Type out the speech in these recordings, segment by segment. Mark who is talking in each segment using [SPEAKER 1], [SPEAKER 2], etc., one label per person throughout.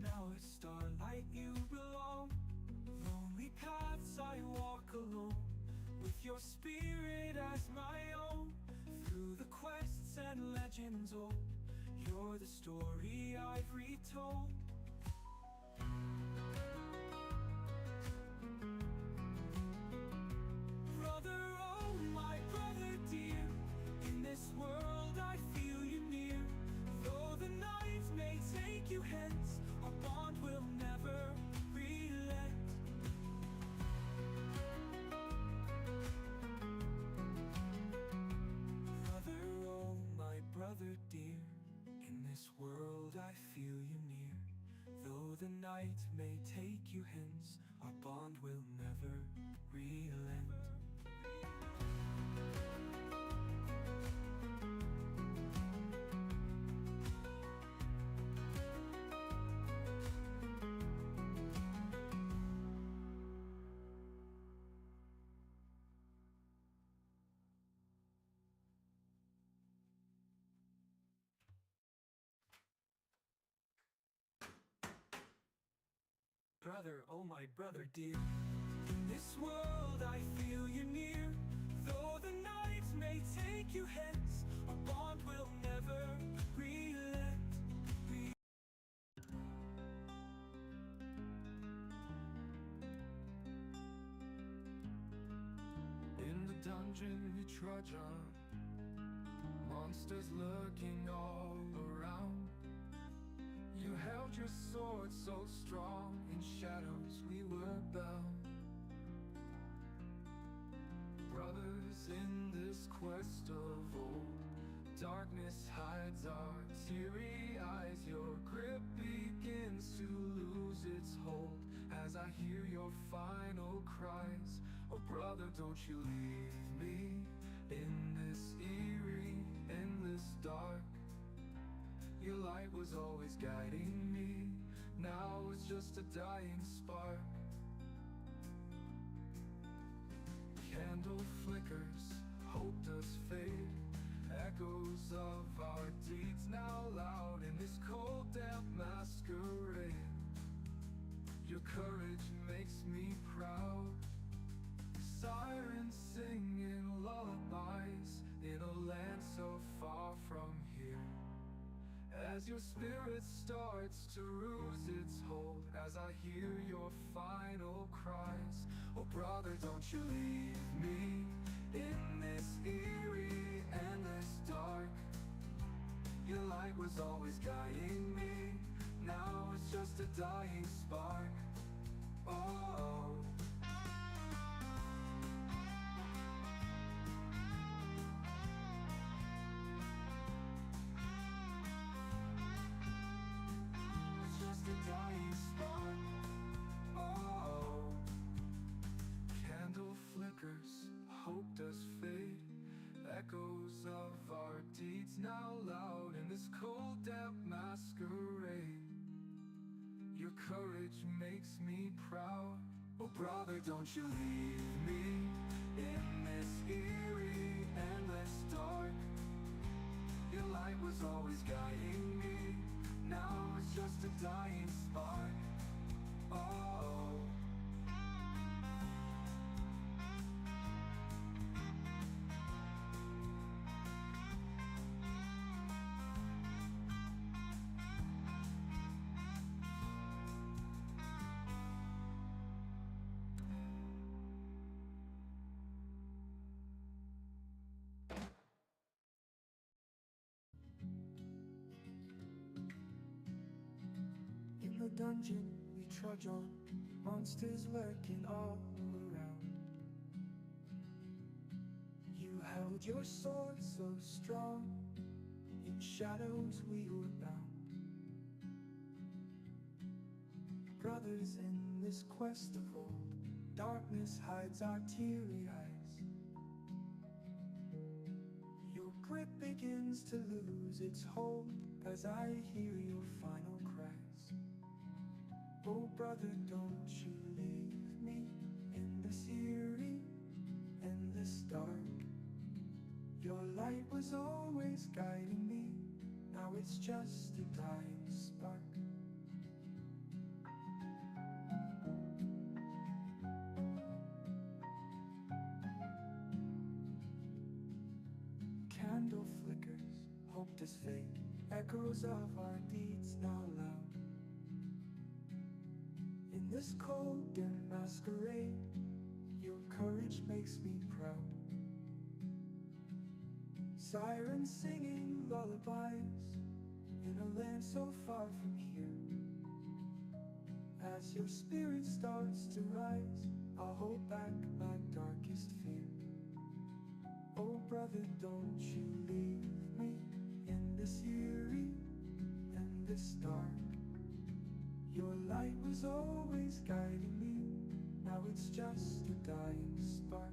[SPEAKER 1] now it's starlight you belong. Lonely paths I walk alone, with your spirit as my own. Through the quests and legends old, you're the story I've retold. Brother, oh my brother dear, in this world I feel you near. Though the night may take you hence, our bond will never relent. Brother, oh my brother dear, in this world I feel you near. Though the night may take you hence, our bond will never relent. Brother, oh my brother dear, in this world I feel you near. Though the night may take you hence, our bond will never relent. In the dungeon you trudge on, monsters lurking all around. You held your sword so strong, in shadows we were bound. Brothers in this quest of old, darkness hides our teary eyes. Your grip begins to lose its hold as I hear your final cries. Oh brother, don't you leave me in this eerie, endless dark. Your light was always guiding me, now it's just a dying spark. Candle flickers, hope does fade, echoes of our deeds now loud in this cold damp masquerade. Your courage makes me proud, sirens singing lullabies in a land so far from here. As your spirit starts to lose its hold, as I hear your final cries. Oh brother, don't you leave me in this eerie, endless dark. Your light was always guiding me, now it's just a dying spark. Oh, a dying spark. Oh, candle flickers, hope does fade, echoes of our deeds now loud in this cold damp masquerade. Your courage makes me proud. Oh brother, don't you leave me in this eerie, endless dark. Your light was always guiding me, now it's just a dying spark. Oh, in the dungeon we trudge on, monsters lurking all around. You held your sword so strong, in shadows we were bound. Brothers in this quest of old, darkness hides our teary eyes. Your grip begins to lose its hold as I hear your final cries. Oh brother, don't you leave me in this eerie, endless dark. Your light was always guiding me, now it's just a dying spark. fade, echoes of our deeds now loud. In this cold dim masquerade, your courage makes me proud. Sirens singing lullabies in a land so far from here. As your spirit starts to rise, I'll hold back my darkest fear. Oh brother, don't you leave me in this eerie and this dark. Your light was always guiding me, now it's just a dying spark.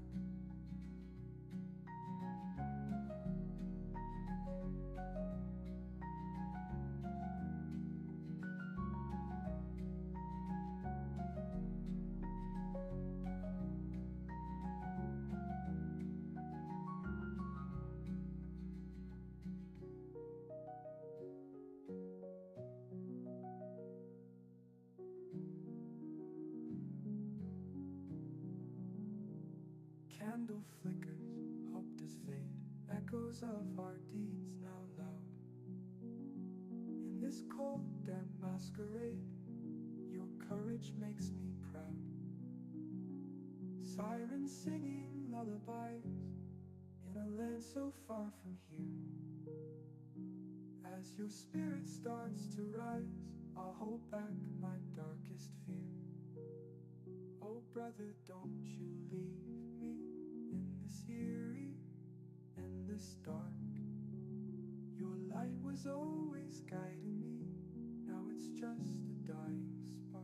[SPEAKER 1] Candle flickers, hope does fade, echoes of our deeds now loud. In this cold damp masquerade, your courage makes me proud. Sirens singing lullabies in a land so far from here. As your spirit starts to rise, I'll hold back my darkest fear. Oh brother, don't you leave me in this eerie and this dark. Your light was always guiding me, now it's just a dying spark.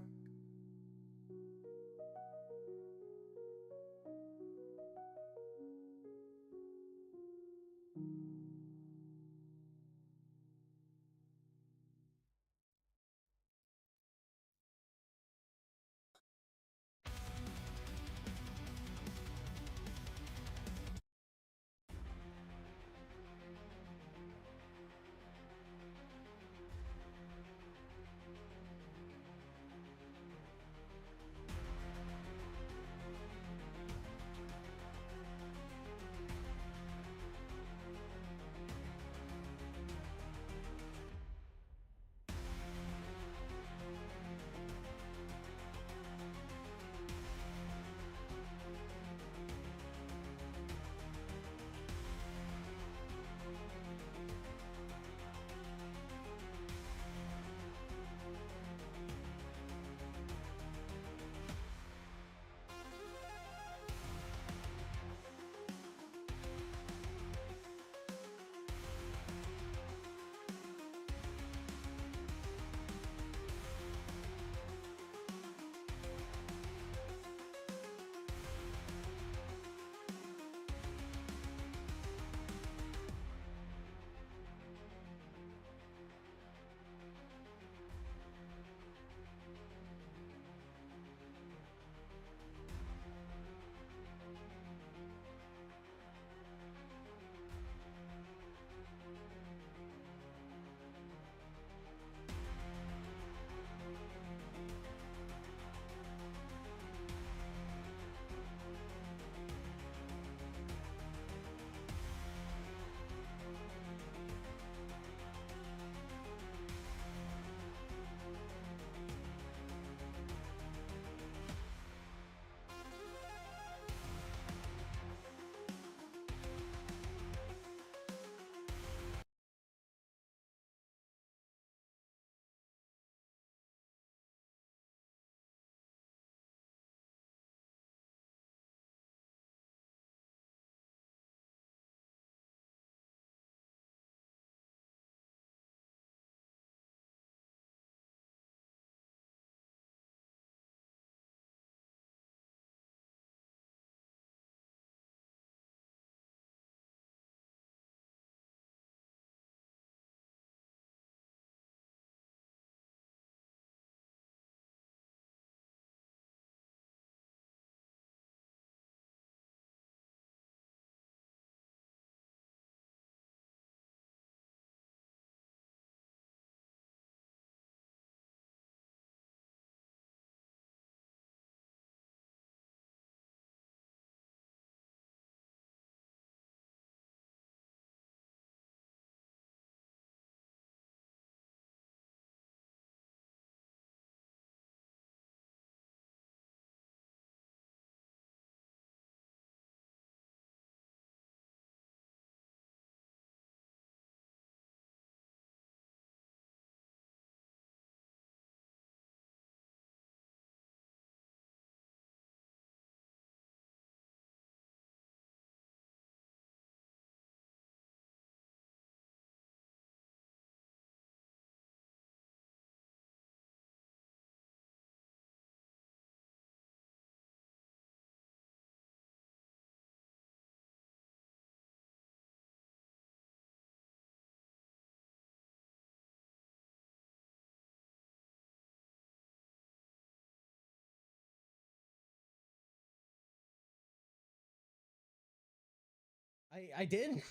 [SPEAKER 2] I did.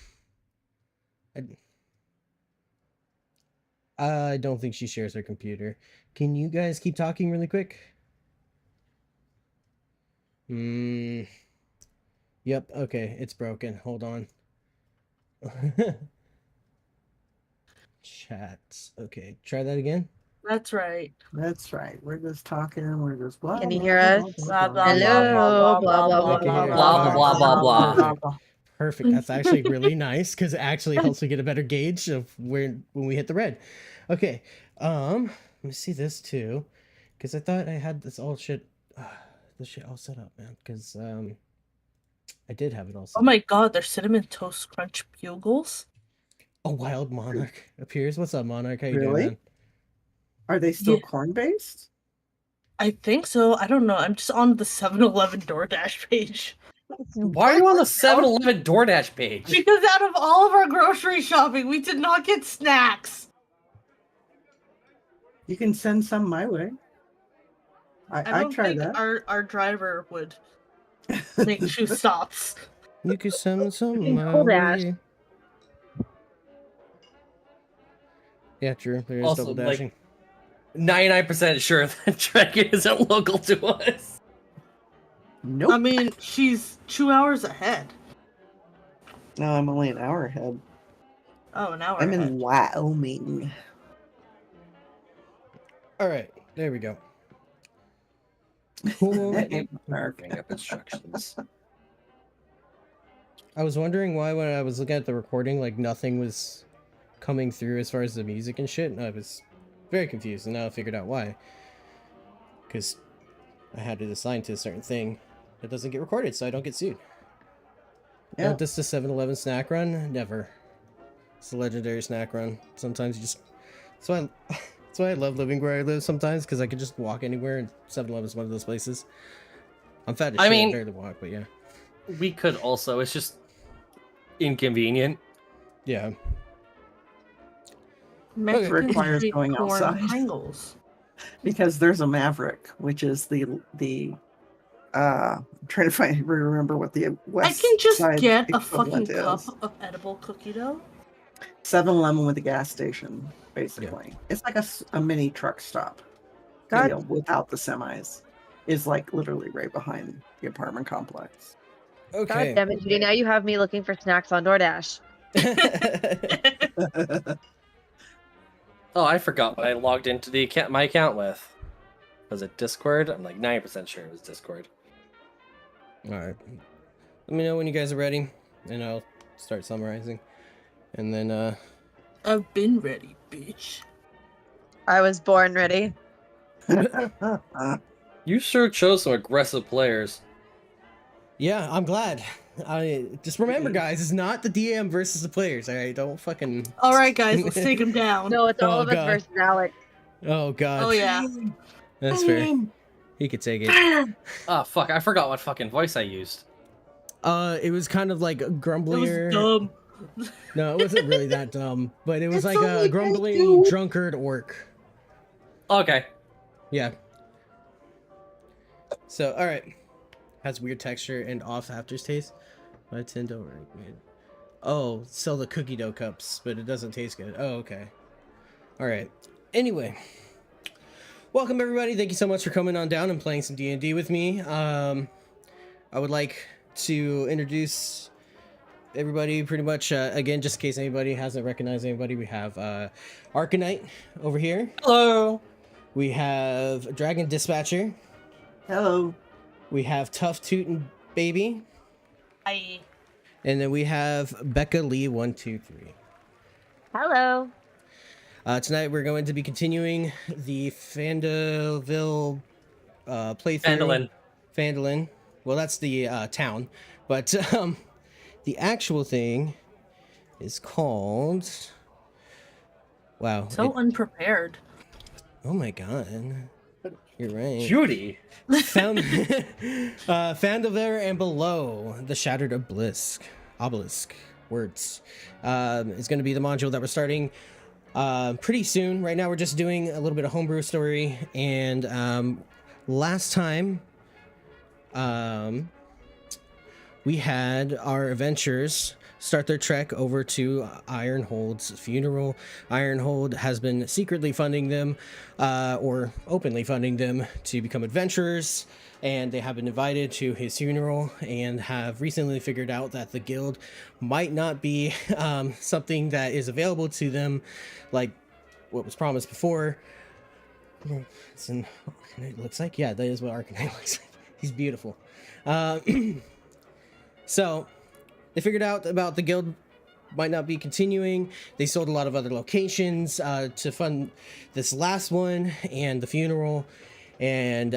[SPEAKER 2] I don't think she shares her computer. Can you guys keep talking really quick? Yep, okay, it's broken. Hold on. Chat. Okay, try that again.
[SPEAKER 3] That's right.
[SPEAKER 4] That's right. We're just talking. We're just blah.
[SPEAKER 5] Can you
[SPEAKER 4] blah,
[SPEAKER 5] hear
[SPEAKER 4] blah,
[SPEAKER 5] us?
[SPEAKER 3] Blah,
[SPEAKER 4] blah,
[SPEAKER 3] blah,
[SPEAKER 5] Hello,
[SPEAKER 3] blah,
[SPEAKER 5] blah, blah,
[SPEAKER 2] I can hear it.
[SPEAKER 6] blah, blah, blah, blah.
[SPEAKER 2] Perfect. Perfect. That's actually really nice because it actually helps me get a better gauge of when we hit the red. Okay. Let me see this too, because I thought I had this all shit all set up, man. Because I did have it all set.
[SPEAKER 3] Oh my god, they're cinnamon toast crunch bugles.
[SPEAKER 2] A wild monarch appears. What's up, monarch? How you
[SPEAKER 4] Really?
[SPEAKER 2] doing, man?
[SPEAKER 4] Are they still
[SPEAKER 3] Yeah.
[SPEAKER 4] corn based?
[SPEAKER 3] I think so. I don't know. I'm just on the 7-Eleven DoorDash page.
[SPEAKER 6] Why are you on the 7-Eleven DoorDash page?
[SPEAKER 3] Because out of all of our grocery shopping, we did not get snacks.
[SPEAKER 4] You can send some my way.
[SPEAKER 3] I
[SPEAKER 4] I
[SPEAKER 3] don't
[SPEAKER 4] try
[SPEAKER 3] think
[SPEAKER 4] that.
[SPEAKER 3] our driver would make shoe stops.
[SPEAKER 2] You could send some
[SPEAKER 5] can
[SPEAKER 2] my
[SPEAKER 5] pull that.
[SPEAKER 2] way. Yeah, true. There is
[SPEAKER 6] Also,
[SPEAKER 2] double dashing.
[SPEAKER 6] 99% sure that Dragon isn't local to us.
[SPEAKER 4] Nope.
[SPEAKER 3] I mean, she's 2 hours ahead.
[SPEAKER 4] No, I'm only an hour ahead.
[SPEAKER 3] Oh, an hour
[SPEAKER 4] I'm
[SPEAKER 3] ahead.
[SPEAKER 4] in Wyoming.
[SPEAKER 2] All right, there we go. Cool.
[SPEAKER 6] Bring up instructions.
[SPEAKER 2] I was wondering why when I was looking at the recording, like nothing was coming through as far as the music and shit. And I was very confused, and now I figured out why. Because I had it assigned to a certain thing that doesn't get recorded, so I don't get sued.
[SPEAKER 4] Yeah.
[SPEAKER 2] Just the 7-Eleven snack run? Never. It's a legendary snack run. Sometimes you just... That's why I love living where I live sometimes, because I could just walk anywhere, and 7-Eleven is one of those places. I'm fat as shit, I barely walk, but yeah.
[SPEAKER 6] We could also, it's just inconvenient.
[SPEAKER 2] Yeah.
[SPEAKER 3] Mexican
[SPEAKER 4] Requires
[SPEAKER 3] sweet
[SPEAKER 4] going
[SPEAKER 3] corn
[SPEAKER 4] outside.
[SPEAKER 3] Pringles.
[SPEAKER 4] Because there's a Maverick, which is the I'm trying to remember what the west
[SPEAKER 3] I can just
[SPEAKER 4] side
[SPEAKER 3] get a fucking
[SPEAKER 4] equivalent
[SPEAKER 3] cup
[SPEAKER 4] is.
[SPEAKER 3] of edible cookie dough.
[SPEAKER 4] 7-Eleven with a gas station, basically. It's like a mini truck stop.
[SPEAKER 5] God.
[SPEAKER 4] You know, without the semis. Is like literally right behind the apartment complex.
[SPEAKER 2] Okay.
[SPEAKER 5] God damn it, Judy. Now you have me looking for snacks on DoorDash.
[SPEAKER 6] Oh, I forgot what I logged into the account, my account with. Was it Discord? I'm like 90% sure it was Discord.
[SPEAKER 2] Alright. Let me know when you guys are ready, and I'll start summarizing. And then,
[SPEAKER 3] I've been ready, bitch.
[SPEAKER 5] I was born ready.
[SPEAKER 6] You sure chose some aggressive players.
[SPEAKER 2] yeah, I'm glad. I just remember, guys, it's not the DM versus the players. Alright, don't fucking...
[SPEAKER 3] Alright, guys, let's take him down.
[SPEAKER 5] No, it's all
[SPEAKER 2] Oh,
[SPEAKER 5] of us
[SPEAKER 2] God.
[SPEAKER 5] versus Alex.
[SPEAKER 2] Oh, God.
[SPEAKER 3] Oh, yeah.
[SPEAKER 2] That's fair. He could take it.
[SPEAKER 6] Ah, fuck, I forgot what fucking voice I used.
[SPEAKER 2] It was kind of like
[SPEAKER 3] It
[SPEAKER 2] grumblier.
[SPEAKER 3] was dumb.
[SPEAKER 2] No, it wasn't really that dumb, but it was
[SPEAKER 4] It's
[SPEAKER 2] like
[SPEAKER 4] only
[SPEAKER 2] a grumbly
[SPEAKER 4] dude.
[SPEAKER 2] drunkard orc.
[SPEAKER 6] Okay.
[SPEAKER 2] Yeah. So, alright. Has weird texture and off aftertaste. I tend to Oh, sell the cookie dough cups, but it doesn't taste good. Oh, okay. Alright. Anyway. Welcome everybody. Thank you so much for coming on down and playing some D&D with me. I would like to introduce everybody pretty much, again, just in case anybody hasn't recognized anybody, we have Arcanite over here.
[SPEAKER 6] Hello.
[SPEAKER 2] We have Dragon Dispatcher.
[SPEAKER 4] Hello.
[SPEAKER 2] We have Tough Tootin' Baby.
[SPEAKER 3] I...
[SPEAKER 2] And then we have Becca Lee 123.
[SPEAKER 5] Hello.
[SPEAKER 2] Tonight we're going to be continuing the Fandalville playthrough.
[SPEAKER 6] Fandolin.
[SPEAKER 2] Fandolin. Well, that's the town, but the actual thing is called... Wow.
[SPEAKER 3] So unprepared.
[SPEAKER 2] Oh my god. You're right.
[SPEAKER 6] Judy.
[SPEAKER 2] Fandalville and Below, the Shattered Obelisk. Words. It's going to be the module that we're starting pretty soon. Right now we're just doing a little bit of homebrew story, and last time we had our adventures start their trek over to Ironhold's funeral. Ironhold has been secretly funding them, or openly funding them, to become adventurers, and they have been invited to his funeral and have recently figured out that the guild might not be something that is available to them like what was promised before. It's an Arcanite looks like. Yeah, that is what Arcanite looks like. He's beautiful. So they figured out about the guild might not be continuing. They sold a lot of other locations to fund this last one and the funeral. And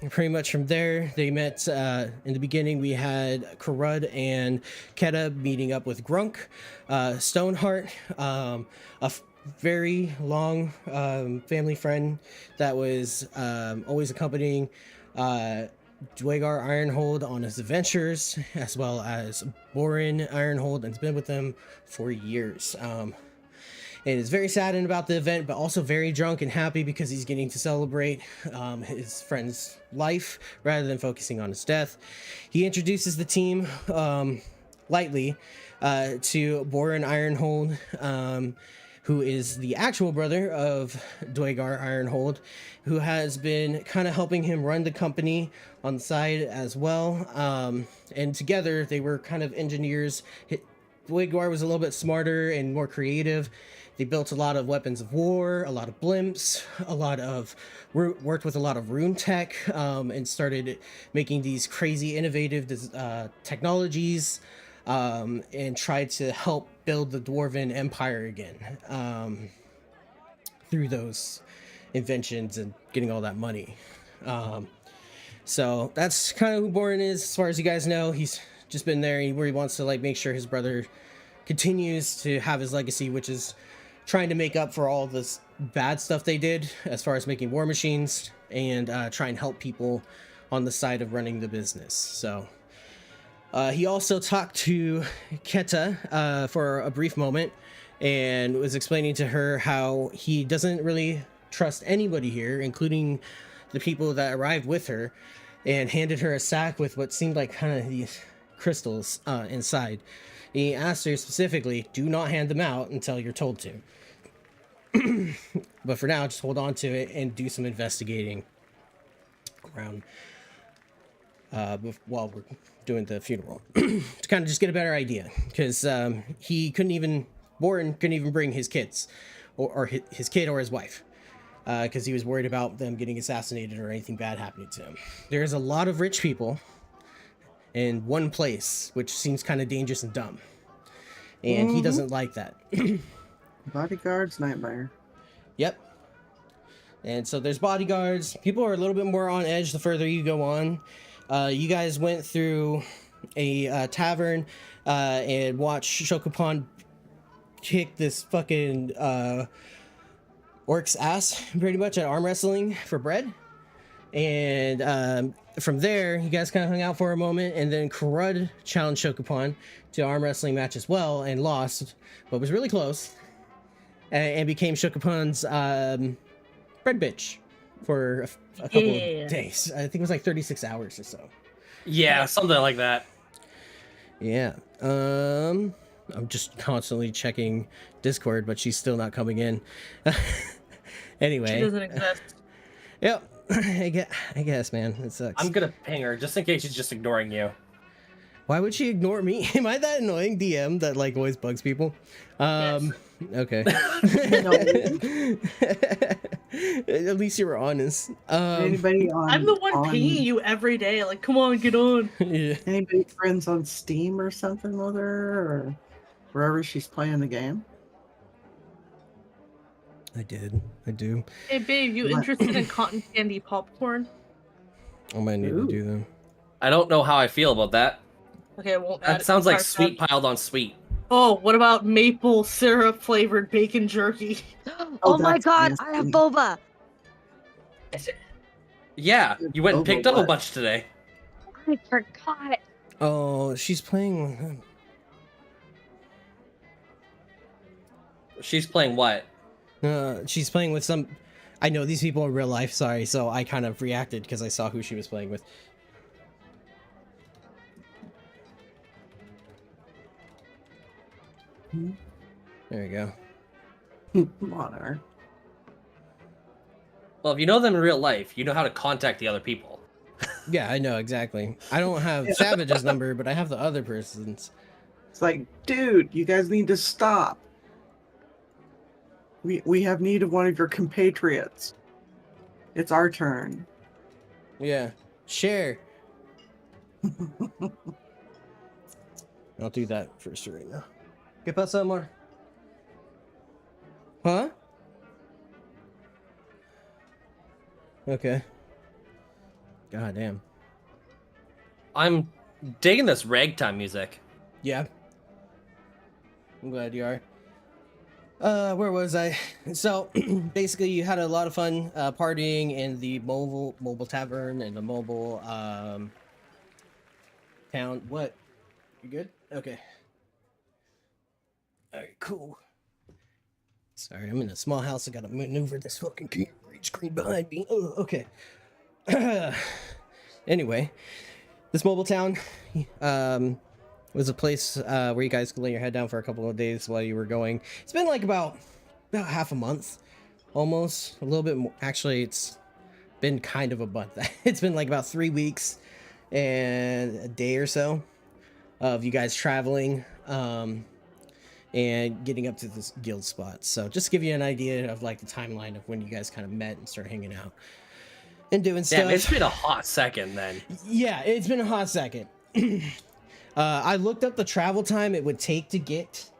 [SPEAKER 2] pretty much from there, they met. In the beginning, we had Karud and Keta meeting up with Grunk, Stoneheart, very long family friend that was always accompanying Dwagar Ironhold on his adventures, as well as Borin Ironhold, and has been with them for years. And is very saddened about the event, but also very drunk and happy because he's getting to celebrate his friend's life rather than focusing on his death. He introduces the team lightly to Borin Ironhold, who is the actual brother of Dwagar Ironhold, who has been kind of helping him run the company on the side as well. And together they were kind of engineers. Dwagar was a little bit smarter and more creative. They built a lot of weapons of war, a lot of blimps, worked with a lot of rune tech, and started making these crazy innovative technologies, and tried to help build the Dwarven Empire again through those inventions and getting all that money. So that's kind of who Borin is, as far as you guys know. He's just been there where he wants to like make sure his brother continues to have his legacy, which is trying to make up for all this bad stuff they did as far as making war machines, and try and help people on the side of running the business. So he also talked to Keta for a brief moment and was explaining to her how he doesn't really trust anybody here, including the people that arrived with her, and handed her a sack with what seemed like kind of these crystals inside. He asked her specifically, do not hand them out until you're told to. But for now, just hold on to it and do some investigating around while we're doing the funeral to kind of just get a better idea, because Borin couldn't even bring his kids or his kid or his wife, because he was worried about them getting assassinated or anything bad happening to him. There's a lot of rich people in one place, which seems kind of dangerous and dumb, and he doesn't like that.
[SPEAKER 4] Bodyguards, nightmare.
[SPEAKER 2] Yep. And so there's bodyguards. People are a little bit more on edge the further you go on. You guys went through a tavern and watched Shokupan kick this fucking orc's ass pretty much at arm wrestling for bread. And from there, you guys kind of hung out for a moment, and then Karud challenged Shokupan to arm wrestling match as well and lost, but was really close, and became Shokupan's bread bitch for a couple of days. I think it was like 36 hours or so.
[SPEAKER 6] Yeah, something like that.
[SPEAKER 2] Yeah. I'm just constantly checking Discord, but she's still not coming in. Anyway.
[SPEAKER 3] She doesn't exist.
[SPEAKER 2] Yep. I guess, man. It sucks.
[SPEAKER 6] I'm gonna ping her just in case she's just ignoring you.
[SPEAKER 2] Why would she ignore me? Am I that annoying DM that like always bugs people?
[SPEAKER 3] Yes.
[SPEAKER 2] Okay. At least you were honest.
[SPEAKER 4] Anybody on?
[SPEAKER 3] I'm the one pinging you every day. Like, come on, get on.
[SPEAKER 2] Yeah.
[SPEAKER 4] Anybody friends on Steam or something with her, or wherever she's playing the game?
[SPEAKER 2] I do.
[SPEAKER 3] Hey, babe, you interested in cotton candy popcorn?
[SPEAKER 2] I might need to do them.
[SPEAKER 6] I don't know how I feel about that.
[SPEAKER 3] Okay, I won't add it
[SPEAKER 6] That
[SPEAKER 3] to
[SPEAKER 6] sounds
[SPEAKER 3] the
[SPEAKER 6] like
[SPEAKER 3] cart
[SPEAKER 6] sweet
[SPEAKER 3] tab.
[SPEAKER 6] piled on sweet.
[SPEAKER 3] Oh, what about maple syrup flavored bacon jerky?
[SPEAKER 5] Oh my
[SPEAKER 4] that's
[SPEAKER 5] god,
[SPEAKER 4] nasty.
[SPEAKER 5] I have boba.
[SPEAKER 6] Yeah, you went and picked up a
[SPEAKER 4] What?
[SPEAKER 6] bunch today.
[SPEAKER 5] I forgot.
[SPEAKER 2] Oh, she's playing with him.
[SPEAKER 6] She's playing what?
[SPEAKER 2] She's playing with some. I know these people in real life. Sorry, so I kind of reacted because I saw who she was playing with. There you go.
[SPEAKER 4] Honor.
[SPEAKER 6] Well, if you know them in real life, you know how to contact the other people.
[SPEAKER 2] Yeah, I know exactly. I don't have Savage's number, but I have the other person's.
[SPEAKER 4] It's like, dude, you guys need to stop. We have need of one of your compatriots. It's our turn.
[SPEAKER 2] Yeah. Share. I'll do that first right now. ¿Qué pasa, amor? Huh? Okay. God damn.
[SPEAKER 6] I'm digging this ragtime music.
[SPEAKER 2] Yeah. I'm glad you are. Where was I? So basically you had a lot of fun partying in the mobile tavern and the mobile town. What? You good? Okay. Alright, cool. Sorry, I'm in a small house. I gotta maneuver this fucking green screen behind me. Oh, okay. Anyway, this mobile town was a place where you guys could lay your head down for a couple of days while you were going. It's been like about half a month, almost a little bit more. Actually, it's been kind of a month. It's been like about 3 weeks and a day or so of you guys traveling and getting up to this guild spot. So just to give you an idea of like the timeline of when you guys kind of met and started hanging out and doing stuff.
[SPEAKER 6] Damn, it's been a hot second then.
[SPEAKER 2] Yeah, it's been a hot second. I looked up the travel time it would take to get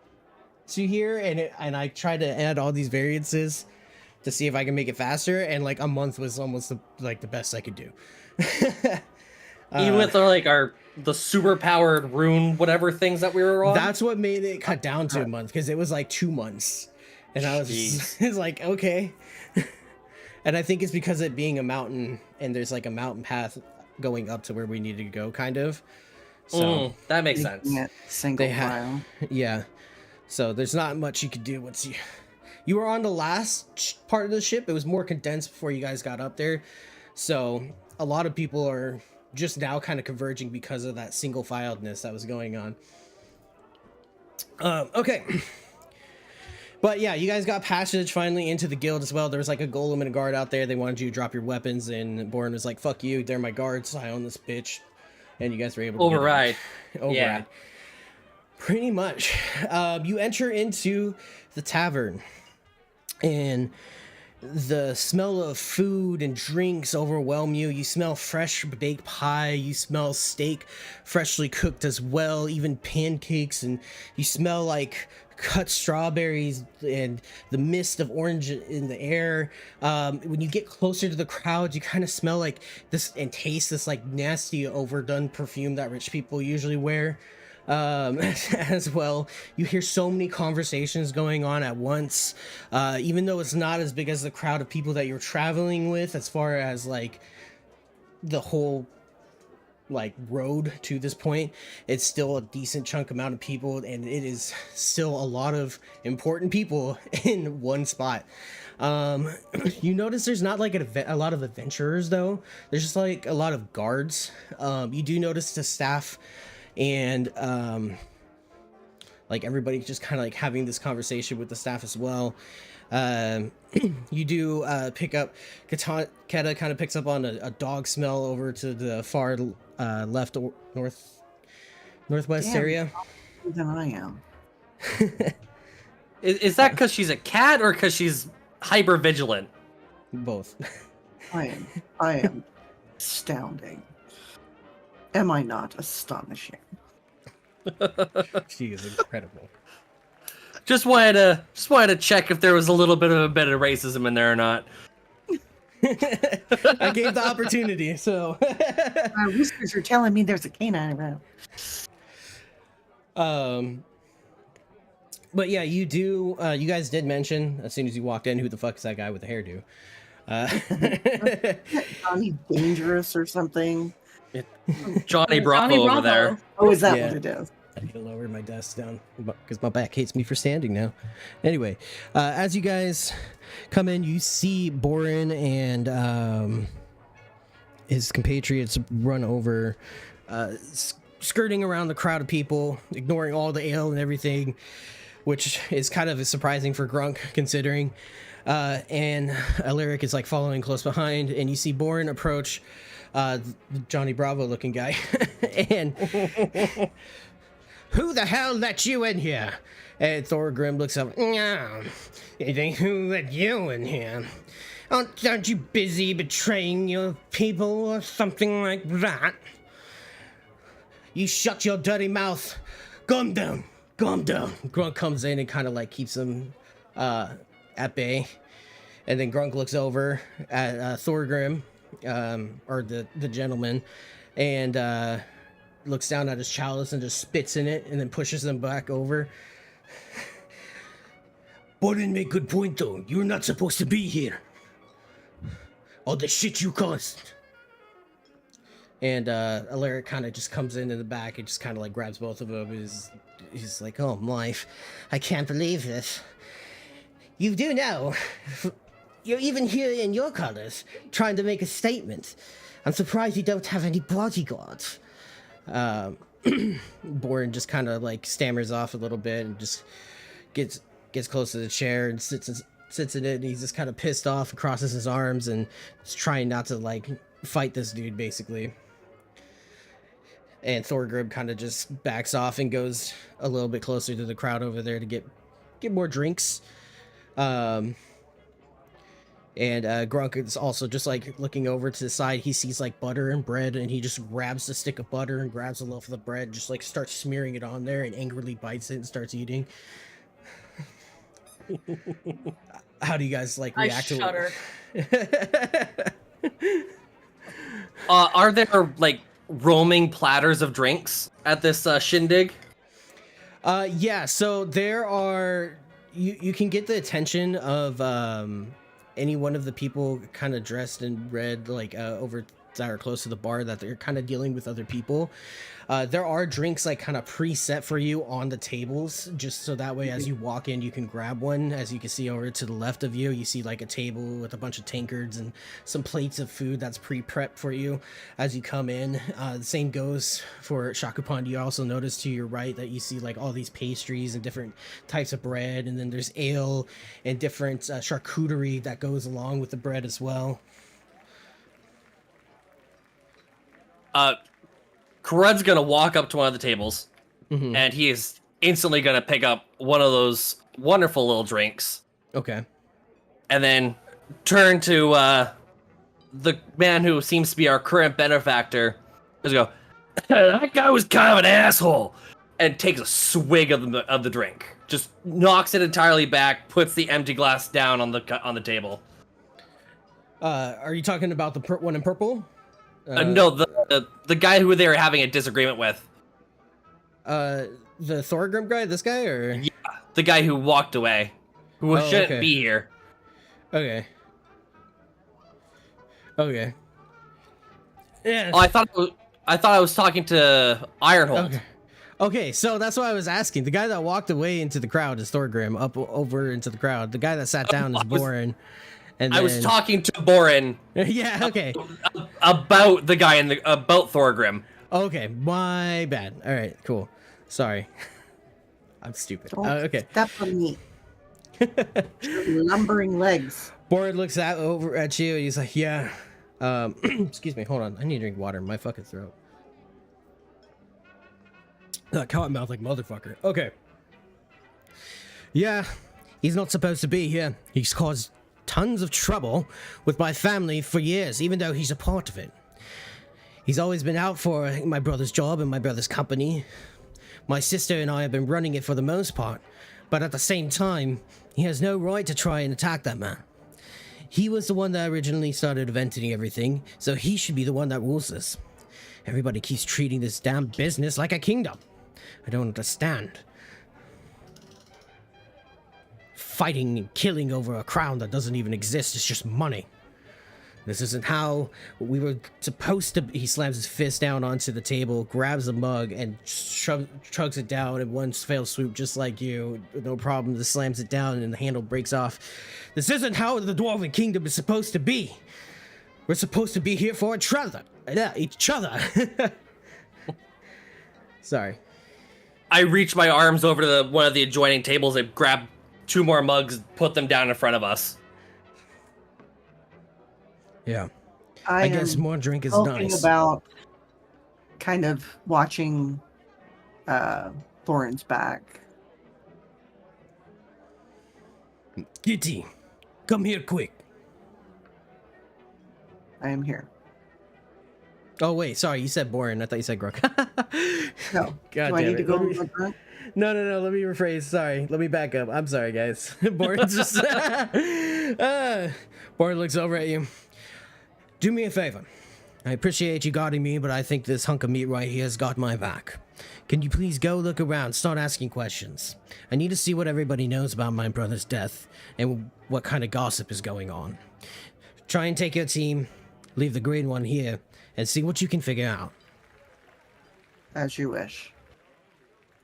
[SPEAKER 2] to here, and I tried to add all these variances to see if I can make it faster, and like a month was almost the best I could do.
[SPEAKER 6] Even with the super powered rune whatever things that we were on.
[SPEAKER 2] That's what made it cut down to a month, because it was like 2 months, and I was it's like, okay. And I think it's because it being a mountain and there's like a mountain path going up to where we needed to go, kind of. So
[SPEAKER 6] that makes sense.
[SPEAKER 4] Single file.
[SPEAKER 2] Yeah. So there's not much you could do once you were on the last part of the ship. It was more condensed before you guys got up there. So a lot of people are just now kind of converging because of that single filedness that was going on. Okay. But yeah, you guys got passage finally into the guild as well. There was like a golem and a guard out there. They wanted you to drop your weapons, and Boren was like, fuck you, they're my guards, I own this bitch. And you guys were able to
[SPEAKER 6] override.
[SPEAKER 2] Yeah. Pretty much. You enter into the tavern, and the smell of food and drinks overwhelm you. You smell fresh baked pie. You smell steak freshly cooked as well, even pancakes, and you smell like cut strawberries and the mist of orange in the air. When you get closer to the crowd, you kind of smell like this and taste this like nasty overdone perfume that rich people usually wear. As well, you hear so many conversations going on at once, even though it's not as big as the crowd of people that you're traveling with, as far as like the whole like road to this point. It's still a decent chunk amount of people, and it is still a lot of important people in one spot. You notice there's not like a lot of adventurers though. There's just like a lot of guards. You do notice the staff and like everybody just kind of like having this conversation with the staff as well. You do pick up, Keta kind of picks up on a dog smell over to the far left northwest area.
[SPEAKER 4] Than I am.
[SPEAKER 6] Is that because she's a cat or because she's hyper vigilant?
[SPEAKER 2] Both.
[SPEAKER 4] I am astounding. Am I not astonishing?
[SPEAKER 2] She is incredible.
[SPEAKER 6] Just wanted to check if there was a little bit of racism in there or not.
[SPEAKER 2] I gave the opportunity, so.
[SPEAKER 4] My whispers are telling me there's a canine around.
[SPEAKER 2] But yeah, you do. You guys did mention as soon as you walked in, who the fuck is that guy with the hairdo?
[SPEAKER 4] Johnny Dangerous or something.
[SPEAKER 6] Johnny Bravo over there.
[SPEAKER 4] Oh, is that
[SPEAKER 2] Yeah.
[SPEAKER 4] what it is?
[SPEAKER 2] I need to lower my desk down because my back hates me for standing now. Anyway, as you guys come in, you see Boren and his compatriots run over, skirting around the crowd of people, ignoring all the ale and everything, which is kind of surprising for Grunk considering. And Alaric is like following close behind, and you see Borin approach the Johnny Bravo looking guy. And who the hell let you in here? And Thorgrim looks up. No, it ain't who let you in here. Aren't you busy betraying your people or something like that? You shut your dirty mouth. Calm down. Calm down. Grunk comes in and kind of like keeps him at bay. And then Grunk looks over at Thorgrim, or the gentleman, and looks down at his chalice and just spits in it and then pushes them back over. Borin made good point though. You're not supposed to be here. All the shit you caused. And Alaric kind of just comes in the back and just kind of like grabs both of them. He's like, oh my, I can't believe this. You do know, you're even here in your colors, trying to make a statement. I'm surprised you don't have any bodyguards. Borin just kind of like stammers off a little bit and just gets close to the chair and sits in it, and he's just kind of pissed off and crosses his arms and is trying not to like fight this dude basically. And Thorgrim kind of just backs off and goes a little bit closer to the crowd over there to get more drinks. And Grunk is also just like looking over to the side. He sees like butter and bread, and he just grabs the stick of butter and grabs a loaf of the bread, just like starts smearing it on there and angrily bites it and starts eating. How do you guys like react to
[SPEAKER 3] it?
[SPEAKER 6] Are there like roaming platters of drinks at this shindig?
[SPEAKER 2] Yeah, so there are, you can get the attention of any one of the people kind of dressed in red, like over that are close to the bar, that they're kind of dealing with other people. There are drinks like kind of preset for you on the tables, just so that way as you walk in you can grab one. As you can see over to the left of you, you see like a table with a bunch of tankards and some plates of food that's pre-prepped for you as you come in. The same goes for Shakupan. You also notice to your right that you see like all these pastries and different types of bread, and then there's ale and different charcuterie that goes along with the bread as well.
[SPEAKER 6] Karud's gonna walk up to one of the tables, and he is instantly gonna pick up one of those wonderful little drinks.
[SPEAKER 2] Okay.
[SPEAKER 6] And then turn to the man who seems to be our current benefactor. Just go, that guy was kind of an asshole, and takes a swig of the drink. Just knocks it entirely back, puts the empty glass down on the table.
[SPEAKER 2] Are you talking about the one in purple?
[SPEAKER 6] No, the guy who they were having a disagreement with.
[SPEAKER 2] The Thorgrim guy, this guy, or
[SPEAKER 6] Yeah, the guy who walked away, who shouldn't be here.
[SPEAKER 2] Okay. Okay. Yeah.
[SPEAKER 6] Oh, I thought I was talking to Ironhold.
[SPEAKER 2] Okay, so that's what I was asking. The guy that walked away into the crowd is Thorgrim, up over into the crowd. The guy that sat down is Borin. And
[SPEAKER 6] I was talking to Borin.
[SPEAKER 2] Yeah, okay.
[SPEAKER 6] About the guy about Thorgrim.
[SPEAKER 2] Okay, my bad. All right, cool. Sorry. I'm stupid. Okay.
[SPEAKER 4] Step on me. Lumbering legs.
[SPEAKER 2] Borin looks over at you and he's like, yeah. Excuse me, hold on. I need to drink water in my fucking throat. Cotton mouth like motherfucker. Okay. Yeah, he's not supposed to be here. He's caused tons of trouble with my family for years, even though he's a part of it. He's always been out for my brother's job and my brother's company. My sister and I have been running it for the most part, but at the same time, he has no right to try and attack that man. He was the one that originally started inventing everything, so he should be the one that rules this. Everybody keeps treating this damn business like a kingdom. I don't understand. Fighting and killing over a crown that doesn't even exist is just money. This isn't how we were supposed to. He slams his fist down onto the table, grabs a mug, and chugs it down in one fell swoop, just like you. No problem. Just slams it down, and the handle breaks off. This isn't how the Dwarven Kingdom is supposed to be. We're supposed to be here for each other. Sorry.
[SPEAKER 6] I reach my arms over to one of the adjoining tables and grab 2 more mugs, put them down in front of us.
[SPEAKER 2] Yeah.
[SPEAKER 4] I
[SPEAKER 2] guess
[SPEAKER 4] am
[SPEAKER 2] more drink is
[SPEAKER 4] talking
[SPEAKER 2] nice.
[SPEAKER 4] about kind of watching Thorin's back.
[SPEAKER 2] Kitty, come here quick.
[SPEAKER 4] I am here.
[SPEAKER 2] Oh wait, sorry, you said boring. I thought you said Grook.
[SPEAKER 4] No.
[SPEAKER 2] God
[SPEAKER 4] Do I
[SPEAKER 2] damn
[SPEAKER 4] need to
[SPEAKER 2] it.
[SPEAKER 4] go
[SPEAKER 2] Let me-
[SPEAKER 4] on the grunt?
[SPEAKER 2] No, let me rephrase. Sorry, let me back up. I'm sorry, guys. Borin just Borin looks over at you. Do me a favor. I appreciate you guarding me, but I think this hunk of meat right here has got my back. Can you please go look around, start asking questions? I need to see what everybody knows about my brother's death and what kind of gossip is going on. Try and take your team, leave the green one here, and see what you can figure out.
[SPEAKER 4] As you wish.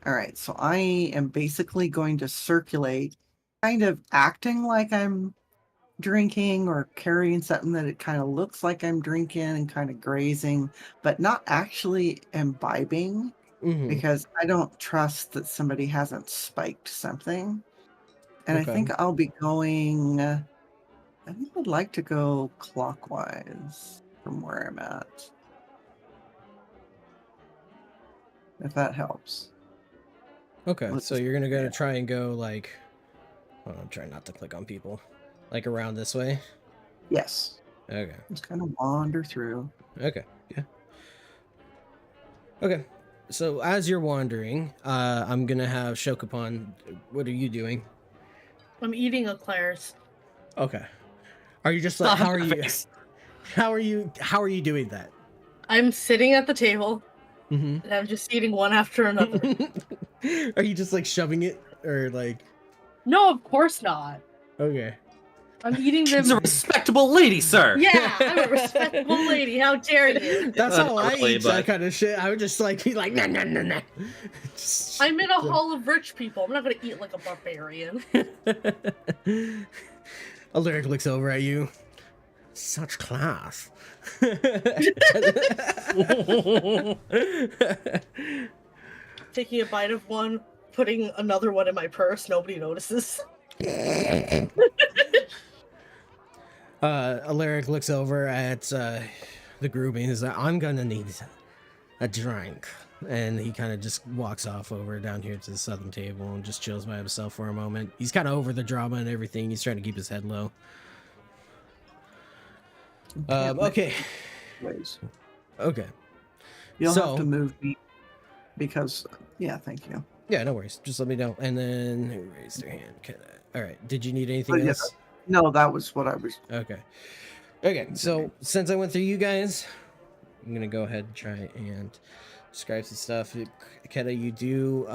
[SPEAKER 4] All right, so I am basically going to circulate, kind of acting like I'm drinking or carrying something that it kind of looks like I'm drinking and kind of grazing, but not actually imbibing
[SPEAKER 2] Mm-hmm.
[SPEAKER 4] because I don't trust that somebody hasn't spiked something. And I
[SPEAKER 2] Okay.
[SPEAKER 4] think I'll be going, I think I'd like to go clockwise from where I'm at. If that helps.
[SPEAKER 2] Okay,
[SPEAKER 4] Let's
[SPEAKER 2] so you're gonna
[SPEAKER 4] yeah.
[SPEAKER 2] try and go like, hold on, try not to click on people, like around this way.
[SPEAKER 4] Yes.
[SPEAKER 2] Okay,
[SPEAKER 4] Just kind of wander through.
[SPEAKER 2] okay, yeah. Okay, so as you're wandering, I'm gonna have Shokapan. What are you doing?
[SPEAKER 3] I'm eating eclairs.
[SPEAKER 2] Okay, are you just like,
[SPEAKER 6] Stop
[SPEAKER 2] how are
[SPEAKER 6] your
[SPEAKER 2] you?
[SPEAKER 6] face.
[SPEAKER 2] How are you doing that?
[SPEAKER 3] I'm sitting at the table
[SPEAKER 2] Mm-hmm.
[SPEAKER 3] and I'm just eating one after another.
[SPEAKER 2] Are you just like shoving it or like?
[SPEAKER 3] No, of course not.
[SPEAKER 2] Okay.
[SPEAKER 3] I'm eating
[SPEAKER 6] She's a
[SPEAKER 3] them.
[SPEAKER 6] respectable lady, sir.
[SPEAKER 3] Yeah, I'm a respectable lady. How dare you?
[SPEAKER 2] That's how
[SPEAKER 6] Not
[SPEAKER 2] I
[SPEAKER 6] really,
[SPEAKER 2] eat that
[SPEAKER 6] but-
[SPEAKER 2] kind of shit. I would just like be like, nah, nah, nah, nah. Just-
[SPEAKER 3] I'm in a hall of rich people. I'm not gonna eat like a barbarian.
[SPEAKER 2] Alaric looks over at you. Such class.
[SPEAKER 3] Taking a bite of one, putting another one in my purse. Nobody notices.
[SPEAKER 2] Alaric looks over at the group and he's like, I'm gonna need a drink. And he kind of just walks off over down here to the southern table and just chills by himself for a moment. He's kind of over the drama and everything. He's trying to keep his head low. Okay.
[SPEAKER 4] Ways.
[SPEAKER 2] Okay.
[SPEAKER 4] You'll
[SPEAKER 2] So-
[SPEAKER 4] have to move me because, yeah, thank you.
[SPEAKER 2] Yeah, no worries. Just let me know. And then who raised their hand? All right. Did you need anything
[SPEAKER 4] Oh, yeah.
[SPEAKER 2] else?
[SPEAKER 4] No, that was what I was.
[SPEAKER 2] Okay. Okay. So since I went through you guys, I'm gonna go ahead and try and describe some stuff. Keta, you do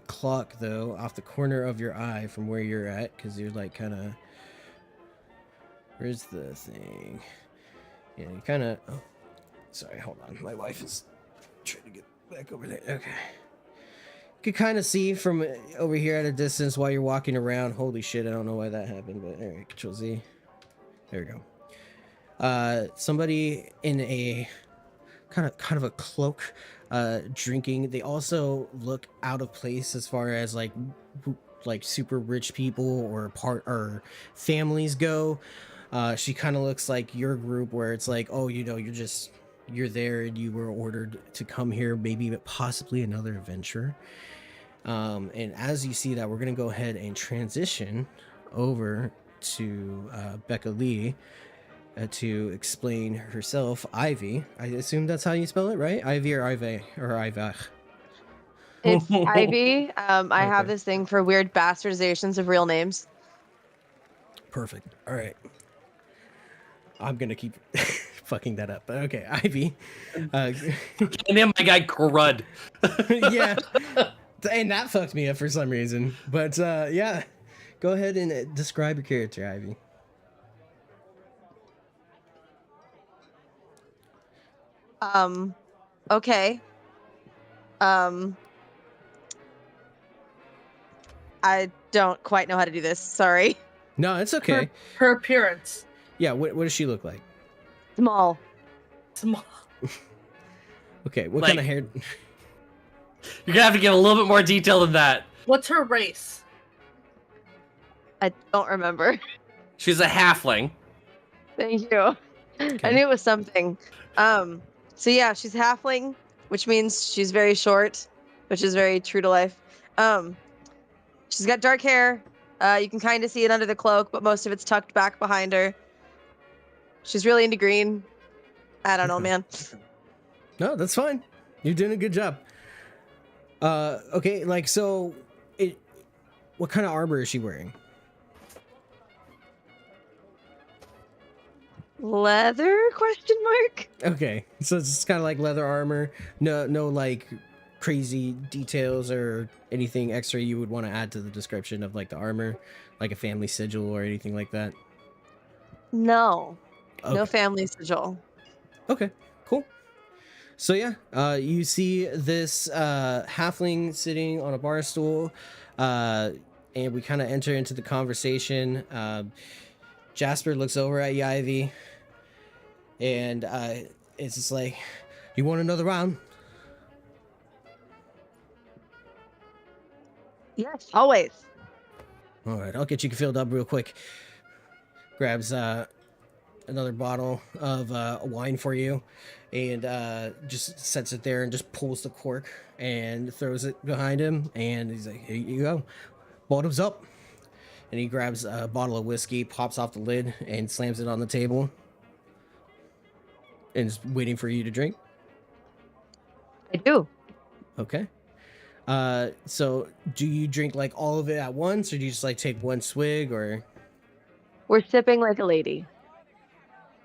[SPEAKER 2] clock though off the corner of your eye from where you're at, because you're like kind of. Where's the thing? Yeah, you kind of. Oh, sorry. Hold on. My wife is trying to get back over there. Okay. You can kind of see from over here at a distance while you're walking around. Holy shit! I don't know why that happened, but all right. Control Z. There we go. Somebody in a kind of a cloak, drinking. They also look out of place as far as like super rich people or families go. She kind of looks like your group, where it's like, oh, you're there and you were ordered to come here, maybe possibly another adventure. And as you see that, we're gonna go ahead and transition over to Becca Lee to explain herself. Ivy, I assume that's how you spell it, right? Ivy or Ivy or Ivach?
[SPEAKER 5] It's Ivy. I have
[SPEAKER 2] Okay.
[SPEAKER 5] this thing for weird bastardizations of real names.
[SPEAKER 2] Perfect. All right. I'm gonna keep fucking that up, but okay, Ivy.
[SPEAKER 6] And then my guy Crud.
[SPEAKER 2] Yeah, and that fucked me up for some reason. But yeah, go ahead and describe your character, Ivy.
[SPEAKER 5] Okay. I don't quite know how to do this. Sorry.
[SPEAKER 2] No, it's okay.
[SPEAKER 3] Her appearance.
[SPEAKER 2] Yeah, what does she look like?
[SPEAKER 5] Small.
[SPEAKER 3] Small.
[SPEAKER 2] Okay, what
[SPEAKER 6] Like-
[SPEAKER 2] kind of hair?
[SPEAKER 6] You're gonna have to give a little bit more detail than that.
[SPEAKER 3] What's her race?
[SPEAKER 5] I don't remember.
[SPEAKER 6] She's a halfling.
[SPEAKER 5] Thank you. I knew it was something. So yeah, she's halfling, which means she's very short, which is very true to life. She's got dark hair. You can kind of see it under the cloak, but most of it's tucked back behind her. She's really into green. I don't know, man.
[SPEAKER 2] No, that's fine. You're doing a good job. Okay, like, so, what kind of armor is she wearing?
[SPEAKER 5] Leather? Question mark.
[SPEAKER 2] Okay, so it's kind of like leather armor. No, like crazy details or anything extra you would want to add to the description of like the armor, like a family sigil or anything like that.
[SPEAKER 5] No. No
[SPEAKER 2] Okay.
[SPEAKER 5] family sigil.
[SPEAKER 2] Okay, cool. So yeah, you see this halfling sitting on a bar stool, and we kind of enter into the conversation. Jasper looks over at you, Ivy, and it's just like, "You want another round?"
[SPEAKER 5] Yes, always.
[SPEAKER 2] All right, I'll get you filled up real quick. Grabs another bottle of wine for you, and just sets it there and just pulls the cork and throws it behind him. And he's like, "Here you go, bottoms up." And he grabs a bottle of whiskey, pops off the lid, and slams it on the table, and is waiting for you to drink.
[SPEAKER 5] I do.
[SPEAKER 2] Okay. So do you drink like all of it at once, or do you just like take one swig, or?
[SPEAKER 5] We're sipping like a lady.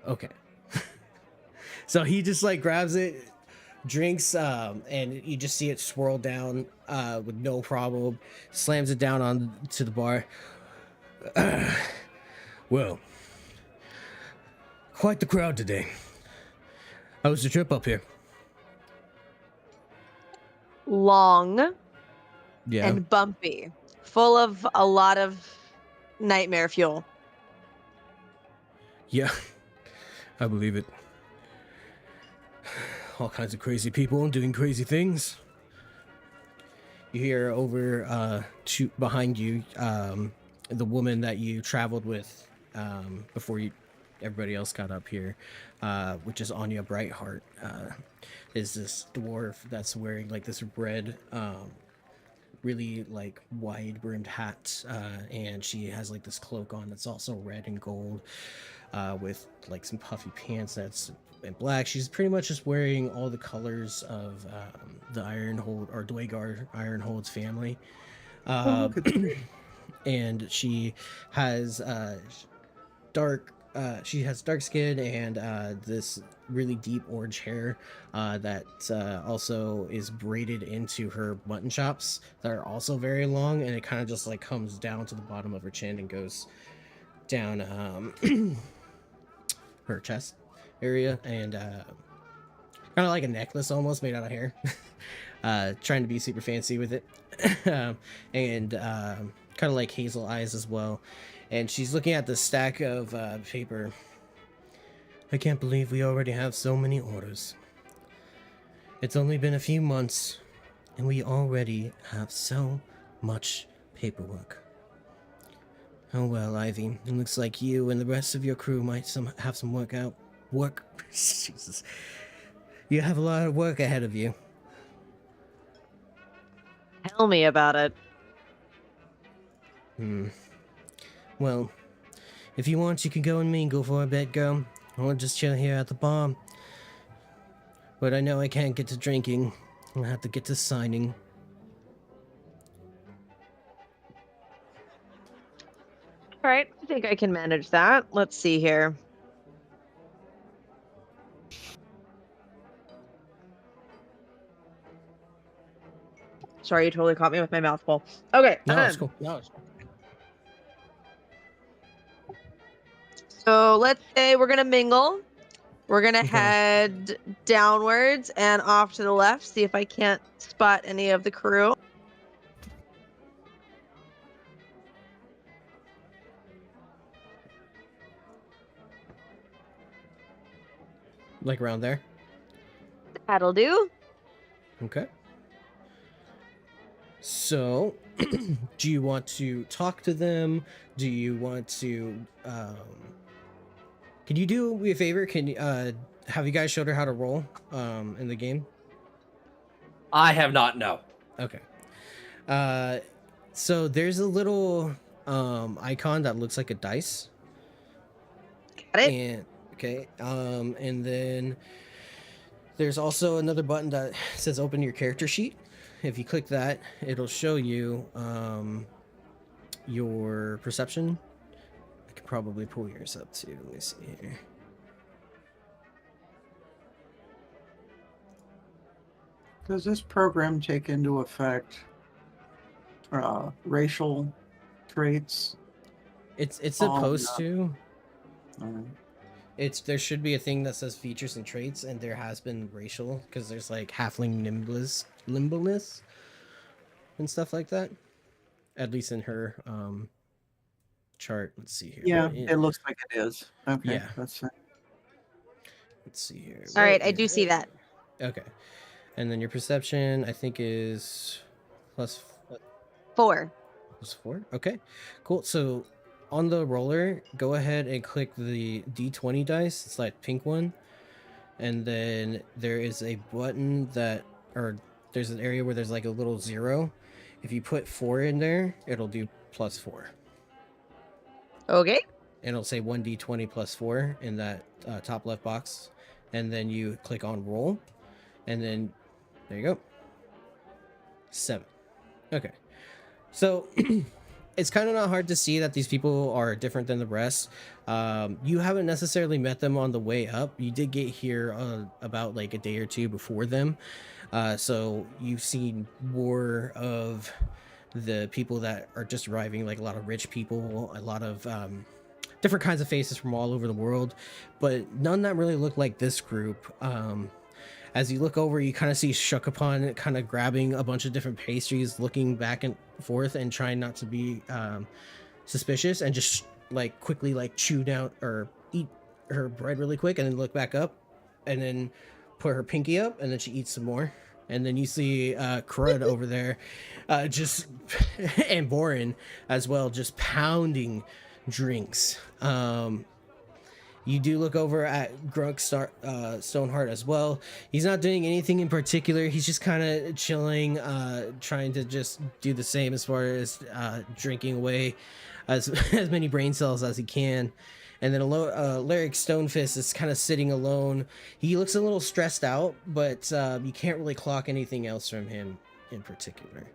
[SPEAKER 2] Okay. So he just like grabs it, drinks, and you just see it swirl down with no problem, slams it down on to the bar. Well, quite the crowd today. How was the trip up here?
[SPEAKER 5] Long
[SPEAKER 2] Yeah.
[SPEAKER 5] and bumpy. Full of a lot of nightmare fuel.
[SPEAKER 2] Yeah, I believe it. All kinds of crazy people doing crazy things. You hear over behind you, the woman that you traveled with before everybody else got up here, which is Anya Brightheart, is this dwarf that's wearing like this red, really like wide brimmed hat, and she has like this cloak on that's also red and gold, with like some puffy pants that's in black. She's pretty much just wearing all the colors of the Ironhold or Dwagar Ironhold's family. And she has dark skin and this really deep orange hair that also is braided into her mutton chops that are also very long, and it kind of just like comes down to the bottom of her chin and goes down her chest area, and kind of like a necklace almost made out of hair. Trying to be super fancy with it. And kind of like hazel eyes as well. And she's looking at the stack of paper. I can't believe we already have so many orders. It's only been a few months, and we already have so much paperwork. Oh well, Ivy, it looks like you and the rest of your crew might have some work. Jesus. You have a lot of work ahead of you.
[SPEAKER 5] Tell me about it.
[SPEAKER 2] Well, if you want, you can go and mingle for a bit, girl. Or just chill here at the bar. But I know I can't get to drinking. I'll have to get to signing.
[SPEAKER 5] All right, I think I can manage that. Let's see here. Sorry, you totally caught me with my mouth full. Okay.
[SPEAKER 2] No, it's cool.
[SPEAKER 5] So let's say we're gonna mingle. We're gonna
[SPEAKER 2] Okay.
[SPEAKER 5] head downwards and off to the left, see if I can't spot any of the crew.
[SPEAKER 2] Like around there?
[SPEAKER 5] That'll do.
[SPEAKER 2] Okay. So, do you want to talk to them? Do you want to? Can you do me a favor? Can you have you guys showed her how to roll in the game?
[SPEAKER 6] I have not. No.
[SPEAKER 2] Okay. So there's a little icon that looks like a dice.
[SPEAKER 5] Got it?
[SPEAKER 2] And okay. And then there's also another button that says open your character sheet. If you click that, it'll show you your perception. I can probably pull yours up too. Let me see here.
[SPEAKER 4] Does this program take into effect racial traits?
[SPEAKER 2] It's supposed to.
[SPEAKER 4] Uh,
[SPEAKER 2] There should be a thing that says features and traits, and there has been racial because there's like halfling nimbleness and stuff like that. At least in her chart. Let's see here.
[SPEAKER 4] yeah,
[SPEAKER 2] What
[SPEAKER 4] it looks like it is. Okay,
[SPEAKER 2] Yeah.
[SPEAKER 4] that's fine.
[SPEAKER 2] Let's see here.
[SPEAKER 5] All right,
[SPEAKER 2] What
[SPEAKER 5] I do
[SPEAKER 2] is
[SPEAKER 5] see
[SPEAKER 2] it?
[SPEAKER 5] that.
[SPEAKER 2] Okay. And then your perception, I think, is plus
[SPEAKER 5] 4.
[SPEAKER 2] 4. Okay, cool. So on the roller, go ahead and click the D20 dice. It's like pink one. And then there is a button or there's an area where there's like a little 0. If you put 4 in there, it'll do plus 4.
[SPEAKER 5] Okay.
[SPEAKER 2] And it'll say 1d20 plus 4 in that top left box. And then you click on roll. And then there you go. 7. Okay. So it's kind of not hard to see that these people are different than the rest. You haven't necessarily met them on the way up. You did get here about like a day or two before them. So you've seen more of the people that are just arriving, like a lot of rich people, a lot of different kinds of faces from all over the world, but none that really look like this group. As you look over, you kind of see Shukapon kind of grabbing a bunch of different pastries, looking back and forth and trying not to be suspicious, and just like quickly like chew down or eat her bread really quick, and then look back up and then put her pinky up, and then she eats some more. And then you see Crud over there just and Borin as well, just pounding drinks. You do look over at Grunk Stoneheart as well. He's not doing anything in particular. He's just kind of chilling, trying to just do the same as far as drinking away as many brain cells as he can. And then Lyric Stonefist is kind of sitting alone. He looks a little stressed out, but you can't really clock anything else from him in particular.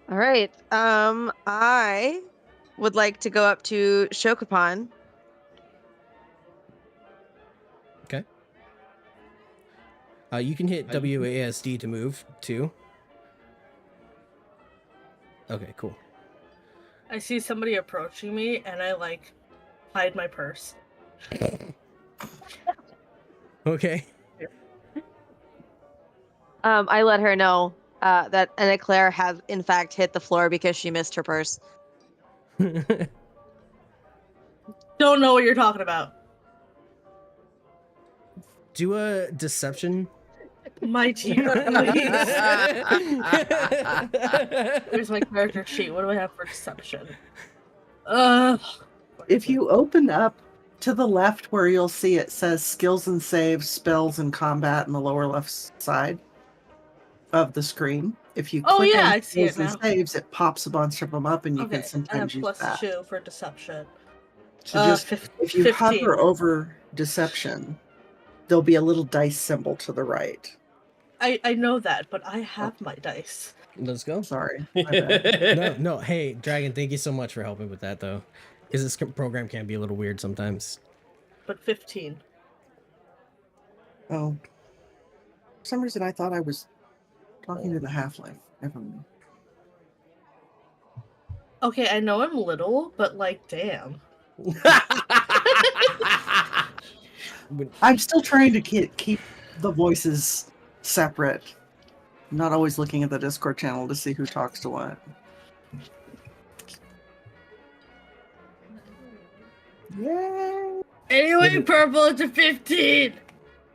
[SPEAKER 5] All right. I would like to go up to Shokapon.
[SPEAKER 2] Okay. You can hit WASD to move too. Okay, cool.
[SPEAKER 3] I see somebody approaching me, and I like hide my purse.
[SPEAKER 2] Okay.
[SPEAKER 5] I let her know that Anna Claire has in fact hit the floor because she missed her purse.
[SPEAKER 3] Don't know what you're talking about.
[SPEAKER 2] Do a deception.
[SPEAKER 3] My teeth, please. Where's my character sheet? What do I have for deception?
[SPEAKER 4] If you open up to the left where you'll see it says skills and saves, spells and combat in the lower left side of the screen. If you click
[SPEAKER 3] I
[SPEAKER 4] on
[SPEAKER 3] see it
[SPEAKER 4] skills and
[SPEAKER 3] now.
[SPEAKER 4] saves, it pops a bunch of them up, and you
[SPEAKER 3] Okay,
[SPEAKER 4] can
[SPEAKER 3] I
[SPEAKER 4] sometimes
[SPEAKER 3] have
[SPEAKER 4] use that.
[SPEAKER 3] +2 for deception.
[SPEAKER 4] So just if you
[SPEAKER 3] 15.
[SPEAKER 4] hover over deception, there'll be a little dice symbol to the right.
[SPEAKER 3] I know that, but I have my dice.
[SPEAKER 2] Let's go.
[SPEAKER 4] Sorry. My bad.
[SPEAKER 2] No. Hey, Dragon, thank you so much for helping with that, though. Because this program can be a little weird sometimes.
[SPEAKER 3] But 15.
[SPEAKER 4] Oh. For some reason, I thought I was talking to the halfling. Never mind.
[SPEAKER 3] Okay, I know I'm little, but like, damn.
[SPEAKER 4] I'm still trying to keep the voices separate. I'm not always looking at the Discord channel to see who talks to what. Yay!
[SPEAKER 3] Anyway, purple, it's a 15!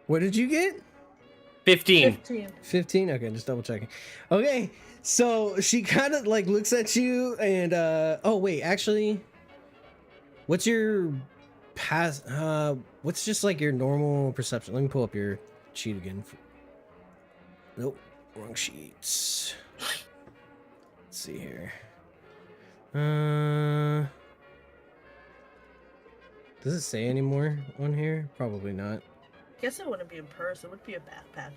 [SPEAKER 2] What did you get?
[SPEAKER 6] 15.
[SPEAKER 3] 15.
[SPEAKER 2] 15? Okay, just double checking. Okay, so she kind of like looks at you and oh wait, actually, what's your what's just like your normal perception? Let me pull up your sheet again. Nope, wrong sheets. Let's see here. Does it say anymore on here? Probably not.
[SPEAKER 3] Guess it wouldn't be in purse. It would be a backpack,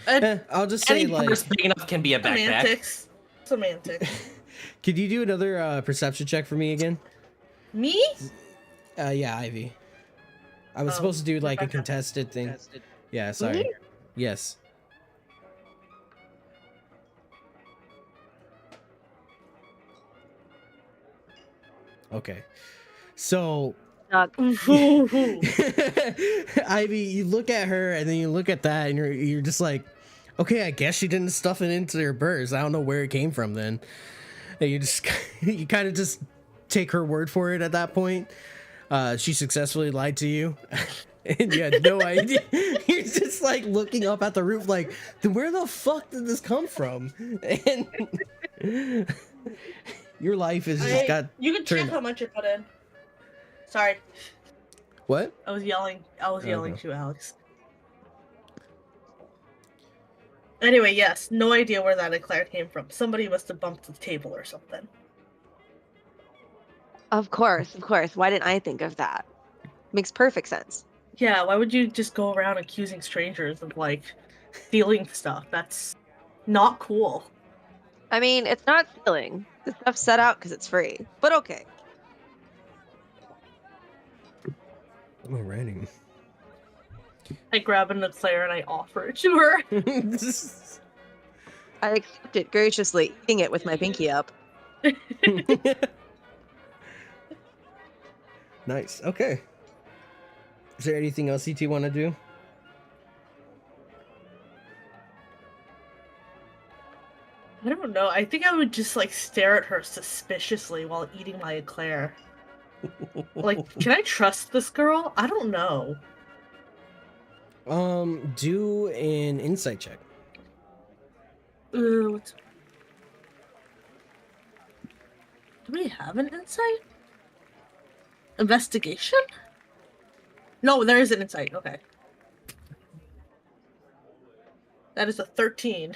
[SPEAKER 3] eh?
[SPEAKER 2] I'll just say
[SPEAKER 6] Any
[SPEAKER 2] like
[SPEAKER 6] purse big enough can be a backpack.
[SPEAKER 3] Semantics. Semantics.
[SPEAKER 2] Could you do another perception check for me again?
[SPEAKER 3] Me?
[SPEAKER 2] Yeah, Ivy. I was supposed to do like a contested thing. Yeah, sorry.
[SPEAKER 3] Me?
[SPEAKER 2] Yes. Okay. So Ivy, you look at her and then you look at that and you're just like, okay, I guess she didn't stuff it into her purse. I don't know where it came from then. And you just you kind of just take her word for it at that point. She successfully lied to you. And you had no idea. You're just like looking up at the roof like, then where the fuck did this come from? And your life is just got
[SPEAKER 3] You can check
[SPEAKER 2] turned.
[SPEAKER 3] how much you put in. Sorry.
[SPEAKER 2] What?
[SPEAKER 3] I was yelling.
[SPEAKER 2] Okay.
[SPEAKER 3] To Alex. Anyway, yes. No idea where that eclair came from. Somebody must have bumped the table or something.
[SPEAKER 5] Of course. Why didn't I think of that? Makes perfect sense.
[SPEAKER 3] Yeah, why would you just go around accusing strangers of, like, stealing stuff? That's not cool.
[SPEAKER 5] I mean, it's not stealing. The stuff's set out because it's free. But okay.
[SPEAKER 2] Alrighty.
[SPEAKER 3] I grab an eclair and I offer it to her.
[SPEAKER 5] I accept it graciously, eating it with my pinky up.
[SPEAKER 2] Nice. Okay. Is there anything else you two want to do?
[SPEAKER 3] I don't know. I think I would just, like, stare at her suspiciously while eating my eclair. Like, can I trust this girl? I don't know.
[SPEAKER 2] Do an insight check.
[SPEAKER 3] Do we have an insight? Investigation? No, there is an insight. Okay. That is a 13.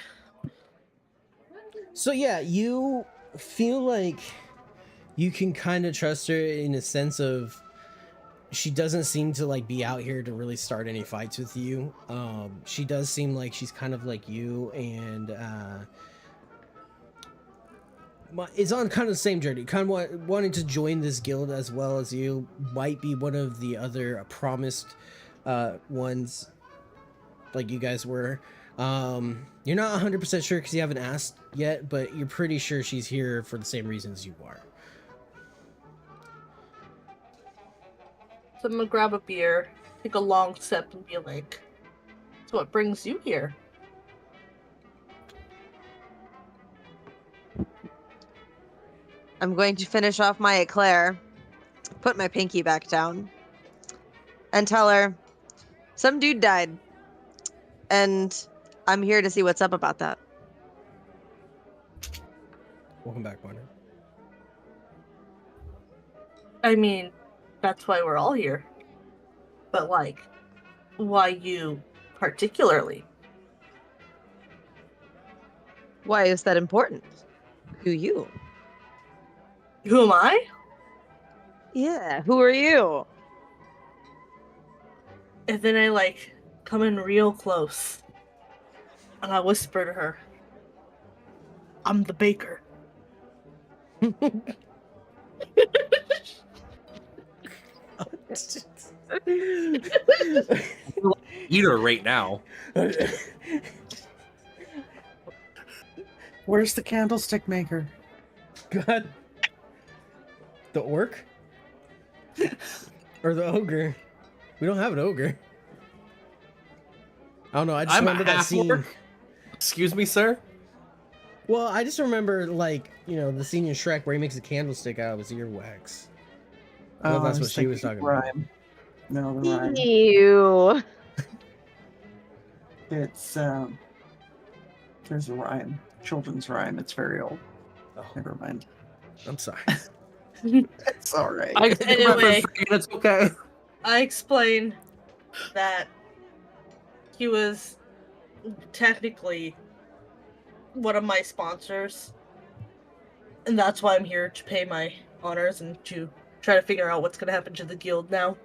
[SPEAKER 2] So yeah, you feel like you can kind of trust her in a sense of she doesn't seem to like be out here to really start any fights with you. She does seem like she's kind of like you and is on kind of the same journey, kind of wanting to join this guild as well as you. Might be one of the other promised ones like you guys were. You're not 100% sure because you haven't asked yet, but you're pretty sure she's here for the same reasons you are.
[SPEAKER 3] So I'm gonna grab a beer, take a long sip, and be like, so what brings you here?
[SPEAKER 5] I'm going to finish off my eclair, put my pinky back down, and tell her some dude died. And I'm here to see what's up about that.
[SPEAKER 2] Welcome back, partner.
[SPEAKER 3] I mean, that's why we're all here. But, like, why you particularly?
[SPEAKER 5] Why is that important? Who you?
[SPEAKER 3] Who am I?
[SPEAKER 5] Yeah, who are you?
[SPEAKER 3] And then I, like, come in real close. And I whisper to her, I'm the baker.
[SPEAKER 6] Eat her right now.
[SPEAKER 4] Where's the candlestick maker?
[SPEAKER 2] God. The orc? Or the ogre? We don't have an ogre. I don't know, I just
[SPEAKER 6] I'm
[SPEAKER 2] remember that scene.
[SPEAKER 6] half-orc. Excuse me, sir?
[SPEAKER 2] Well, I just remember, like, you know, the scene in Shrek where he makes a candlestick out of his earwax. Well, that's what she was talking about.
[SPEAKER 4] Rhyme. know the rhyme.
[SPEAKER 5] Ew.
[SPEAKER 4] It's there's a rhyme, children's rhyme. It's very old.
[SPEAKER 2] Oh,
[SPEAKER 4] Never mind.
[SPEAKER 2] I'm sorry.
[SPEAKER 4] It's all right.
[SPEAKER 6] I can
[SPEAKER 3] Anyway.
[SPEAKER 6] it's okay.
[SPEAKER 3] I explained that he was technically one of my sponsors, and that's why I'm here to pay my honors and to try to figure out what's going to happen to the guild now.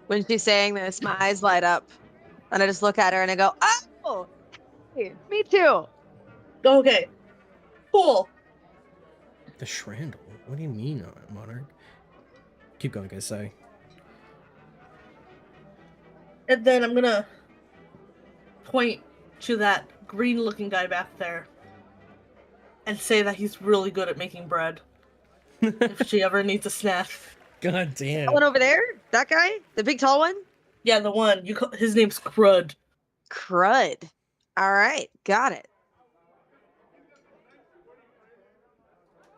[SPEAKER 5] When she's saying this, my eyes light up. And I just look at her and I go, oh, hey, me too.
[SPEAKER 3] Okay, cool.
[SPEAKER 2] The Shrandle? What do you mean, Monarch? Keep going, guys. Sorry.
[SPEAKER 3] And then I'm gonna point to that green-looking guy back there and say that he's really good at making bread. If she ever needs a snack.
[SPEAKER 2] God damn.
[SPEAKER 5] That one over there? That guy? The big tall one?
[SPEAKER 3] Yeah, the one. His name's Crud.
[SPEAKER 5] Crud. All right, got it.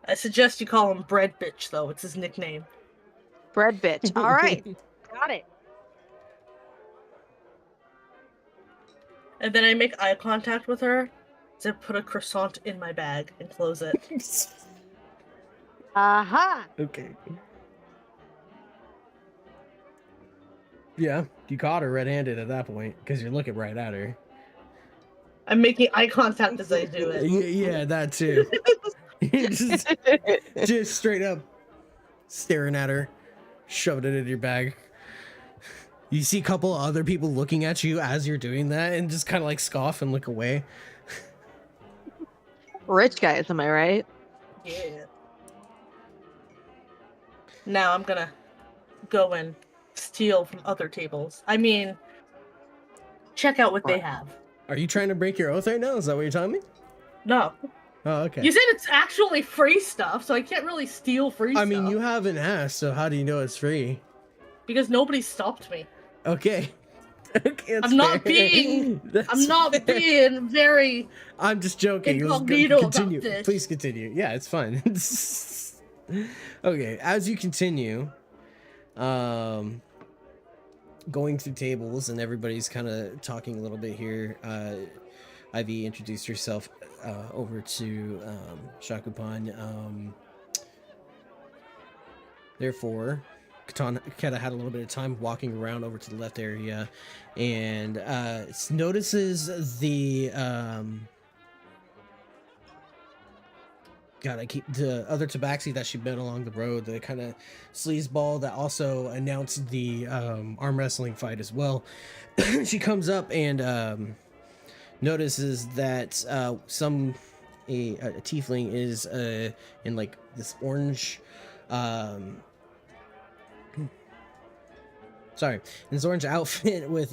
[SPEAKER 3] I suggest you call him Bread Bitch, though. It's his nickname.
[SPEAKER 5] Bread bitch. All right, got it.
[SPEAKER 3] And then I make eye contact with her to put a croissant in my bag and close it.
[SPEAKER 5] Aha.
[SPEAKER 2] Okay. Yeah, you caught her red-handed at that point because you're looking right at her.
[SPEAKER 3] I'm making eye contact as I do it.
[SPEAKER 2] Yeah, that too. just straight up staring at her, shoving it in your bag. You see a couple other people looking at you as you're doing that and just kind of like scoff and look away.
[SPEAKER 5] Rich guys, am I right?
[SPEAKER 3] Yeah. Now I'm gonna go and steal from other tables. I mean, check out what they have.
[SPEAKER 2] Are you trying to break your oath right now? Is that what you're telling me?
[SPEAKER 3] No.
[SPEAKER 2] Oh, okay.
[SPEAKER 3] You said it's actually free stuff, so I can't really steal free stuff.
[SPEAKER 2] I mean, you haven't asked, so how do you know it's free?
[SPEAKER 3] Because nobody stopped me.
[SPEAKER 2] Okay. Okay,
[SPEAKER 3] I'm not being very
[SPEAKER 2] I'm just joking.
[SPEAKER 3] incognito
[SPEAKER 2] Continue.
[SPEAKER 3] about this.
[SPEAKER 2] Please continue. Yeah, it's fine. Okay, as you continue, going through tables and everybody's kind of talking a little bit here. Ivy introduced herself over to Shakupan. Therefore, Keta had a little bit of time walking around over to the left area and notices the God, I keep the other tabaxi that she met along the road, the kind of sleazeball that also announced the arm wrestling fight as well. She comes up and notices that a tiefling is in like this orange in this orange outfit with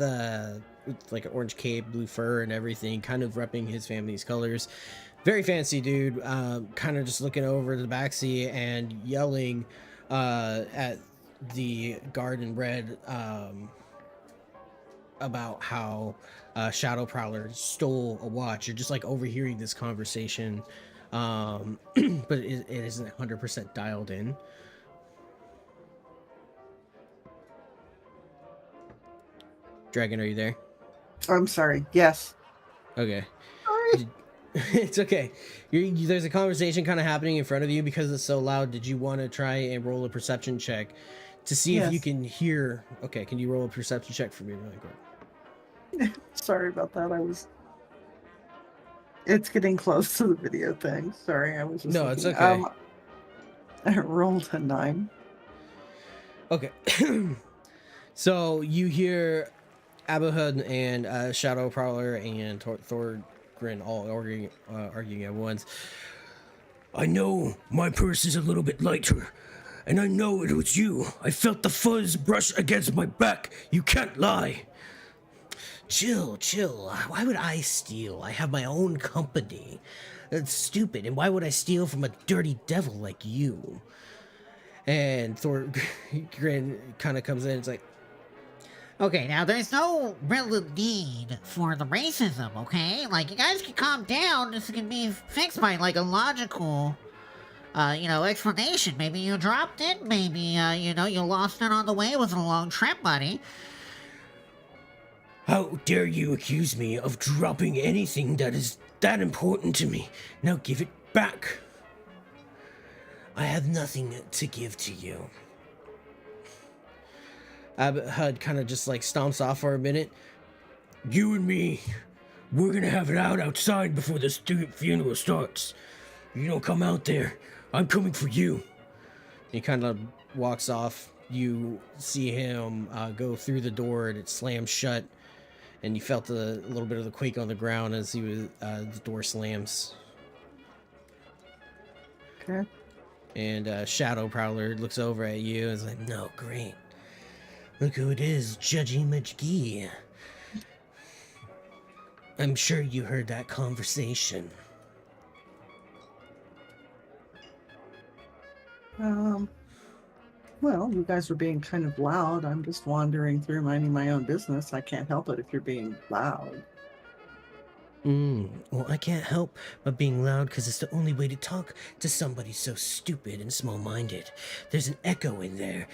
[SPEAKER 2] like an orange cape, blue fur and everything, kind of repping his family's colors. Very fancy dude, kind of just looking over the backseat and yelling at the guard in red about how Shadow Prowler stole a watch. You're just like overhearing this conversation, but it isn't 100% dialed in. Dragon, are you there?
[SPEAKER 4] I'm sorry. Yes.
[SPEAKER 2] Okay. It's okay. There's a conversation kind of happening in front of you because it's so loud. Did you want to try and roll a perception check to see if you can hear? Okay, can you roll a perception check for me really quick?
[SPEAKER 4] Sorry about that. It's getting close to the video thing. Sorry, I was just
[SPEAKER 2] No, it's
[SPEAKER 4] looking.
[SPEAKER 2] okay.
[SPEAKER 4] I rolled a 9.
[SPEAKER 2] Okay. So you hear Abuhud and Shadow Prowler and Thorgrin all arguing at once. I know my purse is a little bit lighter, and I know it was you. I felt the fuzz brush against my back. You can't lie. Chill. Why would I steal? I have my own company. That's stupid. And why would I steal from a dirty devil like you? And Thorgrin kind of comes in and it's like,
[SPEAKER 7] okay, now there's no real need for the racism, okay? Like, you guys can calm down. This can be fixed by, like, a logical explanation. Maybe you dropped it. Maybe, you lost it on the way. It was a long trip, buddy.
[SPEAKER 2] How dare you accuse me of dropping anything that is that important to me? Now give it back. I have nothing to give to you. Hud kind of just like stomps off for a minute. You and me, we're gonna have it out outside before this funeral starts. You don't come out there, I'm coming for you. He kind of walks off. You see him go through the door and it slams shut. And you felt a little bit of the quake on the ground as the door slams.
[SPEAKER 4] Okay.
[SPEAKER 2] And Shadow Prowler looks over at you and is like, no, great. Look who it is, Judgy McGee. I'm sure you heard that conversation.
[SPEAKER 4] Well, you guys were being kind of loud. I'm just wandering through minding my own business. I can't help it if you're being loud.
[SPEAKER 2] Well, I can't help but being loud because it's the only way to talk to somebody so stupid and small-minded. There's an echo in there,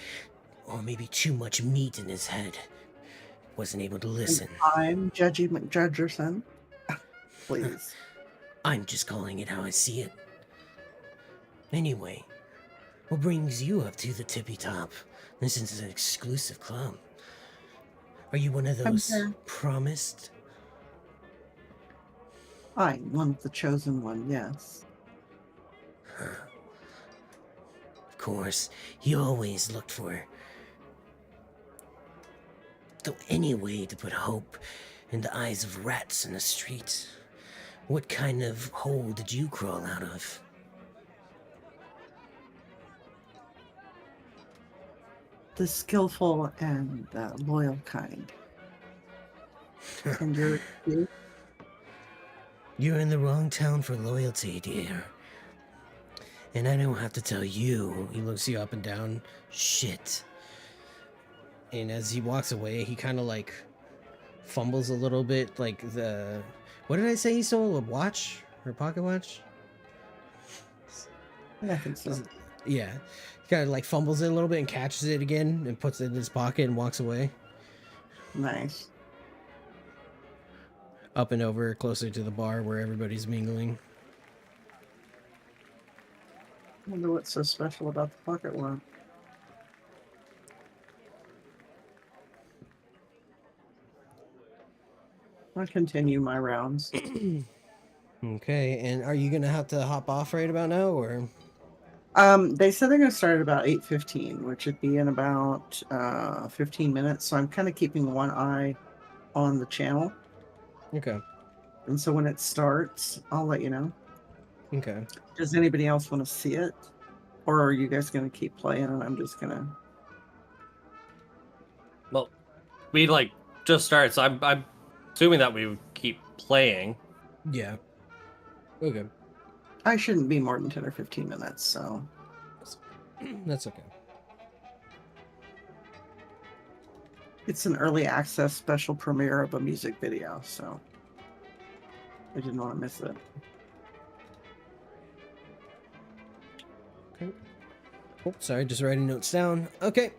[SPEAKER 2] or maybe too much meat in his head. Wasn't able to listen.
[SPEAKER 4] I'm Judgy McJudgerson. Please.
[SPEAKER 2] I'm just calling it how I see it. Anyway, what brings you up to the tippy top? This is an exclusive club. Are you one of those promised?
[SPEAKER 4] I'm one of the chosen one, yes.
[SPEAKER 2] Of course, you always looked for any way to put hope in the eyes of rats in the street. What kind of hole did you crawl out of?
[SPEAKER 4] The skillful and loyal kind. And you're
[SPEAKER 2] You're in the wrong town for loyalty, dear. And I don't have to tell you. He looks you up and down. Shit. And as he walks away, he kind of like fumbles a little bit. Like the... What did I say he stole? A watch? Or a pocket watch?
[SPEAKER 4] I think so.
[SPEAKER 2] Yeah. He kind of like fumbles it a little bit and catches it again and puts it in his pocket and walks away.
[SPEAKER 4] Nice.
[SPEAKER 2] Up and over closer to the bar where everybody's mingling.
[SPEAKER 4] I wonder what's so special about the pocket one. I'll continue my rounds.
[SPEAKER 2] Okay, and are you gonna have to hop off right about now, or?
[SPEAKER 4] They said they're gonna start at about 8:15, which would be in about 15 minutes. So I'm kind of keeping one eye on the channel.
[SPEAKER 2] Okay.
[SPEAKER 4] And so when it starts, I'll let you know.
[SPEAKER 2] Okay.
[SPEAKER 4] Does anybody else want to see it? Or are you guys gonna keep playing and I'm just gonna...
[SPEAKER 6] Well, we like just started, so I'm assuming that we would keep playing.
[SPEAKER 2] Yeah. Okay.
[SPEAKER 4] I shouldn't be more than 10 or 15 minutes, so...
[SPEAKER 2] That's okay.
[SPEAKER 4] It's an early access special premiere of a music video, so... I didn't want to miss it.
[SPEAKER 2] Okay. Oh, sorry, just writing notes down. Okay.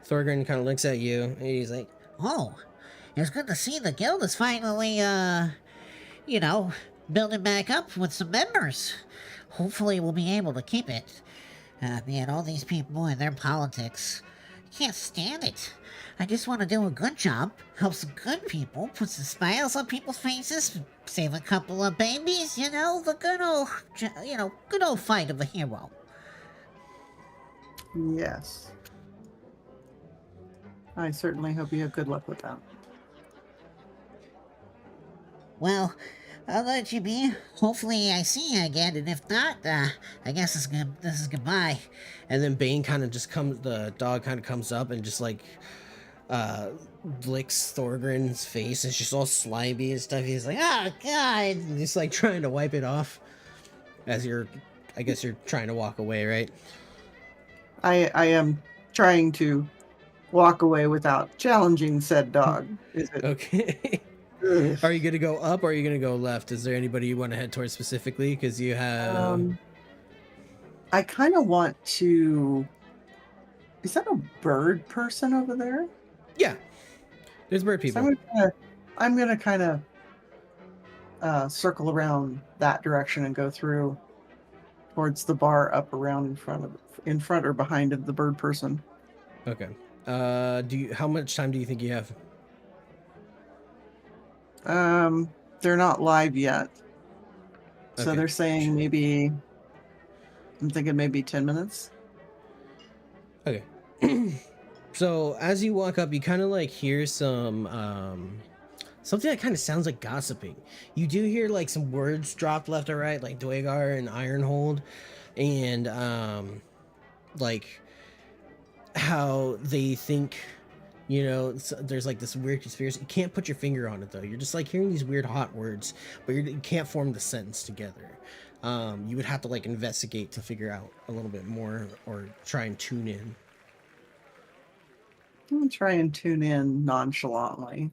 [SPEAKER 2] Thorgrim kind of looks at you, and he's like,
[SPEAKER 7] Oh, it's good to see the guild is finally, building back up with some members. Hopefully we'll be able to keep it. Man, all these people and their politics. I can't stand it. I just want to do a good job, help some good people, put some smiles on people's faces, save a couple of babies, the good old fight of a hero.
[SPEAKER 4] Yes. I certainly hope you have good luck with that.
[SPEAKER 7] Well, I'll let you be. Hopefully I see you again, and if not, I guess this is goodbye.
[SPEAKER 2] and then Bane kind of just comes, the dog kind of comes up and just like, licks Thorgrim's face. It's just all slimy and stuff. He's like, oh god, and he's like trying to wipe it off as I guess you're trying to walk away, right?
[SPEAKER 4] I am trying to walk away without challenging said dog. Is it?
[SPEAKER 2] Okay.
[SPEAKER 4] Ugh.
[SPEAKER 2] Are you gonna go up or are you gonna go left? Is there anybody you want to head towards specifically? Because you have.
[SPEAKER 4] I kind of want to. Is that a bird person over there?
[SPEAKER 2] Yeah, there's bird
[SPEAKER 4] So
[SPEAKER 2] people.
[SPEAKER 4] I'm gonna kind of circle around that direction and go through towards the bar up around in front or behind of the bird person.
[SPEAKER 2] Okay. How much time do you think you have?
[SPEAKER 4] They're not live yet. So
[SPEAKER 2] Okay.
[SPEAKER 4] they're saying maybe I'm thinking maybe 10 minutes.
[SPEAKER 2] Okay. So as you walk up, you kind of like hear some something that kind of sounds like gossiping. You do hear like some words dropped left or right, like Dwagar and Ironhold, and like how they think, you know, there's like this weird conspiracy. You can't put your finger on it though. You're just like hearing these weird hot words, but you can't form the sentence together. You would have to like investigate to figure out a little bit more or try and tune in.
[SPEAKER 4] I'm gonna try and tune in nonchalantly.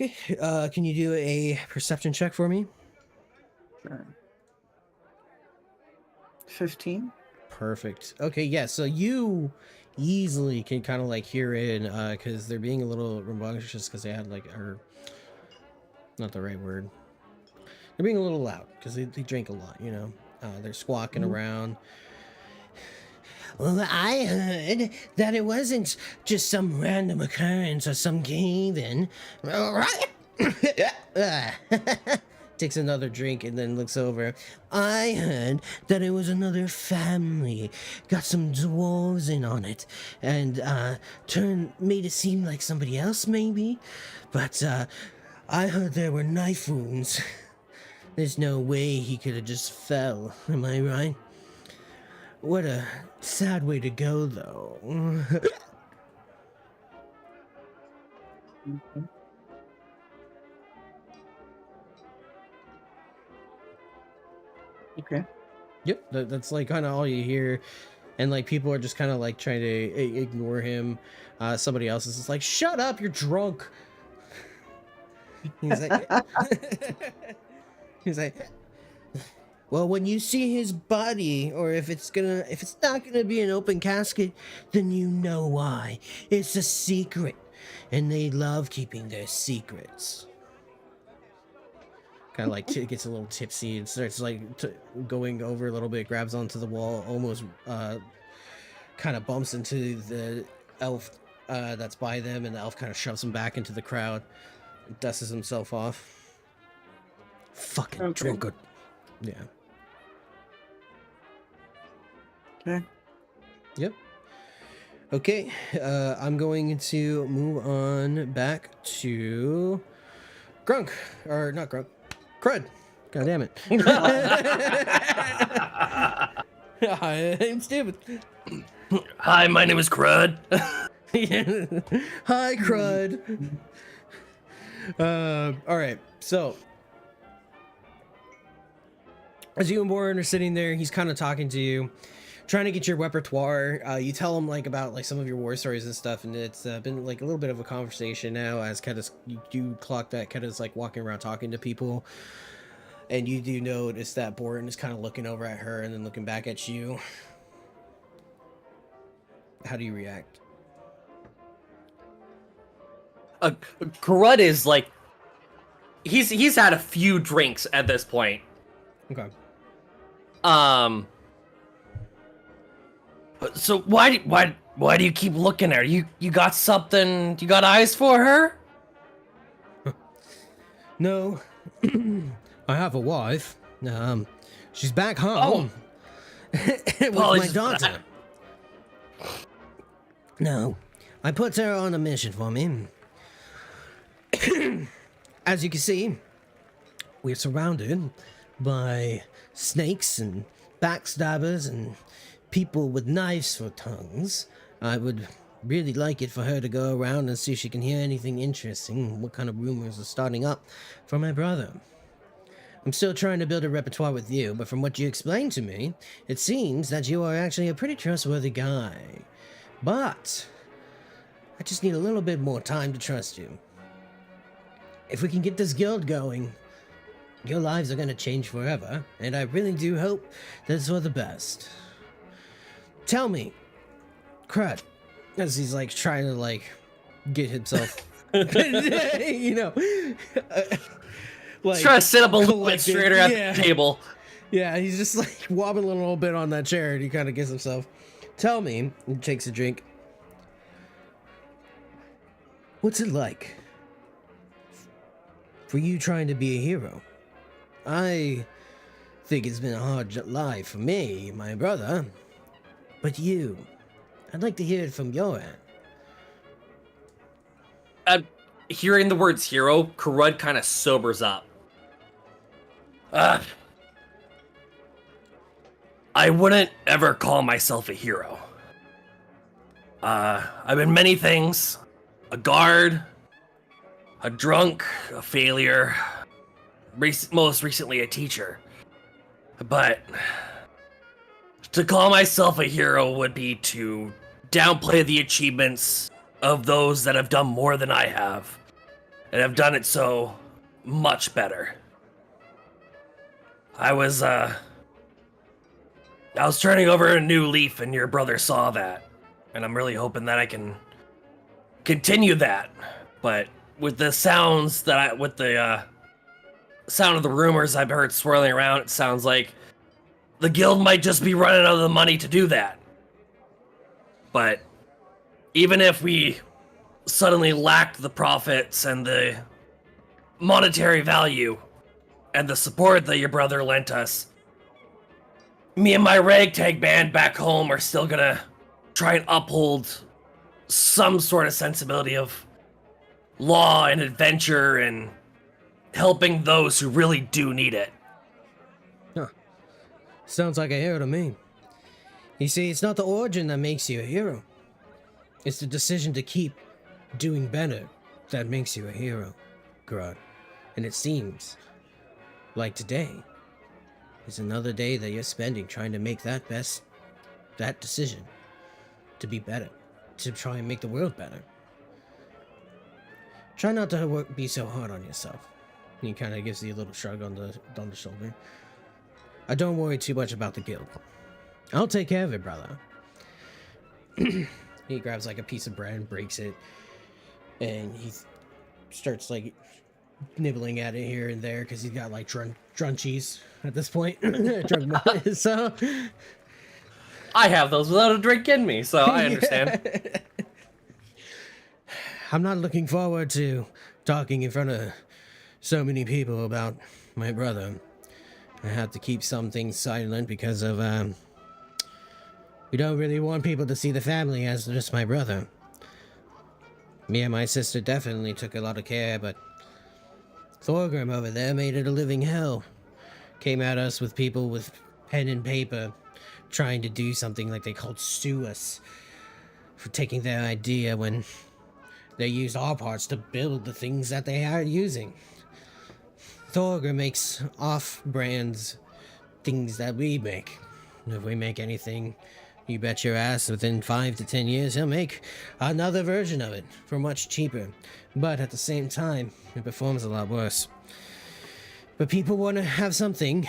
[SPEAKER 2] Okay, can you do a perception check for me?
[SPEAKER 4] Sure. 15.
[SPEAKER 2] Perfect. Okay, yeah, so you easily can kind of like hear it because they're being a little rambunctious because they had like, or not the right word. They're being a little loud because they drink a lot, you know. They're squawking around. Well, I heard that it wasn't just some random occurrence or some cave-in. Takes another drink and then looks over. I heard that it was another family. Got some dwarves in on it. And made it seem like somebody else maybe. But I heard there were knife wounds. There's no way he could have just fell. Am I right? What a sad way to go, though.
[SPEAKER 4] Okay.
[SPEAKER 2] Yep, that's like kind of all you hear, and like people are just kind of like trying to ignore him. Somebody else is just like, "Shut up, you're drunk." He's like, he's like, well, when you see his body, or if it's not gonna be an open casket, then you know why. It's a secret, and they love keeping their secrets. Kind of like gets a little tipsy and starts like going over a little bit, grabs onto the wall, almost kind of bumps into the elf that's by them, and the elf kind of shoves him back into the crowd, dusts himself off. Fucking
[SPEAKER 4] Okay.
[SPEAKER 2] drunkard. Yeah.
[SPEAKER 4] Okay.
[SPEAKER 2] Yep. Okay, I'm going to move on back to Grunk, or not Grunk, Crud. God damn it. I'm stupid.
[SPEAKER 6] Hi, my name is Crud.
[SPEAKER 2] Hi, Crud. All right, so as you and Warren are sitting there, he's kind of talking to you, trying to get your repertoire. You tell him like about like some of your war stories and stuff, and it's been like a little bit of a conversation now as Keda's, you do clock that Keda's like walking around talking to people, and you do notice that Boren is kind of looking over at her and then looking back at you. How do you react?
[SPEAKER 6] Crud is like, he's had a few drinks at this point.
[SPEAKER 2] Okay.
[SPEAKER 6] So why do you keep looking at her? You got something? You got eyes for her?
[SPEAKER 2] No, I have a wife. She's back home. With my daughter. No, I put her on a mission for me. As you can see, we're surrounded by snakes and backstabbers and people with knives for tongues. I would really like it for her to go around and see if she can hear anything interesting, what kind of rumors are starting up for my brother. I'm still trying to build a repertoire with you, but from what you explained to me, it seems that you are actually a pretty trustworthy guy. But I just need a little bit more time to trust you. if we can get this guild going, your lives are gonna change forever, and I really do hope that's for the best. Tell me, Crud, as he's like trying to like get himself, you know, like
[SPEAKER 6] Try to sit up a little bit
[SPEAKER 2] collected.
[SPEAKER 6] straighter at
[SPEAKER 2] Yeah.
[SPEAKER 6] the table.
[SPEAKER 2] Yeah, he's just like wobbling a little bit on that chair, and he kind of gets himself. Tell me, he takes a drink. What's it like for you trying to be a hero? I think it's been a hard life for me, my brother. But you, I'd like to hear it from your end.
[SPEAKER 6] Hearing the words hero, Karud kind of sobers up. I wouldn't ever call myself a hero. I've been many things. A guard, a drunk, a failure, most recently a teacher. But to call myself a hero would be to downplay the achievements of those that have done more than I have, and have done it so much better. I was turning over a new leaf, and your brother saw that, and I'm really hoping that I can continue that. But with the sounds that with the sound of the rumors I've heard swirling around, it sounds like the guild might just be running out of the money to do that. But even if we suddenly lacked the profits and the monetary value and the support that your brother lent us, me and my ragtag band back home are still gonna try and uphold some sort of sensibility of law and adventure and helping those who really do need it.
[SPEAKER 2] Huh. Sounds like a hero to me. You see, it's not the origin that makes you a hero. It's the decision to keep doing better that makes you a hero, Grud. And it seems like today is another day that you're spending trying to make that decision to be better, to try and make the world better. Try not to be so hard on yourself. He kind of gives you a little shrug on the shoulder. I don't worry too much about the guild. I'll take care of it, brother. He grabs like a piece of bread and breaks it, and he starts like nibbling at it here and there because he's got like drunchies at this point. So
[SPEAKER 6] I have those without a drink in me, so I understand.
[SPEAKER 2] I'm not looking forward to talking in front of so many people about my brother. I have to keep some things silent because of, we don't really want people to see the family as just my brother. Me and my sister definitely took a lot of care, but Thorgrim over there made it a living hell. Came at us with people with pen and paper, trying to do something like they called sue us for taking their idea when they used our parts to build the things that they are using. Thorgrim makes off-brands things that we make. If we make anything, you bet your ass within 5 to 10 years he'll make another version of it for much cheaper. But at the same time, it performs a lot worse. But people want to have something,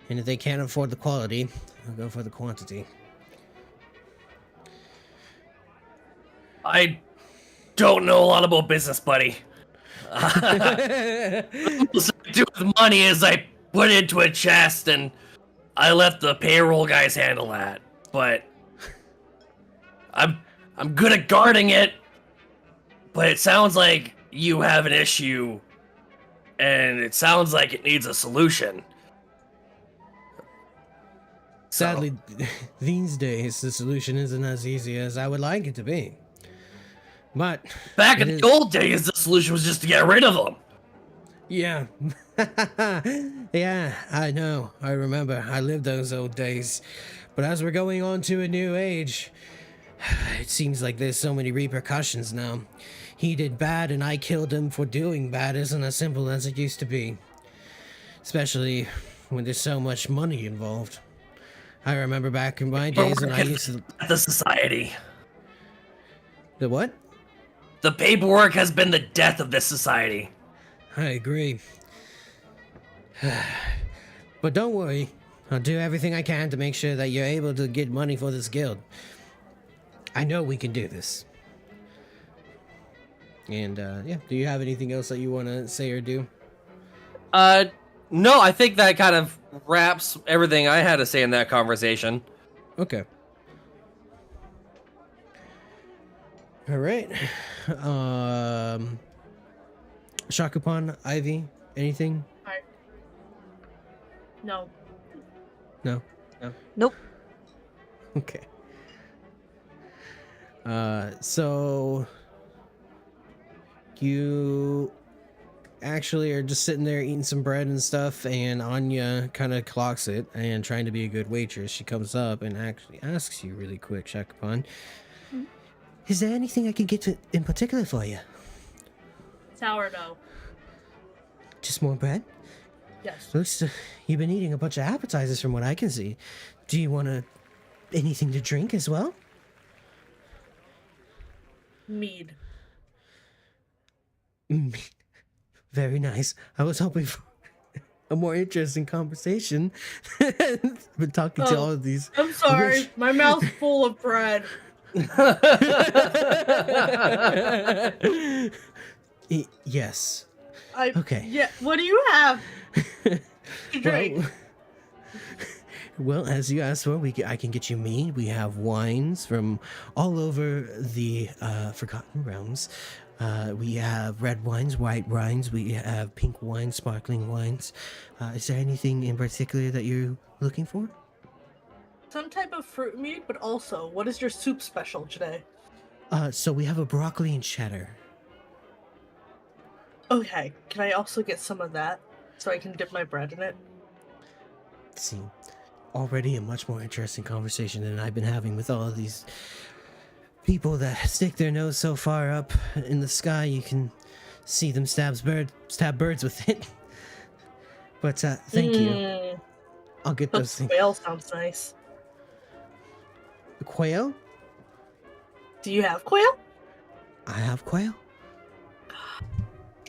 [SPEAKER 2] and if they can't afford the quality, they'll go for the quantity.
[SPEAKER 6] I don't know a lot about business, buddy. What I do with money is I put it into a chest and I let the payroll guys handle that. But I'm good at guarding it. But it sounds like you have an issue, and it sounds like it needs a solution.
[SPEAKER 2] Sadly, these days the solution isn't as easy as I would like it to be. But
[SPEAKER 6] back in the old days, the solution was just to get rid of them.
[SPEAKER 2] Yeah. Yeah, I know. I remember. I lived those old days. But as we're going on to a new age, it seems like there's so many repercussions now. He did bad and I killed him for doing bad isn't as simple as it used to be. Especially when there's so much money involved. I remember back in my days when I used to...
[SPEAKER 6] The society.
[SPEAKER 2] The what?
[SPEAKER 6] The paperwork has been the death of this society.
[SPEAKER 2] I agree. But don't worry. I'll do everything I can to make sure that you're able to get money for this guild. I know we can do this. And, yeah. Do you have anything else that you want to say or do?
[SPEAKER 6] No, I think that kind of wraps everything I had to say in that conversation.
[SPEAKER 2] Okay. All right. Shakapan, Ivy, anything?
[SPEAKER 3] No.
[SPEAKER 2] No?
[SPEAKER 5] Nope.
[SPEAKER 2] Okay. So you actually are just sitting there eating some bread and stuff, and Anya kind of clocks it and trying to be a good waitress. She comes up and actually asks you really quick, Shakapan, is there anything I can get to in particular for you?
[SPEAKER 3] Sourdough.
[SPEAKER 2] Just more bread?
[SPEAKER 3] Yes.
[SPEAKER 2] Looks you've been eating a bunch of appetizers from what I can see. Do you want anything to drink as well?
[SPEAKER 3] Mead.
[SPEAKER 2] Very nice. I was hoping for a more interesting conversation. Been talking to all of these.
[SPEAKER 3] I'm sorry.
[SPEAKER 2] rich-
[SPEAKER 3] My mouth's full of bread.
[SPEAKER 2] Yes.
[SPEAKER 3] Okay. Yeah. What do you have to drink?
[SPEAKER 2] Well, as you asked for, I can get you mead. We have wines from all over the Forgotten Realms. We have red wines, white wines. We have pink wines, sparkling wines. Is there anything in particular that you're looking for?
[SPEAKER 3] Some type of fruit mead, but also, what is your soup special today?
[SPEAKER 2] So we have a broccoli and cheddar.
[SPEAKER 3] Okay. Can I also get some of that so I can dip my bread in it?
[SPEAKER 2] Let's see. Already a much more interesting conversation than I've been having with all of these people that stick their nose so far up in the sky you can see them stab birds with it. But thank you. I'll get those things.
[SPEAKER 3] Quail sounds nice.
[SPEAKER 2] Quail?
[SPEAKER 3] Do you have quail?
[SPEAKER 2] I have quail.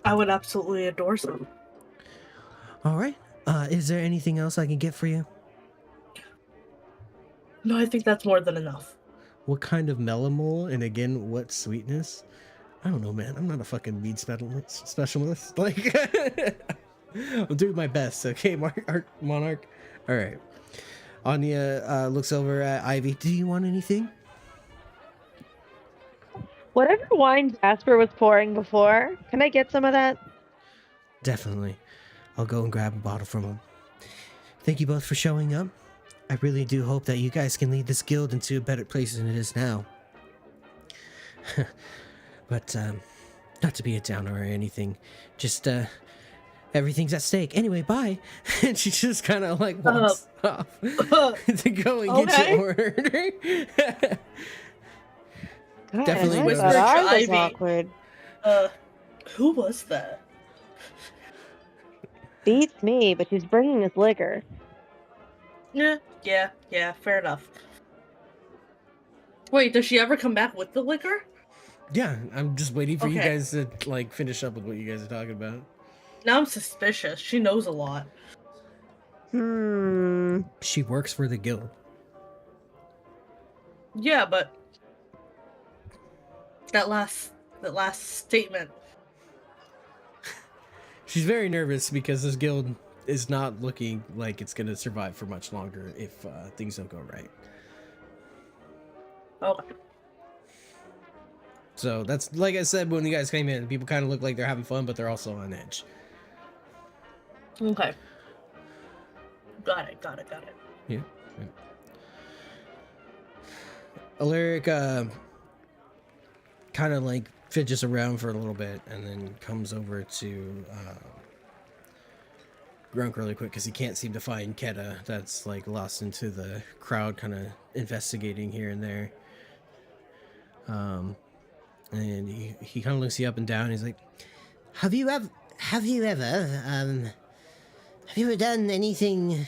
[SPEAKER 3] I would absolutely adore some.
[SPEAKER 2] All right. Is there anything else I can get for you?
[SPEAKER 3] No, I think that's more than enough.
[SPEAKER 2] What kind of melamol? And again, what sweetness? I don't know, man. I'm not a fucking mead specialist. Like, I'm doing my best. Okay, Monarch. All right. Anya looks over at Ivy. Do you want anything?
[SPEAKER 5] Whatever wine Jasper was pouring before, can I get some of that?
[SPEAKER 2] Definitely. I'll go and grab a bottle from him. Thank you both for showing up. I really do hope that you guys can lead this guild into a better place than it is now. But, not to be a downer or anything. Just, everything's at stake. Anyway, bye. And she just kind of, like, walks off to go and get your order.
[SPEAKER 5] God,
[SPEAKER 2] Definitely
[SPEAKER 5] I
[SPEAKER 2] knows.
[SPEAKER 5] thought I was
[SPEAKER 3] Ivy.
[SPEAKER 5] awkward.
[SPEAKER 3] Who was that?
[SPEAKER 5] Beats me, but she's bringing us liquor.
[SPEAKER 3] Yeah, fair enough. Wait, does she ever come back with the liquor?
[SPEAKER 2] Yeah, I'm just waiting for you
[SPEAKER 3] Okay.
[SPEAKER 2] guys to, like, finish up with what you guys are talking about.
[SPEAKER 3] Now I'm suspicious. She knows a lot.
[SPEAKER 2] She works for the guild.
[SPEAKER 3] Yeah, but that last statement.
[SPEAKER 2] She's very nervous because this guild is not looking like it's gonna survive for much longer if things don't go right.
[SPEAKER 3] Okay.
[SPEAKER 2] So that's, like I said when you guys came in, people kind of look like they're having fun, but they're also on edge.
[SPEAKER 3] Okay. Got it.
[SPEAKER 2] Yeah. Alaric kind of like fidgets around for a little bit and then comes over to Grunk really quick because he can't seem to find Keta. That's like lost into the crowd, kind of investigating here and there. And he kind of looks you up and down. He's like, Have you ever done anything,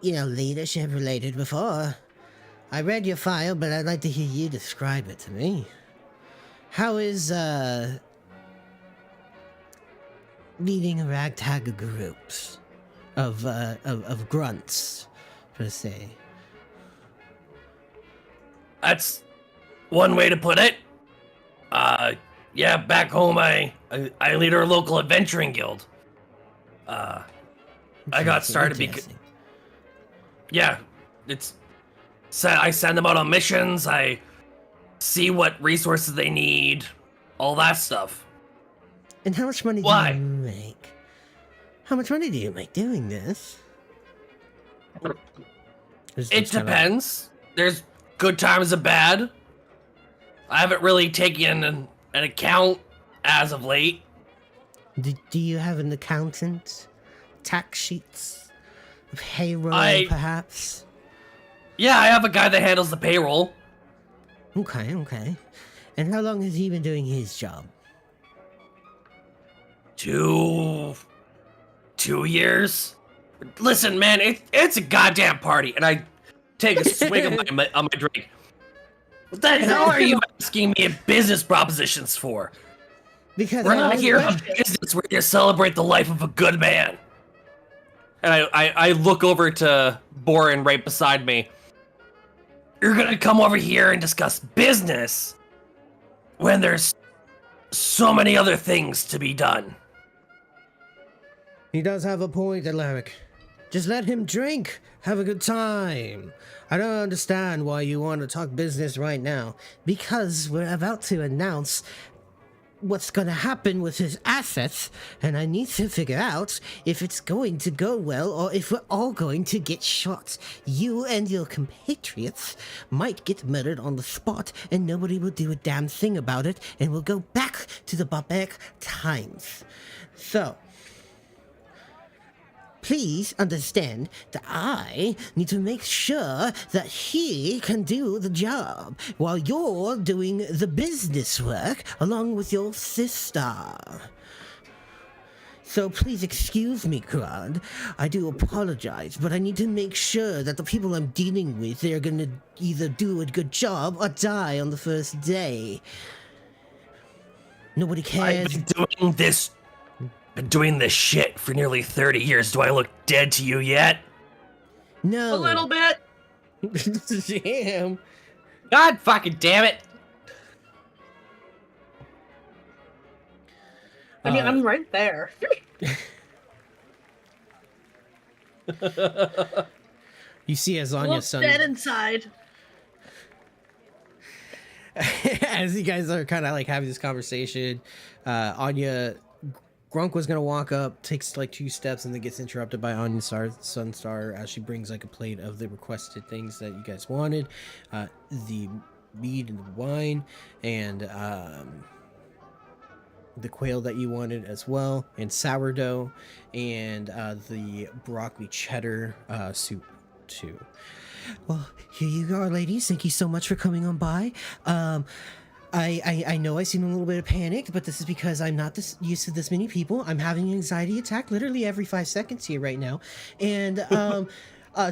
[SPEAKER 2] leadership related before? I read your file, but I'd like to hear you describe it to me.
[SPEAKER 7] How is leading a ragtag of groups of grunts, per se?
[SPEAKER 6] That's one way to put it. Yeah, back home I lead our local adventuring guild. I got started because yeah, I send them out on missions. I see what resources they need, all that stuff.
[SPEAKER 7] And how much money do you make? How much money do you make doing this?
[SPEAKER 6] It depends. There's good times and bad. I haven't really taken an account as of late.
[SPEAKER 7] Do you have an accountant? Tax sheets? Payroll, perhaps?
[SPEAKER 6] Yeah, I have a guy that handles the payroll.
[SPEAKER 7] Okay. And how long has he been doing his job?
[SPEAKER 6] 2 years. Listen, man, it's a goddamn party, and I take a swig of my drink. What the hell are you asking me business propositions for?
[SPEAKER 7] Because
[SPEAKER 6] we're not here on business. We're here to celebrate the life of a good man. And I look over to Boren right beside me. You're gonna come over here and discuss business when there's so many other things to be done.
[SPEAKER 2] He does have a point, Alaric. Just let him drink. Have a good time. I don't understand why you want to talk business right now.
[SPEAKER 7] Because we're about to announce what's going to happen with his assets, and I need to figure out if it's going to go well or if we're all going to get shot. You and your compatriots might get murdered on the spot, and nobody will do a damn thing about it, and we'll go back to the barbaric times. So, please understand that I need to make sure that he can do the job while you're doing the business work along with your sister. So please excuse me, Crud. I do apologize, but I need to make sure that the people I'm dealing with, they're gonna either do a good job or die on the first day. Nobody cares.
[SPEAKER 6] I've been doing this shit for nearly 30 years. Do I look dead to you yet?
[SPEAKER 7] No.
[SPEAKER 3] A little bit.
[SPEAKER 2] Damn.
[SPEAKER 6] God fucking damn it.
[SPEAKER 3] I mean, I'm right there.
[SPEAKER 2] You see, as Anya's son,
[SPEAKER 3] dead inside.
[SPEAKER 2] as you guys are kind of like having this conversation, Anya, Grunk was gonna walk up, takes like 2 steps, and then gets interrupted by Anya's Sunstar as she brings like a plate of the requested things that you guys wanted, the mead and the wine, and the quail that you wanted as well, and sourdough, and the broccoli cheddar soup too.
[SPEAKER 7] Well, here you are, ladies. Thank you so much for coming on by. I know I seem a little bit panicked, but this is because I'm not used to this many people. I'm having an anxiety attack literally every 5 seconds here right now. And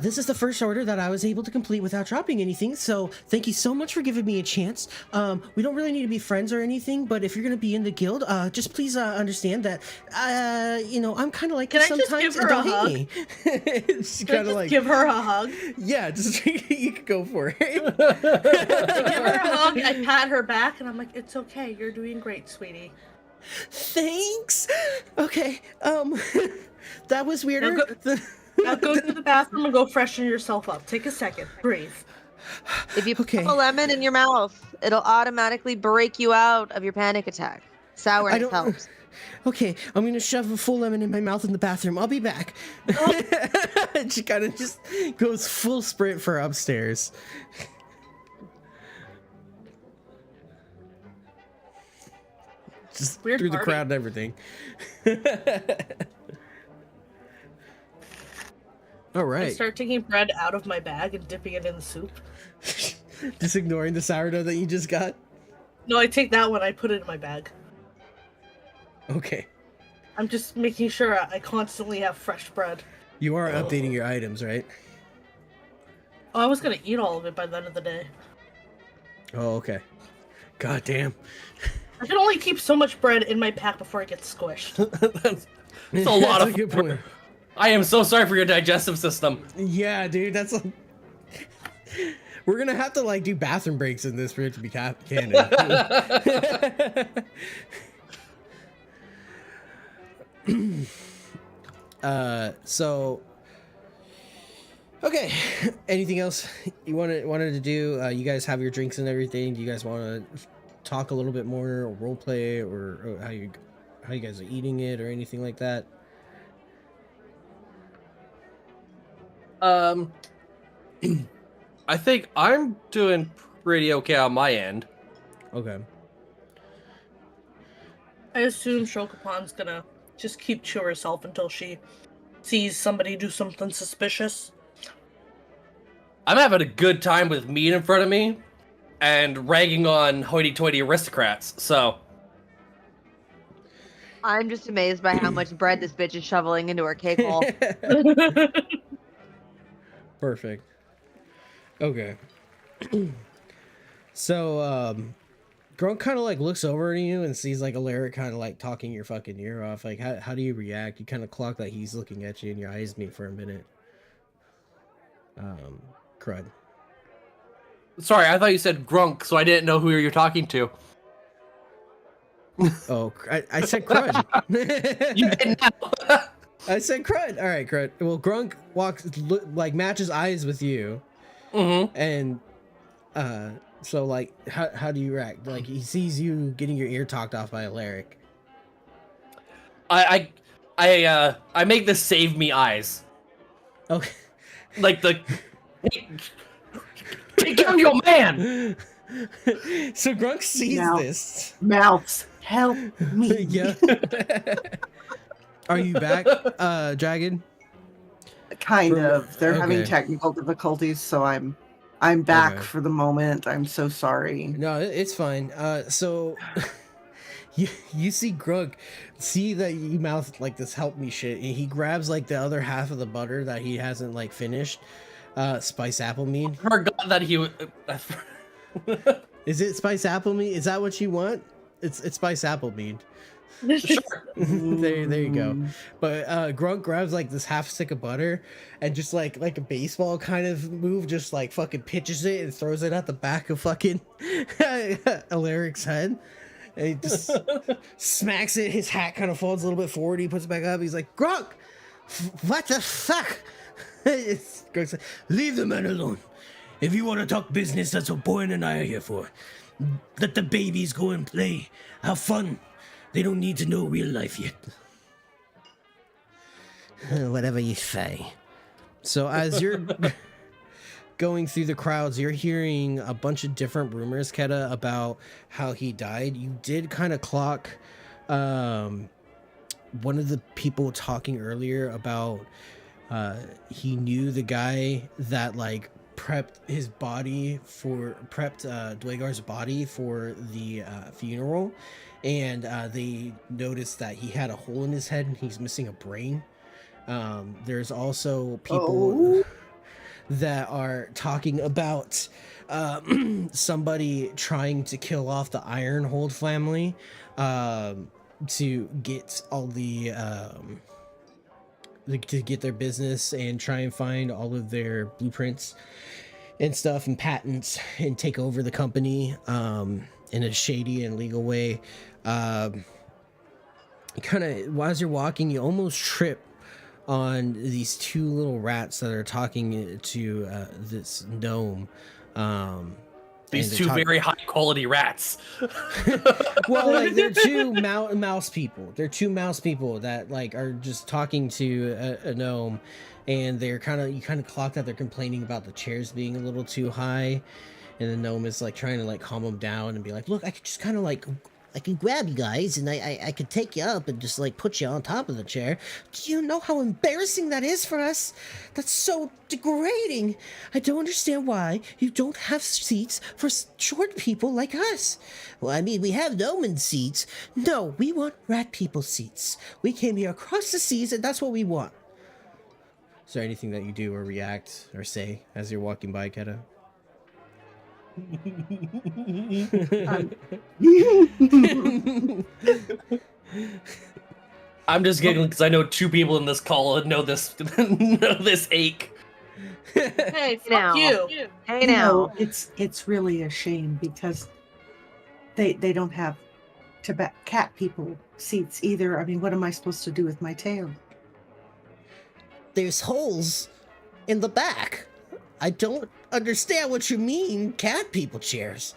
[SPEAKER 7] this is the first order that I was able to complete without dropping anything. So thank you so much for giving me a chance. We don't really need to be friends or anything, but if you're going to be in the guild, just please understand that, I'm kind of like
[SPEAKER 3] Can
[SPEAKER 7] sometimes.
[SPEAKER 3] I just give her a hug?
[SPEAKER 2] It's
[SPEAKER 3] Can I
[SPEAKER 2] kind of
[SPEAKER 3] just
[SPEAKER 2] like,
[SPEAKER 3] give her a hug?
[SPEAKER 2] yeah, just you could go for it.
[SPEAKER 3] I give her a hug, I pat her back, and I'm like, it's okay, you're doing great, sweetie.
[SPEAKER 7] Thanks. Okay. That was weirder.
[SPEAKER 3] Now go to the bathroom and go freshen yourself up. Take a second. Breathe.
[SPEAKER 5] If you put a lemon in your mouth, it'll automatically break you out of your panic attack. Sourness helps.
[SPEAKER 7] Okay, I'm gonna shove a full lemon in my mouth in the bathroom. I'll be back.
[SPEAKER 2] She kind of just goes full sprint for upstairs. Just
[SPEAKER 3] Weird
[SPEAKER 2] through the
[SPEAKER 3] party.
[SPEAKER 2] crowd and everything. All right.
[SPEAKER 3] I start taking bread out of my bag and dipping it in the soup.
[SPEAKER 2] Just ignoring the sourdough that you just got?
[SPEAKER 3] No, I take that one, I put it in my bag.
[SPEAKER 2] Okay.
[SPEAKER 3] I'm just making sure I constantly have fresh bread.
[SPEAKER 2] You are updating your items, right?
[SPEAKER 3] Oh, I was gonna eat all of it by the end of the day.
[SPEAKER 2] Oh, okay. God damn.
[SPEAKER 3] I can only keep so much bread in my pack before it gets squished.
[SPEAKER 6] That's a lot
[SPEAKER 2] That's
[SPEAKER 6] of
[SPEAKER 2] a good point.
[SPEAKER 6] I am so sorry for your digestive system.
[SPEAKER 2] Yeah, dude, that's like... We're gonna have to like do bathroom breaks in this for it to be canon. So okay, anything else you wanted to do? You guys have your drinks and everything. Do you guys want to talk a little bit more, or role play, or how you guys are eating it, or anything like that?
[SPEAKER 6] I think I'm doing pretty okay on my end.
[SPEAKER 2] Okay.
[SPEAKER 3] I assume Shokapon's gonna just keep to herself until she sees somebody do something suspicious.
[SPEAKER 6] I'm having a good time with meat in front of me and ragging on hoity-toity aristocrats, so...
[SPEAKER 5] I'm just amazed by how much bread this bitch is shoveling into her cake hole.
[SPEAKER 2] Perfect. Okay. So, Grunk kind of like looks over at you and sees like Alaric kind of like talking your fucking ear off. Like, how do you react? You kind of clock that he's looking at you and your eyes meet for a minute. Crud.
[SPEAKER 6] Sorry, I thought you said Grunk, so I didn't know who you're talking to.
[SPEAKER 2] Oh, I said Crud.
[SPEAKER 6] You didn't know.
[SPEAKER 2] I said Crud. All right, Crud. Well, Grunk like matches eyes with you, and so like how do you react? Like he sees you getting your ear talked off by Alaric.
[SPEAKER 6] I make the save me eyes.
[SPEAKER 2] Okay.
[SPEAKER 6] Like the take down your man.
[SPEAKER 2] So Grunk sees this.
[SPEAKER 4] Mouths, help me.
[SPEAKER 2] Yeah. Are you back, Dragon?
[SPEAKER 4] Kind of. They're having technical difficulties, so I'm back for the moment. I'm so sorry.
[SPEAKER 2] No, it's fine. So you see Grunk see that you mouth like this help me shit, and he grabs like the other half of the butter that he hasn't like finished. Spice apple meat.
[SPEAKER 6] I forgot that he
[SPEAKER 2] Is it spice apple meat? Is that what you want? It's spice apple meat.
[SPEAKER 6] Sure.
[SPEAKER 2] there you go. But Grunk grabs like this half stick of butter and just like a baseball kind of move, just like fucking pitches it and throws it at the back of fucking Alaric's head. And he just smacks it. His hat kind of folds a little bit forward. He puts it back up. He's like, Grunk, what the fuck? Grunk's like, leave the man alone. If you want to talk business, that's what Boyan and I are here for. Let the babies go and play. Have fun. They don't need to know real life yet. Whatever you say. So as you're going through the crowds, you're hearing a bunch of different rumors, Keta, about how he died. You did kind of clock one of the people talking earlier about he knew the guy that like prepped Dwagar's body for the funeral, and they noticed that he had a hole in his head and he's missing a brain. There's also people that are talking about somebody trying to kill off the Ironhold family to get all the to get their business and try and find all of their blueprints and stuff and patents and take over the company in a shady and legal way. Kind of as you're walking, you almost trip on these two little rats that are talking to this gnome.
[SPEAKER 6] These two very high quality rats.
[SPEAKER 2] Well, like they're two mouse people. They're two mouse people that like are just talking to a gnome, and they're you kind of clock that they're complaining about the chairs being a little too high, and the gnome is like trying to like calm them down and be like, look, I could just kind of like I can grab you guys and I could take you up and just like put you on top of the chair. Do you know how embarrassing that is for us? That's so degrading. I don't understand why you don't have seats for short people like us. Well, I mean, we have gnome seats. No, we want rat people seats. We came here across the seas and that's what we want. Is there anything that you do or react or say as you're walking by, Keta?
[SPEAKER 6] I'm just giggling because I know 2 people in this call know this know this ache.
[SPEAKER 3] Hey, fuck
[SPEAKER 5] Now.
[SPEAKER 3] you.
[SPEAKER 5] Hey
[SPEAKER 4] You know,
[SPEAKER 5] now.
[SPEAKER 4] it's really a shame because they don't have cat people seats either. I mean, what am I supposed to do with my tail?
[SPEAKER 2] There's holes in the back. I don't understand what you mean, cat people chairs.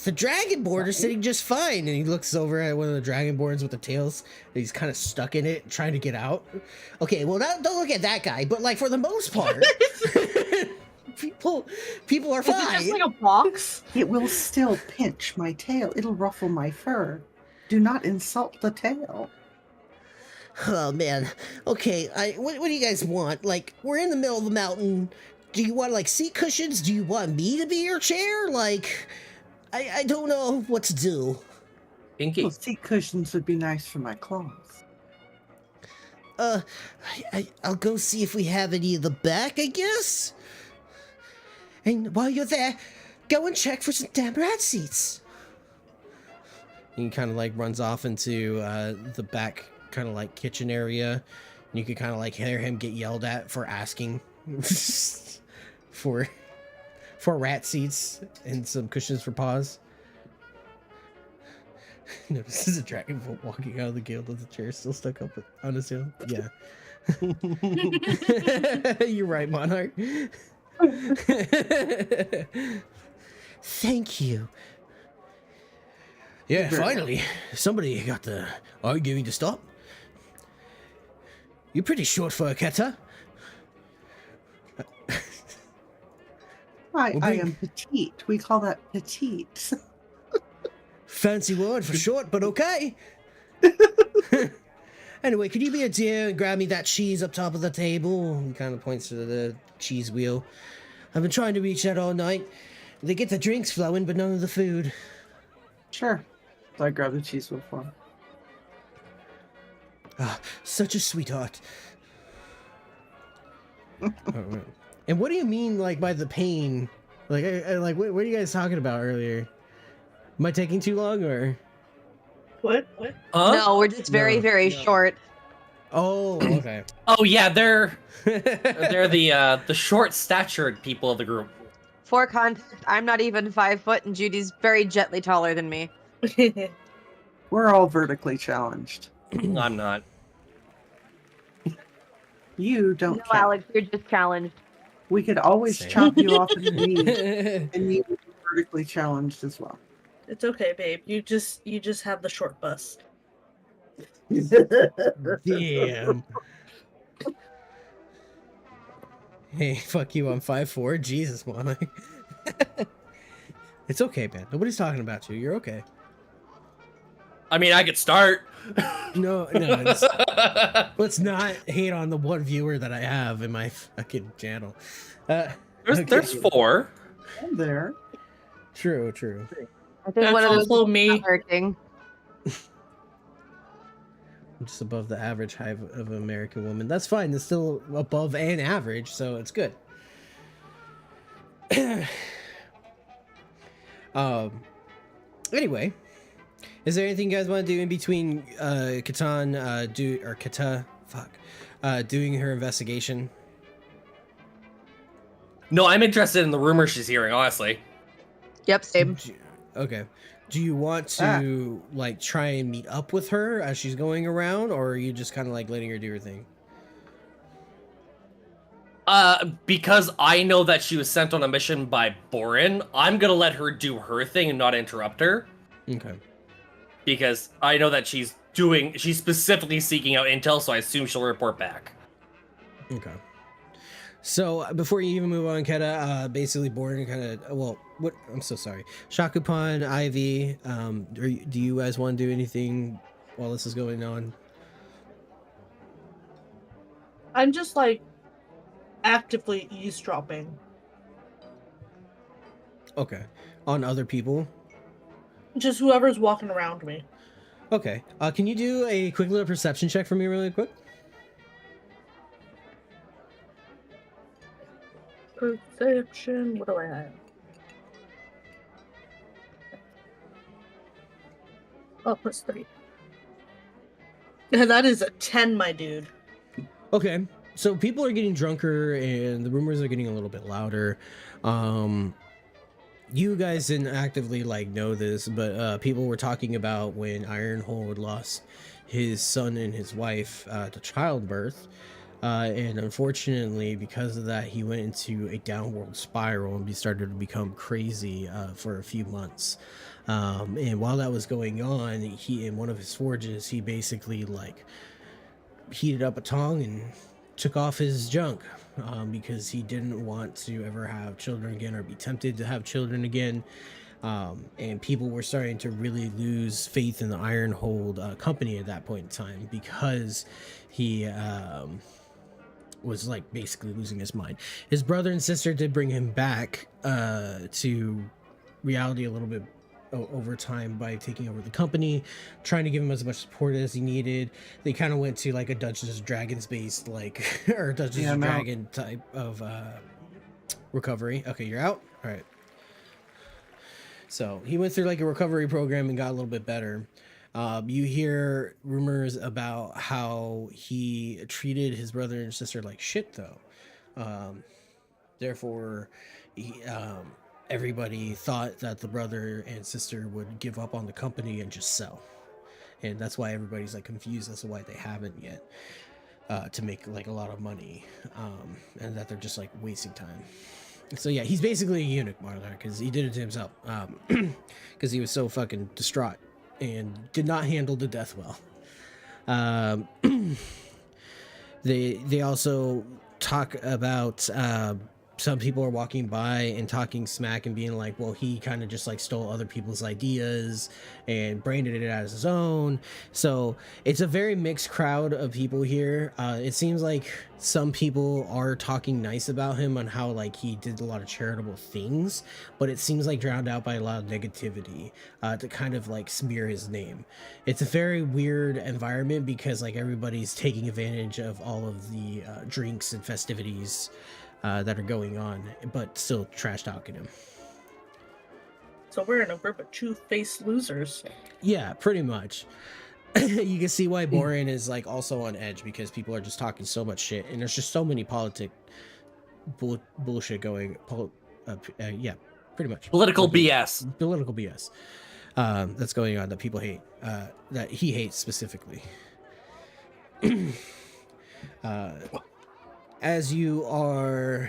[SPEAKER 2] The dragonborn is sitting just fine. And he looks over at one of the dragonborns with the tails. And he's kind of stuck in it, trying to get out. Okay, well, don't look at that guy. But like for the most part, people are
[SPEAKER 3] Is it
[SPEAKER 2] fine.
[SPEAKER 3] just like a box?
[SPEAKER 4] It will still pinch my tail. It'll ruffle my fur. Do not insult the tail.
[SPEAKER 2] Oh man. Okay, what do you guys want? Like, we're in the middle of the mountain. Do you want like seat cushions? Do you want me to be your chair? Like, I don't know what to do.
[SPEAKER 6] Pinky.
[SPEAKER 4] Well, seat cushions would be nice for my claws.
[SPEAKER 2] I'll go see if we have any in the back, I guess. And while you're there, go and check for some damn rat seats. He kind of like runs off into the back, kind of like kitchen area. And you can kind of like hear him get yelled at for asking for rat seats and some cushions for paws. Notices a dragon walking out of the guild with the chair still stuck up on his heel. Yeah. You're right, Monarch. Thank you. Yeah, finally. Somebody got the arguing to stop. You're pretty short for a keta.
[SPEAKER 4] I am petite. We call that petite.
[SPEAKER 2] Fancy word for short, but okay. Anyway, could you be a dear and grab me that cheese up top of the table? He kind of points to the cheese wheel. I've been trying to reach that all night. They get the drinks flowing, but none of the food.
[SPEAKER 4] Sure. So I grab the cheese wheel for him.
[SPEAKER 2] Ah, such a sweetheart. Alright. And what do you mean, like, by the pain? Like, what are you guys talking about earlier? Am I taking too long, or?
[SPEAKER 3] What?
[SPEAKER 6] Huh?
[SPEAKER 5] No, we're just very,
[SPEAKER 2] No,
[SPEAKER 5] very
[SPEAKER 2] no.
[SPEAKER 5] short.
[SPEAKER 2] Oh, okay.
[SPEAKER 6] Oh yeah, they're the short-statured people of the group.
[SPEAKER 5] For context, I'm not even 5 foot, and Judy's very gently taller than me.
[SPEAKER 4] We're all vertically challenged.
[SPEAKER 6] I'm not.
[SPEAKER 4] You don't
[SPEAKER 5] No,
[SPEAKER 4] count.
[SPEAKER 5] Alex, you're just challenged.
[SPEAKER 4] We could always
[SPEAKER 2] Same.
[SPEAKER 4] chop you off in the knees, and you would be vertically challenged as well.
[SPEAKER 3] It's okay, babe. You just have the short bust.
[SPEAKER 2] Damn. Hey, fuck you, I'm 5'4". Jesus, Mama. It's okay, man. Nobody's talking about you. You're okay.
[SPEAKER 6] I mean, I could start.
[SPEAKER 2] No, let's not hate on the one viewer that I have in my fucking channel.
[SPEAKER 6] There's 4.
[SPEAKER 4] I'm there.
[SPEAKER 2] True.
[SPEAKER 5] I think
[SPEAKER 3] That's
[SPEAKER 5] one of those
[SPEAKER 3] also
[SPEAKER 5] is
[SPEAKER 3] me.
[SPEAKER 5] not working.
[SPEAKER 2] I'm just above the average height of an American woman. That's fine. That's still above an average, so it's good. Anyway, is there anything you guys want to do in between doing her investigation?
[SPEAKER 6] No, I'm interested in the rumors she's hearing, honestly.
[SPEAKER 5] Yep, same.
[SPEAKER 2] Okay. Do you want to like try and meet up with her as she's going around, or are you just kind of like letting her do her thing?
[SPEAKER 6] Because I know that she was sent on a mission by Borin, I'm gonna let her do her thing and not interrupt her.
[SPEAKER 2] Okay.
[SPEAKER 6] Because I know that she's specifically seeking out intel, so I assume she'll report back.
[SPEAKER 2] Okay. So before you even move on, Keta, basically Borin kind of, I'm so sorry. Shakupan, Ivy, do you guys want to do anything while this is going on?
[SPEAKER 3] I'm just like actively eavesdropping.
[SPEAKER 2] Okay. On other people?
[SPEAKER 3] Just whoever's walking around me.
[SPEAKER 2] Okay. Can you do a quick little perception check for me really quick?
[SPEAKER 3] Perception. What do I have? Oh, +3. That is a 10, my dude.
[SPEAKER 2] Okay, so people are getting drunker and the rumors are getting a little bit louder. You guys didn't actively like know this, but people were talking about when Ironhold lost his son and his wife to childbirth. And unfortunately, because of that, he went into a downward spiral and he started to become crazy for a few months. And while that was going on, he, in one of his forges, he basically like heated up a tong and took off his junk because he didn't want to ever have children again or be tempted to have children again. And people were starting to really lose faith in the Ironhold company at that point in time because he was like basically losing his mind. His brother and sister did bring him back to reality a little bit over time by taking over the company, trying to give him as much support as he needed. They kind of went to like a Dungeons and Dragons based like or Dungeons and Dragon type of recovery. Okay, you're out. All right. So he went through like a recovery program and got a little bit better. You hear rumors about how he treated his brother and sister like shit, though. Therefore, everybody thought that the brother and sister would give up on the company and just sell. And that's why everybody's like confused as to why they haven't yet to make like a lot of money, and that they're just like wasting time. So yeah, he's basically a eunuch, Martha, because he did it to himself, because he was so fucking distraught and did not handle the death well. They also talk about some people are walking by and talking smack and being like, well, he kind of just like stole other people's ideas and branded it as his own. So it's a very mixed crowd of people here. It seems like some people are talking nice about him on how like he did a lot of charitable things, but it seems like drowned out by a lot of negativity to kind of like smear his name. It's a very weird environment because like everybody's taking advantage of all of the drinks and festivities that are going on, but still trash talking him.
[SPEAKER 3] So we're in a group of two-faced losers.
[SPEAKER 2] Yeah, pretty much. You can see why Borean is like also on edge because people are just talking so much shit, and there's just so many bullshit going. Yeah, pretty much.
[SPEAKER 6] Political BS.
[SPEAKER 2] Political BS. That's going on that people hate. That he hates specifically. As you are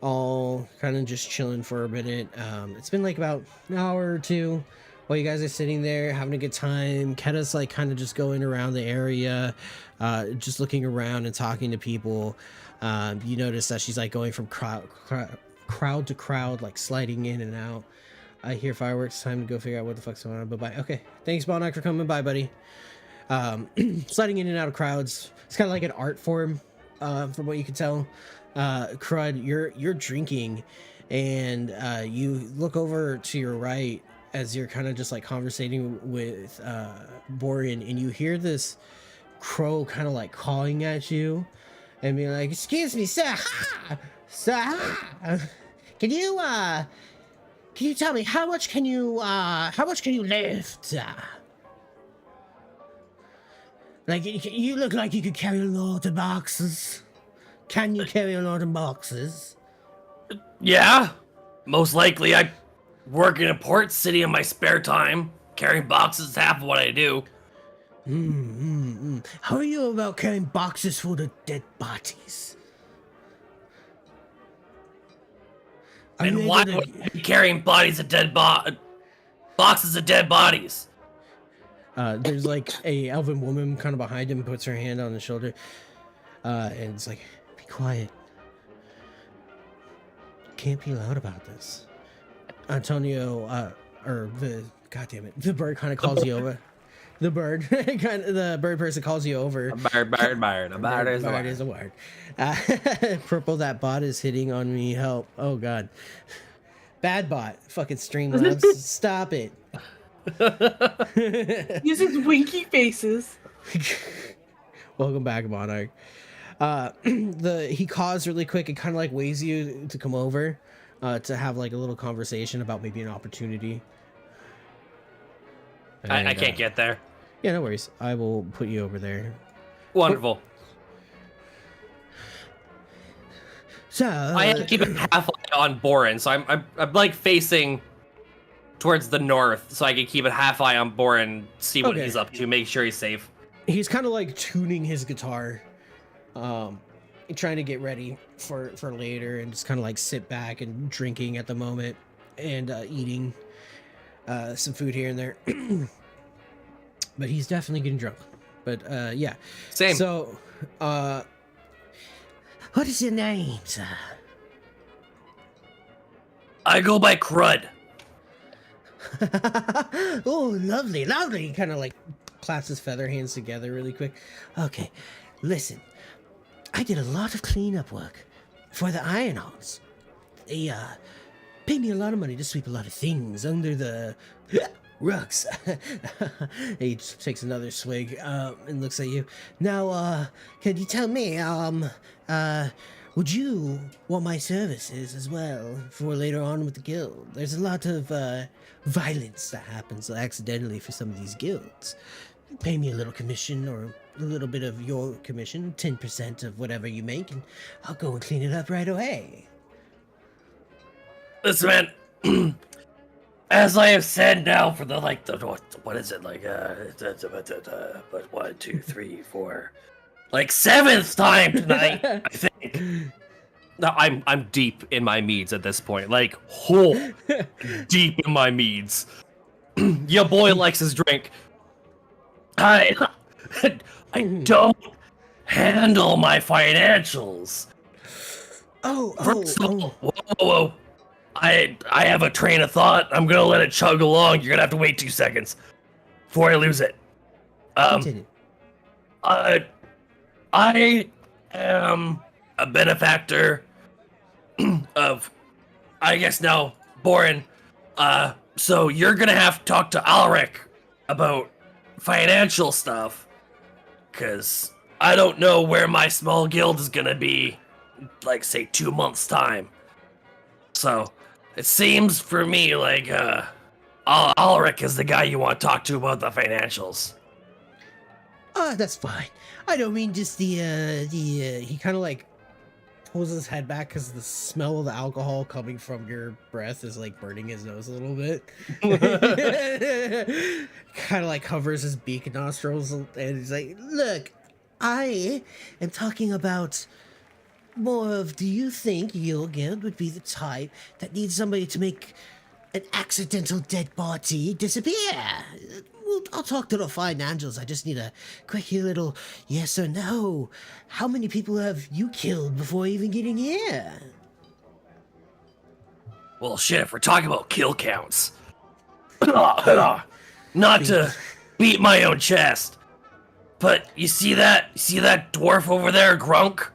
[SPEAKER 2] all kind of just chilling for a minute, it's been like about an hour or two while you guys are sitting there having a good time. Ketta's like kind of just going around the area, just looking around and talking to people. You notice that she's like going from crowd to crowd, like sliding in and out. I hear fireworks. Time to go figure out what the fuck's going on. Bye-bye. Okay, thanks, Bonnock, for coming by, buddy. Sliding in and out of crowds. It's kind of like an art form. From what you can tell, Crud, you're drinking, and you look over to your right as you're kind of just like conversating with Borean, and you hear this crow kind of like calling at you, and being like, "Excuse me, sir, sir, can you tell me how much can you lift?" Like, you look like you could carry a lot of boxes. Can you carry a lot of boxes?
[SPEAKER 6] Yeah, most likely. I work in a port city in my spare time. Carrying boxes is half of what I do.
[SPEAKER 2] How are you about carrying boxes full of dead bodies?
[SPEAKER 6] And why would I be carrying boxes of dead bodies?
[SPEAKER 2] There's like a elven woman kind of behind him, puts her hand on his shoulder, and it's like, be quiet. Can't be loud about this. Antonio, or the goddamn it, the bird kind of calls you over. The bird, the bird person calls you over.
[SPEAKER 6] A bird is a
[SPEAKER 2] word. Purple, that bot is hitting on me. Help! Oh god, bad bot. Fucking Streamlabs, stop it.
[SPEAKER 3] Uses winky faces.
[SPEAKER 2] Welcome back, Monarch. He calls really quick and kind of like waves you to come over to have like a little conversation about maybe an opportunity.
[SPEAKER 6] I
[SPEAKER 2] And,
[SPEAKER 6] can't get there.
[SPEAKER 2] Yeah, no worries. I will put you over there.
[SPEAKER 6] Wonderful.
[SPEAKER 2] So
[SPEAKER 6] I have to keep it half on Boren, so I'm like facing towards the north, so I can keep it half eye on Boren, see what
[SPEAKER 2] Okay.
[SPEAKER 6] he's up to, make sure he's safe.
[SPEAKER 2] He's kind of like tuning his guitar, trying to get ready for later, and just kind of like sit back and drinking at the moment, and eating some food here and there. But he's definitely getting drunk. But yeah.
[SPEAKER 6] Same.
[SPEAKER 2] So, what is your name, sir?
[SPEAKER 6] I go by Crud.
[SPEAKER 2] Oh, lovely, lovely. He kind of like claps his feather hands together really quick. Okay, listen. I did a lot of cleanup work for the Ironholds. They paid me a lot of money to sweep a lot of things under the rugs. He just takes another swig and looks at you. Now, can you tell me, would you want my services as well for later on with the guild? There's a lot of violence that happens accidentally for some of these guilds. Pay me a little commission or a little bit of your commission, 10% of whatever you make, and I'll go and clean it up right away.
[SPEAKER 6] Listen, man. As I have said now for the what is it like? But 1, 2, 3, 4, like 7th time tonight. I think. No, I'm deep in my meads at this point. Like whole deep in my meads. Your boy likes his drink. I don't handle my financials. First of all, whoa. I have a train of thought. I'm gonna let it chug along. You're gonna have to wait 2 seconds before I lose it.
[SPEAKER 2] Continue.
[SPEAKER 6] I am a benefactor of, I guess now, Boren. So you're gonna have to talk to Alric about financial stuff, cause I don't know where my small guild is gonna be, like say 2 months time. So it seems for me like Alric is the guy you want to talk to about the financials.
[SPEAKER 2] That's fine. I don't mean just he kind of like pulls his head back because the smell of the alcohol coming from your breath is like burning his nose a little bit. Kind of like covers his beak and nostrils, and he's like, look, I am talking about more of, do you think your guild would be the type that needs somebody to make an accidental dead body disappear? Well, I'll talk to the financials. I just need a quick little yes or no. How many people have you killed before even getting here?
[SPEAKER 6] Well, shit, if we're talking about kill counts. Not to beat my own chest, but you see that dwarf over there, Grunk?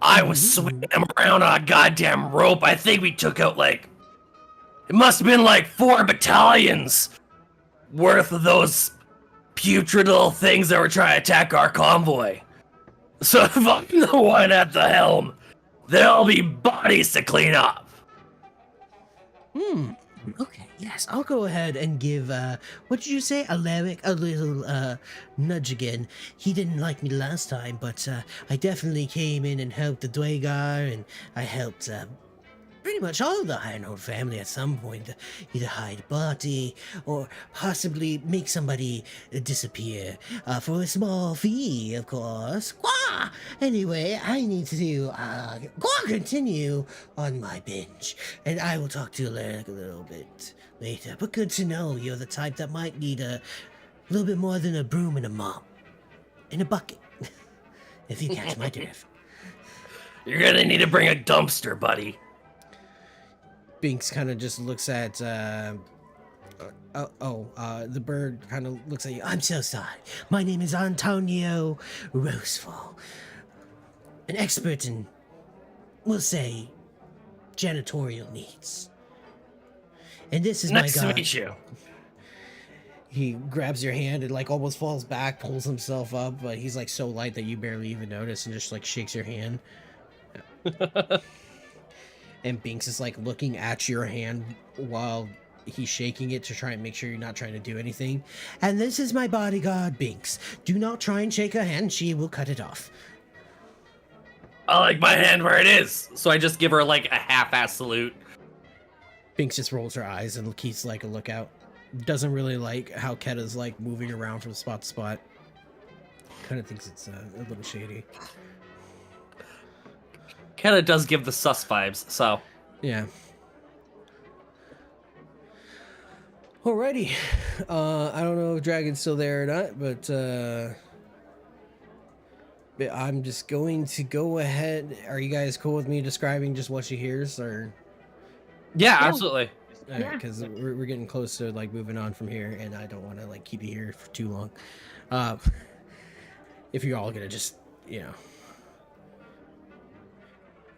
[SPEAKER 6] I was swinging him around on a goddamn rope. I think we took out it must have been like 4 battalions worth of those putrid little things that were trying to attack our convoy. So if I'm the one at the helm, there'll be bodies to clean up.
[SPEAKER 2] Okay, yes, I'll go ahead and give, what did you say, Alaric a little, nudge again. He didn't like me last time, but, I definitely came in and helped the Dwagar, and I helped, pretty much all of the Ironhold family at some point, either hide a body, or possibly make somebody disappear, for a small fee, of course. Wah! Anyway, I need to, go on, continue on my binge, and I will talk to Alaric a little bit later, but good to know you're the type that might need a little bit more than a broom and a mop. And a bucket, if you catch my drift.
[SPEAKER 6] You're gonna need to bring a dumpster, buddy.
[SPEAKER 2] Binks kind of just looks at, the bird kind of looks at you. I'm so sorry. My name is Antonio Rosefall. An expert in, we'll say, janitorial needs. And this is
[SPEAKER 6] Nice
[SPEAKER 2] my
[SPEAKER 6] to
[SPEAKER 2] god.
[SPEAKER 6] meet you.
[SPEAKER 2] He grabs your hand and like almost falls back, pulls himself up, but he's like so light that you barely even notice, and just like shakes your hand. And Binks is like looking at your hand while he's shaking it to try and make sure you're not trying to do anything. And this is my bodyguard, Binks. Do not try and shake her hand. She will cut it off.
[SPEAKER 6] I like my hand where it is. So I just give her like a half-ass salute.
[SPEAKER 2] Binks just rolls her eyes and keeps like a lookout. Doesn't really like how Ketta's like moving around from spot to spot. Kind of thinks it's a little shady.
[SPEAKER 6] Ketta does give the sus vibes, so.
[SPEAKER 2] Yeah. Alrighty. I don't know if Dragon's still there or not, but I'm just going to go ahead. Are you guys cool with me describing just what she hears, or?
[SPEAKER 6] Yeah, absolutely.
[SPEAKER 2] Because we're getting close to like moving on from here, and I don't want to like keep you here for too long. If you're all gonna just,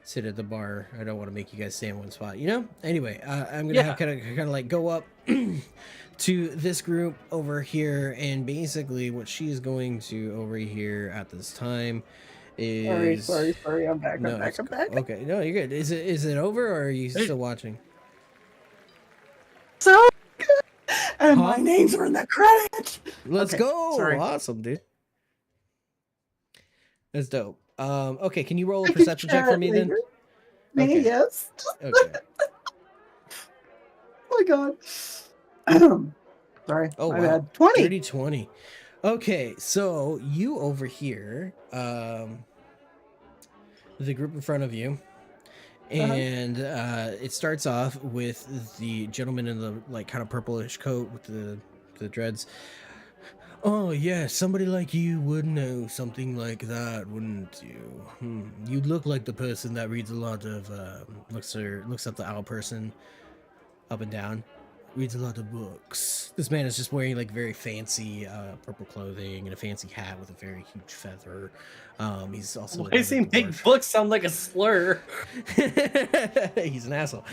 [SPEAKER 2] sit at the bar, I don't want to make you guys stay in one spot, Anyway, I'm gonna have kind of like go up to this group over here, and basically what she's going to overhear at this time is.
[SPEAKER 4] Sorry. I'm back. I'm back.
[SPEAKER 2] Okay, no, you're good. Is it over, or are you still watching?
[SPEAKER 4] So good. And my names are in the credits.
[SPEAKER 2] Let's go.
[SPEAKER 4] Sorry.
[SPEAKER 2] Awesome, dude. That's dope. Okay, can you roll a perception check for me then?
[SPEAKER 4] Me, yes.
[SPEAKER 2] Okay.
[SPEAKER 4] Oh my god. Sorry.
[SPEAKER 2] Oh,
[SPEAKER 4] my
[SPEAKER 2] wow.
[SPEAKER 4] bad. 20.
[SPEAKER 2] 30-20. Okay, so you over here, the group in front of you, and it starts off with the gentleman in the like kind of purplish coat with the dreads. Oh yeah, somebody like you would know something like that, wouldn't you? You look like the person that reads a lot of looks up the owl person up and down. Reads a lot of books. This man is just wearing like very fancy purple clothing and a fancy hat with a very huge feather. He's also.
[SPEAKER 6] Why does he make books sound like a slur?
[SPEAKER 2] He's an asshole.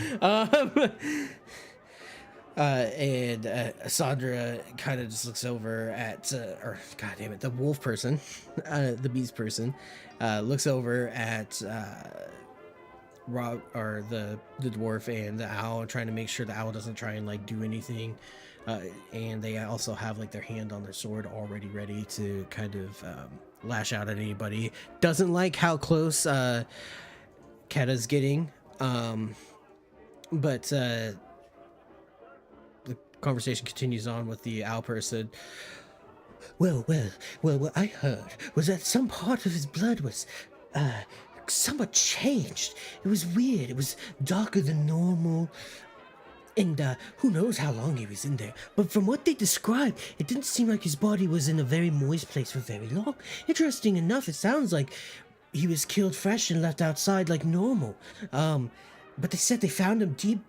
[SPEAKER 2] And Sandra kind of just looks over at, or god damn it, the wolf person, the beast person, looks over at Rob, or the dwarf and the owl, trying to make sure the owl doesn't try and like do anything. And they also have like their hand on their sword already ready to kind of lash out at anybody. Doesn't like how close Ketta's getting, but the conversation continues on with the owl person. Well, what I heard was that some part of his blood was somewhat changed. It was weird. It was darker than normal. And who knows how long he was in there. But from what they described, it didn't seem like his body was in a very moist place for very long. Interesting enough, it sounds like he was killed fresh and left outside like normal. But they said they found him deep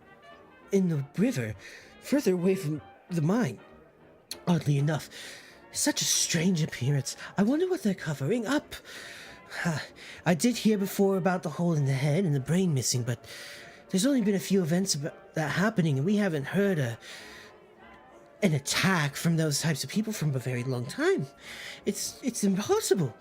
[SPEAKER 2] in the river, further away from the mine. Oddly enough, such a strange appearance. I wonder what they're covering up. I did hear before about the hole in the head and the brain missing, but there's only been a few events about that happening, and we haven't heard an attack from those types of people from a very long time. It's impossible.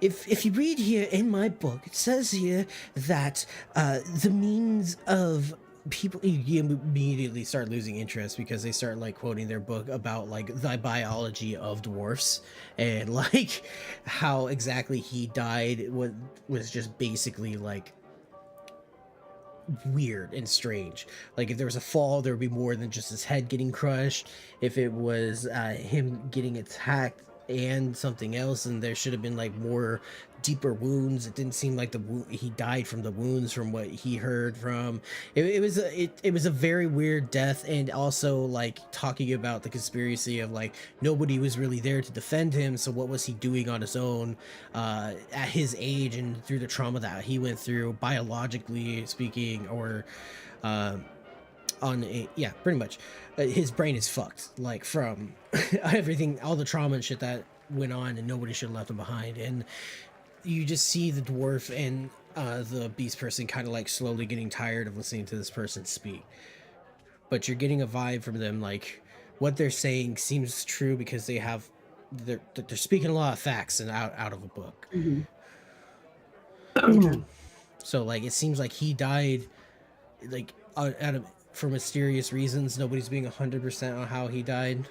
[SPEAKER 2] If you read here in my book, it says here that the means of people, you immediately start losing interest because they start like quoting their book about like the biology of dwarfs and like how exactly he died was just basically like weird and strange. Like if there was a fall, there would be more than just his head getting crushed. If it was him getting attacked and something else, and there should have been like more deeper wounds. It didn't seem like he died from the wounds from what he heard from. It was a very weird death, and also like talking about the conspiracy of like nobody was really there to defend him, so what was he doing on his own at his age and through the trauma that he went through, biologically speaking, or pretty much his brain is fucked, like from everything, all the trauma and shit that went on, and nobody should have left him behind. And you just see the dwarf and the beast person kind of like slowly getting tired of listening to this person speak, but you're getting a vibe from them, like what they're saying seems true because they're speaking a lot of facts and out of a book. So like it seems like he died like for mysterious reasons. Nobody's being 100% on how he died.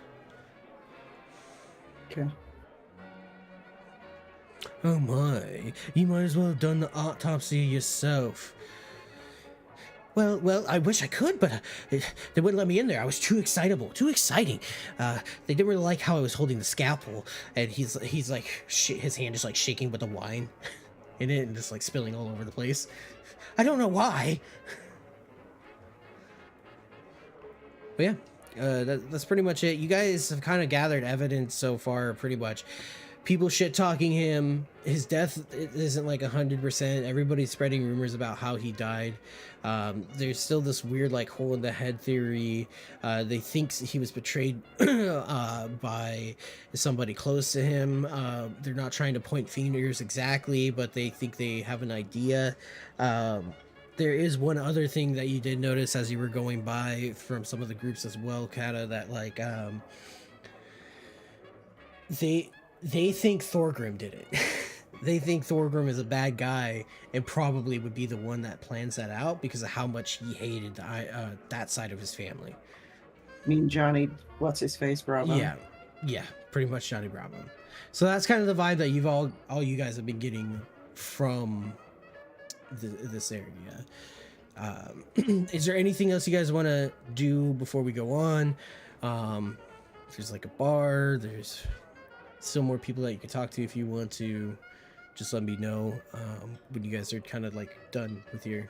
[SPEAKER 4] Okay.
[SPEAKER 2] Oh my, you might as well have done the autopsy yourself. Well, I wish I could, but they wouldn't let me in there. I was too excitable, too exciting. They didn't really like how I was holding the scalpel, and he's like, his hand is like shaking with the wine in it and just like spilling all over the place. I don't know why. But yeah, that's pretty much it. You guys have kind of gathered evidence so far, pretty much. People shit talking him. His death isn't like 100%. Everybody's spreading rumors about how he died. There's still this weird like hole in the head theory. They think he was betrayed by somebody close to him. They're not trying to point fingers exactly, but they think they have an idea. There is one other thing that you did notice as you were going by from some of the groups as well, Kata, that like they think Thorgrim did it. They think Thorgrim is a bad guy and probably would be the one that plans that out because of how much he hated that side of his family.
[SPEAKER 4] I mean, Johnny, what's his face, Bravo?
[SPEAKER 2] Yeah, pretty much Johnny Bravo. So that's kind of the vibe that you've all you guys have been getting from this area. Is there anything else you guys want to do before we go on? There's like a bar. There's still more people that you can talk to if you want to. Just let me know when you guys are kind of like done with your.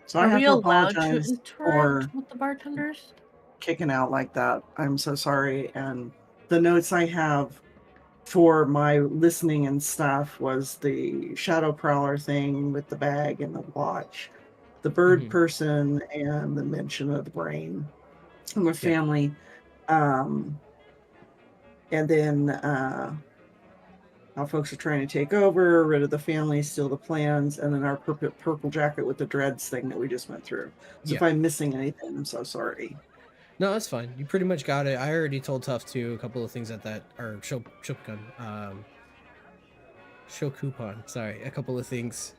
[SPEAKER 4] So I
[SPEAKER 3] Are
[SPEAKER 4] have
[SPEAKER 3] we
[SPEAKER 4] to
[SPEAKER 3] allowed to
[SPEAKER 4] apologize for
[SPEAKER 3] interact with the bartenders?
[SPEAKER 4] kicking out like that. I'm so sorry. And the notes I have for my listening and stuff was the shadow prowler thing with the bag and the watch, the bird person, and the mention of the brain and the family. And then how folks are trying to take over, rid of the family, steal the plans, and then our purple jacket with the dreads thing that we just went through. So if I'm missing anything, I'm so sorry.
[SPEAKER 2] No, that's fine. You pretty much got it. I already told Tough to a couple of things at that, or Shokupan, sorry, a couple of things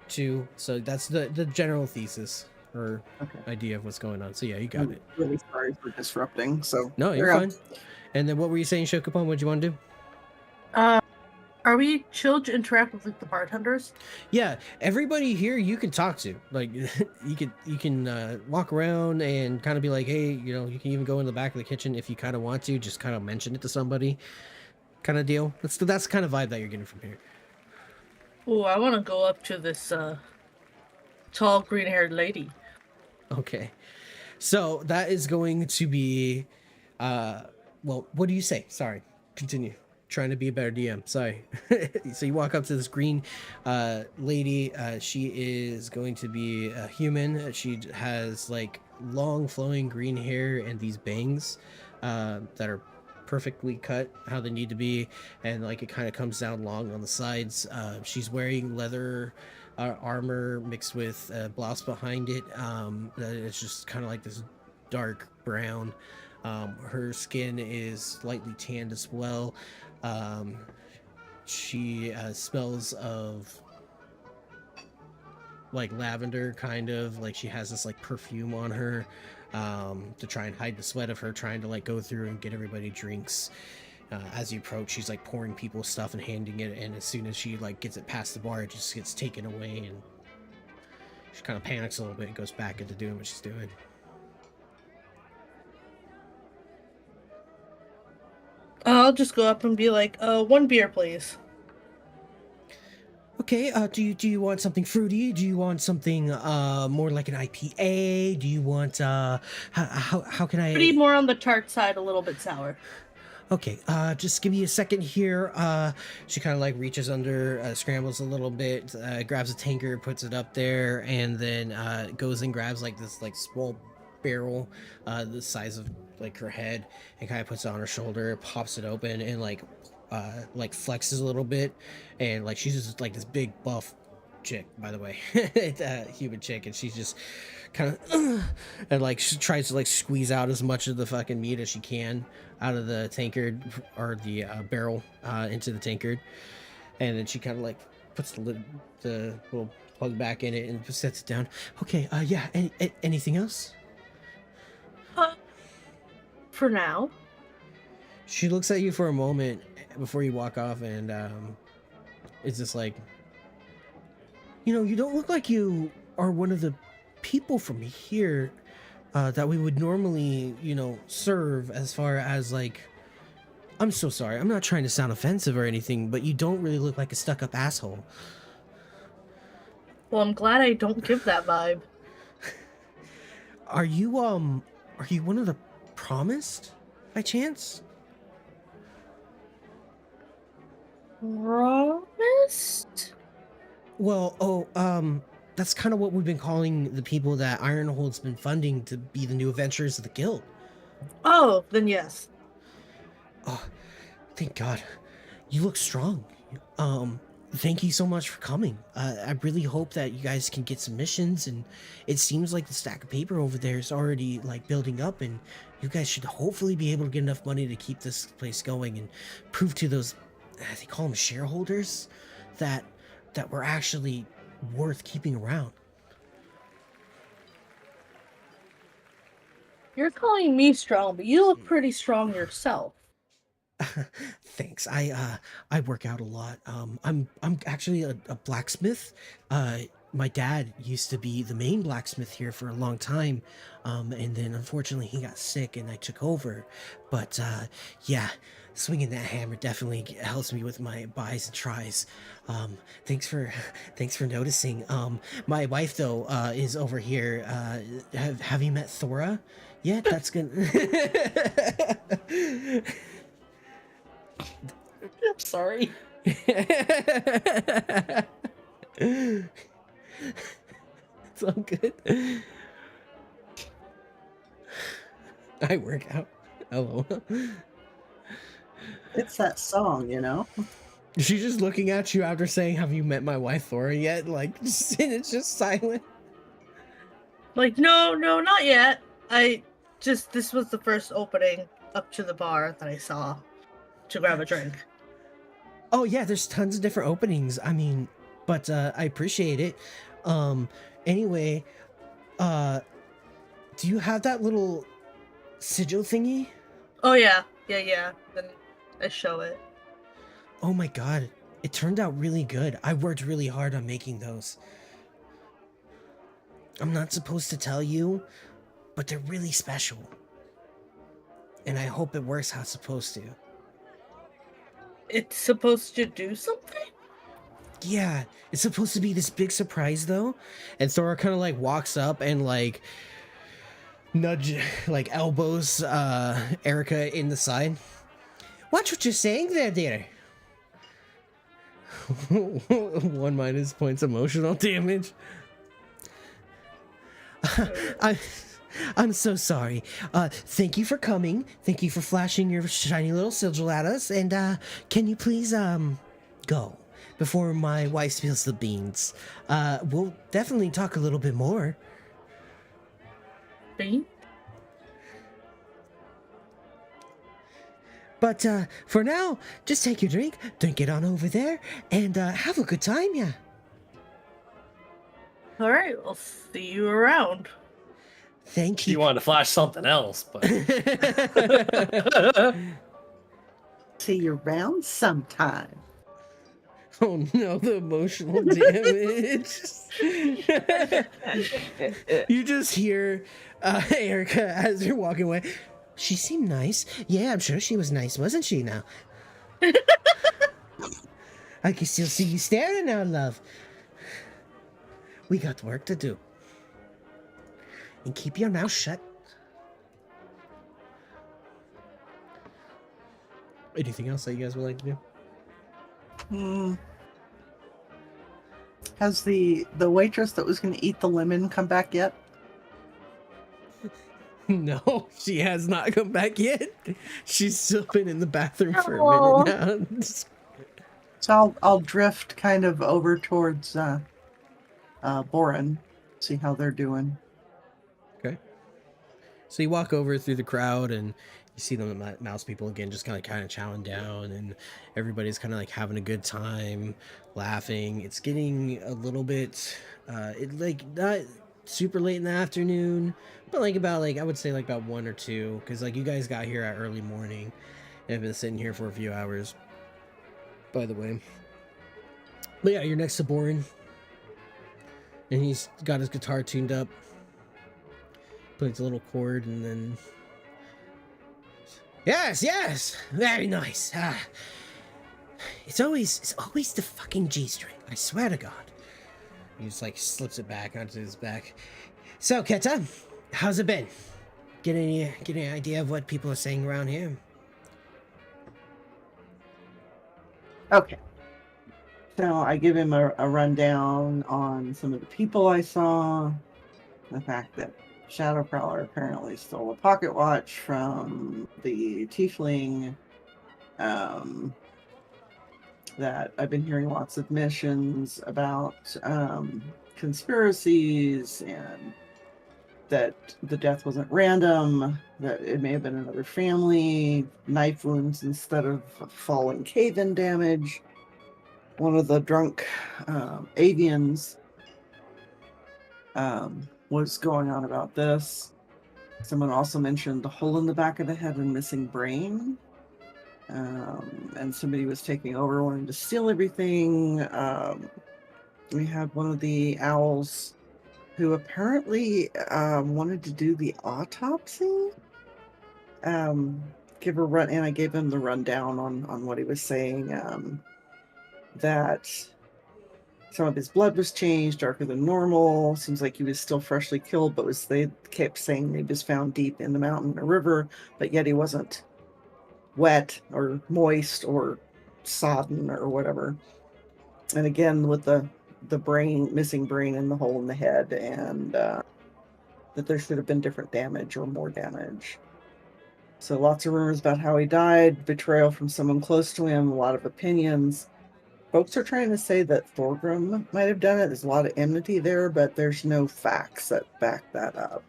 [SPEAKER 2] too. So that's the general thesis or idea of what's going on. So yeah, you got it.
[SPEAKER 4] Really sorry for disrupting. So
[SPEAKER 2] no, you're fine. And then what were you saying, Shokupan? What do you want to do?
[SPEAKER 3] Are we chill to interact with like, the bartenders?
[SPEAKER 2] Yeah, everybody here you can talk to. Like you can walk around and kind of be like, hey, you know, you can even go in the back of the kitchen if you kind of want to. Just kind of mention it to somebody, kind of deal. That's the kind of vibe that you're getting from here.
[SPEAKER 3] Oh, I want to go up to this tall green-haired lady.
[SPEAKER 2] Okay, so that is going to be, well, what do you say? Sorry, continue. Trying to be a better DM. Sorry. So you walk up to this green lady. She is going to be a human. She has like long flowing green hair and these bangs that are perfectly cut how they need to be, and like it kind of comes down long on the sides. She's wearing leather armor mixed with blouse behind it. It's just kind of like this dark brown. Her skin is slightly tanned as well. She smells of like lavender, kind of like she has this like perfume on her to try and hide the sweat of her trying to like go through and get everybody drinks. As you approach, she's like pouring people stuff and handing it, and as soon as she like gets it past the bar, it just gets taken away, and she kind of panics a little bit and goes back into doing what she's doing.
[SPEAKER 3] I'll just go up and be like, 1 beer, please.
[SPEAKER 2] Okay, do you want something fruity? Do you want something more like an IPA? Do you want how can I?
[SPEAKER 3] Pretty more on the tart side, a little bit sour.
[SPEAKER 2] Okay, just give me a second here. She kind of like reaches under, scrambles a little bit, grabs a tankard, puts it up there, and then goes and grabs like this like small barrel, the size of like her head, and kind of puts it on her shoulder, pops it open, and like flexes a little bit, and like she's just like this big buff chick, by the way, human chick, and she's just kind of and like she tries to like squeeze out as much of the fucking meat as she can out of the tankard or the barrel into the tankard, and then she kind of like puts the little plug back in it and sets it down. Okay, yeah, anything else?
[SPEAKER 3] For now.
[SPEAKER 2] She looks at you for a moment before you walk off, and it's just like, you don't look like you are one of the people from here that we would normally, serve, as far as like, I'm so sorry, I'm not trying to sound offensive or anything, but you don't really look like a stuck-up asshole.
[SPEAKER 3] Well, I'm glad I don't give that vibe.
[SPEAKER 2] Are you one of the promised, by chance?
[SPEAKER 3] Promised?
[SPEAKER 2] Well, that's kind of what we've been calling the people that Ironhold's been funding to be the new adventurers of the guild.
[SPEAKER 3] Oh, then yes.
[SPEAKER 2] Oh, thank God. You look strong. Thank you so much for coming. I really hope that you guys can get some missions, and it seems like the stack of paper over there is already like building up, and you guys should hopefully be able to get enough money to keep this place going and prove to those, they call them shareholders, that we're actually worth keeping around.
[SPEAKER 3] You're calling me strong, but you look pretty strong yourself.
[SPEAKER 2] Thanks. I work out a lot. I'm actually a blacksmith. My dad used to be the main blacksmith here for a long time, and then unfortunately he got sick and I took over. But yeah, swinging that hammer definitely helps me with my buys and tries. Thanks for noticing. My wife though is over here. Have you met Thora yet? That's good. I'm sorry. It's all good. I work out. Hello.
[SPEAKER 4] It's that song,
[SPEAKER 2] She's just looking at you after saying, "Have you met my wife Thora yet?" Like, and it's just silent.
[SPEAKER 3] Like, no, not yet. This was the first opening up to the bar that I saw to grab a drink.
[SPEAKER 2] Oh yeah, there's tons of different openings. I mean, but I appreciate it. Anyway, do you have that little sigil thingy?
[SPEAKER 3] Oh yeah. Then I show it.
[SPEAKER 2] Oh my God, it turned out really good. I worked really hard on making those. I'm not supposed to tell you, but they're really special. And I hope it works how it's supposed to.
[SPEAKER 3] It's supposed to do something?
[SPEAKER 2] Yeah, it's supposed to be this big surprise though. And Thora kind of like walks up and like elbows Erica in the side. Watch what you're saying there, dear. 1 minus points emotional damage. I'm so sorry. Thank you for coming. Thank you for flashing your shiny little sigil at us. And can you please go before my wife spills the beans? We'll definitely talk a little bit more.
[SPEAKER 3] Bean?
[SPEAKER 2] But for now, just take your drink, drink it on over there, and have a good time, yeah.
[SPEAKER 3] All right, I'll see you around.
[SPEAKER 2] Thank you.
[SPEAKER 6] You wanted to flash something else, but
[SPEAKER 4] See you around sometime.
[SPEAKER 2] Oh no, the emotional damage. You just hear Erica as you're walking away. She seemed nice. Yeah, I'm sure she was nice, wasn't she now? I can still see you staring now, love. We got work to do. And keep your mouth shut. Anything else that you guys would like to do?
[SPEAKER 4] Has the waitress that was going to eat the lemon come back yet?
[SPEAKER 2] No, she has not come back yet. She's still been in the bathroom for a minute now.
[SPEAKER 4] So I'll drift kind of over towards Boren, see how they're doing.
[SPEAKER 2] Okay. So you walk over through the crowd and You see the mouse people again, just kind of chowing down, and everybody's kind of like having a good time, laughing. It's getting a little bit, like not super late in the afternoon, but like about like I would say like about 1 or 2, because like you guys got here at early morning, and have been sitting here for a few hours. By the way, but yeah, you're next to Borin, and he's got his guitar tuned up, plays a little chord, and then. Yes, very nice. It's always the fucking G string. I swear to God. He just like slips it back onto his back. So, Keta, how's it been? Get any idea of what people are saying around here?
[SPEAKER 4] Okay. So I give him a rundown on some of the people I saw, the fact that Shadow Prowler apparently stole a pocket watch from the tiefling, that I've been hearing lots of missions about conspiracies, and that the death wasn't random, that it may have been another family, knife wounds instead of falling cave-in damage. One of the drunk avians was going on about this. Someone also mentioned the hole in the back of the head and missing brain. And somebody was taking over, wanting to steal everything. We had one of the owls who apparently wanted to do the autopsy. Give a run, and I gave him the rundown on what he was saying. That some of his blood was changed, darker than normal. Seems like he was still freshly killed, but they kept saying he was found deep in the mountain or river, but yet he wasn't wet or moist or sodden or whatever. And again, with the missing brain and the hole in the head, and that there should have been different damage or more damage. So lots of rumors about how he died, betrayal from someone close to him, a lot of opinions. Folks are trying to say that Thorgrim might have done it. There's a lot of enmity there, but there's no facts that back that up.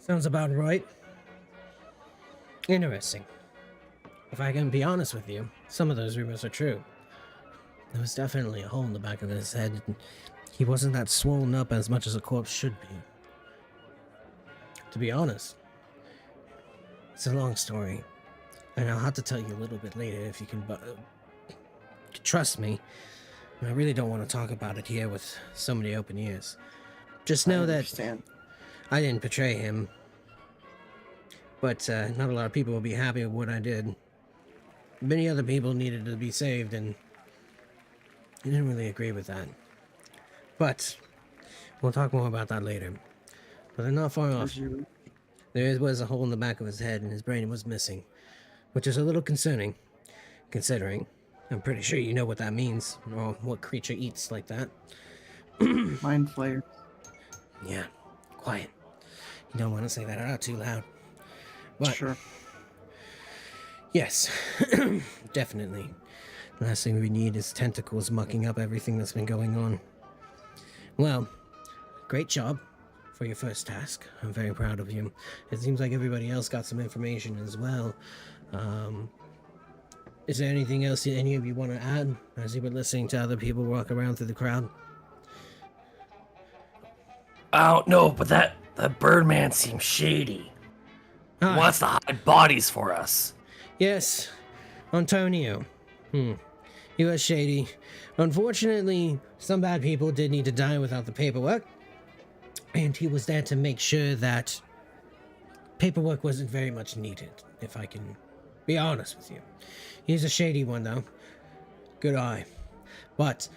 [SPEAKER 2] Sounds about right. Interesting. If I can be honest with you, some of those rumors are true. There was definitely a hole in the back of his head, and he wasn't that swollen up as much as a corpse should be. To be honest, it's a long story, and I'll have to tell you a little bit later if you can trust me. I really don't want to talk about it here with so many open ears. Just know that I didn't betray him, but not a lot of people will be happy with what I did. Many other people needed to be saved, and I didn't really agree with that. But we'll talk more about that later. But they're not far off. There was a hole in the back of his head, and his brain was missing, which is a little concerning, considering I'm pretty sure you know what that means, or what creature eats like that.
[SPEAKER 4] Mind flayer.
[SPEAKER 2] Yeah, quiet. You don't want to say that out too loud. But
[SPEAKER 4] sure.
[SPEAKER 2] Yes, definitely. Last thing we need is tentacles mucking up everything that's been going on. Well, great job for your first task. I'm very proud of you. It seems like everybody else got some information as well. Is there anything else any of you want to add as you were listening to other people walk around through the crowd?
[SPEAKER 6] I don't know, but that Birdman seems shady. He wants to hide bodies for us.
[SPEAKER 2] Yes, Antonio. He was shady. Unfortunately, some bad people did need to die without the paperwork. And he was there to make sure that paperwork wasn't very much needed, if I can be honest with you. He's a shady one, though. Good eye. But,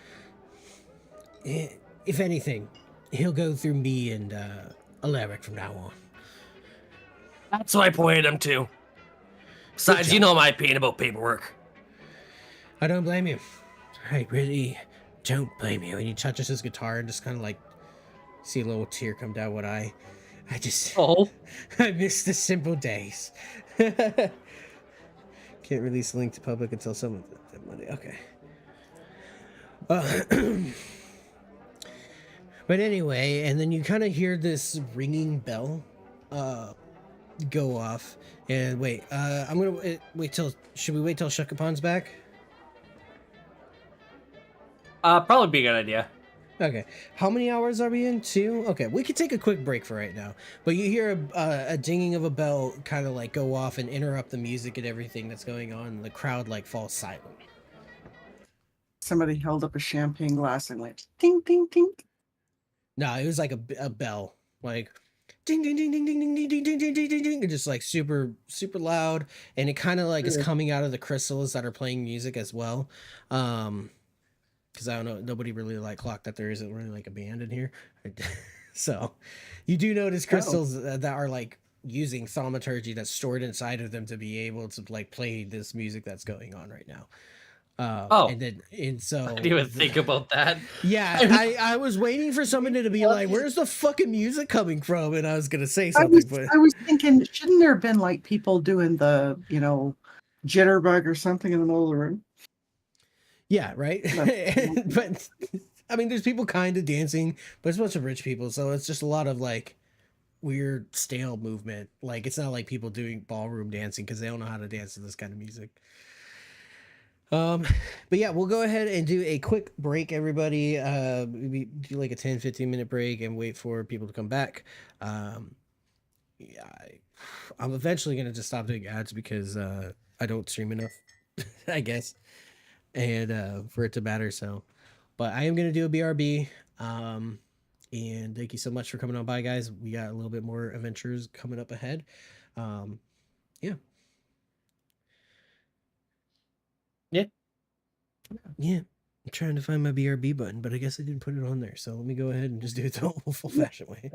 [SPEAKER 2] if anything, he'll go through me and Alaric from now on.
[SPEAKER 6] That's what I pointed him to. Besides, you know my opinion about paperwork.
[SPEAKER 2] I don't blame you. I really don't blame you. And he touches his guitar and just kind of like see a little tear come down one eye. I miss the simple days. Can't release the link to public until someone Monday. Okay. But anyway, and then you kind of hear this ringing bell go off and wait. I'm gonna wait till. Should we wait till Shukapon's back?
[SPEAKER 6] Probably be a good idea.
[SPEAKER 2] Okay. How many hours are we in? 2? Okay, we could take a quick break for right now. But you hear a dinging of a bell kind of like go off and interrupt the music and everything that's going on. And the crowd like falls silent.
[SPEAKER 4] Somebody held up a champagne glass and went ding, ding, ding.
[SPEAKER 2] No, it was like a bell, like ding, ding, ding, ding, ding, ding, ding, ding, ding, ding, ding, ding, ding, just like super, super loud, and it kind of like is coming out of the crystals that are playing music as well. Because I don't know, nobody really like clocked that there isn't really like a band in here, so you do notice crystals that are like using thaumaturgy that's stored inside of them to be able to like play this music that's going on right now. And so
[SPEAKER 6] I didn't even think about that.
[SPEAKER 2] Yeah, I was waiting for somebody to be like, "Where's the fucking music coming from?" And I was gonna say something, but
[SPEAKER 4] I was thinking, shouldn't there have been like people doing the, jitterbug or something in the middle of the room?
[SPEAKER 2] yeah, right. But I mean, there's people kind of dancing, but it's a bunch of rich people, so it's just a lot of like weird stale movement. Like it's not like people doing ballroom dancing because they don't know how to dance to this kind of music. But yeah, we'll go ahead and do a quick break, everybody. Maybe do like a 10-15 minute break and wait for people to come back. Yeah, I'm eventually gonna just stop doing ads because I don't stream enough, I guess, and for it to matter. So, but I am gonna do a BRB. And thank you so much for coming on by, guys. We got a little bit more adventures coming up ahead. Yeah.
[SPEAKER 6] Yeah.
[SPEAKER 2] Yeah. I'm trying to find my BRB button, but I guess I didn't put it on there. So let me go ahead and just do it the old fashioned way.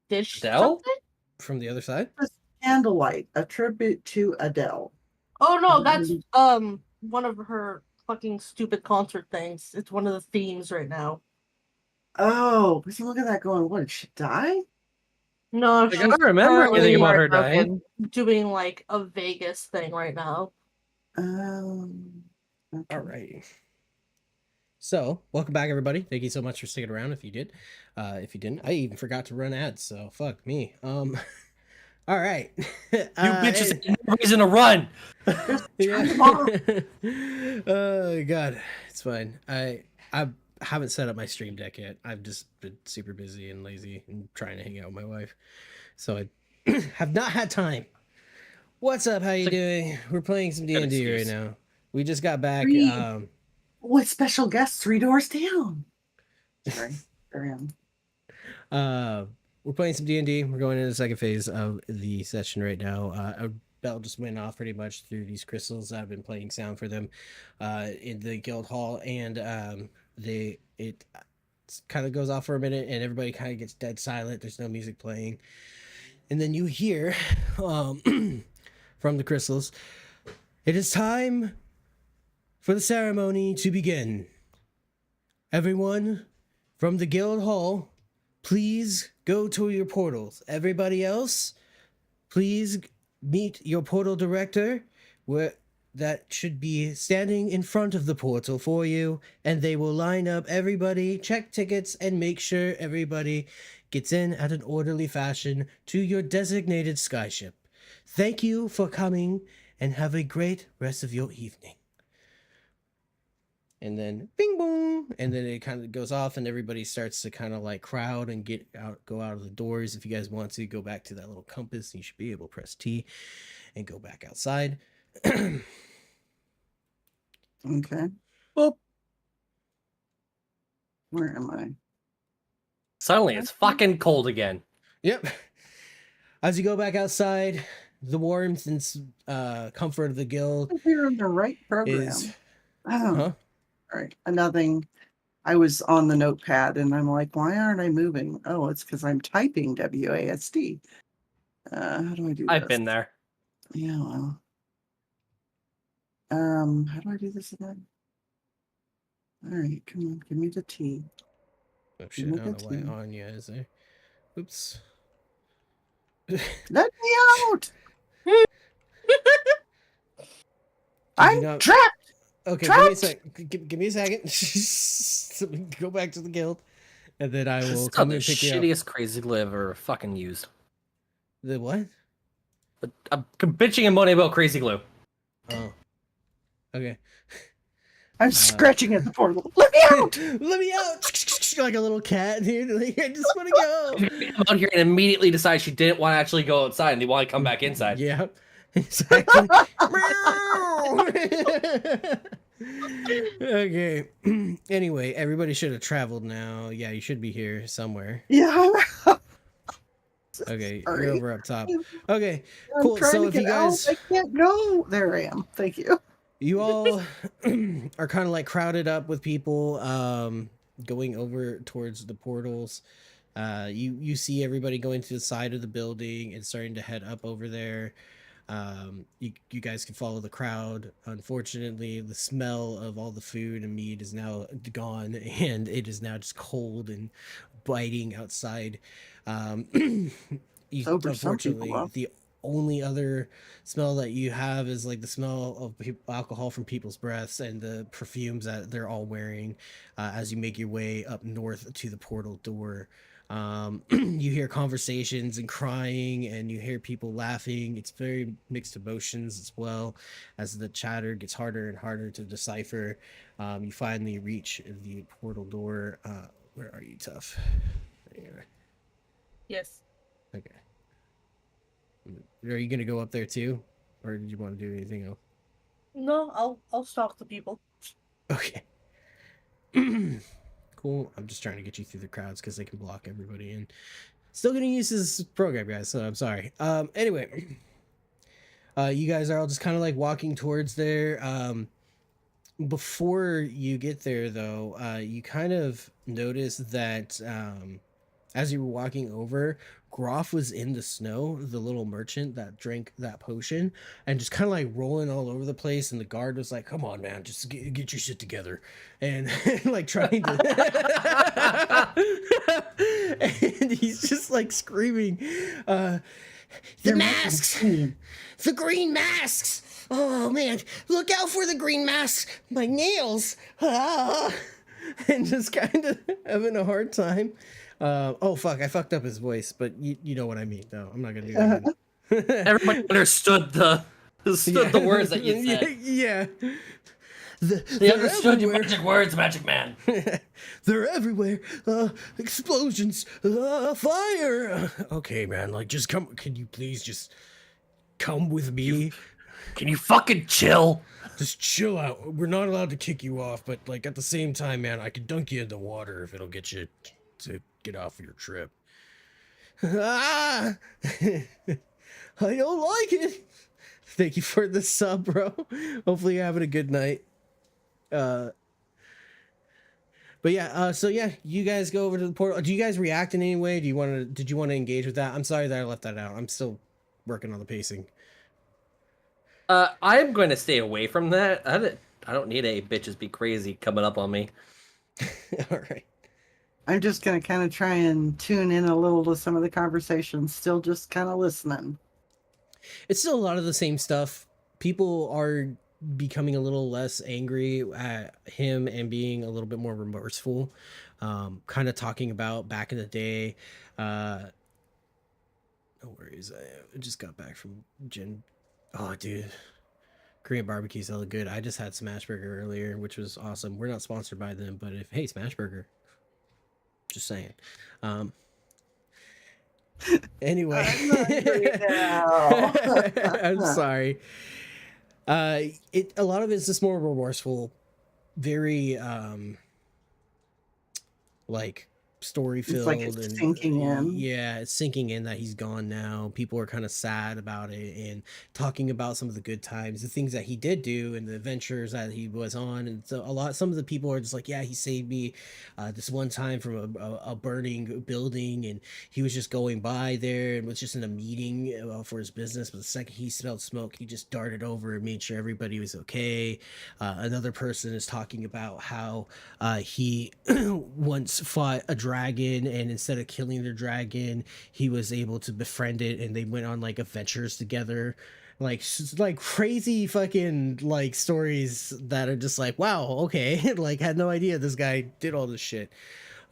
[SPEAKER 3] Did
[SPEAKER 6] Adele?
[SPEAKER 3] something?
[SPEAKER 2] From the other side?
[SPEAKER 4] Just Candlelight, a tribute to Adele.
[SPEAKER 3] Oh no, that's one of her fucking stupid concert things. It's one of the themes right now.
[SPEAKER 4] Oh, was he looking at that going, what, did she die?
[SPEAKER 3] No,
[SPEAKER 6] Like, I
[SPEAKER 3] she's
[SPEAKER 6] don't remember anything
[SPEAKER 3] currently
[SPEAKER 6] about her dying.
[SPEAKER 3] doing like a Vegas thing right now.
[SPEAKER 4] Okay.
[SPEAKER 2] All right. So, welcome back, everybody. Thank you so much for sticking around. If you did, if you didn't, I even forgot to run ads. So, fuck me. All right.
[SPEAKER 6] You bitches had no reason to run.
[SPEAKER 2] Yeah. Oh god, it's fine. I haven't set up my stream deck yet. I've just been super busy and lazy and trying to hang out with my wife, so I have not had time. What's up? How you doing? We're playing some
[SPEAKER 6] Good
[SPEAKER 2] D&D right
[SPEAKER 6] excuse.
[SPEAKER 2] now. We just got back.
[SPEAKER 4] With special guests 3 doors down. Sorry. Carry on.
[SPEAKER 2] We're playing some D&D. We're going into the second phase of the session right now. A bell just went off pretty much through these crystals. I've been playing sound for them in the guild hall, and it kind of goes off for a minute, and everybody kind of gets dead silent. There's no music playing, and then you hear from the crystals, "It is time for the ceremony to begin. Everyone from the guild hall, please go to your portals. Everybody else, please meet your portal director, that should be standing in front of the portal for you, and they will line up everybody, check tickets, and make sure everybody gets in at an orderly fashion to your designated skyship. Thank you for coming, and have a great rest of your evening." And then bing boom, and then it kind of goes off, and everybody starts to kind of like crowd and go out of the doors. If you guys want to go back to that little compass, you should be able to press T and go back outside.
[SPEAKER 4] Okay.
[SPEAKER 6] Well,
[SPEAKER 4] Where am I?
[SPEAKER 6] suddenly it's fucking cold again.
[SPEAKER 2] Yep. As you go back outside, the warmth and comfort of the guild
[SPEAKER 4] We're in the right program.
[SPEAKER 2] is.
[SPEAKER 4] Oh,
[SPEAKER 2] Huh?
[SPEAKER 4] all right. Nothing. I was on the notepad and I'm like, why aren't I moving? Oh, it's because I'm typing WASD. How do I do this?
[SPEAKER 6] I've been there.
[SPEAKER 4] Yeah, well. How do I do this again? All right, come on, give me the T.
[SPEAKER 2] Oh shit! I don't know why Anya is there. Oops.
[SPEAKER 4] Let me out!
[SPEAKER 2] Did
[SPEAKER 4] I'm
[SPEAKER 2] you not-
[SPEAKER 4] trapped!
[SPEAKER 2] Okay,
[SPEAKER 4] Trapped!
[SPEAKER 2] give me a second. So we can go back to the guild, and then I
[SPEAKER 6] This
[SPEAKER 2] will
[SPEAKER 6] is
[SPEAKER 2] come
[SPEAKER 6] the
[SPEAKER 2] and pick you up.
[SPEAKER 6] shittiest crazy glue I've ever fucking used.
[SPEAKER 2] The what?
[SPEAKER 6] But I'm bitching and moaning about crazy glue.
[SPEAKER 2] Oh. Okay.
[SPEAKER 4] I'm scratching at the portal. Let me out!
[SPEAKER 2] Let me out! Like a little cat, dude. Like, I just want to go.
[SPEAKER 6] I'm out here and immediately decide she didn't want to actually go outside and they want to come back inside.
[SPEAKER 2] Yeah. Exactly. Okay. Anyway, everybody should have traveled now. Yeah, you should be here somewhere.
[SPEAKER 4] Yeah.
[SPEAKER 2] Okay,
[SPEAKER 4] Sorry.
[SPEAKER 2] you're over up top. Okay,
[SPEAKER 4] I'm
[SPEAKER 2] cool.
[SPEAKER 4] trying
[SPEAKER 2] So
[SPEAKER 4] to
[SPEAKER 2] if you
[SPEAKER 4] get out.
[SPEAKER 2] guys,
[SPEAKER 4] I can't go. There I am. Thank you.
[SPEAKER 2] you all are kind of like crowded up with people going over towards the portals. You see everybody going to the side of the building and starting to head up over there. You guys can follow the crowd. Unfortunately, the smell of all the food and meat is now gone, and it is now just cold and biting outside.
[SPEAKER 4] Sober some people
[SPEAKER 2] Unfortunately,
[SPEAKER 4] up.
[SPEAKER 2] the only other smell that you have is like the smell of alcohol from people's breaths and the perfumes that they're all wearing as you make your way up north to the portal door. You hear conversations and crying, and you hear people laughing. It's very mixed emotions as well as the chatter gets harder and harder to decipher. You finally reach the portal door. Where are you, Tough? There you are.
[SPEAKER 3] Yes.
[SPEAKER 2] Okay. Are you gonna go up there too, or did you want to do anything else?
[SPEAKER 3] No, I'll stalk the people.
[SPEAKER 2] Okay. Cool. I'm just trying to get you through the crowds because they can block everybody in. Still getting used to this program, guys, so I'm sorry. Anyway, you guys are all just kind of like walking towards there. Before you get there, though, you kind of notice that as you were walking over, Groff was in the snow, the little merchant that drank that potion, and just kind of like rolling all over the place. And the guard was like, "Come on, man, just get your shit together," and like trying to, and he's just like screaming, "The masks, the green masks! Oh man, look out for the green masks! My nails!" And just kind of having a hard time. Oh fuck, I fucked up his voice, but you know what I mean, though. I'm not gonna do that again.
[SPEAKER 6] Everybody understood the words that you said.
[SPEAKER 2] Yeah.
[SPEAKER 6] They understood your magic words, Magic Man.
[SPEAKER 2] They're everywhere. Explosions. Fire. Okay, man. Like, just come. Can you please just come with me?
[SPEAKER 6] Can you fucking chill?
[SPEAKER 2] Just chill out. We're not allowed to kick you off, but like at the same time, man, I could dunk you in the water if it'll get you to get off your trip. I don't like it. Thank you for the sub, bro. Hopefully you're having a good night. But yeah, so yeah, you guys go over to the portal. Do you guys react in any way? Did you want to engage with that? I'm sorry that I left that out. I'm still working on the pacing.
[SPEAKER 6] I'm going to stay away from that. I don't need a bitches be crazy coming up on me.
[SPEAKER 2] All right.
[SPEAKER 4] I'm just going to kind of try and tune in a little to some of the conversations, still just kind of listening.
[SPEAKER 2] It's still a lot of the same stuff. People are becoming a little less angry at him and being a little bit more remorseful. Kind of talking about back in the day. No worries. I just got back from Gen. Oh, dude. Korean barbecue's hella good. I just had Smashburger earlier, which was awesome. We're not sponsored by them, but hey, Smashburger. Just saying. Anyway.
[SPEAKER 4] I'm hungry now.
[SPEAKER 2] I'm sorry. A lot of it's just more remorseful, very like story filled,
[SPEAKER 4] like it's sinking in.
[SPEAKER 2] Yeah, it's sinking in that he's gone now. People are kind of sad about it and talking about some of the good times, the things that he did do and the adventures that he was on. And so some of the people are just like, yeah, he saved me this one time from a burning building, and he was just going by there and was just in a meeting for his business, but the second he smelled smoke, he just darted over and made sure everybody was okay. Another person is talking about how he once fought a dragon, and instead of killing the dragon, he was able to befriend it, and they went on like adventures together, like crazy fucking like stories that are just like, wow, okay. Like, had no idea this guy did all this shit.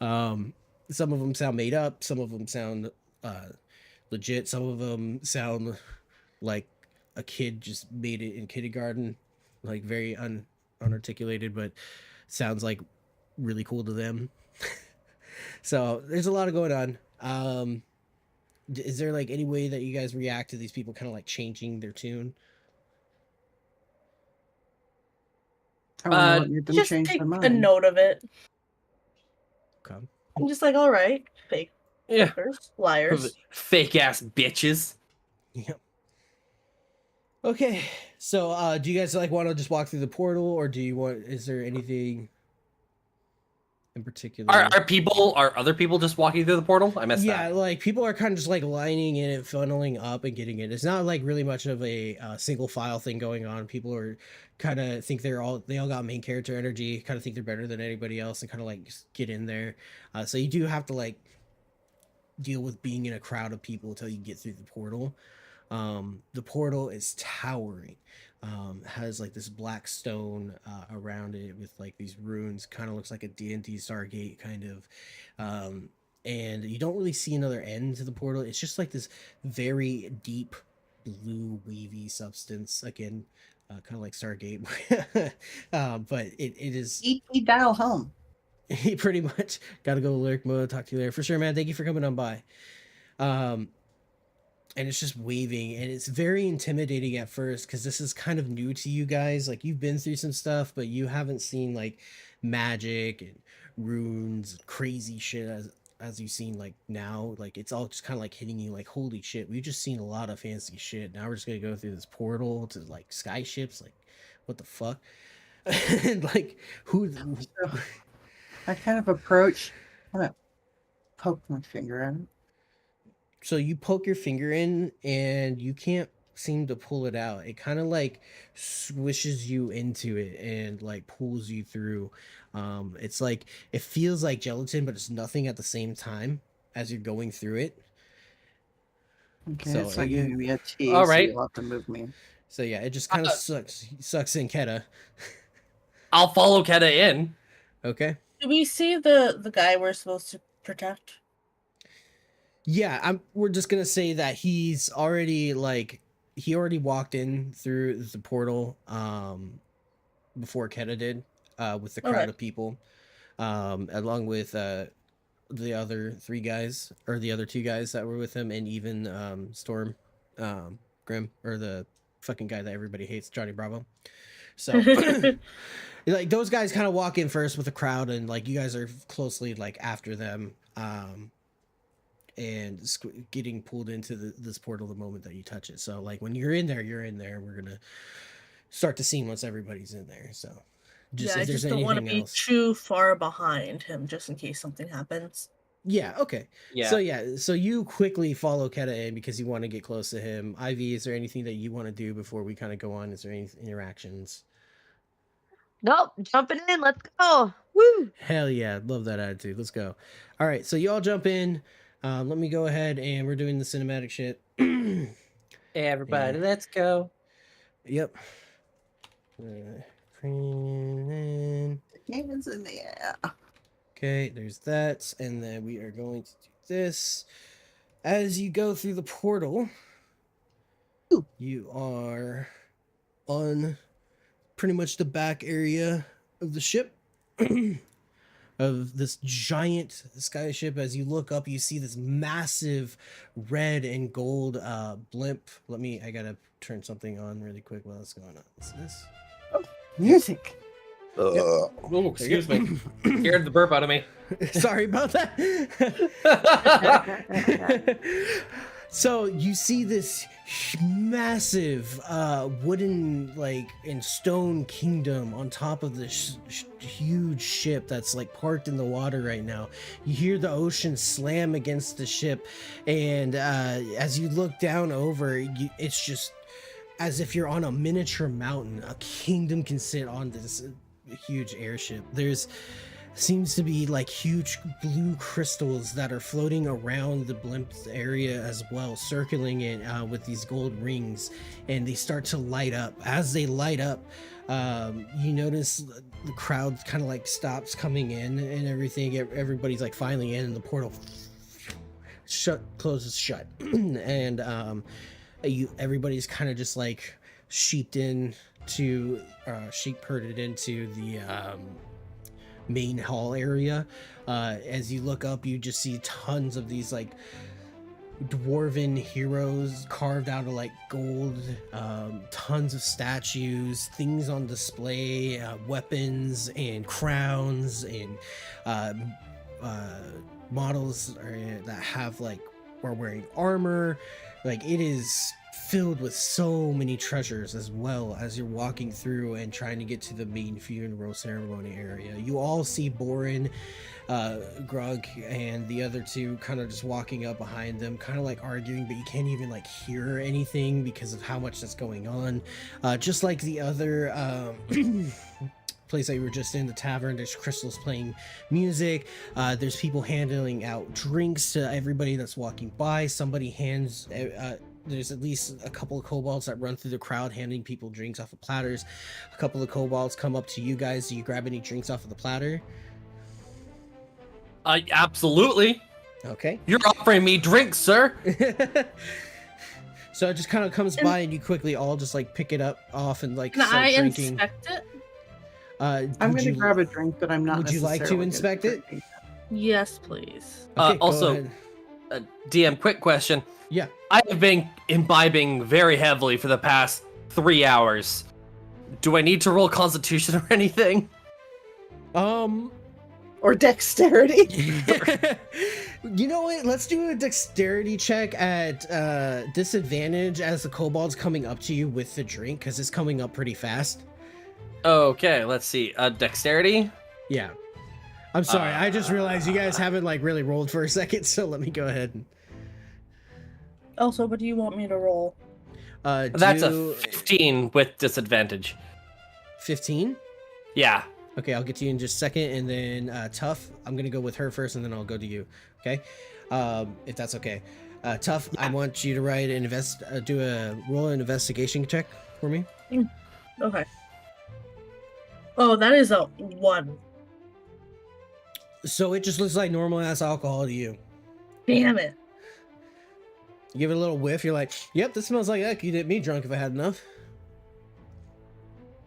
[SPEAKER 2] Some of them sound made up, some of them sound legit, some of them sound like a kid just made it in kindergarten, like very unarticulated, but sounds like really cool to them. So there's a lot of going on. Is there like any way that you guys react to these people kind of like changing their tune?
[SPEAKER 3] Just take a note of it.
[SPEAKER 2] Okay.
[SPEAKER 3] I'm just like, all right, fakers, liars,
[SPEAKER 6] fake ass bitches.
[SPEAKER 2] Yep. Okay, so do you guys like want to just walk through the portal, or is there anything in particular?
[SPEAKER 6] Are other people just walking through the portal? I missed that.
[SPEAKER 2] Yeah, like people are kind of just like lining in and funneling up and getting it. It's not like really much of a single file thing going on. People are kind of think they all got main character energy, kind of think they're better than anybody else, and kind of like just get in there. So you do have to like deal with being in a crowd of people until you get through the portal. The portal is towering. Has like this black stone around it with like these runes. Kind of looks like a D&D Stargate kind of. And you don't really see another end to the portal. It's just like this very deep blue weavy substance. Again, kind of like Stargate. But it is...
[SPEAKER 4] EP dial home.
[SPEAKER 2] He pretty much gotta go lyric mode. Talk to you later. For sure, man. Thank you for coming on by. And it's just waving, and it's very intimidating at first because this is kind of new to you guys. Like, you've been through some stuff, but you haven't seen like magic and runes and crazy shit as you've seen like now. Like, it's all just kind of like hitting you like, holy shit, we've just seen a lot of fancy shit. Now we're just gonna go through this portal to like skyships. Like, what the fuck? And like,
[SPEAKER 4] I kind of approach, kind of poke my finger at it.
[SPEAKER 2] So you poke your finger in and you can't seem to pull it out. It kind of like swishes you into it and like pulls you through. It's like it feels like gelatin, but it's nothing at the same time as you're going through it.
[SPEAKER 4] Okay,
[SPEAKER 2] So
[SPEAKER 4] it's not
[SPEAKER 2] you-
[SPEAKER 4] giving me a T,
[SPEAKER 6] All
[SPEAKER 4] so
[SPEAKER 6] right.
[SPEAKER 4] you'll have to move me.
[SPEAKER 2] So yeah, it just kind of sucks in Keta.
[SPEAKER 6] I'll follow Keta in.
[SPEAKER 2] Okay.
[SPEAKER 3] Do we see the guy we're supposed to protect?
[SPEAKER 2] Yeah, we're just gonna say that he's already like he already walked in through the portal before Keta did with the crowd
[SPEAKER 3] Okay.
[SPEAKER 2] of people along with the other three guys or the other two guys that were with him and even Storm Grim or the fucking guy that everybody hates, Johnny Bravo. So like those guys kind of walk in first with the crowd and like you guys are closely like after them and getting pulled into this portal the moment that you touch it. So like when you're in there, we're gonna start the scene once everybody's in there. So
[SPEAKER 3] yeah, I just don't want to be too far behind him just in case something happens.
[SPEAKER 2] Yeah, okay.
[SPEAKER 6] Yeah.
[SPEAKER 2] So you quickly follow Keta in because you want to get close to him. Ivy, is there anything that you want to do before we kind of go on? Is there any interactions?
[SPEAKER 5] Nope, jumping in. Let's go. Woo!
[SPEAKER 2] Hell yeah, love that attitude. Let's go. All right, so you all jump in. Let me go ahead and we're doing the cinematic shit.
[SPEAKER 6] Hey, everybody, let's go.
[SPEAKER 2] Yep. Hands
[SPEAKER 4] in the air.
[SPEAKER 2] Okay, there's that, and then we are going to do this. As you go through the portal, you are on pretty much the back area of the ship. Of this giant sky ship. As you look up, you see this massive red and gold blimp. I gotta turn something on really quick while it's going on. What's this?
[SPEAKER 4] Music.
[SPEAKER 6] Oh, excuse me. Scared the burp out of me.
[SPEAKER 2] Sorry about that. So you see this massive wooden like and stone kingdom on top of this huge ship that's like parked in the water right now. You hear the ocean slam against the ship, and as you look down over, it's just as if you're on a miniature mountain. A kingdom can sit on this huge airship. There's seems to be like huge blue crystals that are floating around the blimp's area as well, circling it with these gold rings, and they start to light up. As they light up, you notice the crowd kind of like stops coming in and everything. Everybody's like finally in, and the portal closes shut, and everybody's kind of just like sheep herded into the main hall area. As you look up, you just see tons of these like dwarven heroes carved out of like gold, tons of statues, things on display, weapons and crowns, and models that have like are wearing armor. Like it is filled with so many treasures as well as you're walking through and trying to get to the main funeral ceremony area. You all see Borin, Grug, and the other two kind of just walking up behind them, kind of like arguing, but you can't even like hear anything because of how much that's going on. Just like the other place that you were just in, the tavern, there's crystals playing music. There's people handing out drinks to everybody that's walking by. Somebody hands there's at least a couple of kobolds that run through the crowd handing people drinks off of platters. A couple of kobolds come up to you guys. Do you grab any drinks off of the platter?
[SPEAKER 6] Absolutely.
[SPEAKER 2] Okay.
[SPEAKER 6] You're offering me drinks, sir.
[SPEAKER 2] So it just kind of comes by and you quickly all just like pick it up off and like
[SPEAKER 3] Can
[SPEAKER 2] start
[SPEAKER 3] I
[SPEAKER 2] drinking.
[SPEAKER 3] inspect it?
[SPEAKER 4] I'm going to grab a drink, but I'm not.
[SPEAKER 2] Would you like to inspect it?
[SPEAKER 3] Yes, please.
[SPEAKER 2] Okay, go
[SPEAKER 6] Also,
[SPEAKER 2] ahead.
[SPEAKER 6] DM, quick question.
[SPEAKER 2] Yeah.
[SPEAKER 6] I have been imbibing very heavily for the past 3 hours. Do I need to roll Constitution or anything?
[SPEAKER 4] Or dexterity.
[SPEAKER 2] You know what? Let's do a dexterity check at disadvantage as the kobold's coming up to you with the drink, because it's coming up pretty fast.
[SPEAKER 6] Okay, let's see. Dexterity?
[SPEAKER 2] Yeah. I'm sorry, I just realized you guys haven't like really rolled for a second, so let me go ahead and...
[SPEAKER 3] Also, what do you want me to roll?
[SPEAKER 6] That's a 15 with disadvantage.
[SPEAKER 2] 15?
[SPEAKER 6] Yeah.
[SPEAKER 2] Okay, I'll get to you in just a second, and then Tough, I'm gonna go with her first, and then I'll go to you. Okay, if that's okay. Tough, I want you to write an roll an investigation check for me.
[SPEAKER 3] Okay. Oh, that is a 1.
[SPEAKER 2] So it just looks like normal ass alcohol to you.
[SPEAKER 3] Damn it.
[SPEAKER 2] You give it a little whiff, you're like, "Yep, this smells like that. You'd get me drunk if I had enough."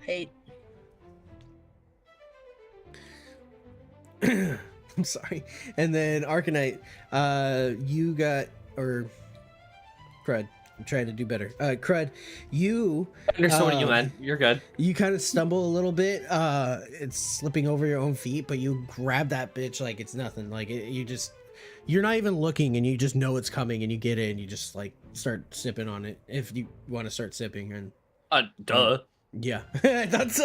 [SPEAKER 3] Hate.
[SPEAKER 2] I'm sorry. And then Arcanite, you got Crud. I'm trying to do better. Crud, you
[SPEAKER 6] I understood what you meant. You're good.
[SPEAKER 2] You kind of stumble a little bit. It's slipping over your own feet, but you grab that bitch like it's nothing. Like you're not even looking, and you just know it's coming, and you get it, and you just like start sipping on it if you want to start sipping. And
[SPEAKER 6] Duh.
[SPEAKER 2] yeah, that's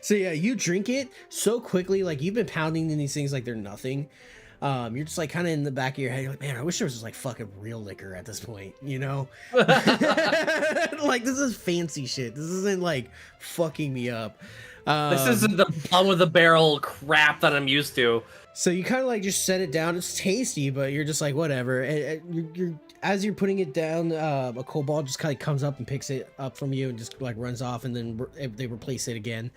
[SPEAKER 2] so. Yeah, you drink it so quickly, like you've been pounding in these things like they're nothing. You're just like kind of in the back of your head, you're like, man, I wish there was just like fucking real liquor at this point, you know? Like this is fancy shit. This isn't like fucking me up.
[SPEAKER 6] This isn't the bottom of the barrel crap that I'm used to.
[SPEAKER 2] So you kind of like just set it down. It's tasty, but you're just like whatever. And you're as you're putting it down, a kobold just kind of comes up and picks it up from you and just like runs off, and then they replace it again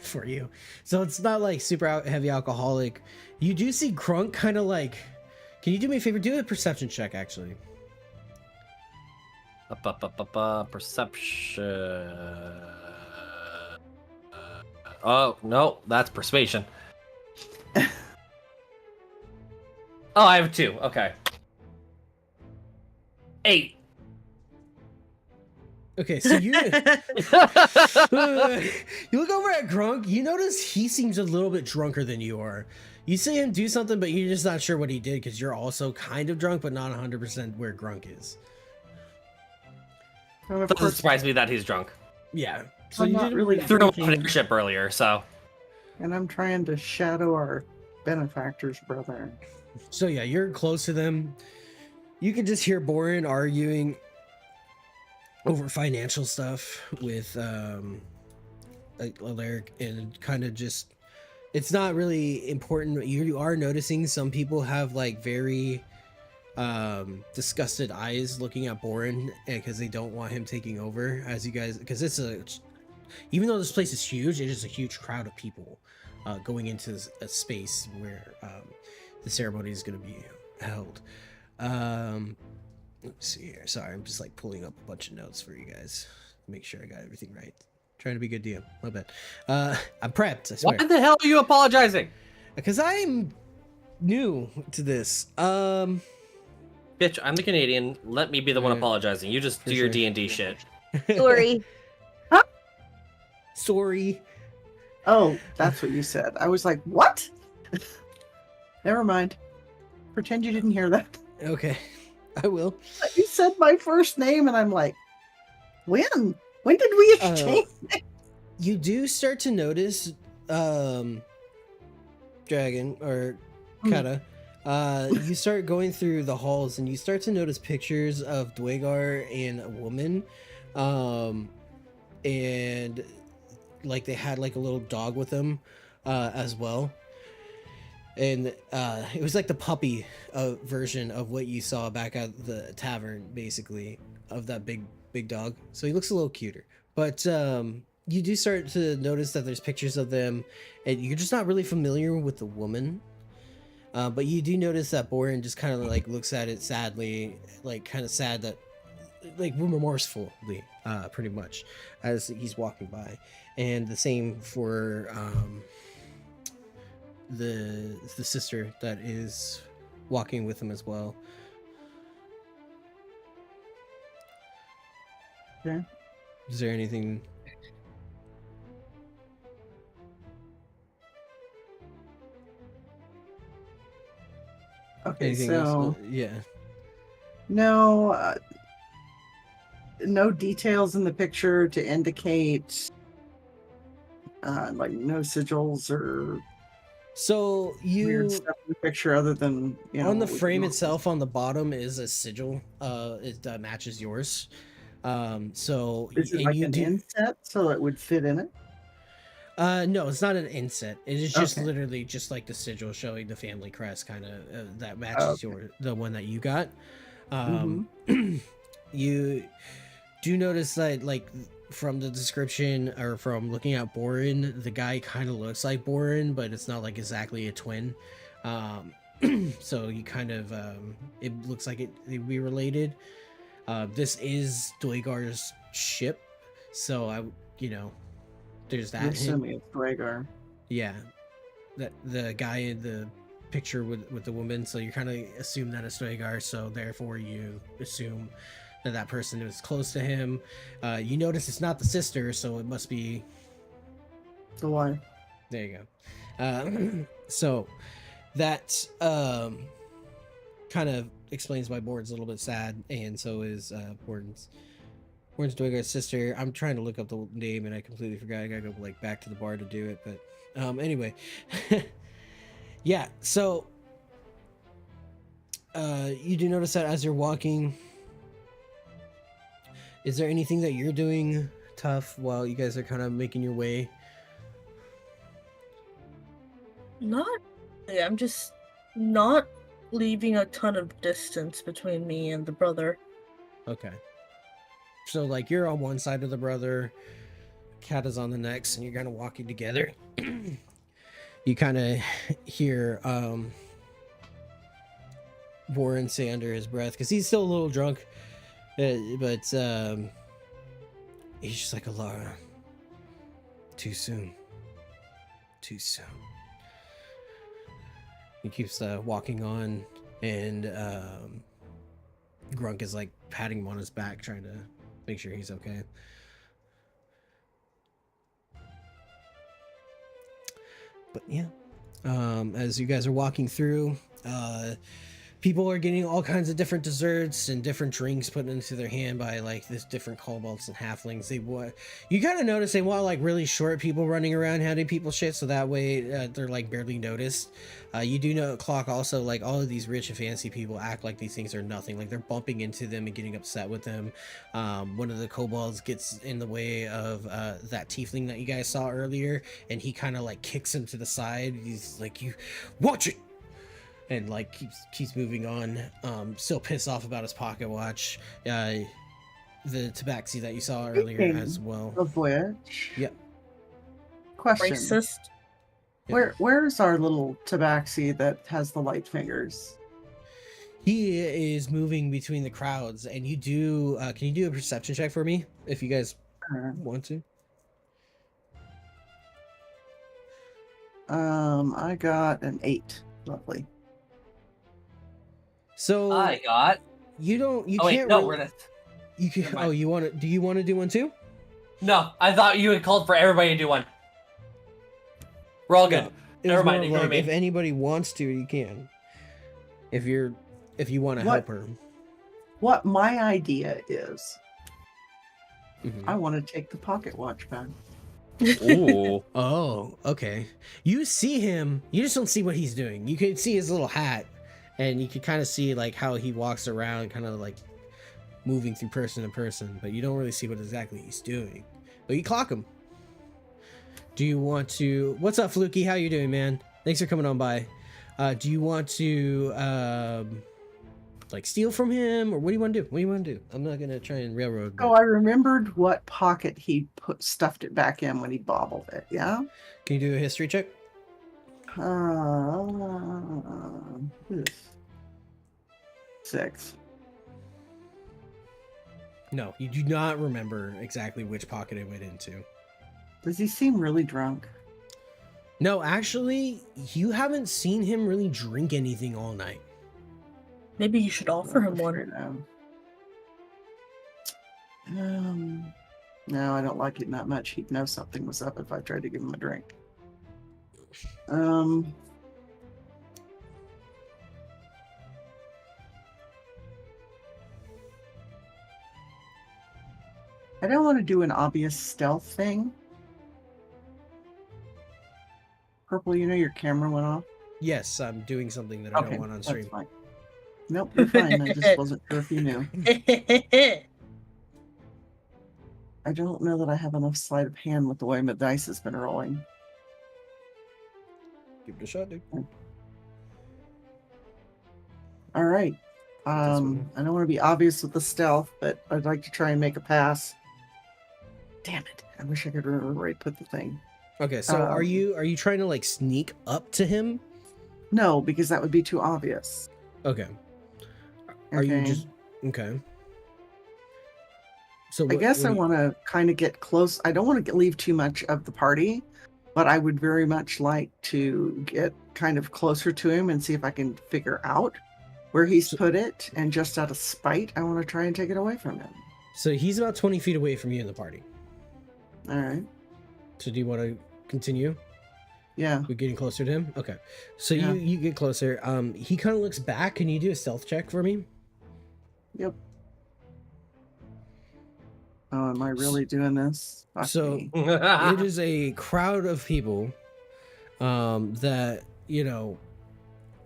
[SPEAKER 2] for you. So it's not like super heavy alcoholic. You do see Crunk kind of like. Can you do me a favor? Do a perception check, actually.
[SPEAKER 6] Perception. Oh no, that's persuasion. Oh, I have 2. Okay. 8.
[SPEAKER 2] Okay, so you you look over at Grunk. You notice he seems a little bit drunker than you are. You see him do something, but you're just not sure what he did because you're also kind of drunk, but not 100% where Grunk is.
[SPEAKER 6] Doesn't surprise me that he's drunk.
[SPEAKER 2] Yeah. So
[SPEAKER 4] I'm
[SPEAKER 2] you
[SPEAKER 4] not
[SPEAKER 2] didn't
[SPEAKER 4] really
[SPEAKER 6] Threw him off
[SPEAKER 4] drinking,
[SPEAKER 6] an airship earlier, so.
[SPEAKER 4] and I'm trying to shadow our benefactor's brother.
[SPEAKER 2] So yeah, you're close to them. You can just hear Borin arguing over financial stuff with Alaric, and kind of just it's not really important. You are noticing some people have like very disgusted eyes looking at Borin because they don't want him taking over as you guys, because even though this place is huge, it is a huge crowd of people going into a space where the ceremony is going to be held. Let's see here. Sorry, I'm just like pulling up a bunch of notes for you guys to make sure I got everything right. Trying to be a good DM. My bad. I'm prepped, I swear.
[SPEAKER 6] Why the hell are you apologizing?
[SPEAKER 2] Because I'm new to this.
[SPEAKER 6] Bitch, I'm the Canadian. Let me be the one
[SPEAKER 2] Yeah.
[SPEAKER 6] apologizing. You just do your D&D shit.
[SPEAKER 5] Sorry.
[SPEAKER 2] Sorry.
[SPEAKER 4] Oh, that's what you said. I was like, what? Never mind. Pretend you didn't hear that.
[SPEAKER 2] Okay, I will.
[SPEAKER 4] You said my first name, and I'm like, when? When did we exchange?
[SPEAKER 2] You do start to notice, Dragon or Kata. You start going through the halls, and you start to notice pictures of Dwagar and a woman, and like they had like a little dog with them, as well. And it was like the puppy version of what you saw back at the tavern, basically, of that big dog. So he looks a little cuter. But you do start to notice that there's pictures of them, and you're just not really familiar with the woman. But you do notice that Borin just kind of like looks at it sadly, like kind of sad that, like remorsefully, pretty much, as he's walking by. And the same for the sister that is walking with him as well.
[SPEAKER 4] Okay.
[SPEAKER 2] Is there anything?
[SPEAKER 4] Okay,
[SPEAKER 2] Anything
[SPEAKER 4] so
[SPEAKER 2] else? Yeah.
[SPEAKER 4] no, no details in the picture to indicate, like no sigils or
[SPEAKER 2] So
[SPEAKER 4] weird
[SPEAKER 2] you
[SPEAKER 4] stuff in the picture other than
[SPEAKER 2] on the
[SPEAKER 4] what we
[SPEAKER 2] frame
[SPEAKER 4] normally
[SPEAKER 2] itself on the bottom is a sigil. It matches yours. So
[SPEAKER 4] see. Is it
[SPEAKER 2] and
[SPEAKER 4] like
[SPEAKER 2] you
[SPEAKER 4] an
[SPEAKER 2] do.
[SPEAKER 4] inset so it would fit in it?
[SPEAKER 2] No, it's not an inset. It is just
[SPEAKER 4] Okay.
[SPEAKER 2] literally just like the sigil showing the family crest, kind of that matches
[SPEAKER 4] Okay.
[SPEAKER 2] the one that you got.
[SPEAKER 4] Mm-hmm.
[SPEAKER 2] You do notice that, like, from the description or from looking at Borin, the guy kind of looks like Borin, but it's not like exactly a twin. Um, so you kind of it looks like it'd be related. This is Doigar's ship, so there's
[SPEAKER 4] I'm
[SPEAKER 2] that hint.
[SPEAKER 4] assuming it's Rhaegar.
[SPEAKER 2] Yeah, that the guy in the picture with the woman, so you kind of assume that it's Doigar, so therefore you assume that person is close to him. You notice it's not the sister, so it must be.
[SPEAKER 4] The wife.
[SPEAKER 2] There you go. So that kind of explains why Borden's a little bit sad, and so is Borden's Doigar's sister. I'm trying to look up the name, and I completely forgot. I gotta go back to the bar to do it, but anyway, yeah. So you do notice that as you're walking. Is there anything that you're doing tough while you guys are kind of making your way?
[SPEAKER 3] Not. Yeah, I'm just not leaving a ton of distance between me and the brother.
[SPEAKER 2] Okay. So, like, you're on one side of the brother, Kat is on the next, and you're kind of walking together. You kind of hear Warren say under his breath, because he's still a little drunk, but he's just like, Alara, too soon. Too soon. He keeps walking on, and Grunk is like patting him on his back, trying to make sure he's okay. But yeah, as you guys are walking through, people are getting all kinds of different desserts and different drinks put into their hand by like this different kobolds and halflings. You kind of notice they want like really short people running around handing people shit, so that way they're like barely noticed. You do know Clock also, like, all of these rich and fancy people act like these things are nothing, like they're bumping into them and getting upset with them. One of the kobolds gets in the way of that tiefling that you guys saw earlier, and he kind of like kicks him to the side. He's like, you watch it, and like keeps moving on. Still pissed off about his pocket watch. The tabaxi that you saw earlier as well.
[SPEAKER 4] Of which,
[SPEAKER 2] Yep.
[SPEAKER 4] question:
[SPEAKER 3] Racist.
[SPEAKER 4] Where's our little tabaxi that has the light fingers?
[SPEAKER 2] He is moving between the crowds, and you do. Can you do a perception check for me if you guys want to?
[SPEAKER 4] I got an 8. Lovely.
[SPEAKER 2] So
[SPEAKER 6] I got.
[SPEAKER 2] you don't. You
[SPEAKER 6] Oh wait,
[SPEAKER 2] can't.
[SPEAKER 6] no,
[SPEAKER 2] really,
[SPEAKER 6] we're not.
[SPEAKER 2] You can.
[SPEAKER 6] Never mind.
[SPEAKER 2] Oh, you want to? Do you want to do one too?
[SPEAKER 6] No, I thought you had called for everybody to do one. We're all good.
[SPEAKER 2] No, it was
[SPEAKER 6] Never mind.
[SPEAKER 2] more of
[SPEAKER 6] Ignore
[SPEAKER 2] like,
[SPEAKER 6] me.
[SPEAKER 2] if anybody wants to, you can. If you want to
[SPEAKER 4] What?
[SPEAKER 2] help her.
[SPEAKER 4] What my idea is,
[SPEAKER 2] Mhm.
[SPEAKER 4] I want to take the pocket watch back.
[SPEAKER 6] Ooh.
[SPEAKER 2] Oh, okay. You see him. You just don't see what he's doing. You can see his little hat, and you can kind of see like how he walks around, kind of like moving through person to person. But you don't really see what exactly he's doing. But you clock him. Do you want to? What's up, Fluky? How you doing, man? Thanks for coming on by. Do you want to like steal from him, or what do you want to do? What do you want to do? I'm not gonna try and railroad.
[SPEAKER 4] Oh, I remembered what pocket he stuffed it back in when he bobbled it. Yeah.
[SPEAKER 2] Can you do a history check?
[SPEAKER 4] This. 6.
[SPEAKER 2] No, you do not remember exactly which pocket it went into.
[SPEAKER 4] Does he seem really drunk?
[SPEAKER 2] No, actually, you haven't seen him really drink anything all night.
[SPEAKER 3] Maybe you should offer him one.
[SPEAKER 4] No, I don't like it that much. He'd know something was up if I tried to give him a drink. I don't want to do an obvious stealth thing. Purple, you know your camera went off?
[SPEAKER 2] Yes, I'm doing something that I don't want on stream.
[SPEAKER 4] That's fine. Nope, you're fine. I just wasn't sure if you knew. I don't know that I have enough sleight of hand with the way my dice has been rolling.
[SPEAKER 2] Give it a shot, dude.
[SPEAKER 4] All right.
[SPEAKER 2] That's
[SPEAKER 4] I
[SPEAKER 2] one.
[SPEAKER 4] don't want to be obvious with the stealth, but I'd like to try and make a pass. Damn it. I wish I could remember where I put the thing.
[SPEAKER 2] Okay, so are you trying to like sneak up to him?
[SPEAKER 4] No, because that would be too obvious.
[SPEAKER 2] Okay. Are you
[SPEAKER 4] Okay.
[SPEAKER 2] just okay? So
[SPEAKER 4] I guess I want to kind of get close. I don't want to leave too much of the party, but I would very much like to get kind of closer to him and see if I can figure out where he's put it. And just out of spite, I want to try and take it away from him.
[SPEAKER 2] So he's about 20 feet away from you in the party.
[SPEAKER 4] All right.
[SPEAKER 2] So do you want to continue?
[SPEAKER 4] Yeah.
[SPEAKER 2] We're getting closer to him. Okay. So
[SPEAKER 4] Yeah.
[SPEAKER 2] you get closer. He kind of looks back. Can you do a stealth check for me?
[SPEAKER 4] Yep. Oh, am I really doing this? Fuck
[SPEAKER 2] So
[SPEAKER 4] me.
[SPEAKER 2] it is a crowd of people that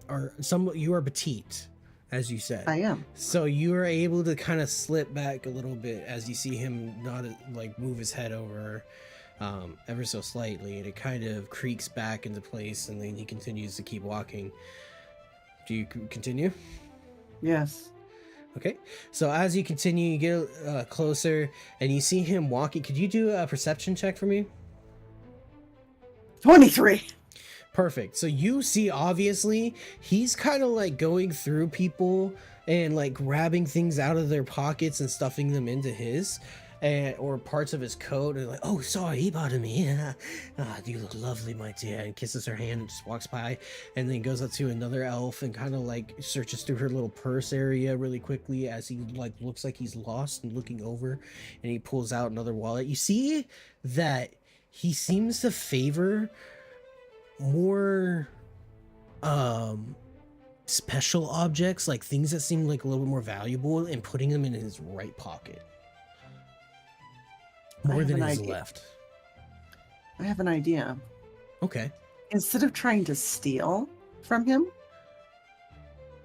[SPEAKER 2] are somewhat. You are petite, as you said.
[SPEAKER 4] I am.
[SPEAKER 2] So you are able to kind of slip back a little bit as you see him not like move his head over ever so slightly, and it kind of creaks back into place, and then he continues to keep walking. Do you continue?
[SPEAKER 4] Yes.
[SPEAKER 2] Okay, so as you continue, you get closer, and you see him walking. Could you do a perception check for me?
[SPEAKER 4] 23.
[SPEAKER 2] Perfect. So you see, obviously, he's kind of like going through people and like grabbing things out of their pockets and stuffing them into his, or parts of his coat, and like, oh, sorry, he bothered me. You look lovely, my dear, and kisses her hand and just walks by, and then goes up to another elf and kind of like searches through her little purse area really quickly as he like looks like he's lost and looking over, and he pulls out another wallet. You see that he seems to favor more special objects, like things that seem like a little bit more valuable, and putting them in his right pocket more than his left.
[SPEAKER 4] I have an idea.
[SPEAKER 2] Okay.
[SPEAKER 4] Instead of trying to steal from him,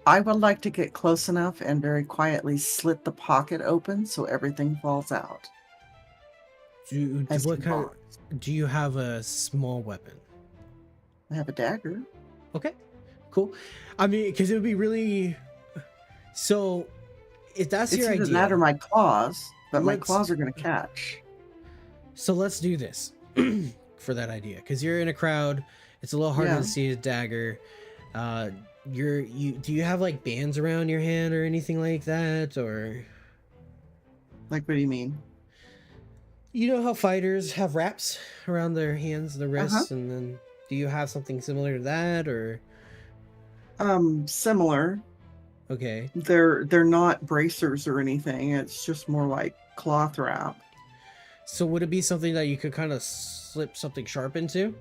[SPEAKER 4] I would like to get close enough and very quietly slit the pocket open so everything falls out.
[SPEAKER 2] Do you have a small weapon?
[SPEAKER 4] I have a dagger.
[SPEAKER 2] Okay, cool. I mean, because it would be really. So, if that's your idea,
[SPEAKER 4] It doesn't matter my claws, but my claws are going to catch.
[SPEAKER 2] So let's do this for that idea, because you're in a crowd. It's a little harder to see a dagger. Do you have like bands around your hand or anything like that, or?
[SPEAKER 4] Like, what do you mean?
[SPEAKER 2] You know how fighters have wraps around their hands, their wrists, and then do you have something similar to that, or?
[SPEAKER 4] Similar.
[SPEAKER 2] Okay.
[SPEAKER 4] They're not bracers or anything. It's just more like cloth wrap.
[SPEAKER 2] So would it be something that you could kind of slip something sharp into?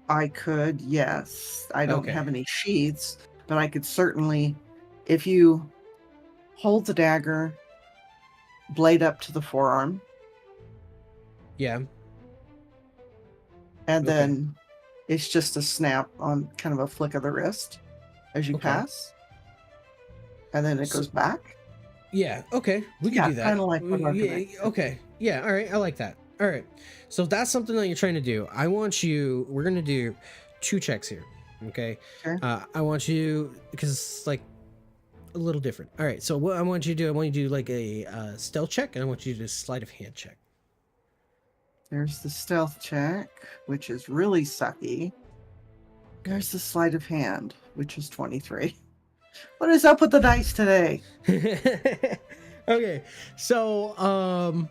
[SPEAKER 4] I could, yes. I don't have any sheaths, but I could certainly, if you hold the dagger, blade up to the forearm.
[SPEAKER 2] Yeah.
[SPEAKER 4] And then it's just a snap on kind of a flick of the wrist as you pass. And then it goes back.
[SPEAKER 2] Yeah, okay. We can do that.
[SPEAKER 4] Kind of like what
[SPEAKER 2] okay. Yeah, all right. I like that. All right. So if that's something that you're trying to do, we're going to do 2 checks here. Okay.
[SPEAKER 4] Sure.
[SPEAKER 2] I want you, because it's like a little different. All right. So what I want you to do, I want you to do like a stealth check, and I want you to do a sleight of hand check.
[SPEAKER 4] There's the stealth check, which is really sucky. There's the sleight of hand, which is 23. What is up with the dice today?
[SPEAKER 2] Okay, so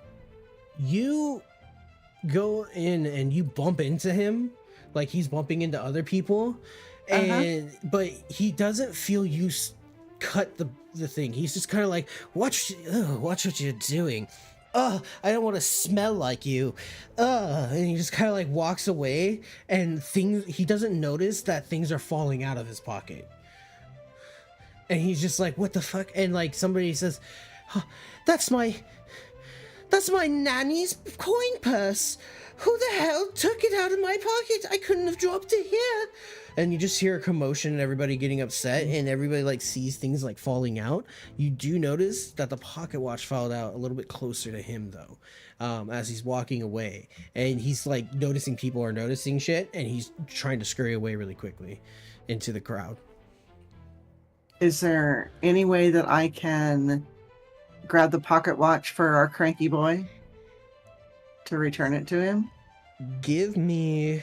[SPEAKER 2] you go in and you bump into him like he's bumping into other people, and but he doesn't feel you cut the thing. He's just kind of like, watch what you're doing. I don't want to smell like you. And he just kind of like walks away, and he doesn't notice that things are falling out of his pocket. And he's just like, what the fuck? And like somebody says, oh, that's my nanny's coin purse. Who the hell took it out of my pocket? I couldn't have dropped it here. And you just hear a commotion and everybody getting upset, and everybody like sees things like falling out. You do notice that the pocket watch fell out a little bit closer to him though, as he's walking away, and he's like noticing people are noticing shit, and he's trying to scurry away really quickly into the crowd.
[SPEAKER 4] Is there any way that I can grab the pocket watch for our cranky boy to return it to him?
[SPEAKER 2] Give me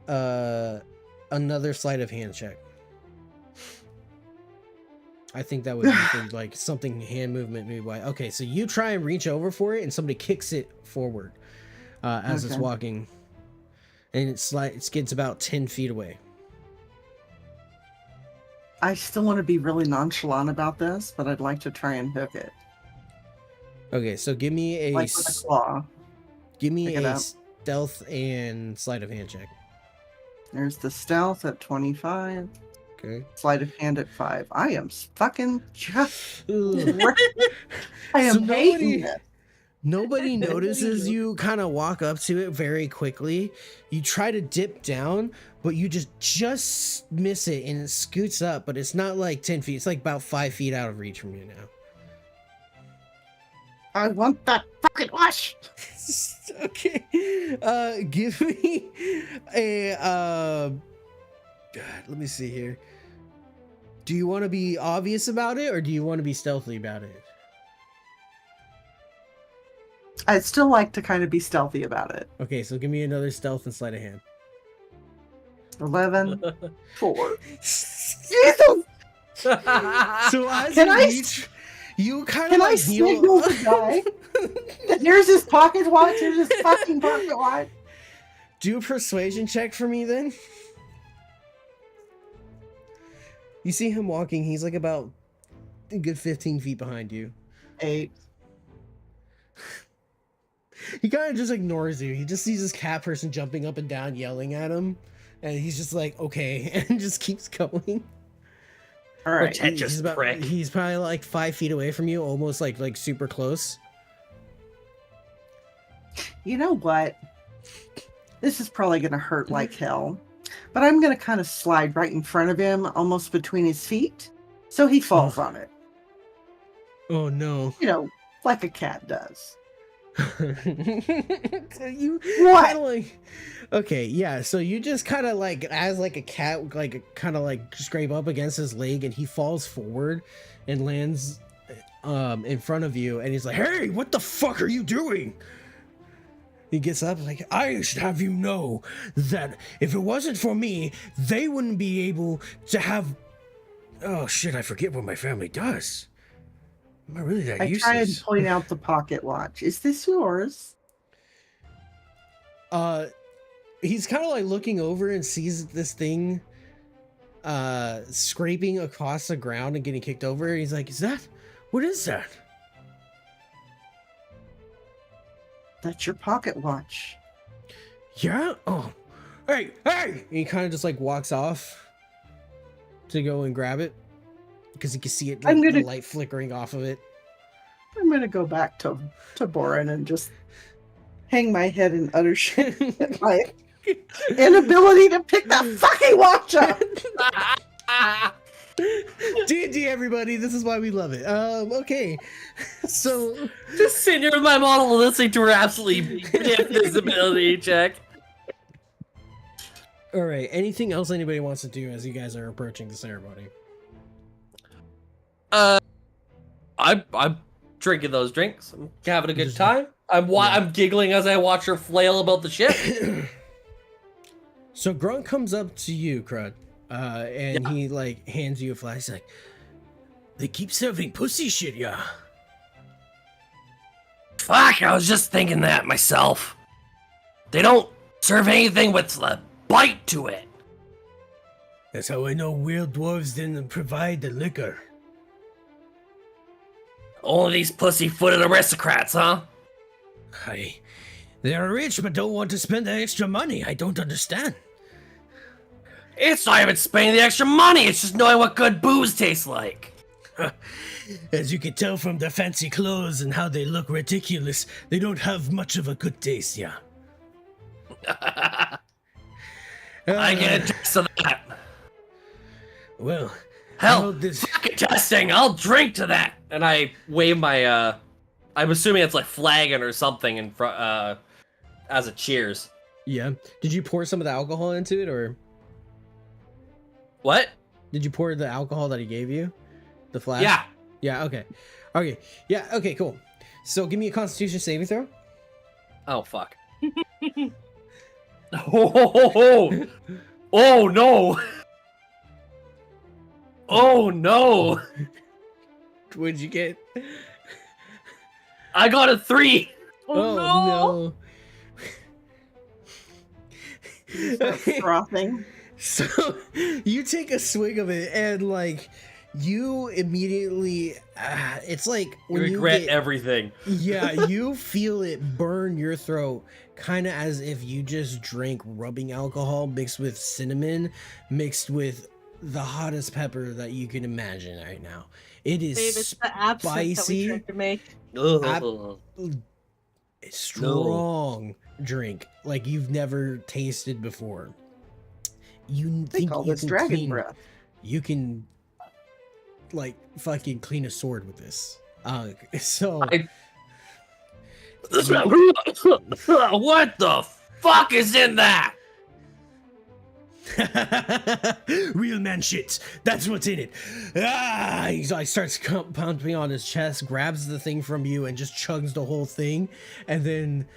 [SPEAKER 2] another sleight of hand check. I think that would be for, like something hand movement maybe. Okay, so you try and reach over for it, and somebody kicks it forward as it's walking, and it skids about 10 feet away.
[SPEAKER 4] I still want to be really nonchalant about this, but I'd like to try and hook it.
[SPEAKER 2] Okay, so give me a
[SPEAKER 4] Like with a claw.
[SPEAKER 2] give me
[SPEAKER 4] Pick it
[SPEAKER 2] a
[SPEAKER 4] up.
[SPEAKER 2] stealth and sleight of hand check.
[SPEAKER 4] There's the stealth at 25.
[SPEAKER 2] Okay.
[SPEAKER 4] Sleight of hand at 5. I am fucking just...
[SPEAKER 2] Ugh.
[SPEAKER 4] I am
[SPEAKER 2] So
[SPEAKER 4] hating this.
[SPEAKER 2] Nobody notices you kind of walk up to it very quickly. You try to dip down, but you just miss it, and it scoots up, but it's not like 10 feet. It's like about 5 feet out of reach from you now.
[SPEAKER 4] I want that fucking watch.
[SPEAKER 2] Okay. Give me a God, let me see here. Do you want to be obvious about it, or do you want to be stealthy about it?
[SPEAKER 4] I'd still like to kind of be stealthy about it.
[SPEAKER 2] Okay, so give me another stealth and sleight of hand.
[SPEAKER 4] 11, 4. Jesus!
[SPEAKER 2] So as
[SPEAKER 4] Can
[SPEAKER 2] you
[SPEAKER 4] I
[SPEAKER 2] reach, you kind of
[SPEAKER 4] Can I
[SPEAKER 2] like
[SPEAKER 4] signal the guy? Here's his pocket watch. Here's his fucking pocket watch.
[SPEAKER 2] Do a persuasion check for me then. You see him walking. He's like about a good 15 feet behind you.
[SPEAKER 4] 8.
[SPEAKER 2] He kind of just ignores you. He just sees this cat person jumping up and down, yelling at him, and he's just like, okay, and just keeps going.
[SPEAKER 4] All right.
[SPEAKER 6] Pretentious prick.
[SPEAKER 2] He's probably like 5 feet away from you, almost like super close.
[SPEAKER 4] You know what? This is probably going to hurt like hell, but I'm going to kind of slide right in front of him, almost between his feet, so he falls on it.
[SPEAKER 2] Oh no.
[SPEAKER 4] You know, like a cat does.
[SPEAKER 2] You
[SPEAKER 4] What?
[SPEAKER 2] kinda like, okay, yeah, so you just kind of like, as like a cat, like kind of like scrape up against his leg, and he falls forward and lands in front of you, and he's like, hey, what the fuck are you doing? He gets up like, I should have you know that if it wasn't for me, they wouldn't be able to have, oh shit, I forget what my family does. Am I really that
[SPEAKER 4] I try and
[SPEAKER 2] useless?
[SPEAKER 4] point out the pocket watch. Is this yours?
[SPEAKER 2] He's kind of like looking over and sees this thing scraping across the ground and getting kicked over. He's like, what is that?
[SPEAKER 4] That's your pocket watch.
[SPEAKER 2] Yeah? Oh, hey! And he kind of just like walks off to go and grab it because he can see it, like, the light flickering off of it.
[SPEAKER 4] I'm gonna go back to Boren and just hang my head in utter shame at my inability to pick that fucking watch up.
[SPEAKER 2] D&D, everybody, this is why we love it. Okay, so
[SPEAKER 6] Just sitting here with my model listening to her absolutely invisibility check.
[SPEAKER 2] all right, anything else anybody wants to do as you guys are approaching the ceremony?
[SPEAKER 6] I'm drinking those drinks. I'm having a good time. I'm giggling as I watch her flail about the ship.
[SPEAKER 2] So Grunt comes up to you, Crud, and he like hands you a flask. He's like, they keep serving pussy shit, yeah.
[SPEAKER 6] Fuck, I was just thinking that myself. They don't serve anything with a bite to it.
[SPEAKER 2] That's how I know weird dwarves didn't provide the liquor.
[SPEAKER 6] Only these pussy-footed aristocrats, huh?
[SPEAKER 2] They're rich but don't want to spend the extra money. I don't understand.
[SPEAKER 6] It's not even spending the extra money, it's just knowing what good booze tastes like.
[SPEAKER 2] As you can tell from their fancy clothes and how they look ridiculous, they don't have much of a good taste, yeah.
[SPEAKER 6] I get a taste of that.
[SPEAKER 2] Well,
[SPEAKER 6] Hell,
[SPEAKER 2] this...
[SPEAKER 6] fucking testing. I'll drink to that. And I wave my, I'm assuming it's like flagon or something in front, as a cheers.
[SPEAKER 2] Yeah. Did you pour some of the alcohol into it, or?
[SPEAKER 6] What?
[SPEAKER 2] Did you pour the alcohol that he gave you? The flask?
[SPEAKER 6] Yeah.
[SPEAKER 2] Yeah, okay. Okay. Yeah, okay, cool. So give me a Constitution saving throw.
[SPEAKER 6] Oh, fuck. Oh, oh no. Oh no.
[SPEAKER 2] What'd you get?
[SPEAKER 6] I got a 3.
[SPEAKER 3] Oh, no.
[SPEAKER 4] Frothing.
[SPEAKER 2] So you take a swig of it and like you immediately it's like when
[SPEAKER 6] Regret
[SPEAKER 2] you
[SPEAKER 6] everything.
[SPEAKER 2] Yeah, you feel it burn your throat, kind of as if you just drank rubbing alcohol mixed with cinnamon, mixed with the hottest pepper that you can imagine right now. It is
[SPEAKER 3] Babe, it's the absinthe that we
[SPEAKER 2] spicy,
[SPEAKER 3] tried to make.
[SPEAKER 2] strong drink like you've never tasted before. You
[SPEAKER 4] They
[SPEAKER 2] think
[SPEAKER 4] call
[SPEAKER 2] you
[SPEAKER 4] this
[SPEAKER 2] can
[SPEAKER 4] dragon
[SPEAKER 2] clean,
[SPEAKER 4] breath.
[SPEAKER 2] you can like fucking clean a sword with this. So
[SPEAKER 6] What the fuck is in that?
[SPEAKER 2] real man shit. That's what's in it. He starts pumping on his chest, grabs the thing from you, and just chugs the whole thing. And then,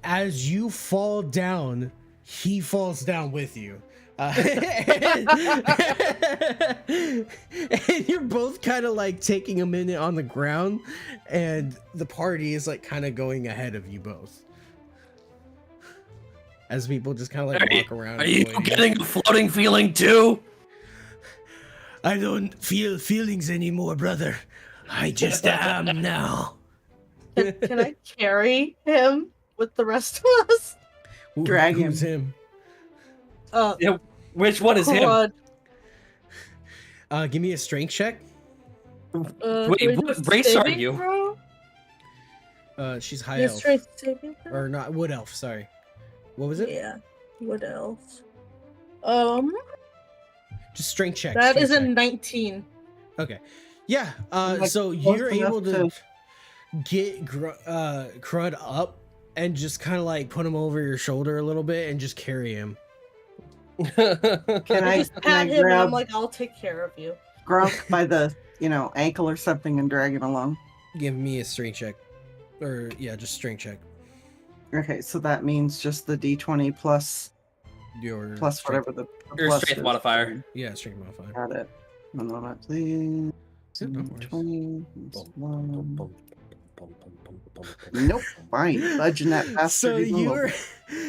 [SPEAKER 2] as you fall down, he falls down with you. And you're both kind of like taking a minute on the ground, and the party is like kind of going ahead of you both. As people just kind of like walk around.
[SPEAKER 6] Are you getting a floating feeling too?
[SPEAKER 2] I don't feel feelings anymore, brother. I just am now.
[SPEAKER 3] Can I carry him with the rest of us?
[SPEAKER 4] Drag him.
[SPEAKER 2] Who's him?
[SPEAKER 6] Yeah, which one is him?
[SPEAKER 2] Give me a strength check.
[SPEAKER 6] Wait, what race are you?
[SPEAKER 2] She's high
[SPEAKER 3] Yes,
[SPEAKER 2] elf.
[SPEAKER 3] strength saving throw?
[SPEAKER 2] Or not, wood elf, sorry. What was it?
[SPEAKER 3] Yeah. What else?
[SPEAKER 2] Just strength check.
[SPEAKER 3] That
[SPEAKER 2] strength
[SPEAKER 3] is a
[SPEAKER 2] check.
[SPEAKER 3] 19.
[SPEAKER 2] Okay. Yeah,
[SPEAKER 4] Like,
[SPEAKER 2] so
[SPEAKER 4] close
[SPEAKER 2] you're
[SPEAKER 4] enough
[SPEAKER 2] able to get Crud up and just kind of like put him over your shoulder a little bit and just carry him.
[SPEAKER 4] Can I,
[SPEAKER 3] Just
[SPEAKER 4] can
[SPEAKER 3] pat
[SPEAKER 4] I
[SPEAKER 3] him and
[SPEAKER 4] grab
[SPEAKER 3] I'm like, I'll take care of you.
[SPEAKER 4] Grunk by the, ankle or something and drag him along?
[SPEAKER 2] Give me a strength check. Or, yeah, just strength check.
[SPEAKER 4] Okay, so that means just the D20 plus
[SPEAKER 2] Your
[SPEAKER 4] plus
[SPEAKER 2] strength-
[SPEAKER 4] whatever the
[SPEAKER 6] Your
[SPEAKER 4] plus
[SPEAKER 6] strength
[SPEAKER 4] is.
[SPEAKER 6] modifier.
[SPEAKER 2] Yeah, strength modifier.
[SPEAKER 4] Got it. 1 moment, please.
[SPEAKER 2] Yeah, no worries.
[SPEAKER 4] 20 plus 1. Nope, fine. Budging that bastard.
[SPEAKER 2] So
[SPEAKER 4] even lower.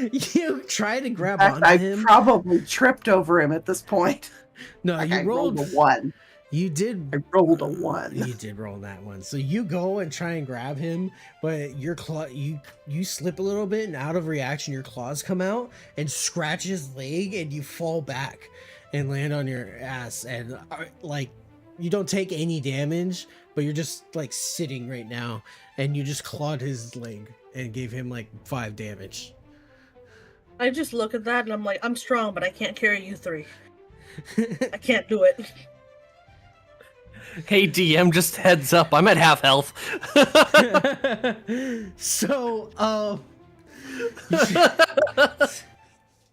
[SPEAKER 2] you try to grab
[SPEAKER 4] In fact,
[SPEAKER 2] onto
[SPEAKER 4] I
[SPEAKER 2] him.
[SPEAKER 4] probably tripped over him at this point.
[SPEAKER 2] No,
[SPEAKER 4] Like,
[SPEAKER 2] you
[SPEAKER 4] I rolled
[SPEAKER 2] rolled.
[SPEAKER 4] a 1.
[SPEAKER 2] You did.
[SPEAKER 4] I rolled a 1.
[SPEAKER 2] You did roll that one. So you go and try and grab him, but your claw, you slip a little bit, and out of reaction, your claws come out and scratch his leg, and you fall back and land on your ass, and like you don't take any damage, but you're just like sitting right now, and you just clawed his leg and gave him like 5 damage.
[SPEAKER 3] I just look at that and I'm like, I'm strong, but I can't carry you 3. I can't do it.
[SPEAKER 6] Hey DM, just heads up, I'm at half health.
[SPEAKER 2] So,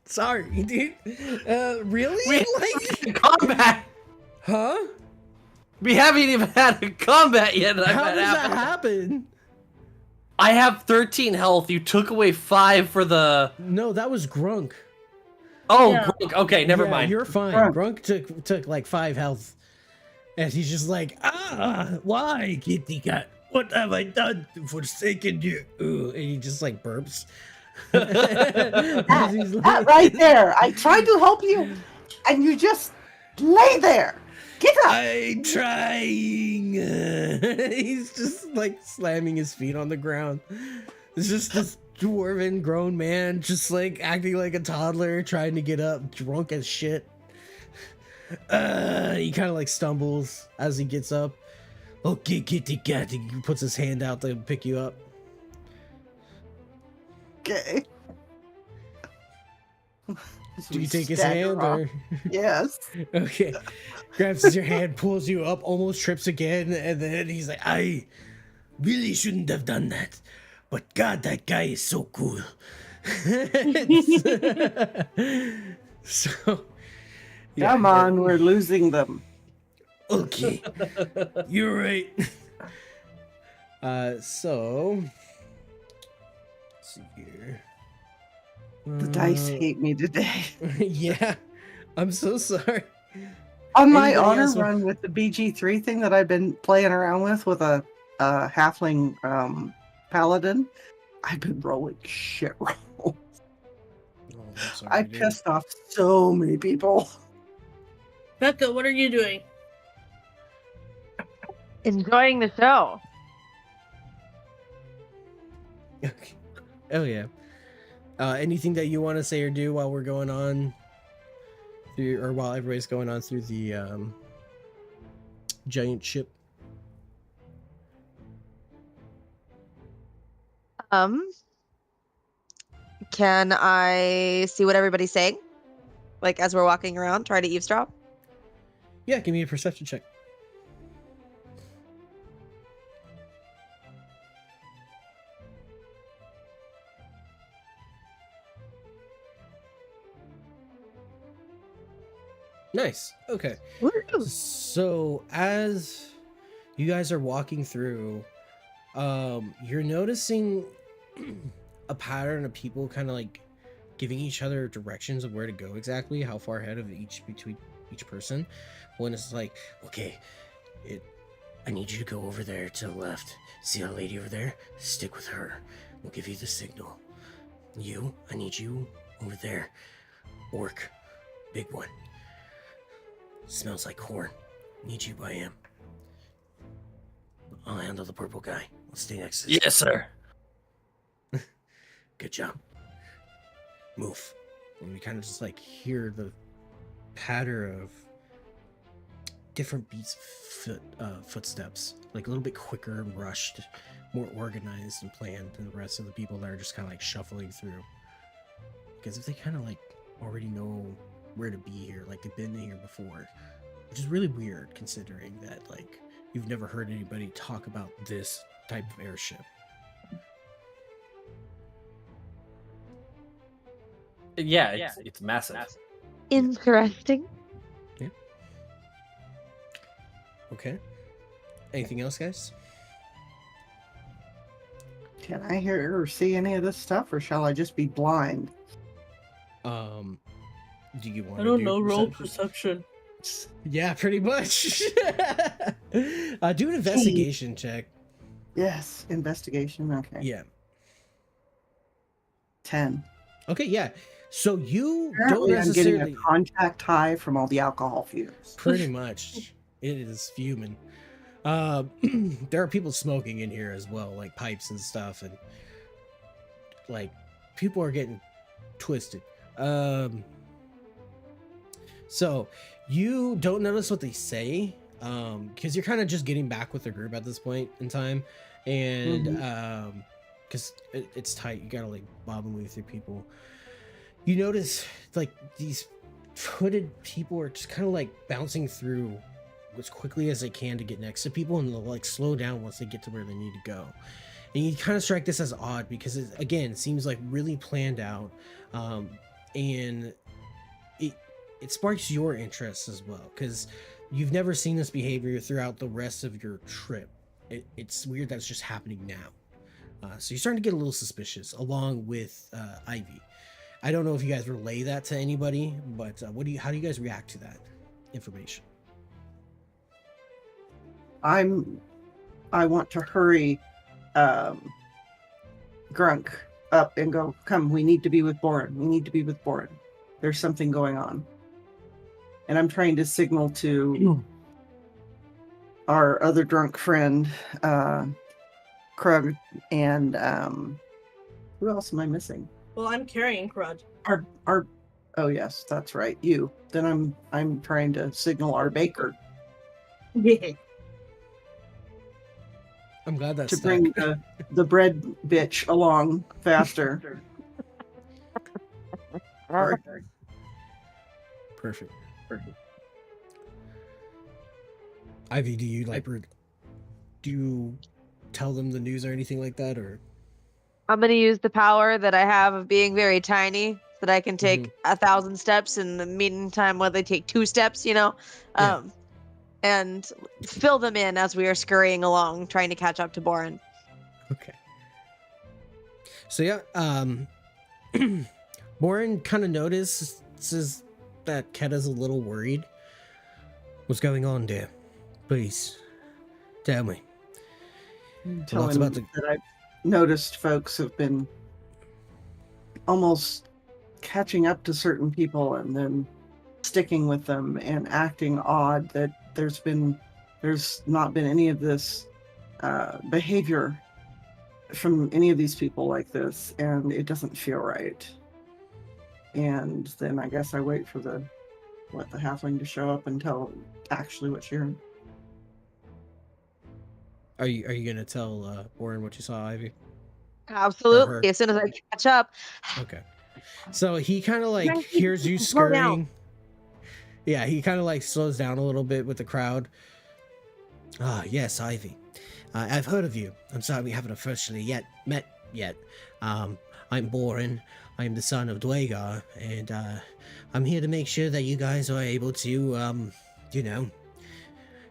[SPEAKER 2] sorry, dude. Really?
[SPEAKER 6] We
[SPEAKER 2] Like,
[SPEAKER 6] combat.
[SPEAKER 2] huh?
[SPEAKER 6] We haven't even had a combat yet. And I'm
[SPEAKER 2] How
[SPEAKER 6] at
[SPEAKER 2] does
[SPEAKER 6] half
[SPEAKER 2] that
[SPEAKER 6] health.
[SPEAKER 2] happen?
[SPEAKER 6] I have 13 health. You took away 5 for the.
[SPEAKER 2] No, that was Grunk.
[SPEAKER 6] Oh,
[SPEAKER 3] Yeah.
[SPEAKER 6] Grunk. Okay, never
[SPEAKER 2] Yeah,
[SPEAKER 6] mind.
[SPEAKER 2] You're fine.
[SPEAKER 4] Grunk.
[SPEAKER 2] Grunk took like 5 health, and he's just like, why, kitty cat? What have I done to forsaken you? Ooh, and he just like burps. He's like-
[SPEAKER 4] That right there. I tried to help you, and you just lay there. Get up.
[SPEAKER 2] I'm trying. He's just like slamming his feet on the ground. It's just this dwarven grown man just like acting like a toddler trying to get up, drunk as shit. He kind of like stumbles as he gets up. Okay, kitty cat. He puts his hand out to pick you up.
[SPEAKER 4] Okay.
[SPEAKER 2] Do you take his hand or?
[SPEAKER 4] Yes.
[SPEAKER 2] Okay. Grabs your hand, pulls you up, almost trips again, and then he's like, I really shouldn't have done that. But God, that guy is so cool. So yeah,
[SPEAKER 4] Come on, we're losing them.
[SPEAKER 2] Okay. You're right. So let's see here.
[SPEAKER 4] The dice hate me today.
[SPEAKER 2] Yeah. I'm so sorry.
[SPEAKER 4] On my
[SPEAKER 2] Anybody
[SPEAKER 4] honor
[SPEAKER 2] else wa-
[SPEAKER 4] run with the BG3 thing that I've been playing around with a halfling paladin, I've been rolling shit rolls.
[SPEAKER 2] Oh, I'm sorry,
[SPEAKER 4] I
[SPEAKER 2] dude.
[SPEAKER 4] pissed off so many people.
[SPEAKER 3] Becca, what are you doing?
[SPEAKER 5] Enjoying the show.
[SPEAKER 2] Okay. Oh yeah. Anything that you want to say or do while we're going on through, or while everybody's going on through the giant ship?
[SPEAKER 5] Can I see what everybody's saying? Like as we're walking around, try to eavesdrop?
[SPEAKER 2] Yeah, give me a perception check. Nice. Okay.
[SPEAKER 5] Woo!
[SPEAKER 2] So as you guys are walking through, you're noticing a pattern of people kind of like giving each other directions of where to go exactly, how far ahead of between each person. One is like, okay, I need you to go over there to the left. See that lady over there? Stick with her. We'll give you the signal. I need you over there. Orc. Big one. Smells like corn. Need you by him. I'll handle the purple guy. Let's stay next to this.
[SPEAKER 6] Yes, sir.
[SPEAKER 2] Good job. Move. And we kind of just like hear the patter of different beats footsteps, like a little bit quicker and rushed, more organized and planned than the rest of the people that are just kind of like shuffling through. Because if they kind of like already know where to be here, like they've been here before, which is really weird considering that like you've never heard anybody talk about this type of airship.
[SPEAKER 6] Yeah, it's massive.
[SPEAKER 5] Interesting.
[SPEAKER 2] Yeah. Okay. Anything else, guys?
[SPEAKER 4] Can I hear or see any of this stuff, or shall I just be blind?
[SPEAKER 2] Do you want?
[SPEAKER 3] I don't know. Roll perception.
[SPEAKER 2] Yeah, pretty much. Do an investigation check.
[SPEAKER 4] Yes, investigation. Okay.
[SPEAKER 2] Yeah.
[SPEAKER 4] 10.
[SPEAKER 2] Okay, yeah. So you
[SPEAKER 4] Apparently,
[SPEAKER 2] don't
[SPEAKER 4] I'm getting
[SPEAKER 2] necessarily.
[SPEAKER 4] a contact high from all the alcohol fumes.
[SPEAKER 2] Pretty much, it is fuming. There are people smoking in here as well, like pipes and stuff, and like people are getting twisted. So you don't notice what they say, because you're kind of just getting back with the group at this point in time, and because it's tight, you gotta like bob and weave through people. You notice like these hooded people are just kind of like bouncing through as quickly as they can to get next to people, and they'll like slow down once they get to where they need to go. And you kind of strike this as odd because it, again, seems like really planned out, and it sparks your interest as well because you've never seen this behavior throughout the rest of your trip. It's weird that it's just happening now. So you're starting to get a little suspicious, along with Ivy. I don't know if you guys relay that to anybody, but how do you guys react to that information?
[SPEAKER 4] I want to hurry Grunk up and go, come, we need to be with Boren. We need to be with Boren. There's something going on. And I'm trying to signal to our other drunk friend, Krug, and who else am I missing?
[SPEAKER 3] Well, I'm carrying Crud.
[SPEAKER 4] Our Oh yes, that's right. You. Then I'm trying to signal our baker
[SPEAKER 2] I'm glad that's
[SPEAKER 4] to bring the bread bitch along faster. Sorry.
[SPEAKER 2] Perfect. Ivy, do you do you tell them the news or anything like that, or?
[SPEAKER 5] I'm gonna use the power that I have of being very tiny, so that I can take 1,000 steps in the meantime while they take 2 steps,
[SPEAKER 2] Yeah.
[SPEAKER 5] And fill them in as we are scurrying along, trying to catch up to Boren.
[SPEAKER 2] Okay. So yeah, Boren kind of notices that Ketta's a little worried. What's going on, dear? Please, tell me.
[SPEAKER 4] Tell
[SPEAKER 2] What's
[SPEAKER 4] him
[SPEAKER 2] about
[SPEAKER 4] that I've noticed folks have been almost catching up to certain people and then sticking with them and acting odd, that there's not been any of this behavior from any of these people like this, and it doesn't feel right. And then I guess I wait for the halfling to show up and tell actually what she heard.
[SPEAKER 2] Are you gonna tell Boren what you saw, Ivy?
[SPEAKER 5] Absolutely. As soon as I catch up.
[SPEAKER 2] Okay. So he kind of like
[SPEAKER 5] Thank
[SPEAKER 2] hears
[SPEAKER 5] you.
[SPEAKER 2] you
[SPEAKER 5] Slow down.
[SPEAKER 2] scurrying. Yeah, he kind of like slows down a little bit with the crowd. Ah, yes, Ivy. I've heard of you. I'm sorry we haven't officially met yet. I'm Boren. I'm the son of Dwagar, and I'm here to make sure that you guys are able to,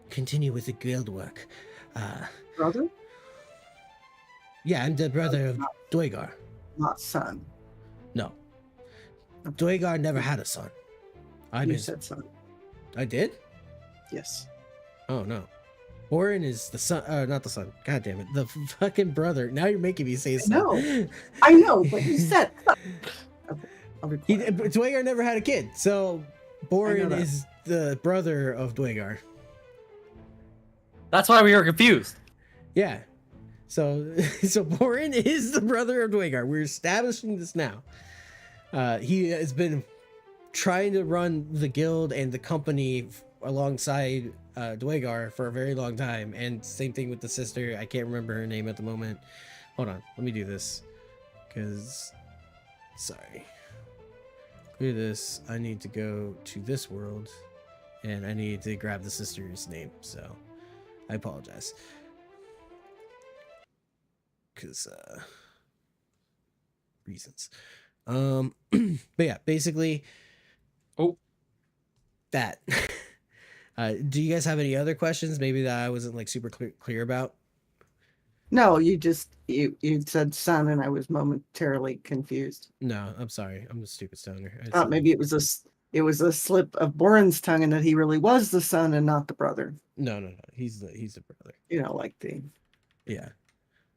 [SPEAKER 2] continue with the guild work.
[SPEAKER 4] Brother?
[SPEAKER 2] Yeah, I'm the brother of Dwagar.
[SPEAKER 4] Not son.
[SPEAKER 2] No. Dwagar never had a son.
[SPEAKER 4] You said son.
[SPEAKER 2] I did?
[SPEAKER 4] Yes.
[SPEAKER 2] Oh, no. Boren is the son, not the son. God damn it. The fucking brother. Now you're making me say son.
[SPEAKER 4] I know, but you said
[SPEAKER 2] Dwagar never had a kid, so Boren is the brother of Dwagar.
[SPEAKER 6] That's why we were confused.
[SPEAKER 2] Yeah. So Boren is the brother of Dwagar. We're establishing this now. He has been trying to run the guild and the company alongside Dwagar for a very long time, and same thing with the sister. I can't remember her name at the moment. Hold on, let me do this, because sorry. Do this. I need to go to this world, and I need to grab the sister's name. So I apologize, because reasons. But yeah, basically, that. Do you guys have any other questions? Maybe that I wasn't like super clear about.
[SPEAKER 4] No, you said son, and I was momentarily confused.
[SPEAKER 2] No, I'm sorry. I'm a stupid stoner.
[SPEAKER 4] I thought maybe it was a slip of Boren's tongue, and that he really was the son and not the brother.
[SPEAKER 2] No. He's the brother.
[SPEAKER 4] You know, like the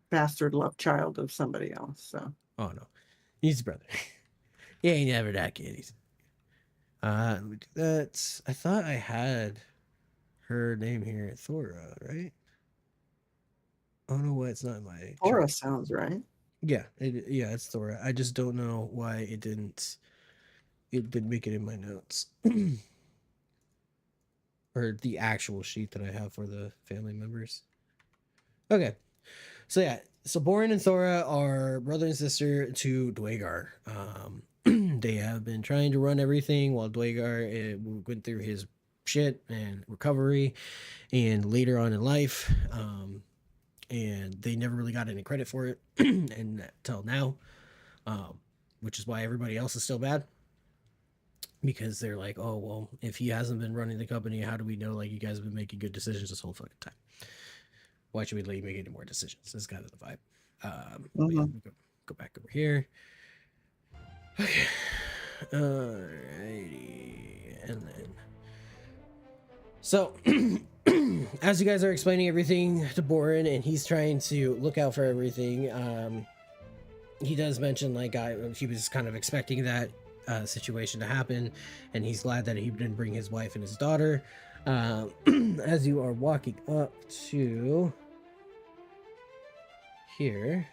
[SPEAKER 4] bastard love child of somebody else. So.
[SPEAKER 2] Oh no, he's the brother. He ain't never that kid. Let me do that. I thought I had her name here, Thora, right? Oh no, what? It's not in my.
[SPEAKER 4] Thora sounds right.
[SPEAKER 2] Yeah, it's Thora. I just don't know why it didn't make it in my notes. Or the actual sheet that I have for the family members. Okay. So yeah, so Boren and Thora are brother and sister to Dwagar. They have been trying to run everything while Dwagar went through his shit and recovery and later on in life. And they never really got any credit for it until now, which is why everybody else is still bad, because they're like, oh well, if he hasn't been running the company, how do we know like you guys have been making good decisions this whole fucking time? Why should we let you make any more decisions? That's kind of the vibe. Yeah, go back over here. Okay. Alrighty, and then so as you guys are explaining everything to Boren and he's trying to look out for everything, he does mention like he was kind of expecting that situation to happen, and he's glad that he didn't bring his wife and his daughter. As you are walking up to here,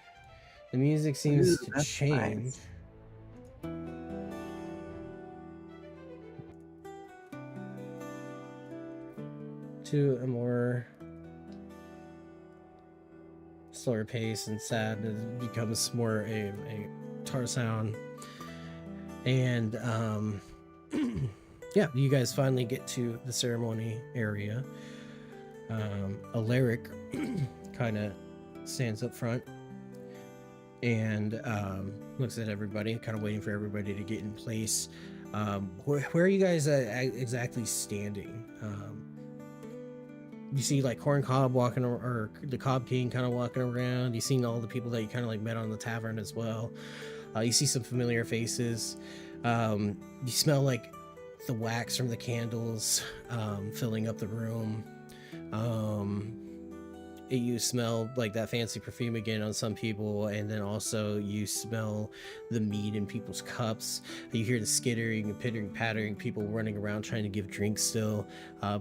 [SPEAKER 2] the music seems to change. to a more slower pace and sad. It becomes more a guitar sound. And yeah, you guys finally get to the ceremony area. Alaric kind of stands up front and looks at everybody, kind of waiting for everybody to get in place. Where are you guys exactly standing? You see like Corn Cob walking, or the Cob King kind of walking around. You seen all the people that you kind of like met on the tavern as well. You see some familiar faces. You smell like the wax from the candles filling up the room. You smell like that fancy perfume again on some people, and then also you smell the mead in people's cups. You hear the skittering and pittering, pattering, people running around trying to give drinks still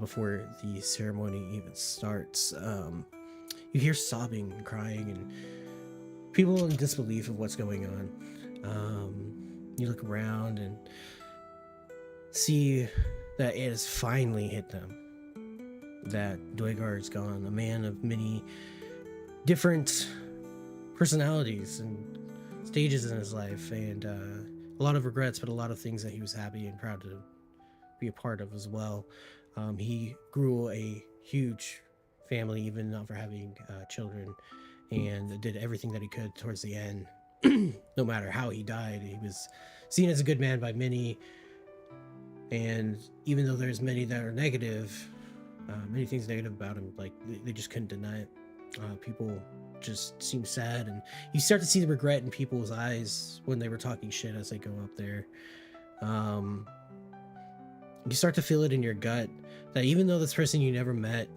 [SPEAKER 2] before the ceremony even starts. You hear sobbing and crying and people in disbelief of what's going on. You look around and see that it has finally hit them, that Dwaygar is gone, a man of many different personalities and stages in his life, and a lot of regrets, but a lot of things that he was happy and proud to be a part of as well. He grew a huge family, even not for having children, and did everything that he could towards the end. No matter how he died, he was seen as a good man by many, and even though there's many that are negative, many things negative about him, like they just couldn't deny it. People just seem sad, and you start to see the regret in people's eyes when they were talking shit as they go up there. You start to feel it in your gut that even though this person you never met,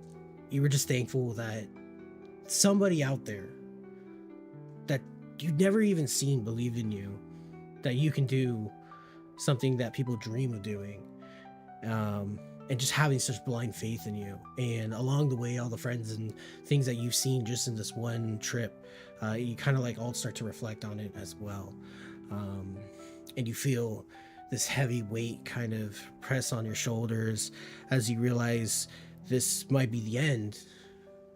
[SPEAKER 2] you were just thankful that somebody out there that you'd never even seen believed in you, that you can do something that people dream of doing. And just having such blind faith in you, and along the way all the friends and things that you've seen just in this one trip, you kind of like all start to reflect on it as well, and you feel this heavy weight kind of press on your shoulders as you realize this might be the end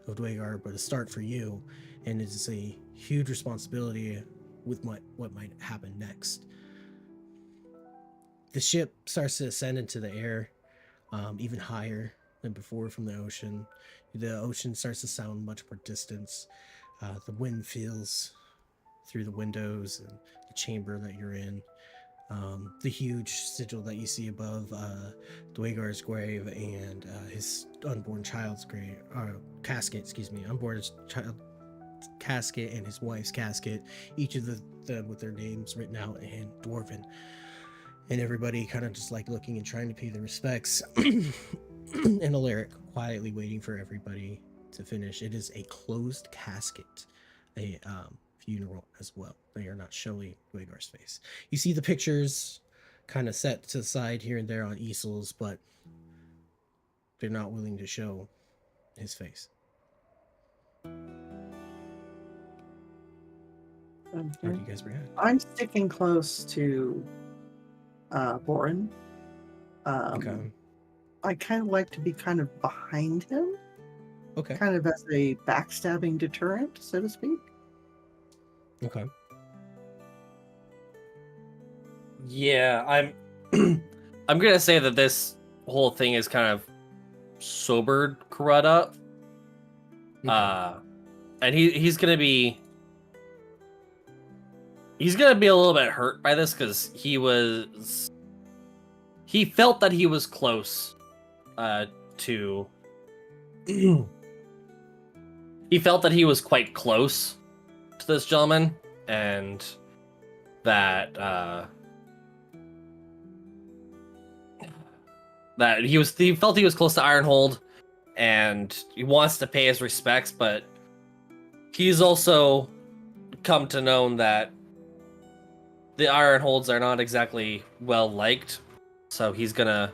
[SPEAKER 2] of Dwaygar, but a start for you, and it's a huge responsibility with what might happen next. The ship starts to ascend into the air, even higher than before from the ocean. The ocean starts to sound much more distant. The wind feels through the windows and the chamber that you're in. The huge sigil that you see above Dwaygar's grave and his unborn child's grave, casket, unborn child casket and his wife's casket, each of them with their names written out in Dwarven. And everybody kind of just like looking and trying to pay their respects. And Alaric quietly waiting for everybody to finish. It is a closed casket, a funeral as well. They are not showing Dwaygar's face. You see the pictures kind of set to the side here and there on easels, but they're not willing to show his face. How do you guys react?
[SPEAKER 4] I'm sticking close to Boren.
[SPEAKER 2] Okay.
[SPEAKER 4] I kind of like to be kind of behind him.
[SPEAKER 2] Okay.
[SPEAKER 4] Kind of as a backstabbing deterrent, so to speak.
[SPEAKER 2] Okay.
[SPEAKER 6] Yeah, I'm I'm gonna say that this whole thing is kind of sobered Karad up.
[SPEAKER 2] Okay.
[SPEAKER 6] And he's gonna be a little bit hurt by this because he felt that he was close to he felt that he was quite close to this gentleman, and that he felt he was close to Ironhold, and he wants to pay his respects, but he's also come to know that the Ironholds are not exactly well liked, so he's gonna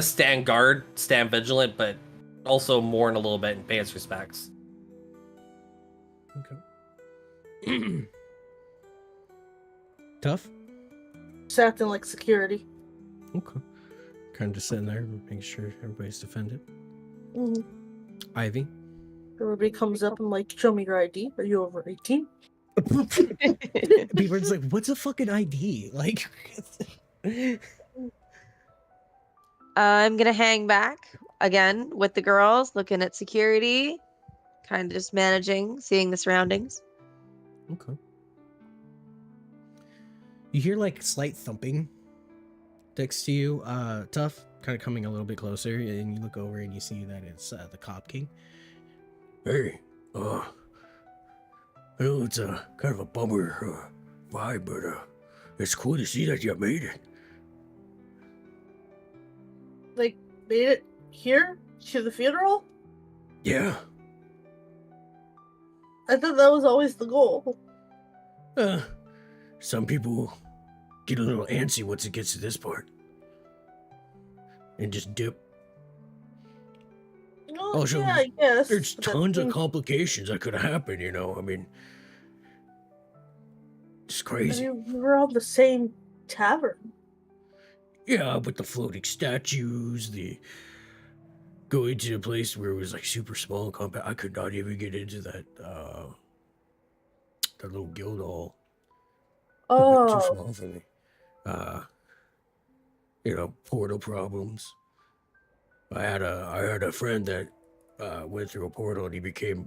[SPEAKER 6] stand guard, stand vigilant, but also mourn a little bit and pay his respects.
[SPEAKER 2] Okay. Tough?
[SPEAKER 3] Just acting like security.
[SPEAKER 2] Okay. Kind of just sitting there, making sure everybody's defended.
[SPEAKER 3] Mhm.
[SPEAKER 2] Ivy.
[SPEAKER 3] Everybody comes up and like, show me your ID. Are you over 18?
[SPEAKER 2] Beaver's like, what's a fucking ID? Like,
[SPEAKER 5] I'm gonna hang back again with the girls, looking at security, kind of just managing, seeing the surroundings.
[SPEAKER 2] okay. You hear like slight thumping next to you, Tough, kind of coming a little bit closer, and you look over and you see that it's the Cop King. Hey, I know it's a kind of a bummer vibe, but it's cool to see that you made it.
[SPEAKER 3] Like, made it here to the funeral?
[SPEAKER 2] Yeah.
[SPEAKER 3] I thought that was always the goal.
[SPEAKER 2] Some people get a little antsy once it gets to this part. And just dip.
[SPEAKER 3] Well,
[SPEAKER 2] Also,
[SPEAKER 3] yeah, I guess.
[SPEAKER 2] There's
[SPEAKER 3] but that
[SPEAKER 2] tons of
[SPEAKER 3] seems-
[SPEAKER 2] complications that could happen, you know? I mean, it's
[SPEAKER 3] I
[SPEAKER 2] crazy.
[SPEAKER 3] mean, we were on the same tavern.
[SPEAKER 2] Yeah, but the floating statues, the going to a place where it was like super small and compact. I could not even get into that little guild hall. A bit too
[SPEAKER 3] Oh,
[SPEAKER 2] small for me. You know, portal problems. I had a friend that went through a portal and he became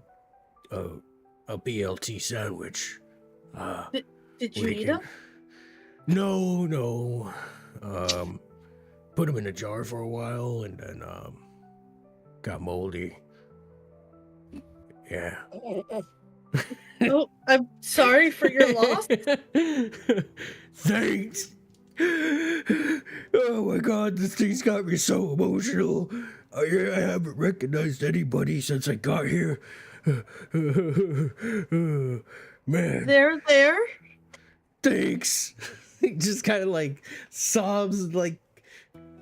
[SPEAKER 2] a BLT sandwich.
[SPEAKER 3] did you
[SPEAKER 2] when he
[SPEAKER 3] eat
[SPEAKER 2] came-
[SPEAKER 3] him?
[SPEAKER 2] No. Put him in a jar for a while and then got moldy. Yeah.
[SPEAKER 3] Oh, I'm sorry for your loss.
[SPEAKER 2] Thanks. Oh my god, this thing's got me so emotional. I haven't recognized anybody since I got here. Man,
[SPEAKER 3] There.
[SPEAKER 2] thanks. He just kind of like sobs, like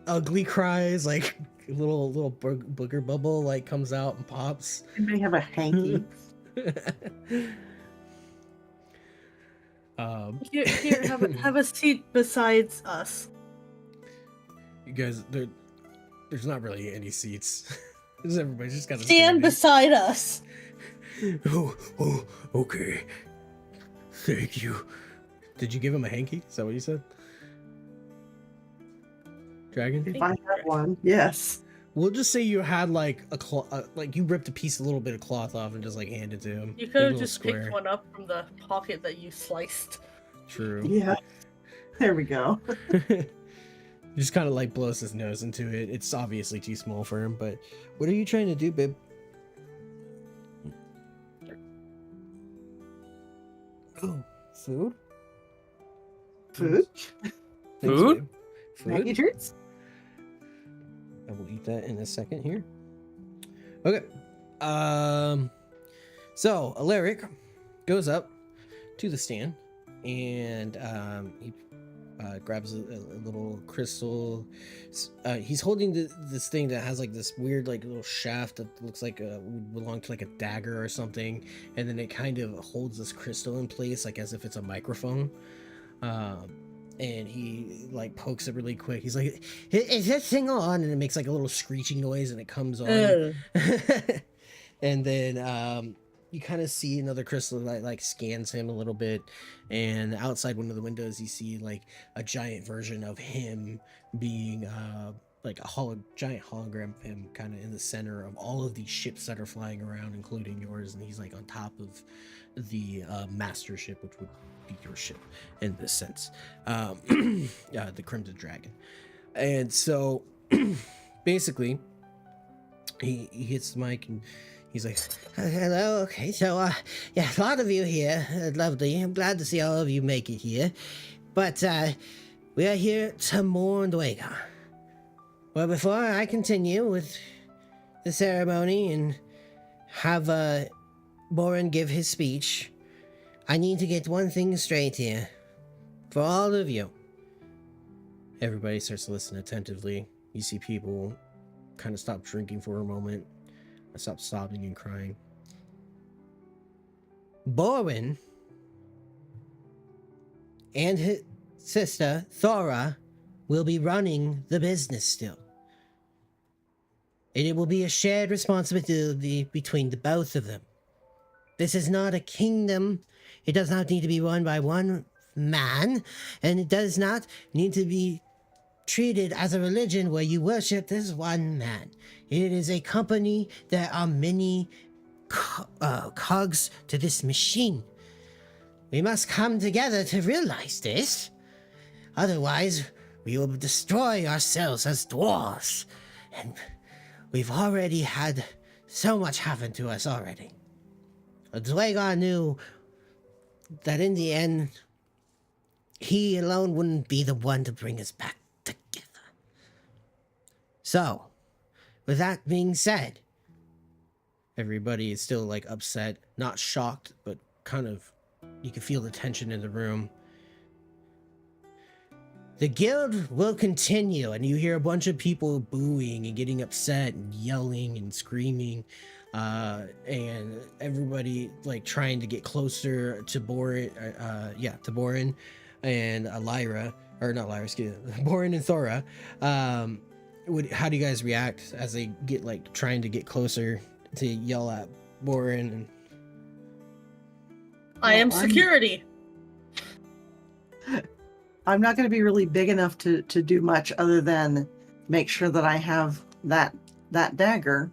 [SPEAKER 2] ugly cries, like a little booger bubble like comes out and pops.
[SPEAKER 4] You may have a hanky.
[SPEAKER 3] Here, have a seat besides us.
[SPEAKER 2] You guys, there's not really any seats. Everybody's just got to
[SPEAKER 3] Stand beside us.
[SPEAKER 2] Oh, okay. Thank you. Did you give him a hanky? Is that what you said? Dragon?
[SPEAKER 4] If I had one, yes.
[SPEAKER 2] We'll just say you had like a cloth, like you ripped a little bit of cloth off and just like handed to him.
[SPEAKER 3] You
[SPEAKER 2] Big
[SPEAKER 3] could have
[SPEAKER 2] little
[SPEAKER 3] just picked one up from the pocket that you sliced.
[SPEAKER 2] True.
[SPEAKER 4] Yeah. There we go.
[SPEAKER 2] Just kind of like blows his nose into it. It's obviously too small for him, but what are you trying to do, babe? Oh, food?
[SPEAKER 4] Food?
[SPEAKER 2] Thanks,
[SPEAKER 6] Food?
[SPEAKER 2] babe.
[SPEAKER 4] Maggie
[SPEAKER 2] Food?
[SPEAKER 4] treats?
[SPEAKER 2] I will eat that in a second here. Okay. So Alaric goes up to the stand and he grabs a little crystal. He's holding this thing that has like this weird like little shaft that looks like would belong to like a dagger or something, and then it kind of holds this crystal in place like as if it's a microphone. And he like pokes it really quick. He's like, "Is this thing on?" And it makes like a little screeching noise, and it comes on. And then you kind of see another crystal that like scans him a little bit, and outside one of the windows you see like a giant version of him being like a giant hologram of him kind of in the center of all of these ships that are flying around, including yours, and he's like on top of the master ship, which would be your ship in this sense, the Crimson Dragon. And so basically he hits the mic and he's like, hello, okay, so yeah, a lot of you here, lovely. I'm glad to see all of you make it here, but we are here to mourn Dwager. Well, before I continue with the ceremony and have Boren give his speech, I need to get one thing straight here. For all of you. Everybody starts to listen attentively. You see people kind of stop drinking for a moment. I stop sobbing and crying. Bowen and his sister, Thora, will be running the business still. and it will be a shared responsibility between the both of them. This is not a kingdom. It does not need to be run by one man, and it does not need to be treated as a religion where you worship this one man. It is a company. There are many cogs to this machine. We must come together to realize this. Otherwise, we will destroy ourselves as dwarves. And we've already had so much happen to us already. Dwagar knew that in the end, he alone wouldn't be the one to bring us back together. So, with that being said, everybody is still like upset, not shocked, but kind of, you can feel the tension in the room. The guild will continue, and you hear a bunch of people booing and getting upset and yelling and screaming, and everybody like trying to get closer to Borin, to Borin and Lyra, or not Lyra, excuse me, Borin and Thora. How do you guys react as they get like trying to get closer to yell at Borin? And
[SPEAKER 3] I am security.
[SPEAKER 4] I'm not going to be really big enough to do much other than make sure that I have that dagger.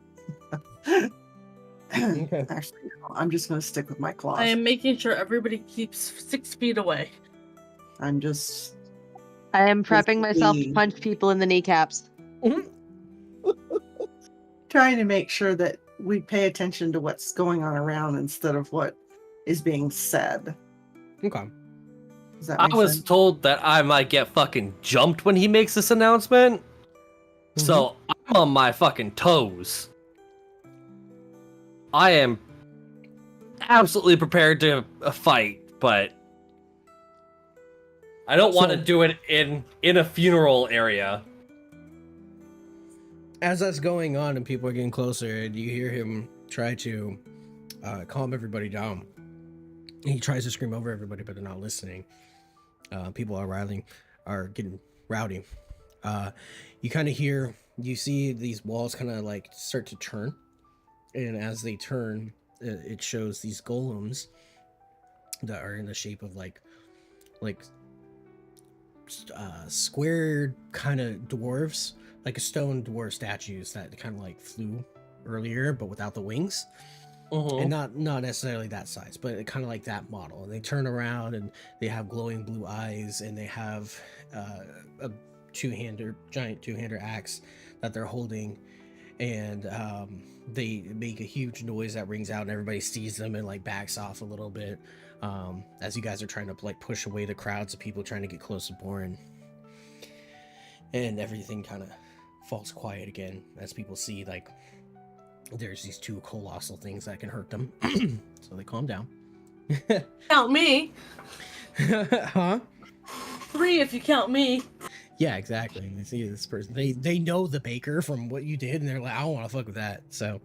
[SPEAKER 2] Okay.
[SPEAKER 4] Actually, no, I'm just going to stick with my claws.
[SPEAKER 3] I am making sure everybody keeps 6 feet away.
[SPEAKER 4] I'm just...
[SPEAKER 5] I am prepping myself to punch people in the kneecaps.
[SPEAKER 4] trying to make sure that we pay attention to what's going on around instead of what is being said.
[SPEAKER 2] Okay.
[SPEAKER 4] Does that
[SPEAKER 6] I
[SPEAKER 4] make
[SPEAKER 6] was
[SPEAKER 4] sense?
[SPEAKER 6] told that I might get fucking jumped when he makes this announcement. So I'm on my fucking toes. I am absolutely prepared to fight, but I don't want to do it in a funeral area.
[SPEAKER 2] As that's going on and people are getting closer, and you hear him try to calm everybody down. He tries to scream over everybody, but they're not listening. People are getting rowdy. You kind of you see these walls kind of like start to turn, and as they turn, it shows these golems that are in the shape of like squared kind of dwarves, like a stone dwarf statues that kind of like flew earlier, but without the wings. And not necessarily that size, but kind of like that model. And they turn around and they have glowing blue eyes, and they have a giant two-hander axe that they're holding, and they make a huge noise that rings out, and everybody sees them and like backs off a little bit as you guys are trying to like push away the crowds of people trying to get close to Borin. And everything kind of falls quiet again as people see like there's these two colossal things that can hurt them. So they calm down.
[SPEAKER 3] Count me.
[SPEAKER 2] Huh?
[SPEAKER 3] 3 if you count me.
[SPEAKER 2] Yeah, exactly. They see this person. They know the baker from what you did, and they're like, I don't want to fuck with that. So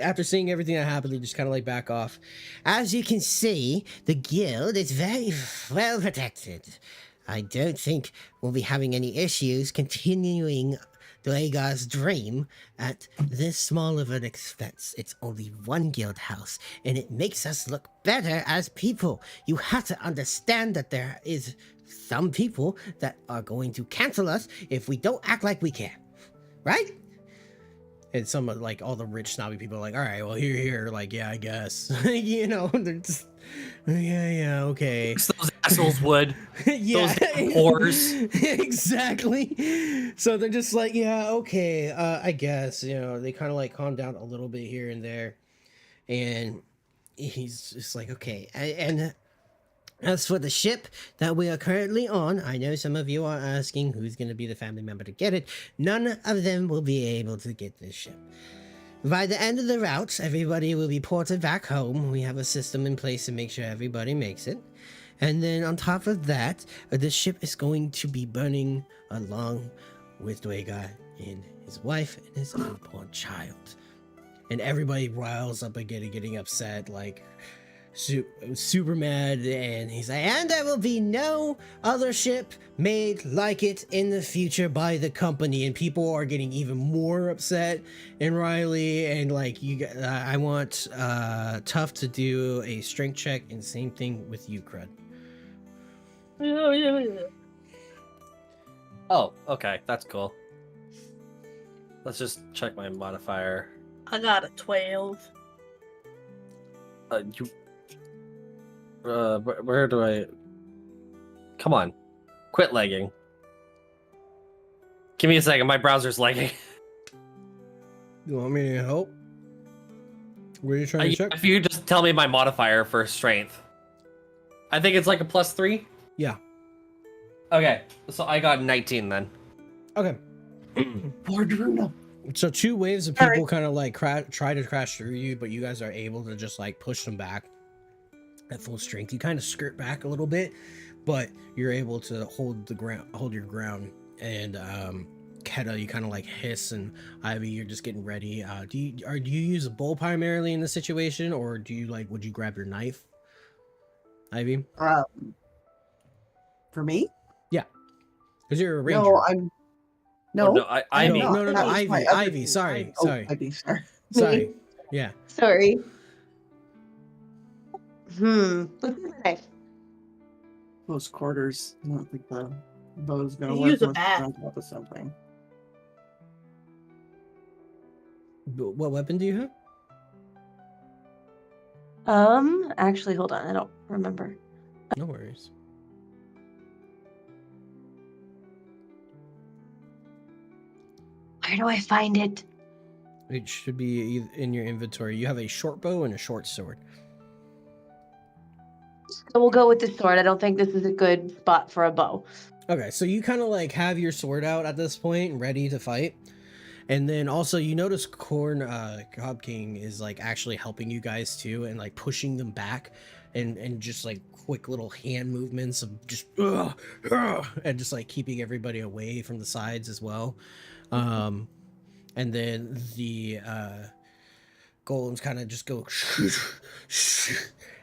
[SPEAKER 2] after seeing everything that happened, they just kind of like back off. As you can see, the guild is very well protected. I don't think we'll be having any issues continuing Dwagar's dream at this small of an expense. It's only one guild house, and it makes us look better as people. You have to understand that there is some people that are going to cancel us if we don't act like we can, right? And some of like all the rich snobby people are like, all right, well here, like, yeah, I guess. You know, they're just yeah, okay.
[SPEAKER 6] Those assholes would.
[SPEAKER 2] Yeah.
[SPEAKER 6] Those whores.
[SPEAKER 2] Exactly. So they're just like, yeah, okay, I guess, you know, they kind of like calm down a little bit here and there. And he's just like, okay. And as for the ship that we are currently on, I know some of you are asking who's going to be the family member to get it. None of them will be able to get this ship. By the end of the route, everybody will be ported back home. We have a system in place to make sure everybody makes it. And then on top of that, the ship is going to be burning along with Dwagar and his wife and his unborn child. And everybody riles up again and getting upset, like super mad, and he's like, and there will be no other ship made like it in the future by the company. And people are getting even more upset. And Riley, and like I want Tough to do a strength check, and same thing with you, Crud.
[SPEAKER 6] Oh, okay, that's cool. Let's just check my modifier.
[SPEAKER 3] I got a 12.
[SPEAKER 6] Where do I? Come on, quit lagging. Give me a second. My browser's lagging.
[SPEAKER 2] You want me to help? What are you trying to check?
[SPEAKER 6] If you just tell me my modifier for strength, I think it's like a +3.
[SPEAKER 2] Yeah.
[SPEAKER 6] Okay, so I got 19 then.
[SPEAKER 2] Okay.
[SPEAKER 4] Poor Bruno.
[SPEAKER 2] So 2 waves of
[SPEAKER 4] All
[SPEAKER 2] people
[SPEAKER 4] right.
[SPEAKER 2] kind of like try to crash through you, but you guys are able to just like push them back at full strength. You kind of skirt back a little bit, but you're able to hold your ground. And Keta, you kind of like hiss, and Ivy, you're just getting ready. Do you use a bow primarily in this situation, or would you grab your knife, Ivy?
[SPEAKER 4] For me?
[SPEAKER 2] Yeah, because you're a ranger.
[SPEAKER 4] No, I'm. No,
[SPEAKER 6] Oh, no, Ivy.
[SPEAKER 2] No,
[SPEAKER 4] That was
[SPEAKER 2] Ivy.
[SPEAKER 4] my other
[SPEAKER 2] Ivy.
[SPEAKER 4] thing.
[SPEAKER 2] Sorry.
[SPEAKER 4] Oh,
[SPEAKER 2] Sorry.
[SPEAKER 4] Ivy, sorry.
[SPEAKER 2] Sorry. Yeah.
[SPEAKER 5] Sorry. What's my knife?
[SPEAKER 4] Close quarters. I don't think the bow's gonna
[SPEAKER 3] You
[SPEAKER 4] work
[SPEAKER 3] use a
[SPEAKER 4] unless
[SPEAKER 3] bat.
[SPEAKER 4] you're on top of something.
[SPEAKER 2] What weapon do you have?
[SPEAKER 5] Actually, hold on. I don't remember.
[SPEAKER 2] No worries.
[SPEAKER 5] Where do I find it?
[SPEAKER 2] It should be in your inventory. You have a short bow and a short sword.
[SPEAKER 5] So we'll go with the sword. I don't think this is a good spot for a bow.
[SPEAKER 2] Okay, so you kind of like have your sword out at this point, ready to fight. And then also you notice Cobb King is like actually helping you guys too, and like pushing them back, and just like quick little hand movements of just and just like keeping everybody away from the sides as well. And then the golems kind of just go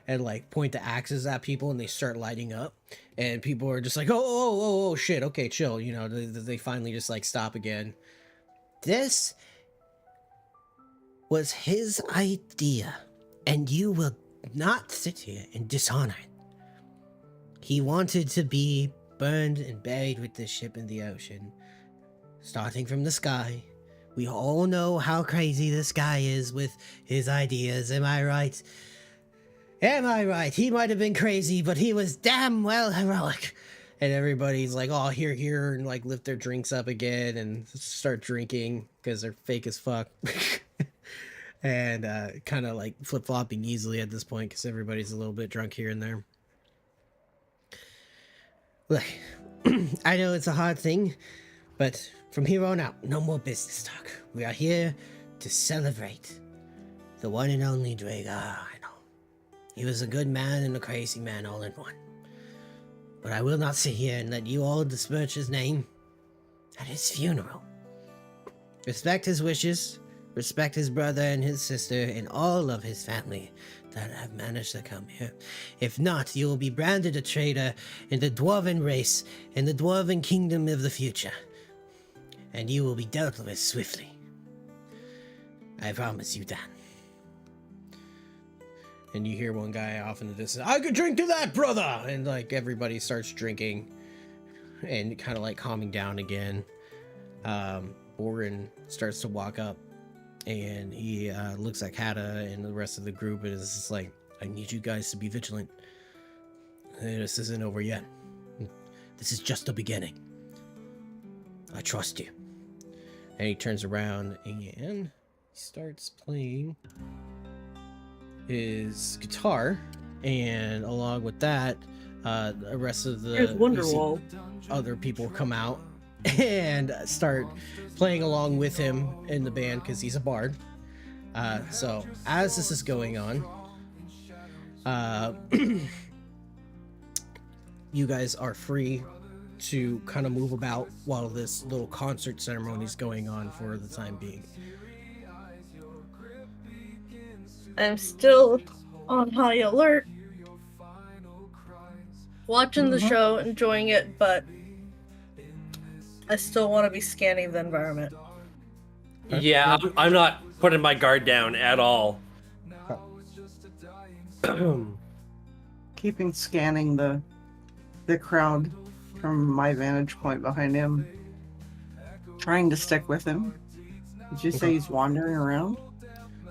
[SPEAKER 2] and like point the axes at people, and they start lighting up, and people are just like, oh shit, okay, chill, you know. They finally just like stop again. This was his idea, and you will not sit here and dishonor it. He wanted to be burned and buried with this ship in the ocean, starting from the sky. We all know how crazy this guy is with his ideas, am I right? Am I right? He might have been crazy, but he was damn well heroic. And everybody's like, oh, here, and like lift their drinks up again and start drinking because they're fake as fuck. And kind of like flip-flopping easily at this point because everybody's a little bit drunk here and there. Look, I know it's a hard thing, but from here on out, no more business talk. We are here to celebrate the one and only Dragar. I know. He was a good man and a crazy man all in one. But I will not sit here and let you all besmirch his name at his funeral. Respect his wishes, respect his brother and his sister and all of his family that have managed to come here. If not, you will be branded a traitor in the dwarven race, in the dwarven kingdom of the future. And you will be dealt with swiftly. I promise you that. And you hear one guy off in the distance, I could drink to that, brother! And like everybody starts drinking and kind of like calming down again. Orin starts to walk up, and he looks at Kata and the rest of the group and is just like, I need you guys to be vigilant. This isn't over yet. This is just the beginning. I trust you. And he turns around and starts playing his guitar, and along with that, the rest of the
[SPEAKER 3] Here's Wonderwall.
[SPEAKER 2] other people come out and start playing along with him in the band because he's a bard. So as this is going on, you guys are free to kind of move about while this little concert ceremony is going on for the time being.
[SPEAKER 3] I'm still on high alert, watching the show, enjoying it, but I still want to be scanning the environment.
[SPEAKER 6] Yeah, I'm not putting my guard down at all.
[SPEAKER 4] Keeping scanning the crowd from my vantage point behind him, trying to stick with him. Did you say he's wandering around?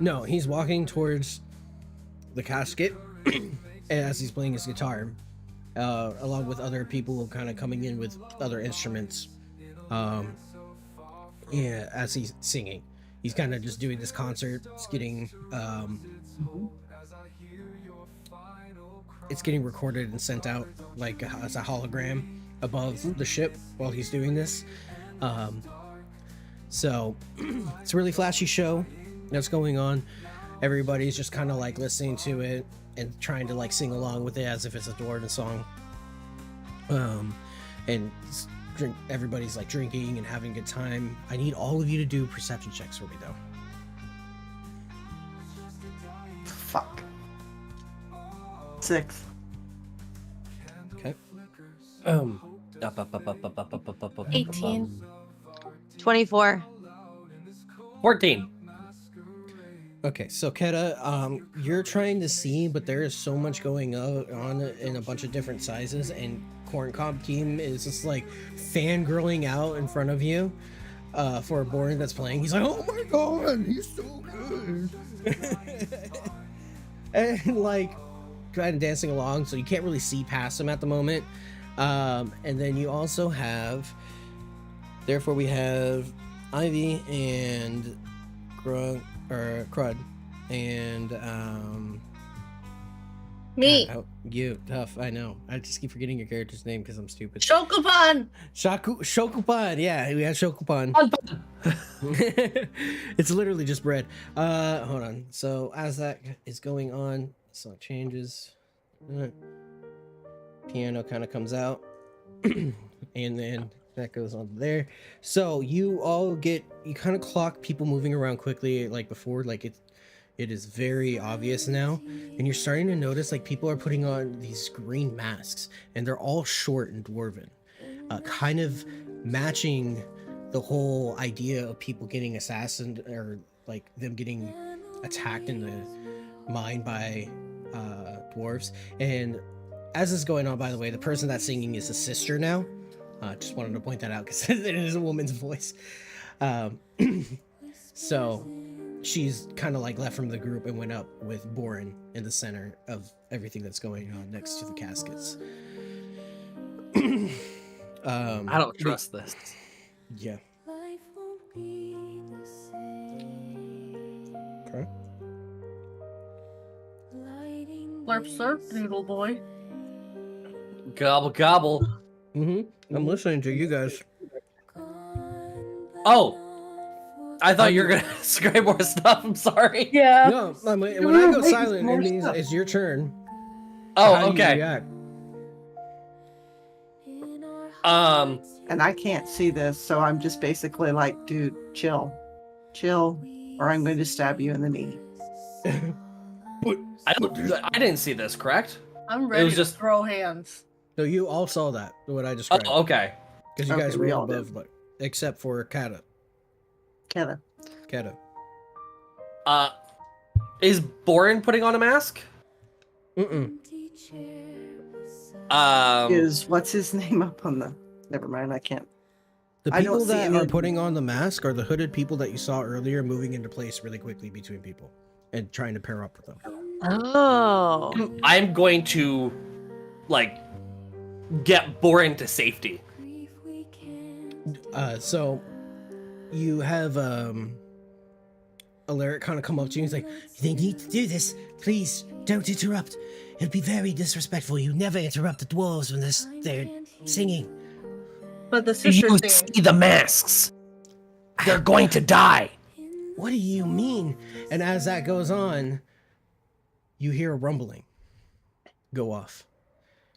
[SPEAKER 2] No, he's walking towards the casket as he's playing his guitar, along with other people kind of coming in with other instruments. Yeah, as he's singing, he's kind of just doing this concert. It's getting recorded and sent out like as a hologram above the ship while he's doing this. So it's a really flashy show that's going on. Everybody's just kind of like listening to it and trying to like sing along with it as if it's a Dwarven song. And everybody's like drinking and having a good time. I need all of you to do perception checks for me though.
[SPEAKER 4] Fuck. 6.
[SPEAKER 2] Okay.
[SPEAKER 3] 18.
[SPEAKER 5] 24.
[SPEAKER 6] 14.
[SPEAKER 2] Okay, so Keta, you're trying to see, but there is so much going on in a bunch of different sizes, and Corncob Team is just like fangirling out in front of you for a board that's playing. He's like, oh my god, he's so good. And like kind of dancing along, so you can't really see past him at the moment. And then you also have, therefore we have Ivy and Crud and
[SPEAKER 3] Me.
[SPEAKER 2] You tough. I know. I just keep forgetting your character's name because I'm stupid.
[SPEAKER 3] Shokupan!
[SPEAKER 2] Shokupan. Yeah, we have Shokupan. It's literally just bread. Hold on. So as that is going on, so it changes. Piano kind of comes out, and then that goes on there. So you all you kind of clock people moving around quickly like before, like it is very obvious now, and you're starting to notice like people are putting on these green masks, and they're all short and dwarven, kind of matching the whole idea of people getting assassinated or like them getting attacked in the mine by dwarves. And as this is going on, by the way, the person that's singing is a sister now. Just wanted to point that out because it is a woman's voice. So she's kind of like left from the group and went up with Borin in the center of everything that's going on next to the caskets.
[SPEAKER 6] I don't trust this.
[SPEAKER 2] Yeah. Okay.
[SPEAKER 3] Slurp slurp, noodle boy.
[SPEAKER 6] Gobble gobble.
[SPEAKER 2] I'm listening to you guys.
[SPEAKER 6] Oh, I thought you were gonna describe more stuff. I'm sorry.
[SPEAKER 3] Yeah.
[SPEAKER 2] No, when I go silent, it means it's your turn.
[SPEAKER 6] Oh,
[SPEAKER 2] How do you
[SPEAKER 6] okay.
[SPEAKER 2] react?
[SPEAKER 4] And I can't see this, so I'm just basically like, dude, chill, or I'm going to stab you in the knee.
[SPEAKER 6] I didn't see this, correct?
[SPEAKER 3] I'm ready
[SPEAKER 6] was just-
[SPEAKER 3] to throw hands.
[SPEAKER 2] So you all saw that, what I described.
[SPEAKER 6] Oh, okay.
[SPEAKER 2] Because you
[SPEAKER 4] Okay,
[SPEAKER 2] guys
[SPEAKER 4] we
[SPEAKER 2] were
[SPEAKER 4] all
[SPEAKER 2] above,
[SPEAKER 4] did.
[SPEAKER 2] except for Kata.
[SPEAKER 4] Keta.
[SPEAKER 6] Is Borin putting on a mask?
[SPEAKER 4] Is what's his name up on the? Never mind, I can't.
[SPEAKER 2] The
[SPEAKER 4] I don't
[SPEAKER 2] people
[SPEAKER 4] see
[SPEAKER 2] that
[SPEAKER 4] any
[SPEAKER 2] are
[SPEAKER 4] of
[SPEAKER 2] putting on the mask are the hooded people that you saw earlier moving into place really quickly between people and trying to pair up with them.
[SPEAKER 5] Oh.
[SPEAKER 6] I'm going to, like, get Borin to safety.
[SPEAKER 2] So you have Alaric kind of come up to you and he's like, "They need to do this. Please don't interrupt. It'd be very disrespectful. You never interrupt the dwarves when they're singing."
[SPEAKER 3] But the sister
[SPEAKER 6] You
[SPEAKER 3] thing.
[SPEAKER 6] see the masks. They're going to die.
[SPEAKER 2] What do you mean? And as that goes on, you hear a rumbling go off.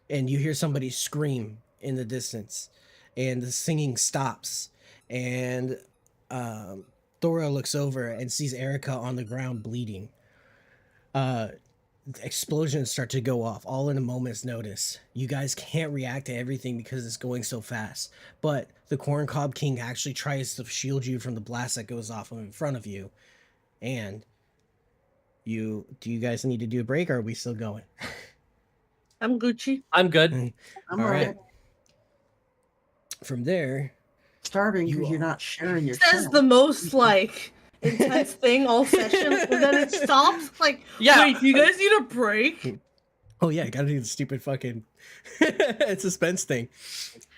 [SPEAKER 2] And you hear somebody scream in the distance. And the singing stops. And Thora looks over and sees Erica on the ground bleeding. explosions start to go off all in a moment's notice. You guys can't react to everything because it's going so fast. But the Corncob King actually tries to shield you from the blast that goes off in front of you. And do you guys need to do a break, or are we still going?
[SPEAKER 3] I'm Gucci.
[SPEAKER 6] I'm good.
[SPEAKER 4] I'm
[SPEAKER 2] All right.
[SPEAKER 4] alright.
[SPEAKER 2] From there,
[SPEAKER 4] Starving
[SPEAKER 2] You
[SPEAKER 4] because you're
[SPEAKER 2] are-
[SPEAKER 4] not sharing your
[SPEAKER 3] Says
[SPEAKER 4] channel.
[SPEAKER 3] the most like intense thing all session, and then it stops. Like,
[SPEAKER 6] Yeah.
[SPEAKER 3] wait, do you guys need a break?
[SPEAKER 2] oh yeah, I gotta do the stupid fucking suspense thing.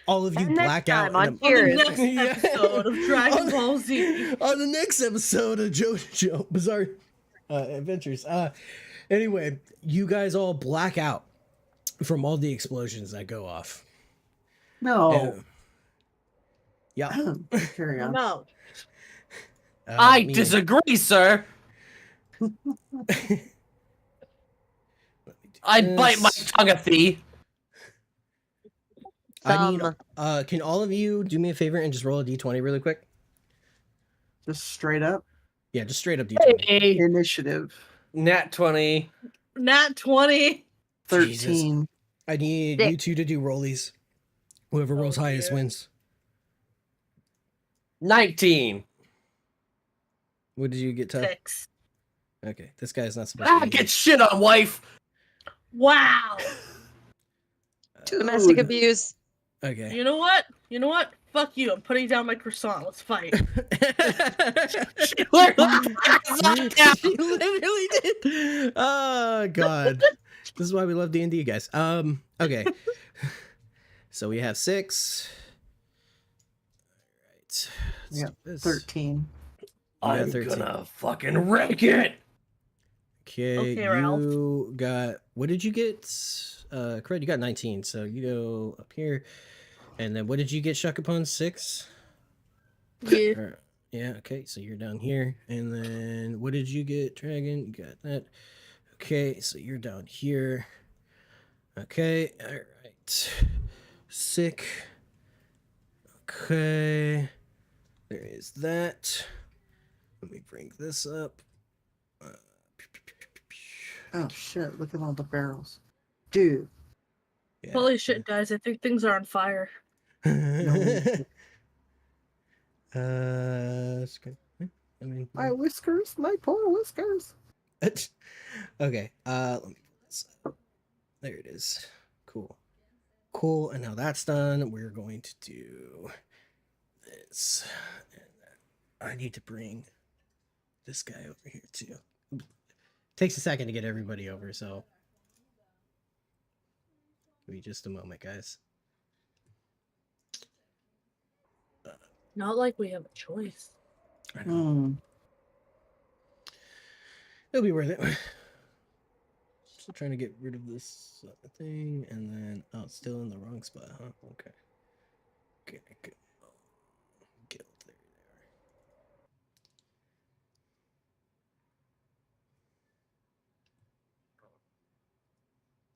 [SPEAKER 2] All of you
[SPEAKER 5] And next
[SPEAKER 2] black out
[SPEAKER 5] time on
[SPEAKER 2] in
[SPEAKER 3] On the
[SPEAKER 5] Cheers.
[SPEAKER 3] next
[SPEAKER 2] Yeah.
[SPEAKER 3] episode of Dragon
[SPEAKER 2] On-
[SPEAKER 3] Ball Z.
[SPEAKER 2] on the next episode of JoJo Bizarre Adventures. Anyway, you guys all black out from all the explosions that go off.
[SPEAKER 4] No.
[SPEAKER 2] Yeah.
[SPEAKER 4] Carry on.
[SPEAKER 3] No.
[SPEAKER 6] I
[SPEAKER 2] me-
[SPEAKER 6] disagree, sir. I'd bite my
[SPEAKER 2] This-
[SPEAKER 6] tongue, a thief.
[SPEAKER 2] I need.
[SPEAKER 5] Thumb.
[SPEAKER 2] Can all of you do me a favor and just roll a d20 really quick?
[SPEAKER 4] Just straight up
[SPEAKER 2] Yeah, just straight up d20.
[SPEAKER 6] Hey,
[SPEAKER 4] initiative.
[SPEAKER 6] nat 20.
[SPEAKER 3] Nat 20.
[SPEAKER 4] 13.
[SPEAKER 2] I need
[SPEAKER 5] Six.
[SPEAKER 2] you two to do rollies. Whoever rolls
[SPEAKER 3] Oh,
[SPEAKER 2] highest
[SPEAKER 3] dear.
[SPEAKER 2] wins.
[SPEAKER 6] 19.
[SPEAKER 2] What did you get, Todd?
[SPEAKER 3] 6.
[SPEAKER 2] Okay, this guy's not supposed to be
[SPEAKER 6] Get shit on, wife.
[SPEAKER 3] Wow.
[SPEAKER 5] Domestic
[SPEAKER 4] Dude.
[SPEAKER 5] abuse.
[SPEAKER 2] Okay.
[SPEAKER 3] You know what? You know what? Fuck you. I'm putting down my croissant. Let's fight.
[SPEAKER 2] She literally did. Oh god. This is why we love D&D, guys. Okay. So we have 6. All right. Let's
[SPEAKER 4] Yep,
[SPEAKER 2] do this.
[SPEAKER 4] 13.
[SPEAKER 2] got
[SPEAKER 6] I'm
[SPEAKER 2] 13.
[SPEAKER 6] gonna fucking wreck it.
[SPEAKER 2] Okay,
[SPEAKER 3] Okay, Ralph.
[SPEAKER 2] you got, what did you get? Cred, you got 19, so you go up here. And then what did you get, Shakapon? 6?
[SPEAKER 3] Yeah.
[SPEAKER 2] Yeah, okay, so you're down here. And then what did you get, Dragon? You got that. Okay, so you're down here. Okay, all right. Sick. Okay. There is that. Let me bring this up.
[SPEAKER 4] Oh shit, look at all the barrels. Dude.
[SPEAKER 2] Yeah.
[SPEAKER 3] Holy shit, guys. I think things are on fire.
[SPEAKER 2] It's good. I mean,
[SPEAKER 4] My whiskers, my poor whiskers.
[SPEAKER 2] okay. Let me pull this up. There it is. Cool. Cool. And now that's done, we're going to do this. And I need to bring this guy over here too. Takes a second to get everybody over, so give me just a moment, guys.
[SPEAKER 3] Not like we have a choice.
[SPEAKER 2] I know.
[SPEAKER 4] Hmm.
[SPEAKER 2] It'll be worth it. Still trying to get rid of this thing, and then oh, it's still in the wrong spot, huh? Okay. Okay. Good. Guild. There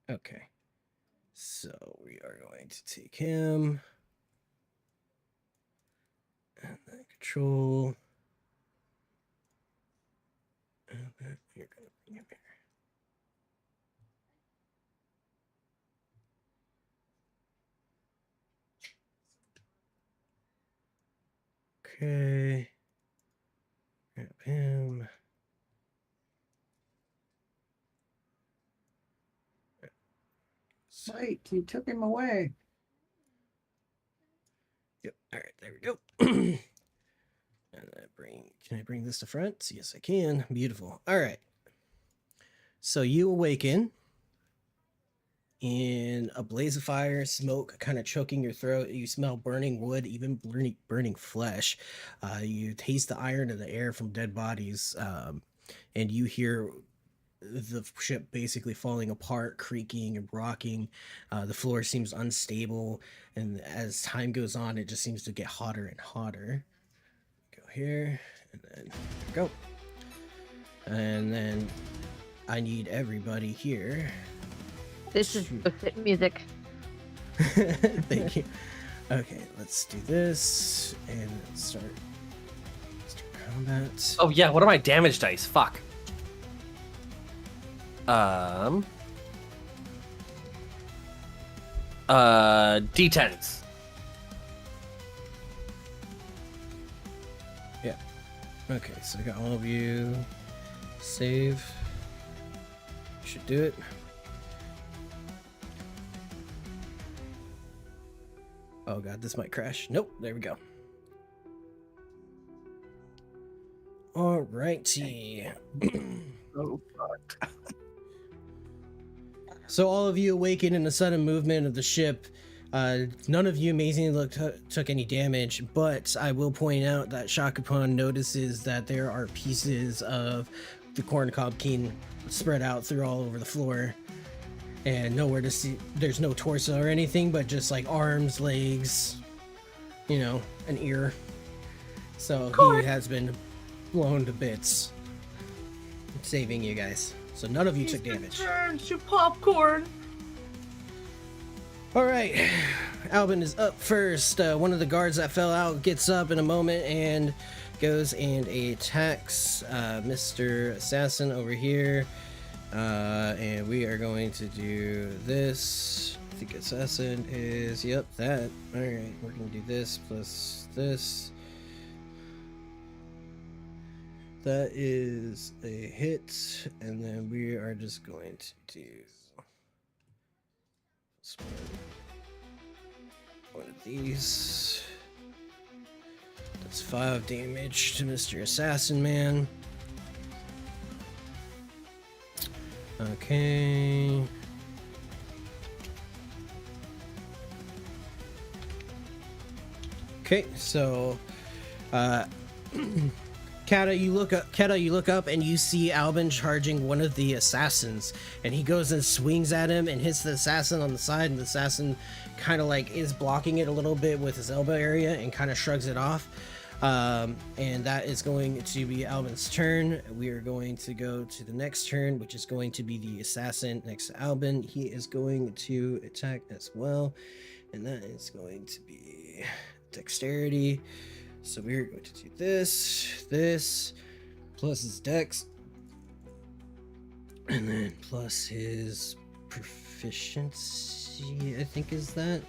[SPEAKER 2] they are. Okay. So we are going to take him, and then control. And then you're gonna bring him here. Okay. Grab him.
[SPEAKER 4] Wait, you took him away.
[SPEAKER 2] Yep. All right. There we go. And can I bring this to front? Yes, I can. Beautiful. All right. So you awaken in a blaze of fire, smoke kind of choking your throat. You smell burning wood, even burning flesh. You taste the iron in the air from dead bodies, and you hear the ship basically falling apart, creaking and rocking. The floor seems unstable, and as time goes on, it just seems to get hotter and hotter. Go here, and then there we go. And then I need everybody here.
[SPEAKER 5] This is the music.
[SPEAKER 2] Thank you. Okay, let's do this and start combat.
[SPEAKER 6] Oh yeah, what are my damage dice? Fuck. D10s.
[SPEAKER 2] Yeah. Okay, so I got all of you. Save. Should do it. Oh god, this might crash. Nope, there we go. Alrighty.
[SPEAKER 4] Oh, fuck.
[SPEAKER 2] So all of you awaken in the sudden movement of the ship. None of you amazingly took any damage, but I will point out that Shakapon notices that there are pieces of the corncob king spread out through all over the floor, and nowhere to see. There's no torso or anything, but just like arms, legs, you know, an ear. So he has been blown to bits, saving you guys. So none of you took damage.
[SPEAKER 3] Turn to popcorn.
[SPEAKER 2] All right, Albin is up first. One of the guards that fell out gets up in a moment and goes and attacks Mr. Assassin over here. And we are going to do this. I think Assassin is, yep, that. All right, we're going to do this plus this. That is a hit, and then we are just going to do one of these. That's 5 damage to Mr. Assassin Man. Okay. Okay, so Kata, you look up and you see Albin charging one of the assassins, and he goes and swings at him and hits the assassin on the side, and the assassin kind of like is blocking it a little bit with his elbow area and kind of shrugs it off. And that is going to be Albin's turn. We are going to go to the next turn, which is going to be the assassin next to Albin. He is going to attack as well, and that is going to be dexterity. So we're going to do this, plus his dex, and then plus his proficiency, I think is that.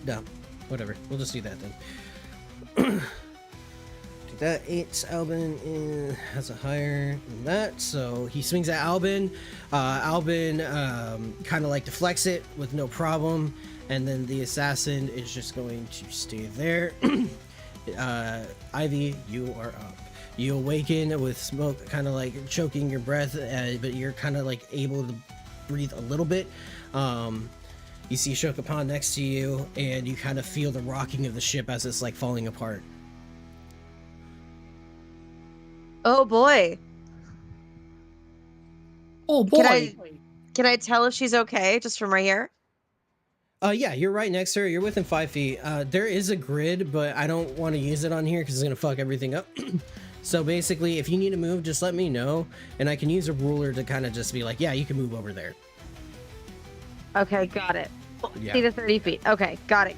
[SPEAKER 2] No, whatever. We'll just do that then. Do that. 8. Albin has a higher than that, so he swings at Albin. Albin kind of like deflects it with no problem, and then the assassin is just going to stay there. Ivy, you are up. You awaken with smoke kind of like choking your breath, but you're kind of like able to breathe a little bit. You see Shokapon next to you, and you kind of feel the rocking of the ship as it's like falling apart.
[SPEAKER 5] Oh boy.
[SPEAKER 6] Oh boy.
[SPEAKER 5] Can I tell if she's okay just from right here?
[SPEAKER 2] Yeah, you're right next to her. You're within 5 feet. There is a grid, but I don't want to use it on here because it's gonna fuck everything up. So basically, if you need to move, just let me know, and I can use a ruler to kind of just be like, yeah, you can move over there.
[SPEAKER 5] Okay, got it.
[SPEAKER 2] Yeah.
[SPEAKER 5] See the 30 feet. Okay, got it.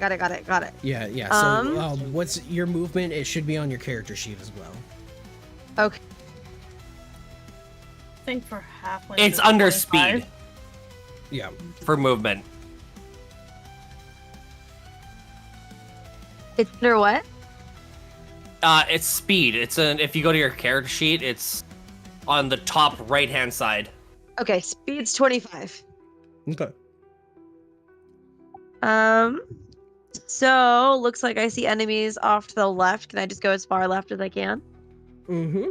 [SPEAKER 2] Yeah. So what's your movement? It should be on your character sheet as well.
[SPEAKER 5] Okay.
[SPEAKER 3] I think for halfway.
[SPEAKER 6] It's under speed
[SPEAKER 2] Yeah.
[SPEAKER 6] for movement.
[SPEAKER 5] It's under what?
[SPEAKER 6] It's speed. If you go to your character sheet, it's on the top right-hand side.
[SPEAKER 5] Okay, speed's 25.
[SPEAKER 2] Okay.
[SPEAKER 5] So looks like I see enemies off to the left. Can I just go as far left as I can?
[SPEAKER 2] Mm-hmm.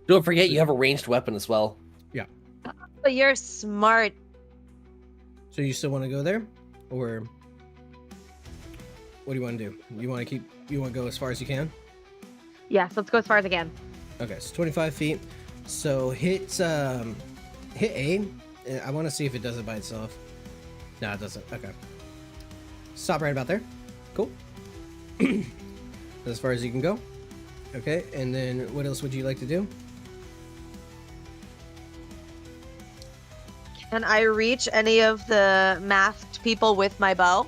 [SPEAKER 6] Don't forget you have a ranged weapon as well.
[SPEAKER 5] But you're smart.
[SPEAKER 2] So you still want to go there, or what do you want to do? You want to go as far as you can?
[SPEAKER 5] Yes, let's go as far as I can.
[SPEAKER 2] Okay, so 25 feet. So hit A. I want to see if it does it by itself. No, it doesn't. Okay. Stop right about there. Cool. As far as you can go. Okay, and then what else would you like to do?
[SPEAKER 5] Can I reach any of the masked people with my bow?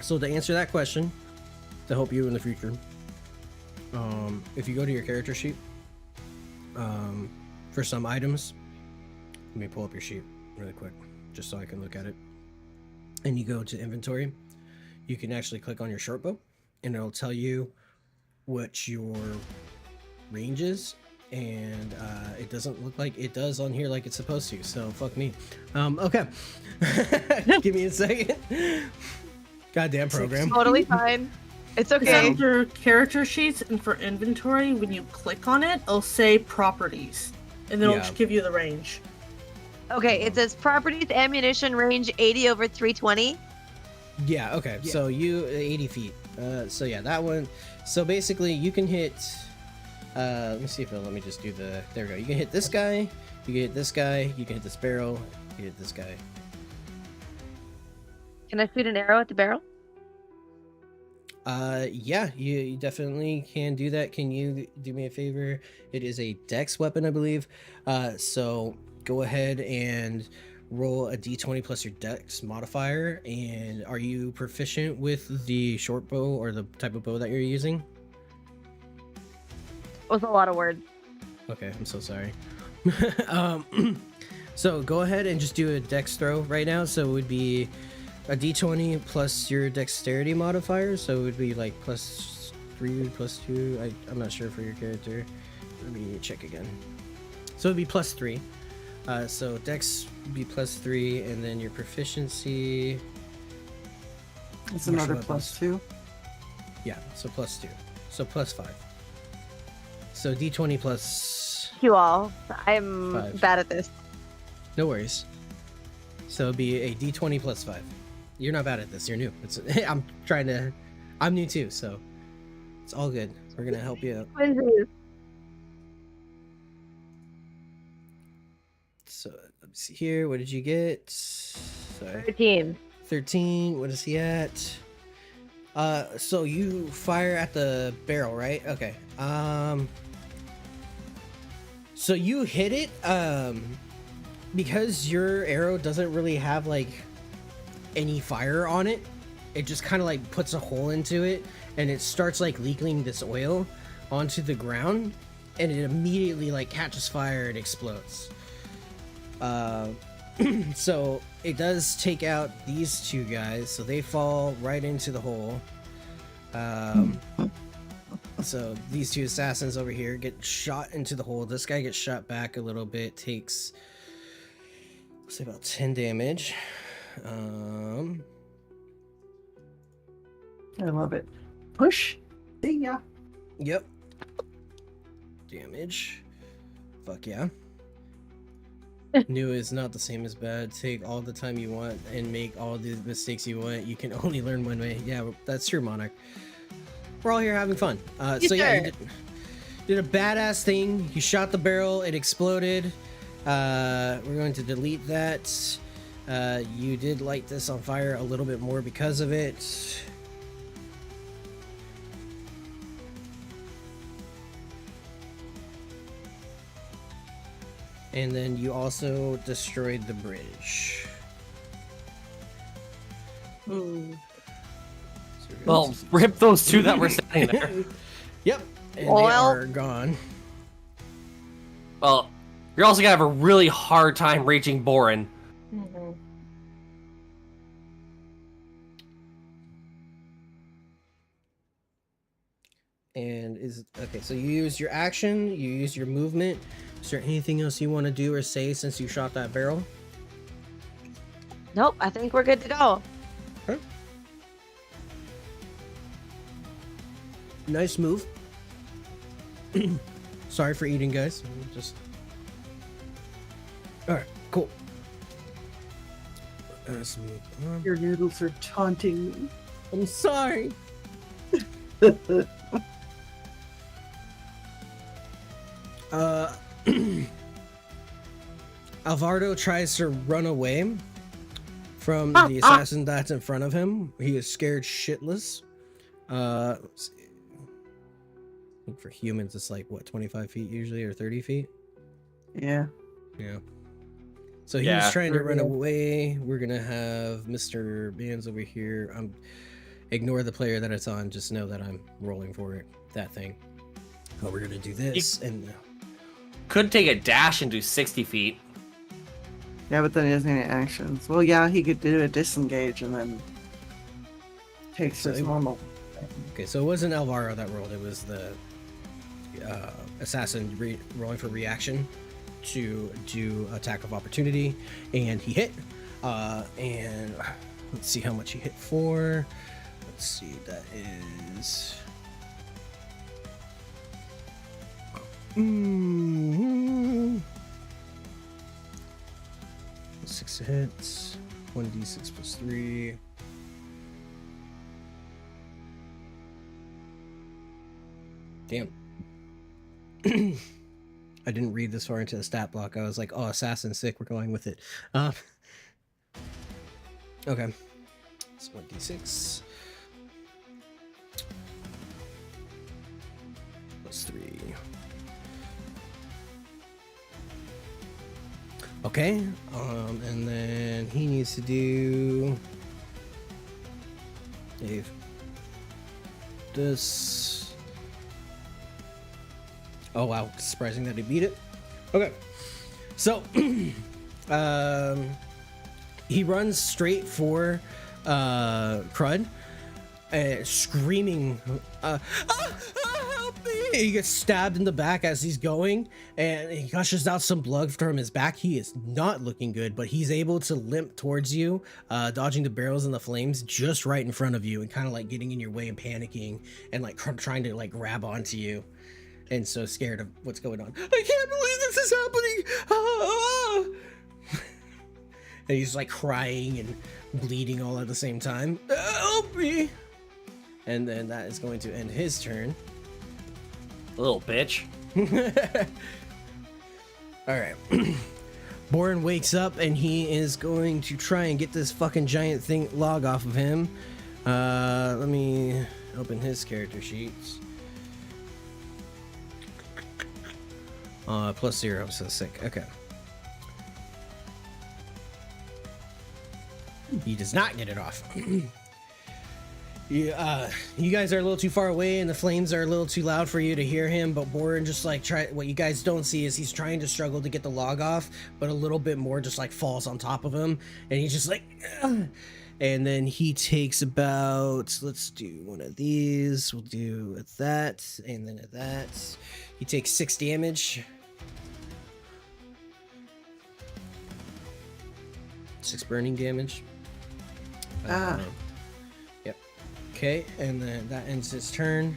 [SPEAKER 2] So So to answer that question, to help you in the future, if you go to your character sheet, for some items, let me pull up your sheet really quick, just so I can look at it. And you go to inventory, you can actually click on your short bow, and it'll tell you what your range is. And it doesn't look like it does on here like it's supposed to, so fuck me. Okay. Give me a second. Goddamn program.
[SPEAKER 5] It's totally fine. It's okay.
[SPEAKER 3] Under character sheets and for inventory, when you click on it, it'll say properties, and then it'll just give you the range.
[SPEAKER 5] Okay, it says properties, ammunition range 80 over 320.
[SPEAKER 2] Yeah, okay. Yeah. So you 80 feet. So yeah, that one. So basically you can hit let me see if it'll let me just do the, there we go. You can hit this guy, you can hit this guy, you can hit this barrel, you can hit this guy.
[SPEAKER 5] Can I shoot an arrow at the barrel?
[SPEAKER 2] Yeah, you definitely can do that. Can you do me a favor? It is a dex weapon, I believe. So go ahead and roll a d20 plus your dex modifier. And are you proficient with the short bow or the type of bow that you're using?
[SPEAKER 5] It was a lot of words.
[SPEAKER 2] Okay, I'm so sorry. So go ahead and just do a dex throw right now. So it would be a d20 plus your dexterity modifier. So it would be like +3, +2. I'm not sure for your character. Let me check again. So it'd be +3. So dex would be +3, and then your proficiency.
[SPEAKER 4] It's another +2.
[SPEAKER 2] Yeah, so +2. So +5. So d20 plus.
[SPEAKER 5] You all. I'm
[SPEAKER 2] 5.
[SPEAKER 5] bad at this.
[SPEAKER 2] No worries. So it'd be a d20 plus 5. You're not bad at this. You're new. I'm new too, so it's all good. We're gonna help you out. So let me see here. What did you get? Sorry.
[SPEAKER 5] 13.
[SPEAKER 2] 13. What is he at? So you fire at the barrel, right? Okay. So you hit it. Because your arrow doesn't really have like any fire on it, it just kind of like puts a hole into it, and it starts like leaking this oil onto the ground, and it immediately like catches fire and explodes. So it does take out these two guys, so they fall right into the hole. So these two assassins over here get shot into the hole. This guy gets shot back a little bit, takes, let's say, about 10 damage.
[SPEAKER 4] I love it. Push. See ya.
[SPEAKER 2] Yep. Damage. Fuck yeah. New is not the same as bad. Take all the time you want and make all the mistakes you want. You can only learn one way. Yeah, that's true, Monarch. We're all here having fun. So yeah, you did a badass thing. You shot the barrel. It exploded. We're going to delete that. You did light this on fire a little bit more because of it. And then you also destroyed the bridge.
[SPEAKER 3] Ooh.
[SPEAKER 6] Well, rip those two that were sitting there.
[SPEAKER 2] Yep. And they
[SPEAKER 5] Well-
[SPEAKER 2] are gone.
[SPEAKER 6] Well, you're also gonna have a really hard time reaching Borin.
[SPEAKER 3] Mm-hmm.
[SPEAKER 2] And is okay, so you use your action, you use your movement. Is there anything else you want to do or say since you shot that barrel?
[SPEAKER 5] Nope, I think we're good to go.
[SPEAKER 2] Okay. Nice move. Sorry for eating, guys. Just alright, cool. Let's move on.
[SPEAKER 4] Your noodles are taunting me.
[SPEAKER 2] I'm sorry. Alvardo tries to run away from the assassin that's in front of him. He is scared shitless. Let's see. I think for humans it's like what, 25 feet usually, or 30 feet?
[SPEAKER 4] Yeah.
[SPEAKER 2] Yeah. So he's trying to run away. We're gonna have Mr. Bands over here. ignore the player that it's on. Just know that I'm rolling for it. That thing. Oh, we're gonna do this and.
[SPEAKER 6] Could take a dash and do 60 feet.
[SPEAKER 4] Yeah, but then he doesn't have any actions. Well, yeah, he could do a disengage and then takes his normal.
[SPEAKER 2] Okay, so it wasn't Alvaro that rolled. It was the assassin rolling for reaction to do attack of opportunity, and he hit. And let's see how much he hit for. Let's see, that is. 6 hits, 1d6 plus 3. Damn. I didn't read this far into the stat block. I was like, oh, assassin sick, we're going with it. Okay. It's 1d6 plus 3. Okay, and then he needs to do this. Oh wow, surprising that he beat it. Okay, so he runs straight for Crud, screaming, help me! He gets stabbed in the back as he's going, and he gushes out some blood from his back. He is not looking good, but he's able to limp towards you, dodging the barrels and the flames just right in front of you, and kind of like getting in your way and panicking, and like trying to like grab onto you, and so scared of what's going on. I can't believe this is happening! And he's like crying and bleeding all at the same time. Help me! And then that is going to end his turn.
[SPEAKER 6] Little bitch.
[SPEAKER 2] Alright. Boren wakes up and he is going to try and get this fucking giant thing log off of him. Let me open his character sheets. +0, so sick. Okay. He does not get it off. You guys are a little too far away and the flames are a little too loud for you to hear him, but Boren just like what you guys don't see is he's trying to struggle to get the log off, but a little bit more just like falls on top of him, and he's just like ugh. And then he takes about, let's do one of these, we'll do at that, and then at that. He takes 6 damage. 6 burning damage. Yep. Okay, and then that ends his turn.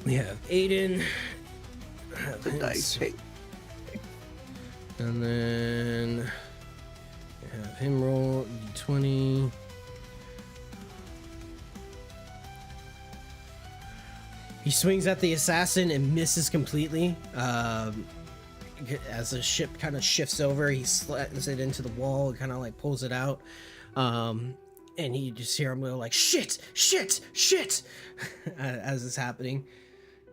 [SPEAKER 2] We have Aiden. And then we have him roll d20. He swings at the assassin and misses completely. As the ship kind of shifts over, he slams it into the wall and kind of like pulls it out. And you just hear him go like, shit, as it's happening.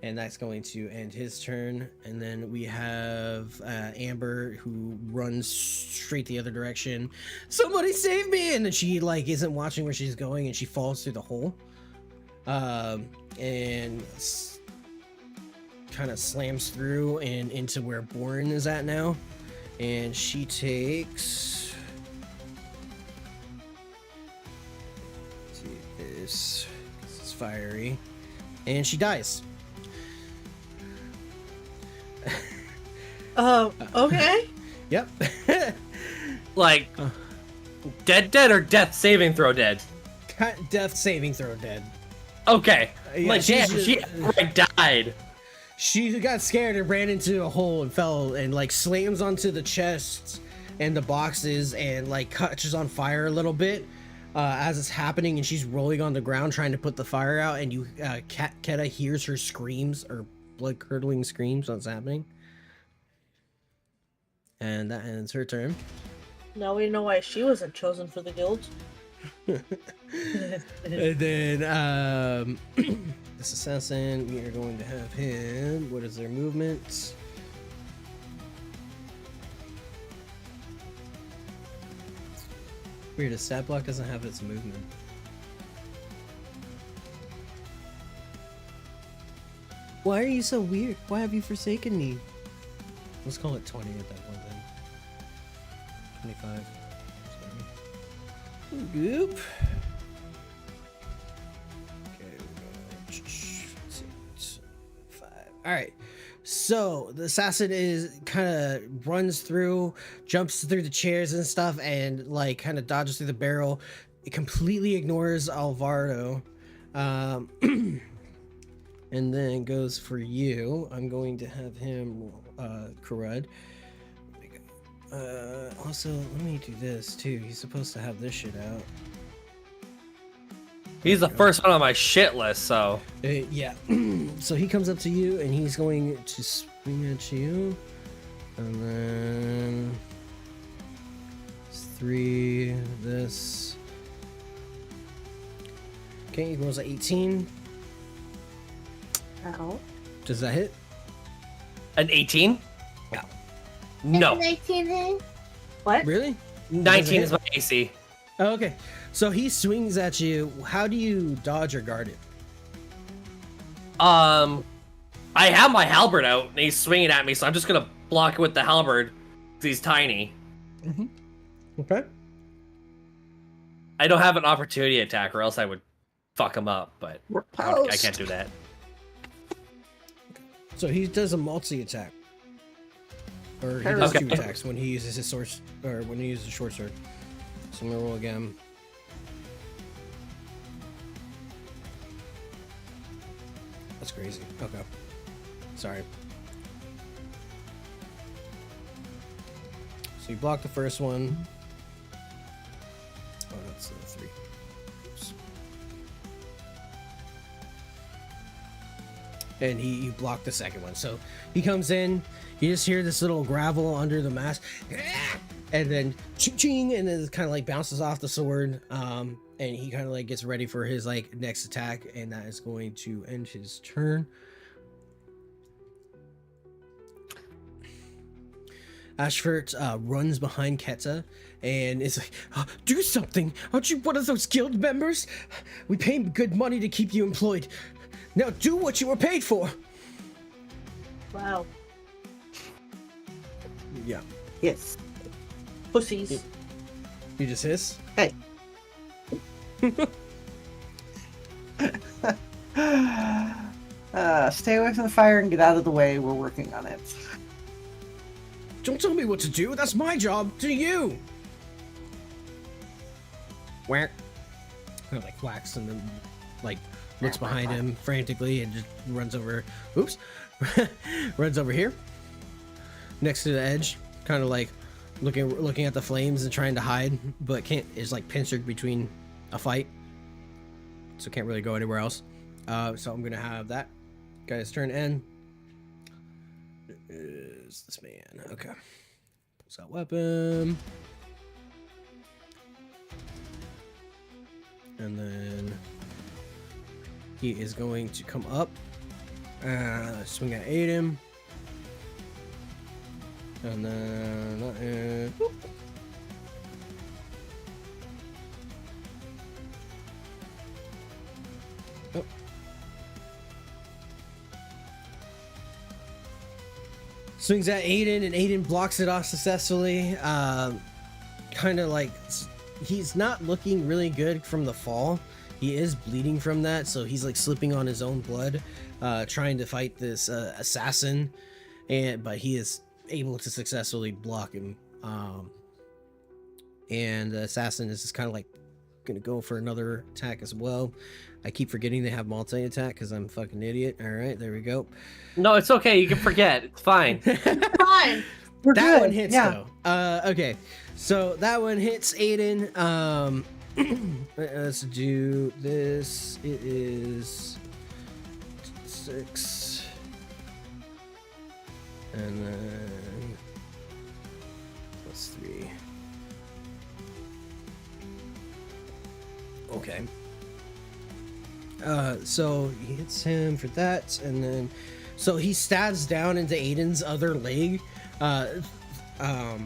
[SPEAKER 2] And that's going to end his turn. And then we have Amber, who runs straight the other direction. Somebody save me! And then she like isn't watching where she's going, and she falls through the hole. And kind of slams through and into where Boren is at now, and she takes this is fiery, and she dies.
[SPEAKER 3] Okay.
[SPEAKER 2] Yep.
[SPEAKER 6] Like dead or death saving throw dead?
[SPEAKER 2] Death saving throw dead.
[SPEAKER 6] Okay.
[SPEAKER 2] Yeah,
[SPEAKER 6] like damn, she died.
[SPEAKER 2] She got scared and ran into a hole and fell and like slams onto the chests and the boxes and like catches on fire a little bit as it's happening, and she's rolling on the ground trying to put the fire out, and you Keta hears her screams, or blood curdling screams, what's happening. And that ends her turn.
[SPEAKER 3] Now we know why she wasn't chosen for the guild.
[SPEAKER 2] And then this assassin, we are going to have him. What is their movement? weird. A stat block doesn't have its movement. Why are you so weird? Why have you forsaken me? Let's call it 20 at that one then. 25. Sorry. Goop. Okay, we're going 6, 5. Alright. So the assassin is kind of runs through, jumps through the chairs and stuff, and like kind of dodges through the barrel. It completely ignores Alvaro. And then goes for you. I'm going to have him, Karud. Also, let me do this too. He's supposed to have this shit out.
[SPEAKER 6] He's the first one on my shit list, so.
[SPEAKER 2] Yeah. So he comes up to you and he's going to swing at you. And then 3, this. Okay, he rolls a 18.
[SPEAKER 4] Ow.
[SPEAKER 2] Does that hit?
[SPEAKER 6] An 18?
[SPEAKER 2] Yeah.
[SPEAKER 6] No.
[SPEAKER 8] 19
[SPEAKER 3] What?
[SPEAKER 2] Really?
[SPEAKER 6] 19 is my AC.
[SPEAKER 2] Oh, okay. So he swings at you. How do you dodge or guard it?
[SPEAKER 6] I have my halberd out and he's swinging at me, so I'm just gonna block it with the halberd because he's tiny.
[SPEAKER 2] Mm-hmm. Okay.
[SPEAKER 6] I don't have an opportunity attack, or else I would fuck him up, but I can't do that.
[SPEAKER 2] So he does a multi attack, or he does
[SPEAKER 6] Okay.
[SPEAKER 2] 2 attacks when he uses his sword, or when he uses a short sword. So I'm gonna roll again. That's crazy. Okay. Sorry. So you block the first one. Oh, that's 3. Oops. And you block the second one. So he comes in, you just hear this little gravel under the mask, and then ching, and then it kind of like bounces off the sword. And he kind of like gets ready for his like next attack, and that is going to end his turn. Ashford runs behind Keta and is like, "Oh, do something! Aren't you one of those guild members? We pay good money to keep you employed. Now do what you were paid for."
[SPEAKER 3] Wow.
[SPEAKER 2] Yeah.
[SPEAKER 4] Yes.
[SPEAKER 3] Pussies.
[SPEAKER 2] You just hiss?
[SPEAKER 4] Hey. Stay away from the fire and get out of the way. We're working on it.
[SPEAKER 2] Don't tell me what to do. That's my job. To you. Whack. Kind of like whacks and then like looks behind him frantically and just runs over. Oops. Runs over here. Next to the edge, kind of like looking at the flames and trying to hide, but can't. Is like pincered between a fight, so can't really go anywhere else. So I'm gonna have that guy's turn end. Is this man? Okay. Pulls out weapon. And then he is going to come up. Swing at Aiden. And then whoop. Oh. Swings at Aiden, and Aiden blocks it off successfully. Kind of like he's not looking really good from the fall. He is bleeding from that, so he's like slipping on his own blood, trying to fight this assassin, but he is able to successfully block him. And the assassin is just kind of like gonna go for another attack as well. I keep forgetting they have multi-attack because I'm a fucking idiot. All right, there we go.
[SPEAKER 6] No, it's okay. You can forget. It's fine.
[SPEAKER 3] Fine.
[SPEAKER 4] We're
[SPEAKER 2] That
[SPEAKER 4] good.
[SPEAKER 2] one hits
[SPEAKER 4] Yeah.
[SPEAKER 2] though. Okay, so that one hits Aiden. Let's do this. It is 6, and then +3. Okay. So he hits him for that, and then so he stabs down into Aiden's other leg,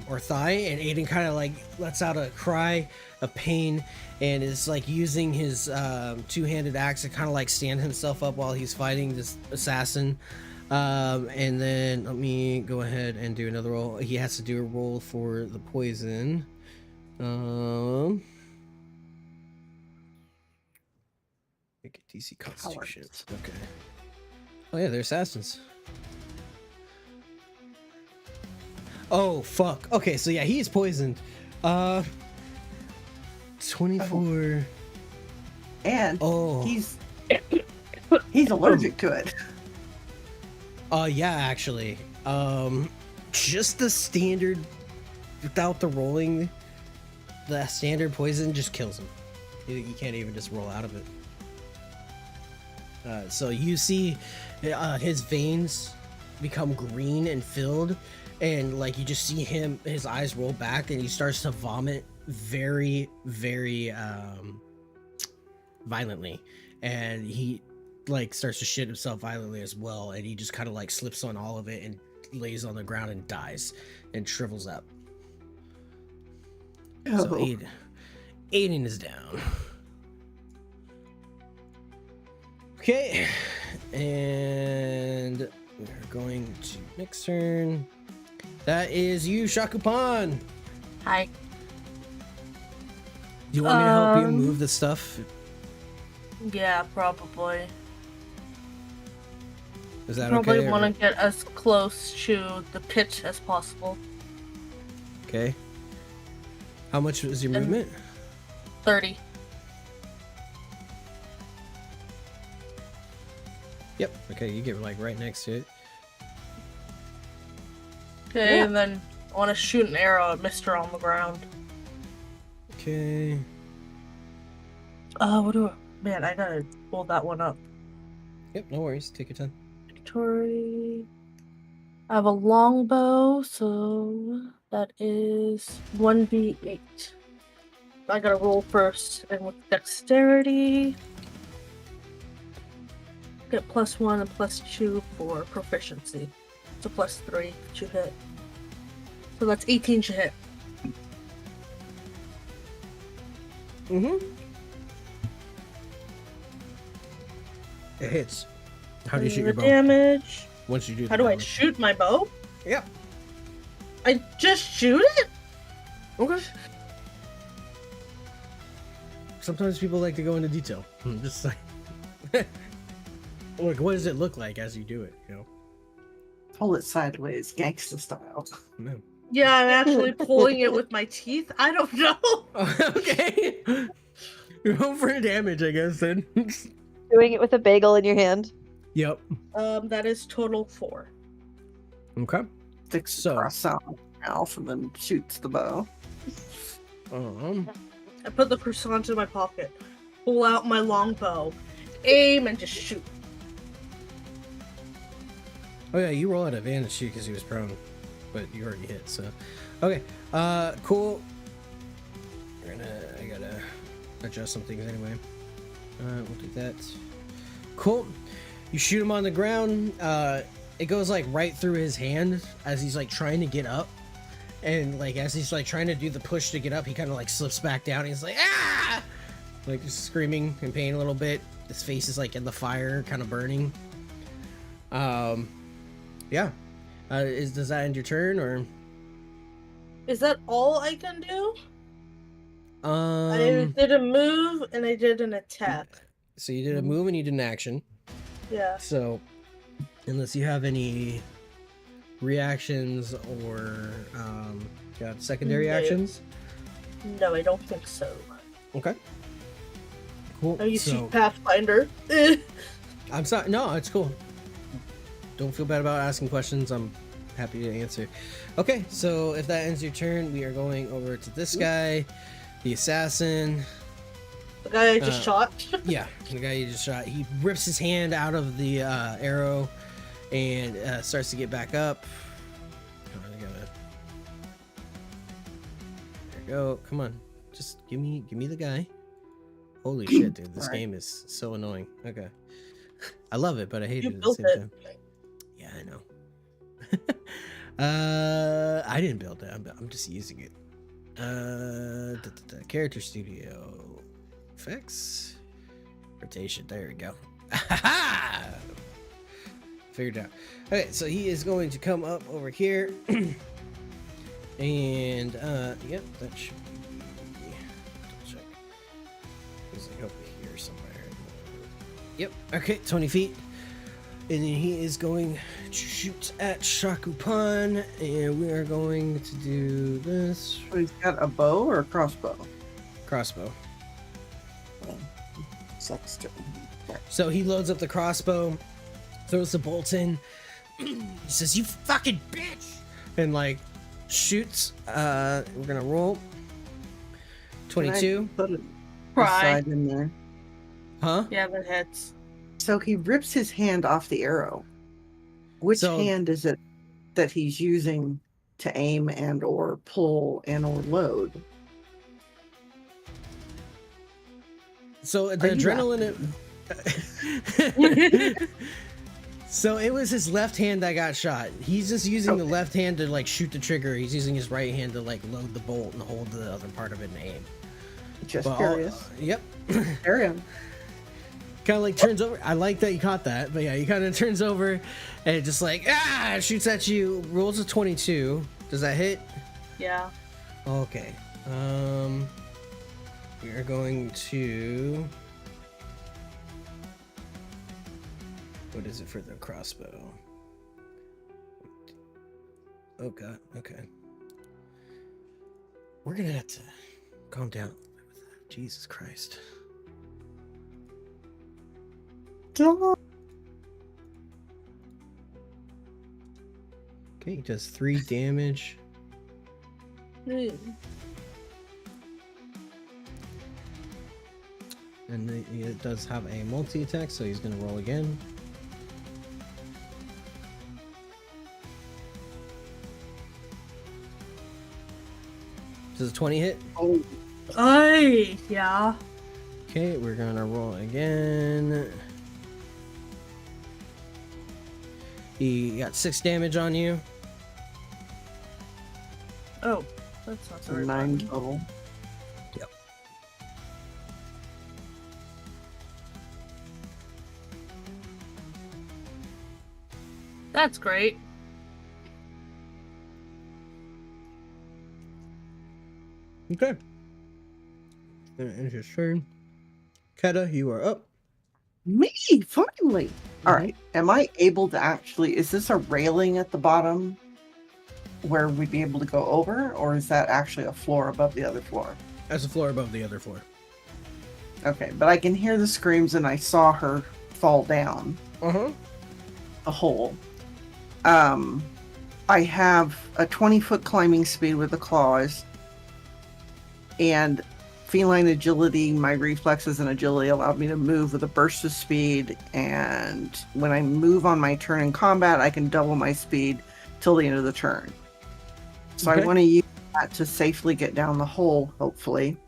[SPEAKER 2] or thigh, and Aiden kind of like lets out a cry of pain and is like using his two-handed axe to kind of like stand himself up while he's fighting this assassin. And then let me go ahead and do another roll. He has to do a roll for the poison. Make it DC Constitution. Okay. Oh yeah, they're assassins. Oh fuck. Okay, so yeah, he's poisoned. 24.
[SPEAKER 4] And
[SPEAKER 2] Oh.
[SPEAKER 4] he's allergic to it.
[SPEAKER 2] Yeah, actually. Just the standard without the rolling, the standard poison just kills him. You can't even just roll out of it. So you see his veins become green and filled, and like you just see his eyes roll back, and he starts to vomit very, very violently, and he like starts to shit himself violently as well, and he just kind of like slips on all of it and lays on the ground and dies and shrivels up. So Aiden is down. Okay, and we're going to next turn. That is you, Shakupan.
[SPEAKER 3] Hi.
[SPEAKER 2] Do you want me to help you move the stuff?
[SPEAKER 3] Yeah, probably.
[SPEAKER 2] Is that
[SPEAKER 3] Probably
[SPEAKER 2] okay?
[SPEAKER 3] want to get as close to the pit as possible.
[SPEAKER 2] Okay. How much is your movement?
[SPEAKER 3] 30.
[SPEAKER 2] Yep. Okay, you get like right next to it.
[SPEAKER 3] Okay,
[SPEAKER 4] Yeah.
[SPEAKER 3] and then I want to shoot an arrow at Mister on the ground.
[SPEAKER 2] Okay.
[SPEAKER 3] What do I... Man, I gotta pull that one up.
[SPEAKER 2] Yep, no worries. Take your time.
[SPEAKER 3] Victory. I have a longbow, so that is 1d8. I gotta roll first, and with dexterity, get +1 and +2 for proficiency. So +3 to hit. So that's 18 to hit.
[SPEAKER 2] Mm-hmm. It hits. How do you shoot your
[SPEAKER 3] the
[SPEAKER 2] bow?
[SPEAKER 3] damage.
[SPEAKER 2] Once you do
[SPEAKER 3] How
[SPEAKER 2] the
[SPEAKER 3] do I
[SPEAKER 2] damage.
[SPEAKER 3] shoot my bow?
[SPEAKER 2] Yep.
[SPEAKER 3] I just shoot it?
[SPEAKER 2] Okay. Sometimes people like to go into detail. Just like, like, what does it look like as you do it? You know.
[SPEAKER 4] Pull it sideways, gangsta style.
[SPEAKER 2] No.
[SPEAKER 3] Yeah, I'm actually pulling it with my teeth. I don't know.
[SPEAKER 2] Okay. Roll for damage, I guess then.
[SPEAKER 5] Doing it with a bagel in your hand.
[SPEAKER 2] Yep.
[SPEAKER 3] That is total 4.
[SPEAKER 2] Okay.
[SPEAKER 4] Sticks
[SPEAKER 2] So-
[SPEAKER 4] across out mouth and then shoots the bow.
[SPEAKER 3] I put the croissant in my pocket, pull out my longbow, aim, and just shoot.
[SPEAKER 2] Oh yeah, you roll at advantage too because he was prone, but you already hit. So, okay. Cool. I gotta adjust some things anyway. We'll do that. Cool. You shoot him on the ground. It goes like right through his hand as he's like trying to get up, and like as he's like trying to do the push to get up, he kind of like slips back down. And he's like ah, like just screaming in pain a little bit. His face is like in the fire, kind of burning. Yeah. Does that end your turn or?
[SPEAKER 3] Is that all I can do? I did a move and I did an attack.
[SPEAKER 2] So you did a move and you did an action.
[SPEAKER 3] Yeah.
[SPEAKER 2] So, unless you have any reactions or got secondary
[SPEAKER 3] No.
[SPEAKER 2] actions.
[SPEAKER 3] No, I don't think so.
[SPEAKER 2] Okay. Cool.
[SPEAKER 3] Oh, you
[SPEAKER 2] So,
[SPEAKER 3] see Pathfinder.
[SPEAKER 2] I'm sorry. No, it's cool. Don't feel bad about asking questions. I'm happy to answer. Okay, so if that ends your turn, we are going over to this guy, the assassin.
[SPEAKER 3] The guy I just shot.
[SPEAKER 2] Yeah, the guy you just shot. He rips his hand out of the arrow and starts to get back up. There you go. Come on, just give me the guy. Holy shit, dude! This
[SPEAKER 4] Alright.
[SPEAKER 2] game is so annoying. Okay, I love it, but I hate
[SPEAKER 3] You
[SPEAKER 2] it at the
[SPEAKER 3] built
[SPEAKER 2] same
[SPEAKER 3] it.
[SPEAKER 2] time. Yeah, I know. I didn't build it. I'm just using it. Character studio effects, rotation. There we go. Figured it out. Okay, so he is going to come up over here, and yep, that should be. Double check. It's like over here somewhere. Yep. Okay, 20 feet. And then he is going to shoot at Shakupan, and we are going to do this.
[SPEAKER 4] So he's got a bow or a crossbow?
[SPEAKER 2] Crossbow.
[SPEAKER 4] Sucks too. Okay.
[SPEAKER 2] So he loads up the crossbow, throws the bolts in. He says, "You fucking bitch!" And like shoots. We're gonna roll. 22.
[SPEAKER 4] Put a
[SPEAKER 3] Cry.
[SPEAKER 4] side in there.
[SPEAKER 2] Huh?
[SPEAKER 3] Yeah, that hits.
[SPEAKER 4] So he rips his hand off the arrow. Which hand is it that he's using to aim and or pull and or load?
[SPEAKER 2] So the adrenaline. So it was his left hand that got shot. He's just using the left hand to like shoot the trigger. He's using his right hand to like load the bolt and hold the other part of it and aim.
[SPEAKER 4] Just curious.
[SPEAKER 2] Yep.
[SPEAKER 4] Carry on.
[SPEAKER 2] Kind of like turns over. I like that you caught that, but yeah, he kind of turns over and just like shoots at you. Rolls a 22. Does that hit?
[SPEAKER 3] Yeah.
[SPEAKER 2] Okay. We are going to. What is it for the crossbow? Oh god. Okay. We're gonna have to calm down with that. Jesus Christ. Okay, he does 3 damage. And it does have a multi-attack, so he's gonna roll again. Does a 20 hit?
[SPEAKER 4] Oh,
[SPEAKER 3] Ay, yeah.
[SPEAKER 2] Okay, we're gonna roll again. He got 6 damage on you.
[SPEAKER 3] Oh, that's not so
[SPEAKER 4] 9 total.
[SPEAKER 2] Yep.
[SPEAKER 3] That's great.
[SPEAKER 2] Okay. Ends his turn. Keta, you are up.
[SPEAKER 4] Me, finally. All right. Am I able to actually? Is this a railing at the bottom where we'd be able to go over, or is that actually a floor above the other floor?
[SPEAKER 2] That's a floor above the other floor.
[SPEAKER 4] Okay, but I can hear the screams, and I saw her fall down
[SPEAKER 2] Uh-huh.
[SPEAKER 4] a hole. I have a 20-foot climbing speed with the claws, and feline agility. My reflexes and agility allowed me to move with a burst of speed, and when I move on my turn in combat, I can double my speed till the end of the turn. So
[SPEAKER 2] Okay.
[SPEAKER 4] I want to use that to safely get down the hole, hopefully,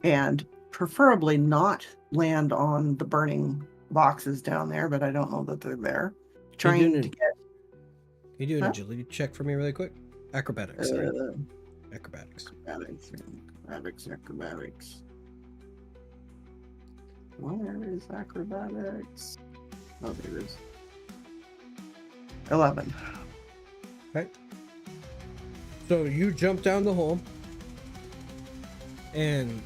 [SPEAKER 4] and preferably not land on the burning boxes down there, but I don't know that they're there. Trying to get...
[SPEAKER 2] Can you do an
[SPEAKER 4] Huh?
[SPEAKER 2] agility check for me really quick? Acrobatics. Sorry. Acrobatics.
[SPEAKER 4] Acrobatics. Where is acrobatics? Oh, there it is. 11.
[SPEAKER 2] Okay. So you jump down the hole and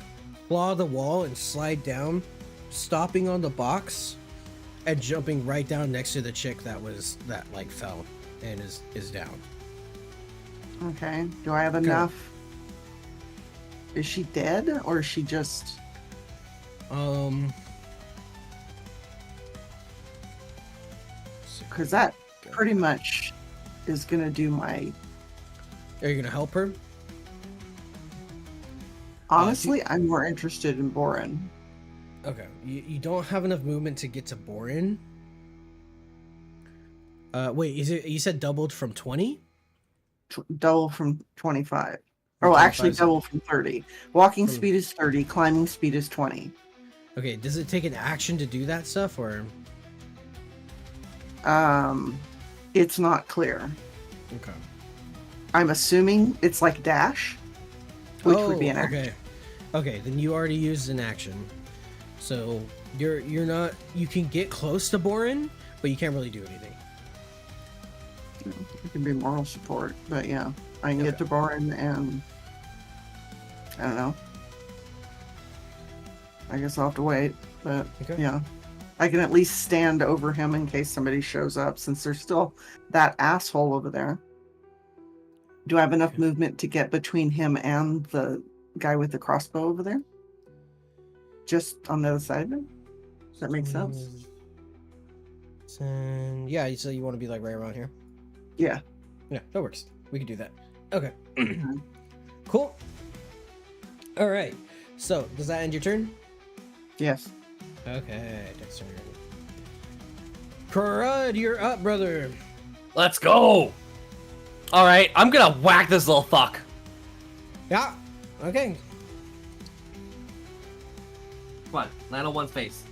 [SPEAKER 2] claw the wall and slide down, stopping on the box and jumping right down next to the chick that fell and is down.
[SPEAKER 4] Okay. Do I have enough? Is she dead or is she just... Because that pretty much is going to do my...
[SPEAKER 2] Are you gonna help her?
[SPEAKER 4] Honestly, I'm more interested in Borin.
[SPEAKER 2] Okay. You don't have enough movement to get to Borin. Wait, is it? You said doubled from 20?
[SPEAKER 4] Double from 25.
[SPEAKER 2] From
[SPEAKER 4] Oh, actually
[SPEAKER 2] 25,
[SPEAKER 4] double from 30. Walking speed is 30. Climbing speed is 20.
[SPEAKER 2] Okay. Does it take an action to do that stuff, or?
[SPEAKER 4] It's not clear.
[SPEAKER 2] Okay.
[SPEAKER 4] I'm assuming it's like dash, which would be an action.
[SPEAKER 2] Okay. Okay, then you already used an action. So you're not. You can get close to Borin, but you can't really do anything.
[SPEAKER 4] It can be moral support, but yeah, I can get to Borin and I don't know. I guess I'll have to wait, but yeah. I can at least stand over him in case somebody shows up, since there's still that asshole over there. Do I have enough movement to get between him and the guy with the crossbow over there? Just on the other side of it? Does that make sense?
[SPEAKER 2] And yeah, so you want to be like right around here?
[SPEAKER 4] Yeah.
[SPEAKER 2] Yeah, that works. We can do that. Okay. Cool. All right. So, does that end your turn?
[SPEAKER 4] Yes.
[SPEAKER 2] Okay, next turn. Crud, you're up, brother.
[SPEAKER 6] Let's go. All right, I'm gonna whack this little fuck.
[SPEAKER 2] Yeah. Okay.
[SPEAKER 6] Come on, land on one face.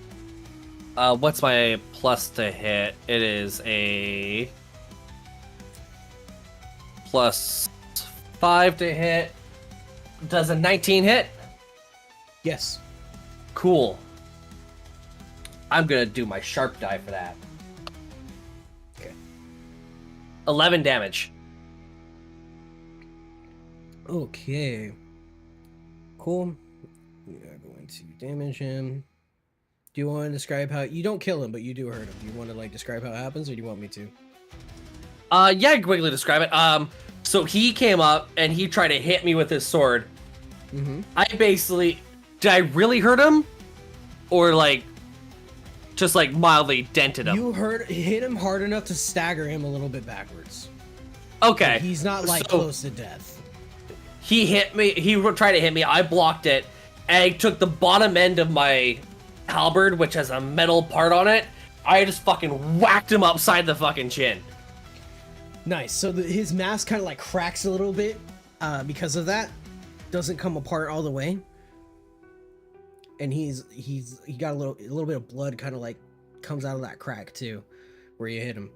[SPEAKER 6] What's my plus to hit? It is a +5 to hit. Does a 19 hit?
[SPEAKER 2] Yes.
[SPEAKER 6] Cool. I'm gonna do my sharp die for that.
[SPEAKER 2] Okay.
[SPEAKER 6] 11 damage.
[SPEAKER 2] Okay. Cool. We are going to damage him. Do you want to describe how you don't kill him, but you do hurt him? Do you want to like describe how it happens, or do you want me to?
[SPEAKER 6] Yeah, I can quickly describe it. So he came up and he tried to hit me with his sword.
[SPEAKER 2] Mm-hmm.
[SPEAKER 6] Did I really hurt him? Or like, just like mildly dented him?
[SPEAKER 2] You hit him hard enough to stagger him a little bit backwards.
[SPEAKER 6] Okay.
[SPEAKER 2] But he's not like close to death.
[SPEAKER 6] He hit me, he tried to hit me, I blocked it, and I took the bottom end of my halberd, which has a metal part on it, I just fucking whacked him upside the fucking chin.
[SPEAKER 2] Nice. So his mask kind of like cracks a little bit because of that. Doesn't come apart all the way. And he got a little bit of blood kind of like comes out of that crack too, where you hit him.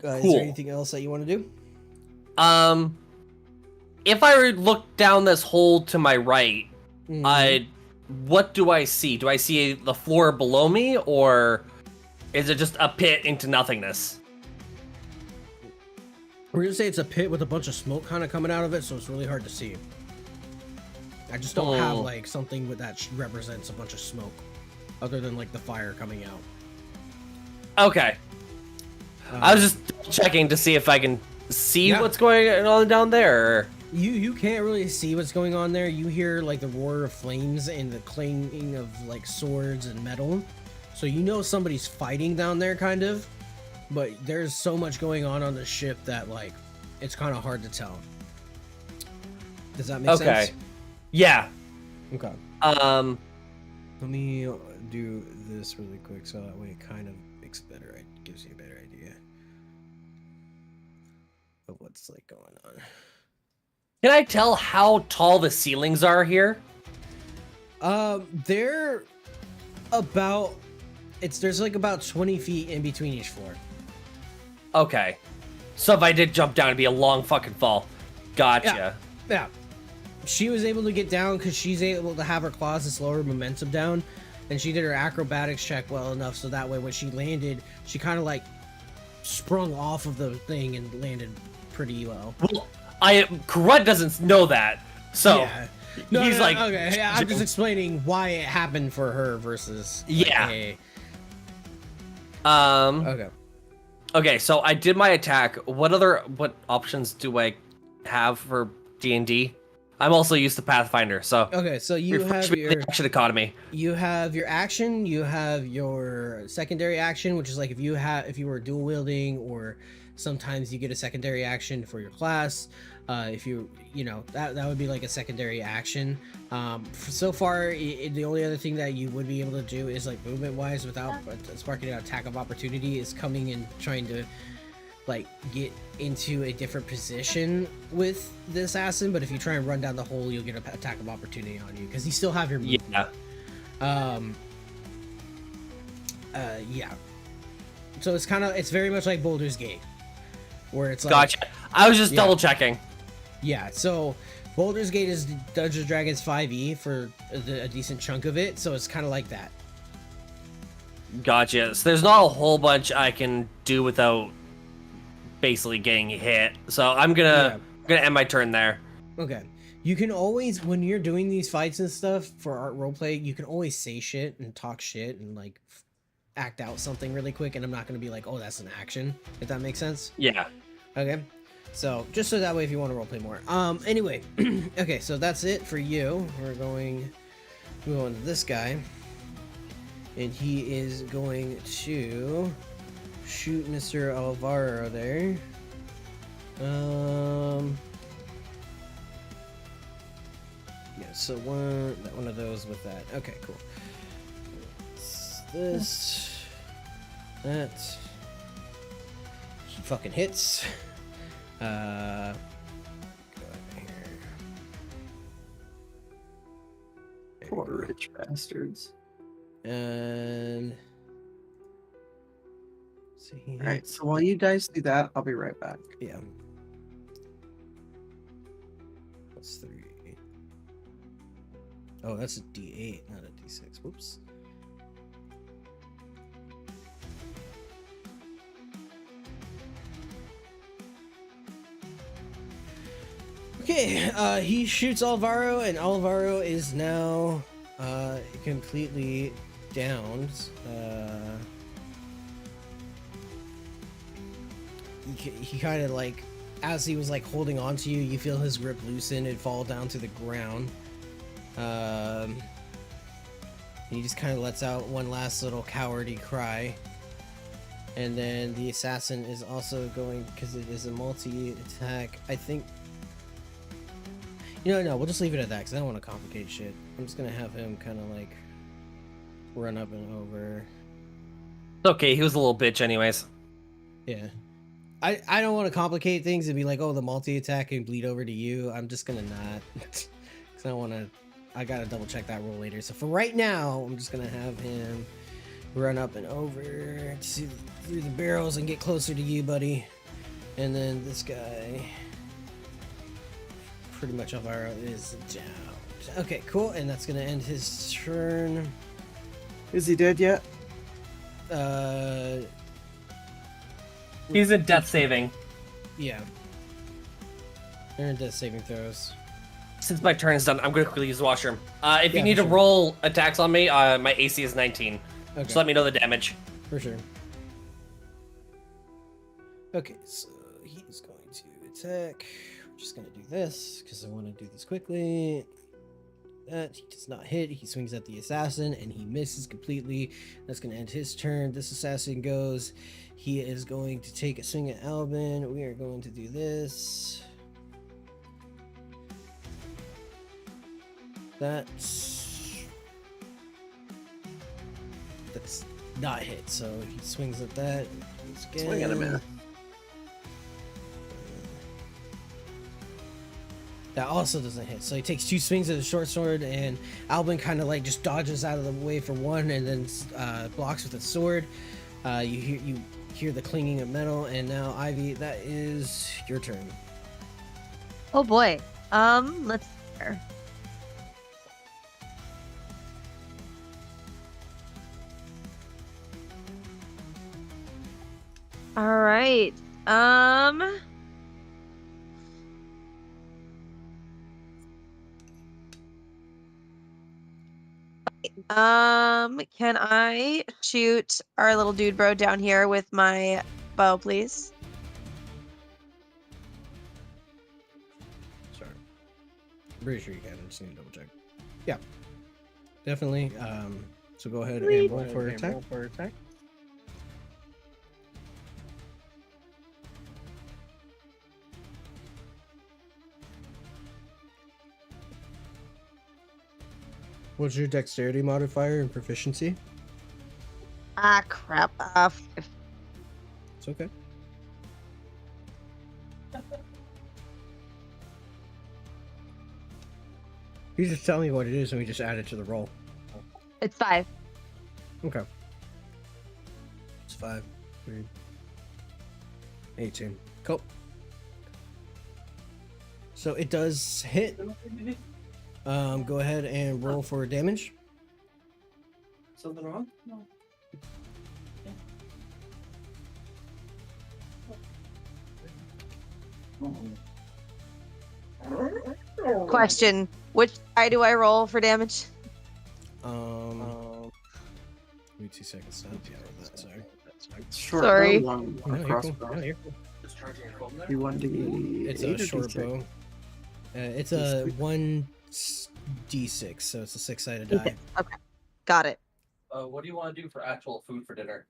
[SPEAKER 6] Cool.
[SPEAKER 2] Is there anything else that you want to do?
[SPEAKER 6] If I look down this hole to my right, what do I see? Do I see the floor below me, or is it just a pit into nothingness?
[SPEAKER 2] We're gonna say it's a pit with a bunch of smoke kind of coming out of it, so it's really hard to see. I just don't have like something with that represents a bunch of smoke, other than like the fire coming out.
[SPEAKER 6] Okay. I was just checking to see if I can see what's going on down there.
[SPEAKER 2] You can't really see what's going on there. You hear like the roar of flames and the clanging of like swords and metal. So you know somebody's fighting down there kind of, but there's so much going on the ship that like it's kind of hard to tell. Does that make sense?
[SPEAKER 6] Yeah.
[SPEAKER 2] Okay. Let me do this really quick so that way it kind of makes better. It gives you a better idea of what's like going on.
[SPEAKER 6] Can I tell how tall the ceilings are here?
[SPEAKER 2] They're about there's like about 20 feet in between each floor.
[SPEAKER 6] Okay. So if I did jump down, it'd be a long fucking fall. Gotcha.
[SPEAKER 2] Yeah. She was able to get down because she's able to have her claws to slow her momentum down, and she did her acrobatics check well enough so that way when she landed, she kind of like sprung off of the thing and landed pretty well.
[SPEAKER 6] Well, Karud doesn't know that, so
[SPEAKER 2] yeah. No,
[SPEAKER 6] he's like,
[SPEAKER 2] okay. Yeah, I'm just explaining why it happened for her versus like,
[SPEAKER 6] Okay, so I did my attack. What options do I have for D&D? I'm also used to Pathfinder, so
[SPEAKER 2] okay. So you have your
[SPEAKER 6] action economy.
[SPEAKER 2] You have your action. You have your secondary action, which is like if you were dual wielding, or sometimes you get a secondary action for your class. If you know that would be like a secondary action. So far, the only other thing that you would be able to do is like movement wise without sparking an attack of opportunity is coming and trying to like get into a different position with the assassin. But if you try and run down the hole, you'll get an attack of opportunity on you because you still have your movement. Yeah. So it's very much like Baldur's Gate. where it's like,
[SPEAKER 6] Gotcha. I was just
[SPEAKER 2] Yeah.
[SPEAKER 6] double checking.
[SPEAKER 2] yeah. So Boulder's Gate is Dungeons and Dragons 5e for a decent chunk of it, so it's kind of like that.
[SPEAKER 6] Gotcha. So there's not a whole bunch I can do without basically getting hit. So I'm gonna end my turn there.
[SPEAKER 2] Okay. You can always, when you're doing these fights and stuff for art roleplay, you can always say shit and talk shit and like act out something really quick, and I'm not gonna be like, oh, that's an action, if that makes sense.
[SPEAKER 6] Yeah.
[SPEAKER 2] Okay. So just so that way if you want to roleplay more. Anyway, okay, so that's it for you. We're going to move on to this guy. And he is going to shoot Mr. Alvaro there. Yeah, so one of those with that. Okay, cool. It's this. That. He fucking hits. Go over here. There we
[SPEAKER 4] Poor
[SPEAKER 2] go.
[SPEAKER 4] rich bastards.
[SPEAKER 2] And see.
[SPEAKER 4] All right, so while you guys do that, I'll be right back.
[SPEAKER 2] Yeah. That's 3. Oh, that's a D8, not a D6. Whoops. Okay, he shoots Alvaro, and Alvaro is now completely downed. He kind of like, as he was like holding on to you, you feel his grip loosen and fall down to the ground. He just kind of lets out one last little cowardly cry. And then the assassin is also going, because it is a multi-attack, I think. You know, no, we'll just leave it at that, because I don't want to complicate shit. I'm just going to have him kind of like run up and over.
[SPEAKER 6] It's okay, he was a little bitch anyways.
[SPEAKER 2] Yeah. I don't want to complicate things and be like, oh, the multi-attack and bleed over to you. I'm just going to not. Because I don't want to. I got to double check that roll later. So for right now, I'm just going to have him run up and over to see through the barrels and get closer to you, buddy. And then this guy, pretty much Alvaro is down. Okay, cool. And that's going to end his turn.
[SPEAKER 4] Is he dead yet?
[SPEAKER 6] He's a death saving.
[SPEAKER 2] Yeah. They're in death saving throws.
[SPEAKER 6] Since my turn is done, I'm going to quickly use the washroom. If you
[SPEAKER 2] Yeah,
[SPEAKER 6] need
[SPEAKER 2] for
[SPEAKER 6] to
[SPEAKER 2] sure.
[SPEAKER 6] roll attacks on me, my AC is 19.
[SPEAKER 2] Okay.
[SPEAKER 6] Just let me know the damage.
[SPEAKER 2] For sure. Okay, so he's going to attack. We're just going to do this because I want to do this quickly. That he does not hit. He swings at the assassin and he misses completely. That's going to end his turn. This assassin goes. He is going to take a swing at Albin. We are going to do this. That's not hit. So he swings at that.
[SPEAKER 4] Swing at him, man.
[SPEAKER 2] That also doesn't hit. So he takes 2 swings at the short sword, and Albin kind of like just dodges out of the way for one, and then blocks with a sword. You hear the clinging of metal, and now Ivy, that is your turn.
[SPEAKER 5] Oh boy. Let's see here. All right. Can I shoot our little dude bro down here with my bow, please?
[SPEAKER 2] Sorry. I'm pretty sure you can. I just need to double check. Yeah. Definitely. So go ahead and roll for attack. What's your dexterity modifier and proficiency?
[SPEAKER 5] Ah, crap.
[SPEAKER 2] It's okay. You just tell me what it is and we just add it to the roll.
[SPEAKER 5] It's 5.
[SPEAKER 2] Okay. It's 5. 3. 18. Cool. So it does hit. Go ahead and roll for damage.
[SPEAKER 4] Something wrong? No.
[SPEAKER 5] Question: which die do I roll for damage?
[SPEAKER 2] Give me 2 seconds. Yeah, with that. Sorry.
[SPEAKER 4] Short
[SPEAKER 5] Sorry.
[SPEAKER 4] bow, long
[SPEAKER 2] No, you're
[SPEAKER 4] crossbow.
[SPEAKER 2] cool. No, you're cool.
[SPEAKER 4] You want
[SPEAKER 2] It's a short bow. It's a 1d6, so it's a 6-sided die.
[SPEAKER 5] Okay, got it.
[SPEAKER 6] What do you want to do for actual food for dinner?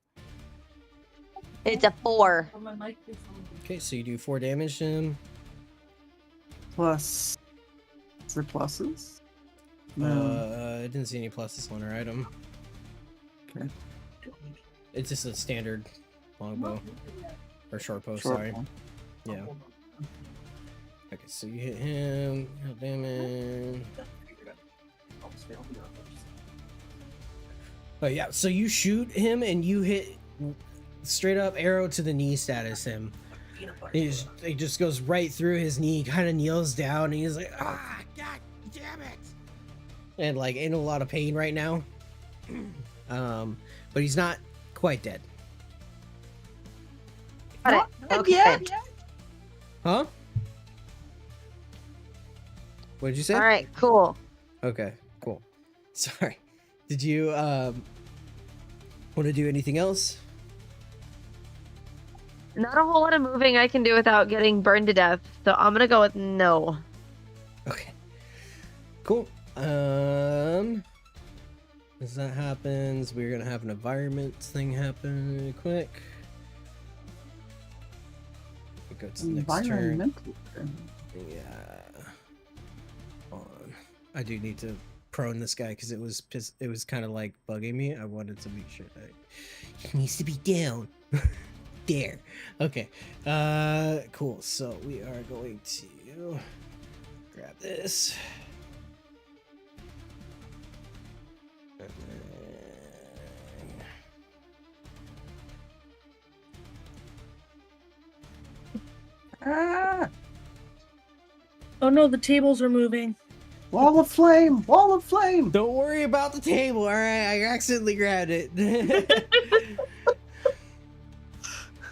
[SPEAKER 5] It's a 4.
[SPEAKER 2] Okay, so you do 4 damage to him.
[SPEAKER 4] Plus. Is there pluses?
[SPEAKER 2] I didn't see any pluses on her item.
[SPEAKER 4] Okay.
[SPEAKER 2] It's just a standard longbow. Or short bow,
[SPEAKER 4] Short
[SPEAKER 2] sorry.
[SPEAKER 4] bow.
[SPEAKER 2] Yeah. Okay, so you hit him. Heal damage. Oh yeah, so you shoot him and you hit straight up arrow to the knee status him. It just goes right through his knee, kind of kneels down, and he's like, ah, god damn it. And like in a lot of pain right now. But he's not quite dead.
[SPEAKER 5] Got it. Okay.
[SPEAKER 2] Huh? What did you say?
[SPEAKER 5] All right, cool.
[SPEAKER 2] Okay, cool. Sorry. Did you want to do anything else?
[SPEAKER 5] Not a whole lot of moving I can do without getting burned to death, so I'm gonna go with no.
[SPEAKER 2] Okay. Cool. As that happens, we're gonna have an environment thing happen really quick. We go to the next turn.
[SPEAKER 4] Environmental.
[SPEAKER 2] Yeah. Hold on. I do need to prone this guy because it was kind of like bugging me. I wanted to make sure that he needs to be down. There. Okay. Cool. So we are going to grab this. And then...
[SPEAKER 4] Ah!
[SPEAKER 3] Oh no, the tables are moving.
[SPEAKER 4] Wall of flame! Wall of flame!
[SPEAKER 2] Don't worry about the table. All right, I accidentally grabbed it.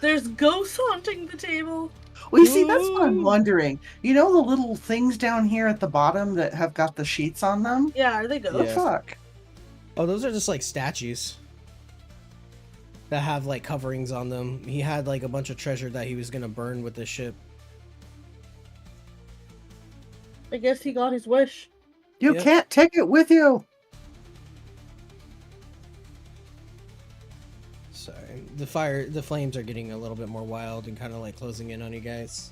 [SPEAKER 3] There's ghosts haunting the table.
[SPEAKER 4] Well, you see, that's what I'm
[SPEAKER 2] Ooh.
[SPEAKER 4] wondering. You know the little things down here at the bottom that have got the sheets on them?
[SPEAKER 3] Yeah, are they
[SPEAKER 4] The
[SPEAKER 3] ghosts?
[SPEAKER 2] Yeah.
[SPEAKER 4] fuck?
[SPEAKER 2] Oh, those are just like statues that have like coverings on them. He had like a bunch of treasure that he was gonna burn with the ship.
[SPEAKER 3] I guess he got his wish.
[SPEAKER 4] You
[SPEAKER 2] Yep.
[SPEAKER 4] can't take it with you!
[SPEAKER 2] Sorry, the flames are getting a little bit more wild and kind of like closing in on you guys.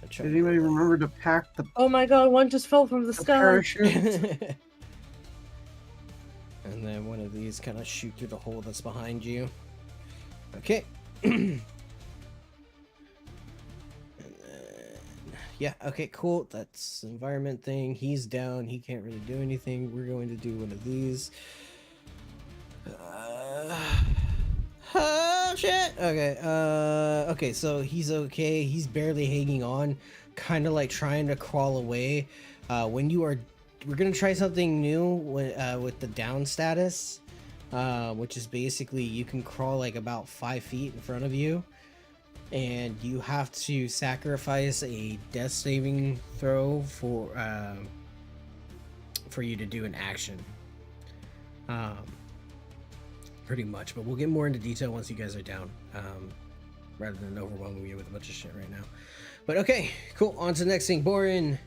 [SPEAKER 4] Did anybody remember to pack the
[SPEAKER 3] Oh my god, one just fell from the sky.
[SPEAKER 4] parachute?
[SPEAKER 2] And then one of these kind of shoot through the hole that's behind you. Okay. And then, yeah, okay, cool. That's the environment thing. He's down. He can't really do anything. We're going to do one of these. Oh, shit. Okay. Okay, so he's okay. He's barely hanging on. Kind of like trying to crawl away. We're gonna try something new with the down status, which is basically you can crawl like about 5 feet in front of you, and you have to sacrifice a death saving throw for you to do an action. Pretty much, but we'll get more into detail once you guys are down, rather than overwhelming you with a bunch of shit right now. But okay, cool. On to the next thing. Borin.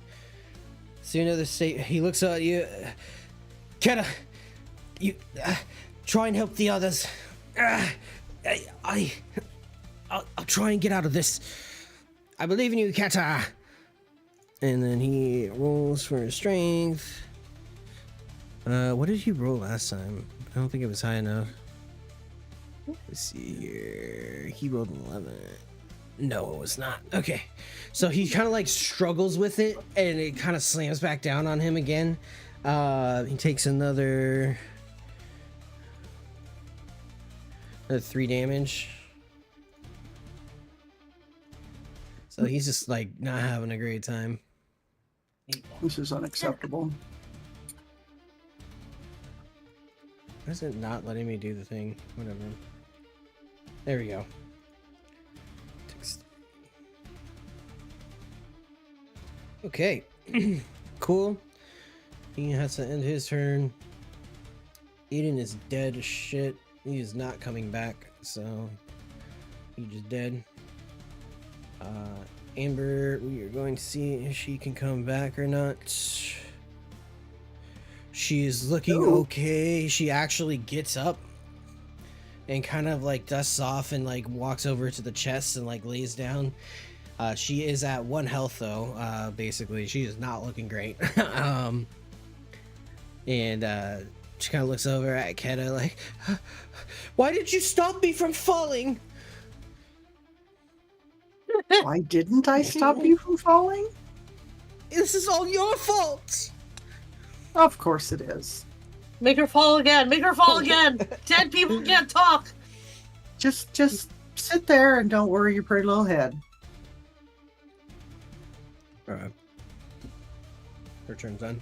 [SPEAKER 2] See another state. He looks at you. Keta, you try and help the others. I'll try and get out of this. I believe in you, Keta. And then he rolls for his strength. What did he roll last time? I don't think it was high enough. Let's see here. He rolled an 11. No, it was not. Okay. So he kind of like struggles with it and it kind of slams back down on him again. He takes another 3 damage. So he's just like not having a great time.
[SPEAKER 4] This is unacceptable.
[SPEAKER 2] Why is it not letting me do the thing? Whatever. There we go. Okay. Cool. He has to end his turn. Eden is dead as shit. He is not coming back, so he just dead. Amber, we are going to see if she can come back or not. She is looking okay. She actually gets up and kind of like dusts off and like walks over to the chest and like lays down. She is at 1 health though. Basically, she is not looking great. And she kind of looks over at Keta like, "Why did you stop me from falling?"
[SPEAKER 4] Why didn't I stop you from falling?
[SPEAKER 2] This is all your fault.
[SPEAKER 4] Of course it is.
[SPEAKER 3] Make her fall again. Make her fall again. Dead people can't talk.
[SPEAKER 4] Just sit there and don't worry your pretty little head.
[SPEAKER 2] All right. Her turn's done.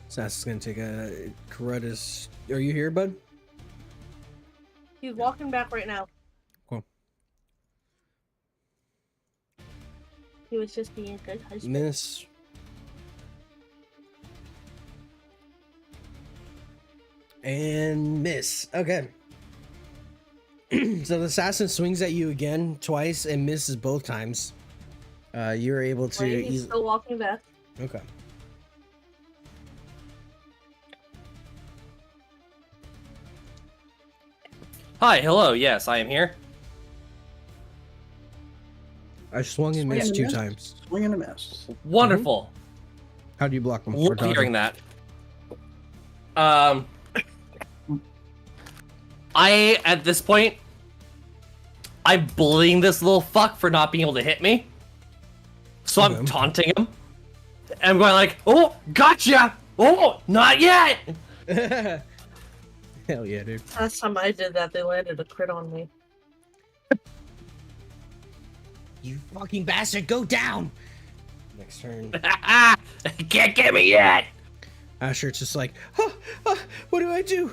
[SPEAKER 2] Sass is gonna take a Coretta's. Are you here, bud?
[SPEAKER 3] He's walking back right now.
[SPEAKER 2] Cool.
[SPEAKER 3] He was just being a good husband.
[SPEAKER 2] Miss. And miss. Okay. So the assassin swings at you again twice and misses both times. You're able to.
[SPEAKER 3] Wait, he's still walking back.
[SPEAKER 2] Okay.
[SPEAKER 6] Hi, hello. Yes, I am here.
[SPEAKER 2] I swung and missed 2 times.
[SPEAKER 4] Swing and a miss.
[SPEAKER 6] Wonderful.
[SPEAKER 2] How do you block them?
[SPEAKER 6] Love hearing that. I, at this point, I'm bullying this little fuck for not being able to hit me. So I'm taunting him. And I'm going like, "Oh, gotcha! Oh, not yet!"
[SPEAKER 2] Hell yeah, dude.
[SPEAKER 3] Last time I did that, they landed a crit on me.
[SPEAKER 2] You fucking bastard, go down! Next turn.
[SPEAKER 6] Can't get me yet!
[SPEAKER 2] Asher's just like, what do I do?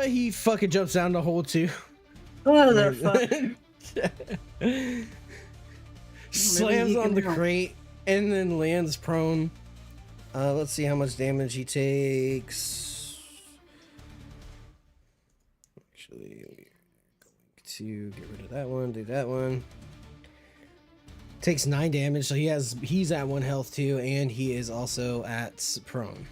[SPEAKER 2] He fucking jumps down the hole too.
[SPEAKER 3] Motherfucker.
[SPEAKER 2] Slams on the crate and then lands prone. Let's see how much damage he takes. Actually, we're going to get rid of that one, do that one. Takes 9 damage, so he's at 1 health too, and he is also at prone.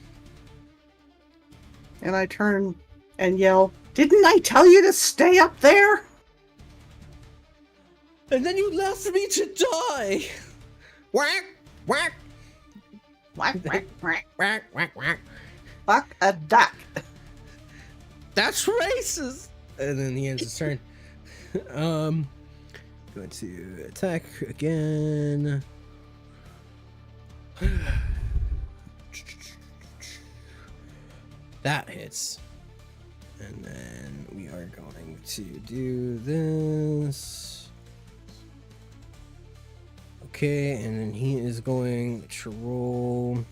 [SPEAKER 4] And I turn and yell, "Didn't I tell you to stay up there?"
[SPEAKER 2] And then you left me to die! Whack! Whack!
[SPEAKER 4] Whack, whack, whack.
[SPEAKER 2] Whack! Whack! Whack!
[SPEAKER 4] Fuck a duck.
[SPEAKER 2] That's racist! And then he ends his turn. Going to attack again. That hits. And then we are going to do this. Okay, and then he is going to roll.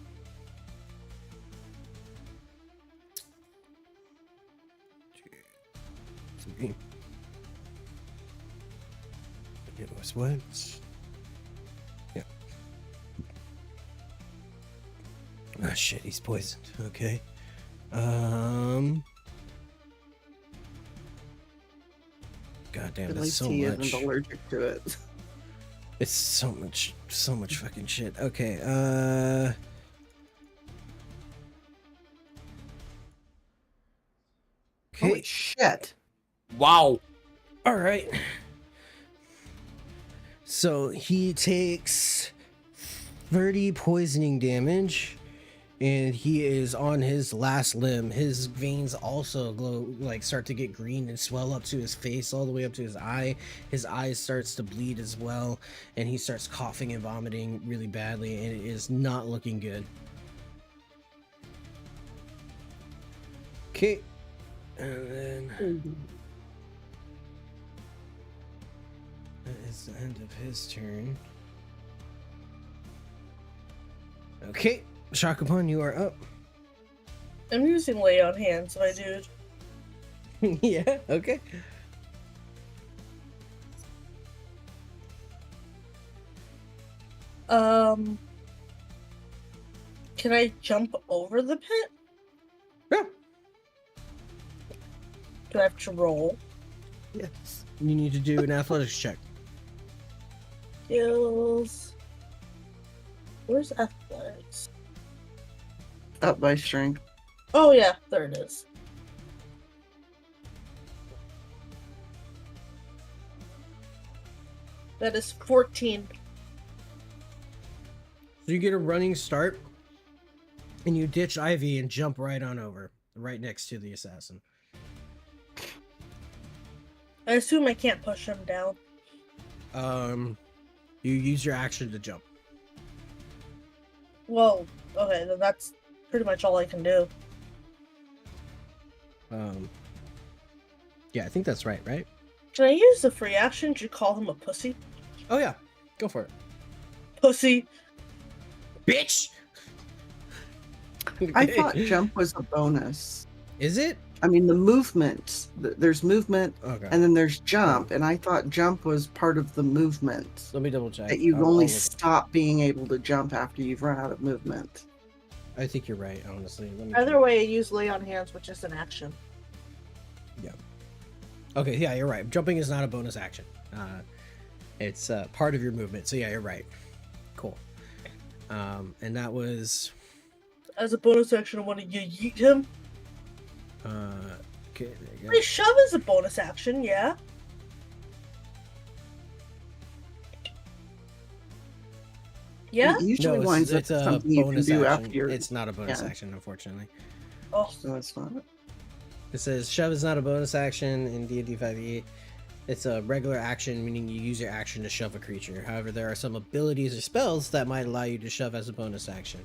[SPEAKER 2] Three. It was what? Yeah. Ah, shit, he's poisoned. Okay. God damn,
[SPEAKER 4] At
[SPEAKER 2] that's
[SPEAKER 4] least
[SPEAKER 2] so
[SPEAKER 4] he
[SPEAKER 2] much.
[SPEAKER 4] isn't allergic to it.
[SPEAKER 2] It's so much fucking shit. Okay,
[SPEAKER 4] Holy
[SPEAKER 2] okay.
[SPEAKER 4] shit.
[SPEAKER 6] Wow.
[SPEAKER 2] All right. So he takes 30 poisoning damage, and he is on his last limb. His veins also glow, like start to get green and swell up to his face, all the way up to his eye. His eyes starts to bleed as well, and he starts coughing and vomiting really badly, and it is not looking good. Okay, and then is the end of his turn. Okay, Shakapon, you are up.
[SPEAKER 3] I'm using lay on hands, my dude.
[SPEAKER 2] Yeah, okay.
[SPEAKER 3] Can I jump over the pit?
[SPEAKER 2] Yeah.
[SPEAKER 3] Do I have to roll?
[SPEAKER 2] Yes. You need to do an athletics check.
[SPEAKER 3] Skills. Where's athletics?
[SPEAKER 4] Up by strength.
[SPEAKER 3] Oh yeah, there it is. That is 14.
[SPEAKER 2] So you get a running start, and you ditch Ivy and jump right on over, right next to the assassin.
[SPEAKER 3] I assume I can't push him down.
[SPEAKER 2] You use your action to jump.
[SPEAKER 3] Well, okay, then that's pretty much all I can do.
[SPEAKER 2] Yeah, I think that's right?
[SPEAKER 3] Can I use the free action to call him a pussy?
[SPEAKER 2] Oh yeah, go for it.
[SPEAKER 3] Pussy.
[SPEAKER 2] Bitch!
[SPEAKER 4] I thought jump was a bonus.
[SPEAKER 2] Is it?
[SPEAKER 4] I mean, the movement, there's movement,
[SPEAKER 2] Okay.
[SPEAKER 4] and then there's jump, and I thought jump was part of the movement.
[SPEAKER 2] Let me double check.
[SPEAKER 4] That you
[SPEAKER 2] I'll
[SPEAKER 4] only
[SPEAKER 2] look-
[SPEAKER 4] stop being able to jump after you've run out of movement.
[SPEAKER 2] I think you're right, honestly. Let me
[SPEAKER 3] Either
[SPEAKER 2] check.
[SPEAKER 3] way, I use lay on hands, which is an action.
[SPEAKER 2] Okay, yeah, you're right. Jumping is not a bonus action. It's part of your movement. So yeah, you're right. Cool. And that was
[SPEAKER 3] As a bonus action, I want to yeet him.
[SPEAKER 2] okay. There you
[SPEAKER 3] My
[SPEAKER 2] go.
[SPEAKER 3] shove is a bonus action, yeah. Yeah?
[SPEAKER 4] It usually
[SPEAKER 2] No,
[SPEAKER 4] winds up
[SPEAKER 2] it's a
[SPEAKER 4] something you can
[SPEAKER 2] bonus
[SPEAKER 4] do
[SPEAKER 2] action.
[SPEAKER 4] after you're...
[SPEAKER 2] It's not a bonus
[SPEAKER 4] yeah.
[SPEAKER 2] action, unfortunately.
[SPEAKER 3] Oh,
[SPEAKER 4] No, it's not.
[SPEAKER 2] It says shove is not a bonus action in D&D 5e. It's a regular action, meaning you use your action to shove a creature. However, there are some abilities or spells that might allow you to shove as a bonus action.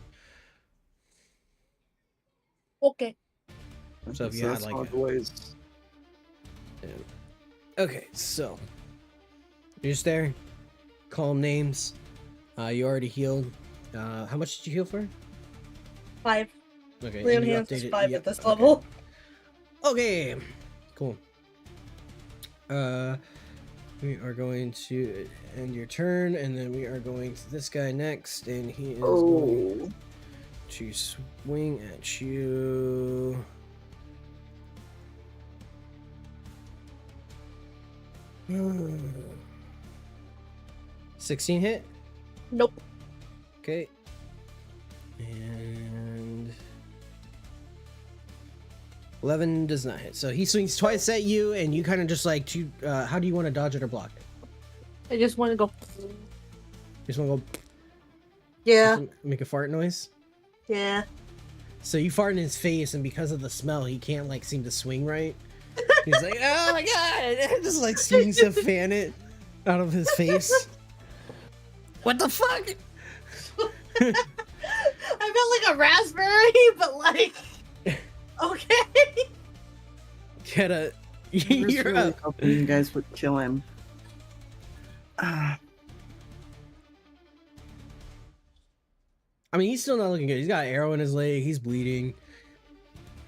[SPEAKER 3] okay.
[SPEAKER 2] So if you had
[SPEAKER 4] that's
[SPEAKER 2] like
[SPEAKER 4] all
[SPEAKER 2] a-
[SPEAKER 4] the ways.
[SPEAKER 2] Okay, so you're just there. Calm names. You already healed. How much did you heal for?
[SPEAKER 3] 5.
[SPEAKER 2] Okay,
[SPEAKER 3] Lay on
[SPEAKER 2] and you
[SPEAKER 3] hands is
[SPEAKER 2] updated-
[SPEAKER 3] 5
[SPEAKER 2] yep,
[SPEAKER 3] at this
[SPEAKER 2] okay.
[SPEAKER 3] level.
[SPEAKER 2] Okay, cool. We are going to end your turn, and then we are going to this guy next, and he is going
[SPEAKER 4] Oh,
[SPEAKER 2] to swing at you. Hmm. 16 hit.
[SPEAKER 3] Nope.
[SPEAKER 2] Okay. And 11 does not hit. So he swings twice at you, and you kind of just like, how do you want to dodge it or block it?
[SPEAKER 3] I just want to go.
[SPEAKER 2] You just want to go
[SPEAKER 3] Yeah.
[SPEAKER 2] make a fart noise?
[SPEAKER 3] Yeah.
[SPEAKER 2] So you fart in his face, and because of the smell, he can't like seem to swing right. He's like, oh my god! Just like seems to fan it out of his face. What the fuck?
[SPEAKER 3] I felt like a raspberry, but like. Okay.
[SPEAKER 2] Keta,
[SPEAKER 4] I was
[SPEAKER 2] you're
[SPEAKER 4] really
[SPEAKER 2] up.
[SPEAKER 4] hoping you guys would kill him.
[SPEAKER 2] I mean, he's still not looking good. He's got an arrow in his leg. He's bleeding.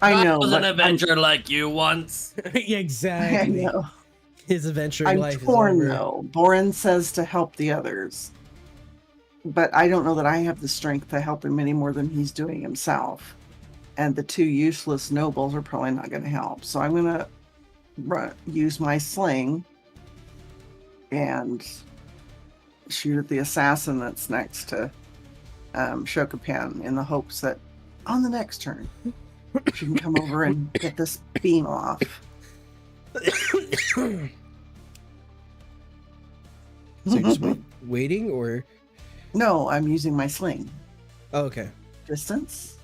[SPEAKER 4] I know.
[SPEAKER 6] was an
[SPEAKER 4] but
[SPEAKER 6] adventurer like you once.
[SPEAKER 2] Yeah,
[SPEAKER 4] I
[SPEAKER 2] exactly.
[SPEAKER 4] know.
[SPEAKER 2] His adventuring
[SPEAKER 4] I'm
[SPEAKER 2] life
[SPEAKER 4] torn
[SPEAKER 2] is over.
[SPEAKER 4] though. Boren says to help the others, but I don't know that I have the strength to help him any more than he's doing himself. And the two useless nobles are probably not going to help. So I'm going to use my sling and shoot at the assassin that's next to Shokapan in the hopes that on the next turn she can come over and get this beam off.
[SPEAKER 2] So you're just waiting, or
[SPEAKER 4] No, I'm using my sling.
[SPEAKER 2] oh, okay.
[SPEAKER 4] Distance?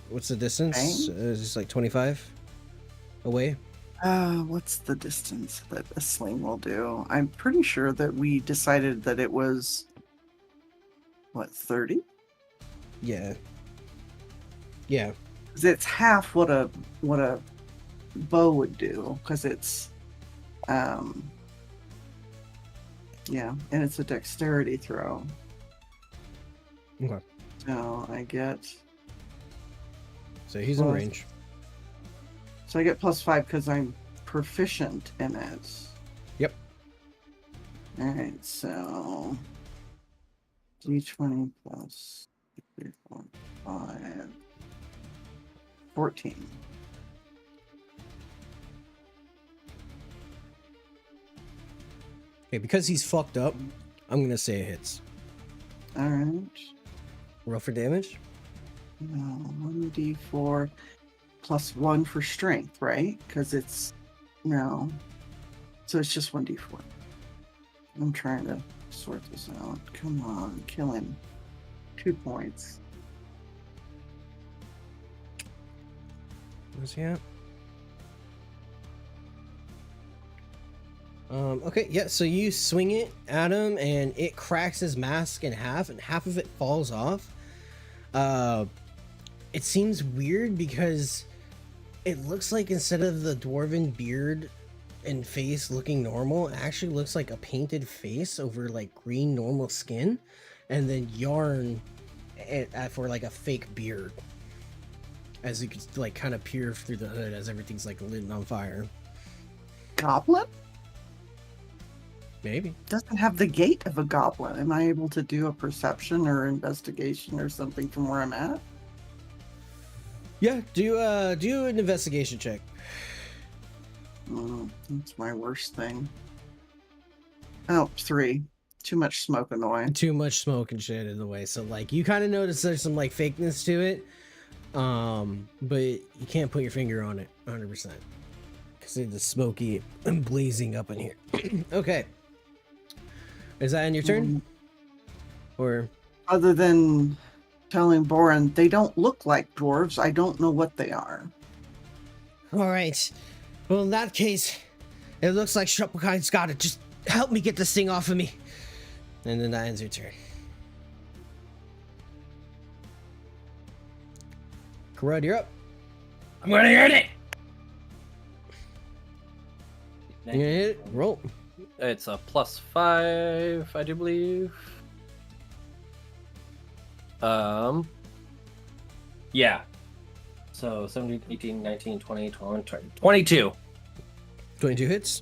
[SPEAKER 2] What's the distance? Is this like 25 away?
[SPEAKER 4] What's the distance that a sling will do? I'm pretty sure that we decided that it was, what, 30?
[SPEAKER 2] Yeah. Yeah.
[SPEAKER 4] 'Cause it's half what a bow would do, because it's Yeah, and it's a dexterity throw.
[SPEAKER 2] Okay.
[SPEAKER 4] So I get
[SPEAKER 2] So he's in
[SPEAKER 4] Plus-
[SPEAKER 2] range.
[SPEAKER 4] so I get +5 because I'm proficient in it.
[SPEAKER 2] Yep.
[SPEAKER 4] All right, so d20 plus 3, 4, 5, 14.
[SPEAKER 2] Okay, because he's fucked up, I'm gonna say it hits.
[SPEAKER 4] All right.
[SPEAKER 2] Roll for damage.
[SPEAKER 4] 1d4 plus 1 for strength, right? Because it's no. So it's just 1d4. I'm trying to sort this out. Come on, kill him. 2 points.
[SPEAKER 2] Where's he at? Okay, yeah, so you swing it at him and it cracks his mask in half and half of it falls off. It seems weird because it looks like instead of the dwarven beard and face looking normal, it actually looks like a painted face over like green normal skin and then yarn for like a fake beard. As you could like kind of peer through the hood as everything's like lit on fire.
[SPEAKER 4] Goblin?
[SPEAKER 2] Maybe.
[SPEAKER 4] Doesn't have the gait of a goblin. Am I able to do a perception or investigation or something from where I'm at?
[SPEAKER 2] Yeah, do an investigation check.
[SPEAKER 4] That's my worst thing. Oh, 3. Too much smoke in the way.
[SPEAKER 2] Too much smoke and shit in the way. So like you kind of notice there's some like fakeness to it. But you can't put your finger on it 100% because it's smoky and blazing up in here. Okay. Is that in your turn? Or
[SPEAKER 4] Other than telling Boren they don't look like dwarves, I don't know what they are.
[SPEAKER 2] all right. Well, in that case, it looks like Shopkine's got it. Just help me get this thing off of me. And then that ends your turn. Karad, you're up.
[SPEAKER 6] I'm gonna hit it.
[SPEAKER 2] You gonna hit it? Roll.
[SPEAKER 6] It's a +5, I do believe. Yeah. So 17, 18, 19, 20, 21, 22.
[SPEAKER 2] 22 hits.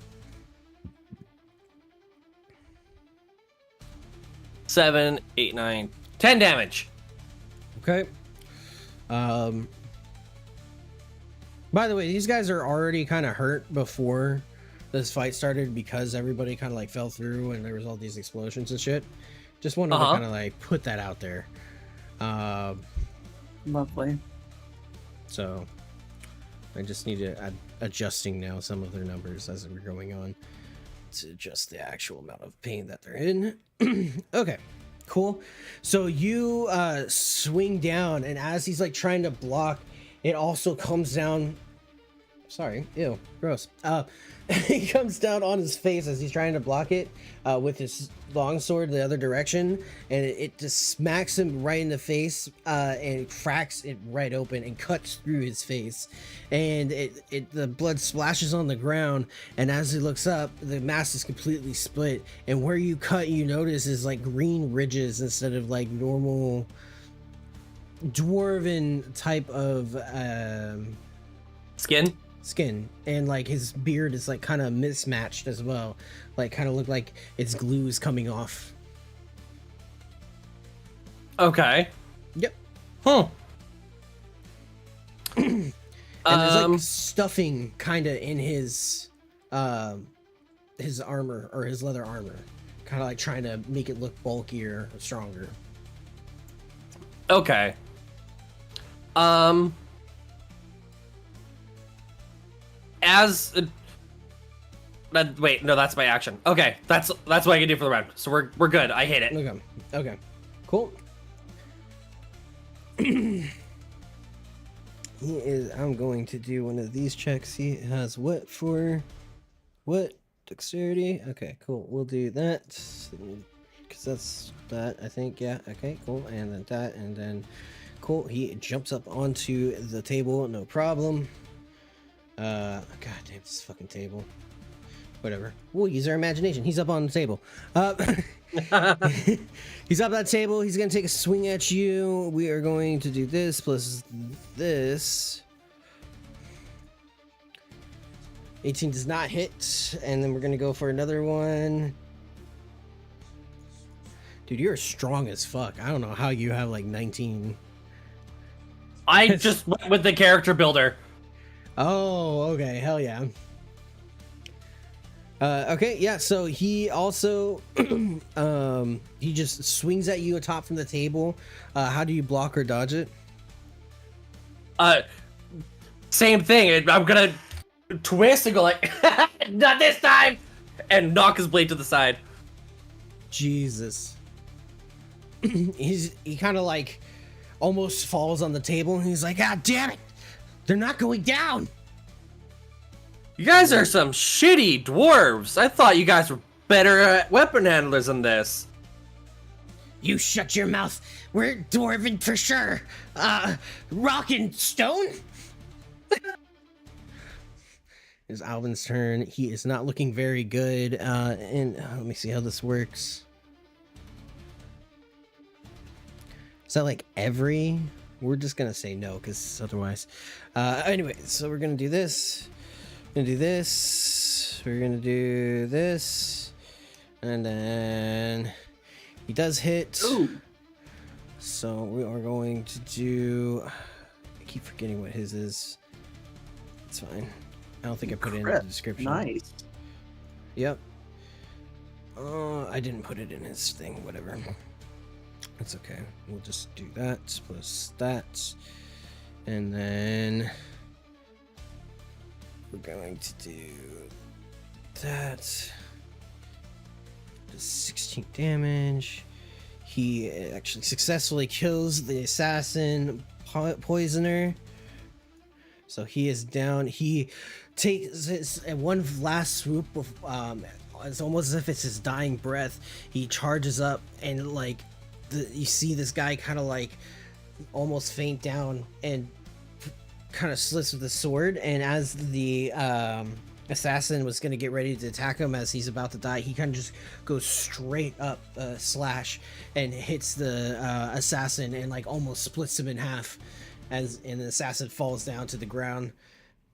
[SPEAKER 6] 7, 8, 9, 10 damage.
[SPEAKER 2] Okay. By the way, these guys are already kind of hurt before this fight started because everybody kind of like fell through and there was all these explosions and shit. Just wanted to kind of like put that out there.
[SPEAKER 4] Lovely.
[SPEAKER 2] So I just need to add adjusting now some of their numbers as we're going on to adjust the actual amount of pain that they're in. Okay, cool. So you swing down, and as he's like trying to block, it also comes down. Sorry, ew, gross. He comes down on his face as he's trying to block it with his longsword the other direction, and it just smacks him right in the face and cracks it right open and cuts through his face, and the blood splashes on the ground. And as he looks up, the mask is completely split, and where you cut, you notice is like green ridges instead of like normal dwarven type of skin, and like his beard is like kind of mismatched as well, like kind of look like its glue is coming off.
[SPEAKER 6] Okay.
[SPEAKER 2] Yep.
[SPEAKER 6] Huh.
[SPEAKER 2] And there's like stuffing kind of in his armor, or his leather armor, kind of like trying to make it look bulkier, stronger.
[SPEAKER 6] Okay. Wait, no, that's my action. Okay, that's what I can do for the round. So we're good. I hit it.
[SPEAKER 2] Okay, cool. He is. I'm going to do one of these checks. He has what dexterity? Okay, cool. We'll do that because that's that. I think. Yeah. Okay, cool. And then that, and then cool. He jumps up onto the table. No problem. God damn this fucking table. whatever. We'll use our imagination. He's up on the table. He's up that table. He's gonna take a swing at you. We are going to do this plus this. 18 does not hit, and then we're gonna go for another one. Dude, you're strong as fuck. I don't know how you have like 19.
[SPEAKER 6] I just went with the character builder.
[SPEAKER 2] Oh, okay. Hell yeah. Okay, yeah, so he also he just swings at you atop from the table. How do you block or dodge it?
[SPEAKER 6] Same thing. I'm gonna twist and go like, not this time, and knock his blade to the side.
[SPEAKER 2] Jesus. He kind of like almost falls on the table, and he's like, "God damn it! They're not going down."
[SPEAKER 6] You guys are some shitty dwarves. I thought you guys were better weapon handlers than this.
[SPEAKER 2] You shut your mouth. We're dwarven for sure. Rock and stone? It's Alvin's turn. He is not looking very good. And let me see how this works. Is that like every? We're just gonna say no, because otherwise. Anyway, so we're gonna do this. We're gonna do this. We're gonna do this. And then he does hit.
[SPEAKER 4] Ooh.
[SPEAKER 2] So we are going to do. I keep forgetting what his is. It's fine. I don't think I put it in the description.
[SPEAKER 4] Nice.
[SPEAKER 2] Yep. I didn't put it in his thing. Whatever. That's okay. We'll just do that plus that, and then we're going to do that. Does 16 damage. He actually successfully kills the assassin poisoner. So he is down. He takes his one last swoop of it's almost as if it's his dying breath. He charges up and like you see this guy kind of like almost faint down and kind of slits with the sword, and as the assassin was going to get ready to attack him as he's about to die, he kind of just goes straight up slash and hits the assassin and like almost splits him in half, and the assassin falls down to the ground.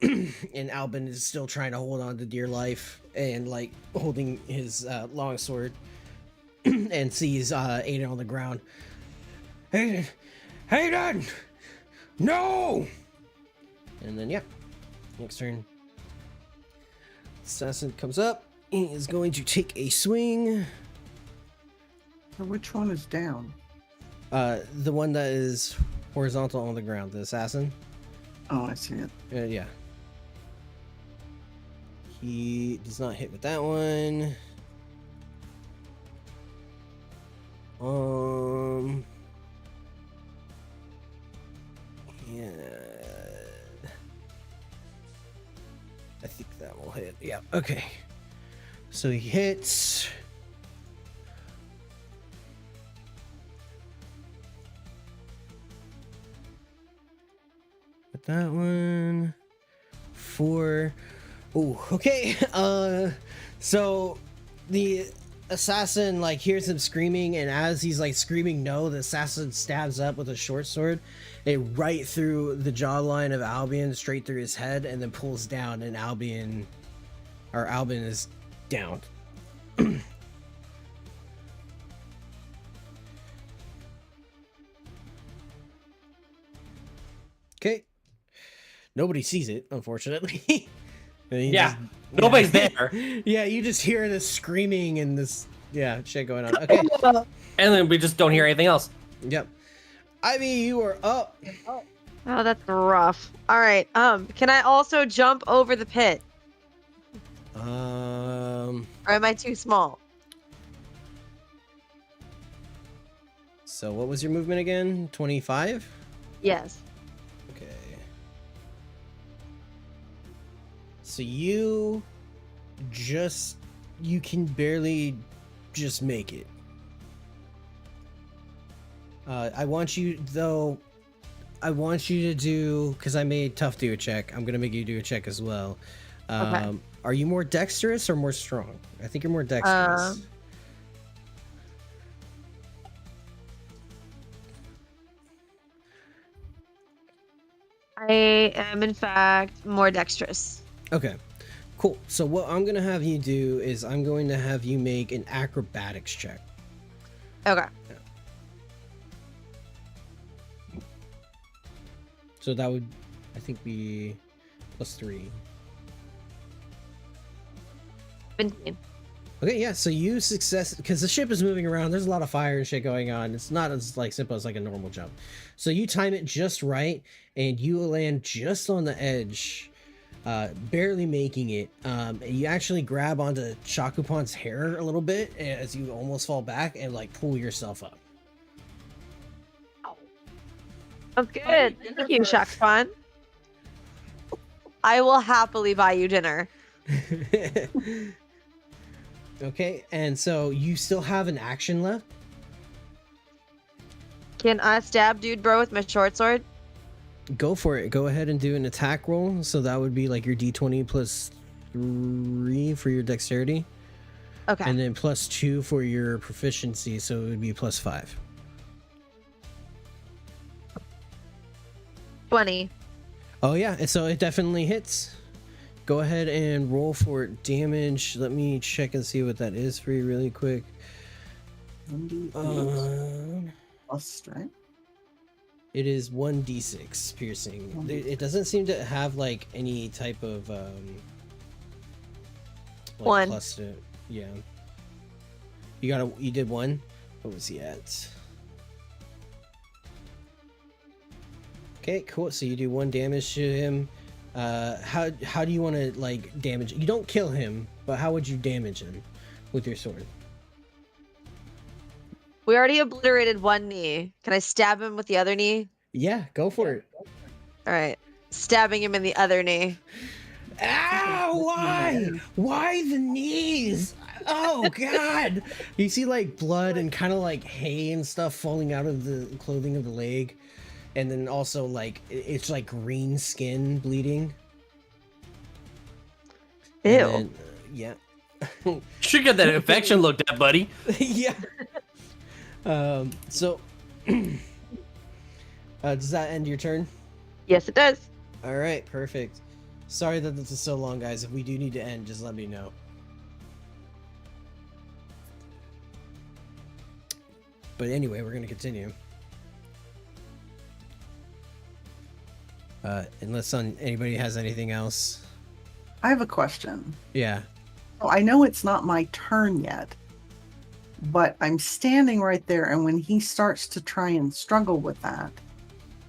[SPEAKER 2] And Albin is still trying to hold on to dear life and like holding his long sword and sees Aiden on the ground. Aiden! No! And then, yeah, next turn. Assassin comes up. He is going to take a swing.
[SPEAKER 4] Which one is down?
[SPEAKER 2] The one that is horizontal on the ground, the assassin.
[SPEAKER 4] Oh, I see it.
[SPEAKER 2] Yeah. He does not hit with that one. Yeah. I think that will hit. Yeah, okay. So he hits. With that one. 4. Oh, okay. So the assassin like hears him screaming, and as he's like screaming no, the assassin stabs up with a short sword, it right through the jawline of Albion, straight through his head, and then pulls down, and Albin is down. Okay. Nobody sees it, unfortunately.
[SPEAKER 6] Yeah, nobody's there.
[SPEAKER 2] Yeah, you just hear this screaming and this shit going on. Okay.
[SPEAKER 6] And then we just don't hear anything else.
[SPEAKER 2] Yep. Ivy, you are up.
[SPEAKER 5] Oh, that's rough. All right. Can I also jump over the pit? Or am I too small?
[SPEAKER 2] So what was your movement again? 25?
[SPEAKER 5] Yes.
[SPEAKER 2] Okay. So you can barely just make it. I want you to do, because I made Tough do a check, I'm gonna make you do a check as well. Are you more dexterous or more strong? I think you're more dexterous.
[SPEAKER 5] I am, in fact, more dexterous.
[SPEAKER 2] Okay, cool. So what I'm gonna have you do is I'm going to have you make an acrobatics check.
[SPEAKER 5] Okay.
[SPEAKER 2] So that would, I think, be +3.
[SPEAKER 5] 17.
[SPEAKER 2] Okay, yeah. So you success because the ship is moving around. There's a lot of fire and shit going on. It's not as like simple as like a normal jump. So you time it just right, and you land just on the edge, barely making it. And you actually grab onto Shakupan's hair a little bit as you almost fall back and like pull yourself up.
[SPEAKER 5] Oh, good. Thank you, Shakpan. I will happily buy you dinner.
[SPEAKER 2] Okay, and so you still have an action left?
[SPEAKER 5] Can I stab dude bro with my short sword?
[SPEAKER 2] Go for it. Go ahead and do an attack roll. So that would be like your d20 +3 for your dexterity.
[SPEAKER 5] Okay.
[SPEAKER 2] And then +2 for your proficiency, so it would be +5.
[SPEAKER 5] 20.
[SPEAKER 2] Oh yeah, and so it definitely hits. Go ahead and roll for damage. Let me check and see what that is for you really quick.
[SPEAKER 4] Plus strength.
[SPEAKER 2] It is 1d6 piercing. It doesn't seem to have like any type of like
[SPEAKER 5] one.
[SPEAKER 2] Plus to, yeah. You did 1. What was he at? Okay, cool. So you do 1 damage to him. How do you want to like damage? You don't kill him, but how would you damage him with your sword?
[SPEAKER 5] We already obliterated one knee. Can I stab him with the other knee?
[SPEAKER 2] Yeah, go for it.
[SPEAKER 5] All right. Stabbing him in the other knee.
[SPEAKER 2] Ow! Why? Why the knees? Oh God! You see like blood and kind of like hay and stuff falling out of the clothing of the leg, and then also like it's like green skin bleeding.
[SPEAKER 5] Ew.
[SPEAKER 2] Then, yeah.
[SPEAKER 6] Should get that infection looked at, buddy.
[SPEAKER 2] Yeah. So does that end your turn?
[SPEAKER 5] Yes, it does.
[SPEAKER 2] All right, perfect. Sorry that this is so long, guys. If we do need to end, just let me know. But anyway, we're gonna continue. Unless anybody has anything else.
[SPEAKER 4] I have a question.
[SPEAKER 2] Yeah.
[SPEAKER 4] So I know it's not my turn yet, but I'm standing right there, and when he starts to try and struggle with that,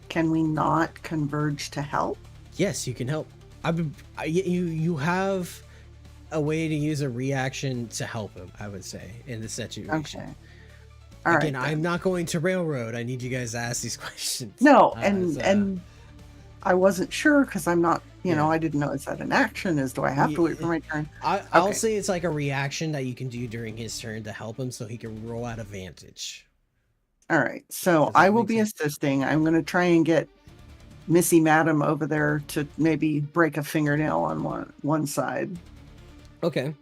[SPEAKER 4] can we not converge to help?
[SPEAKER 2] Yes, you can help. You have a way to use a reaction to help him, I would say, in this situation.
[SPEAKER 4] Okay. All
[SPEAKER 2] Again,
[SPEAKER 4] right,
[SPEAKER 2] I'm not going to railroad. I need you guys to ask these questions.
[SPEAKER 4] No, and I wasn't sure because I'm not, you know, I didn't know, is that an action? Do I have to wait for my turn?
[SPEAKER 2] I'll say it's like a reaction that you can do during his turn to help him so he can roll at advantage.
[SPEAKER 4] All right, so I will be assisting. I'm going to try and get Missy Madam over there to maybe break a fingernail on one side.
[SPEAKER 2] Okay.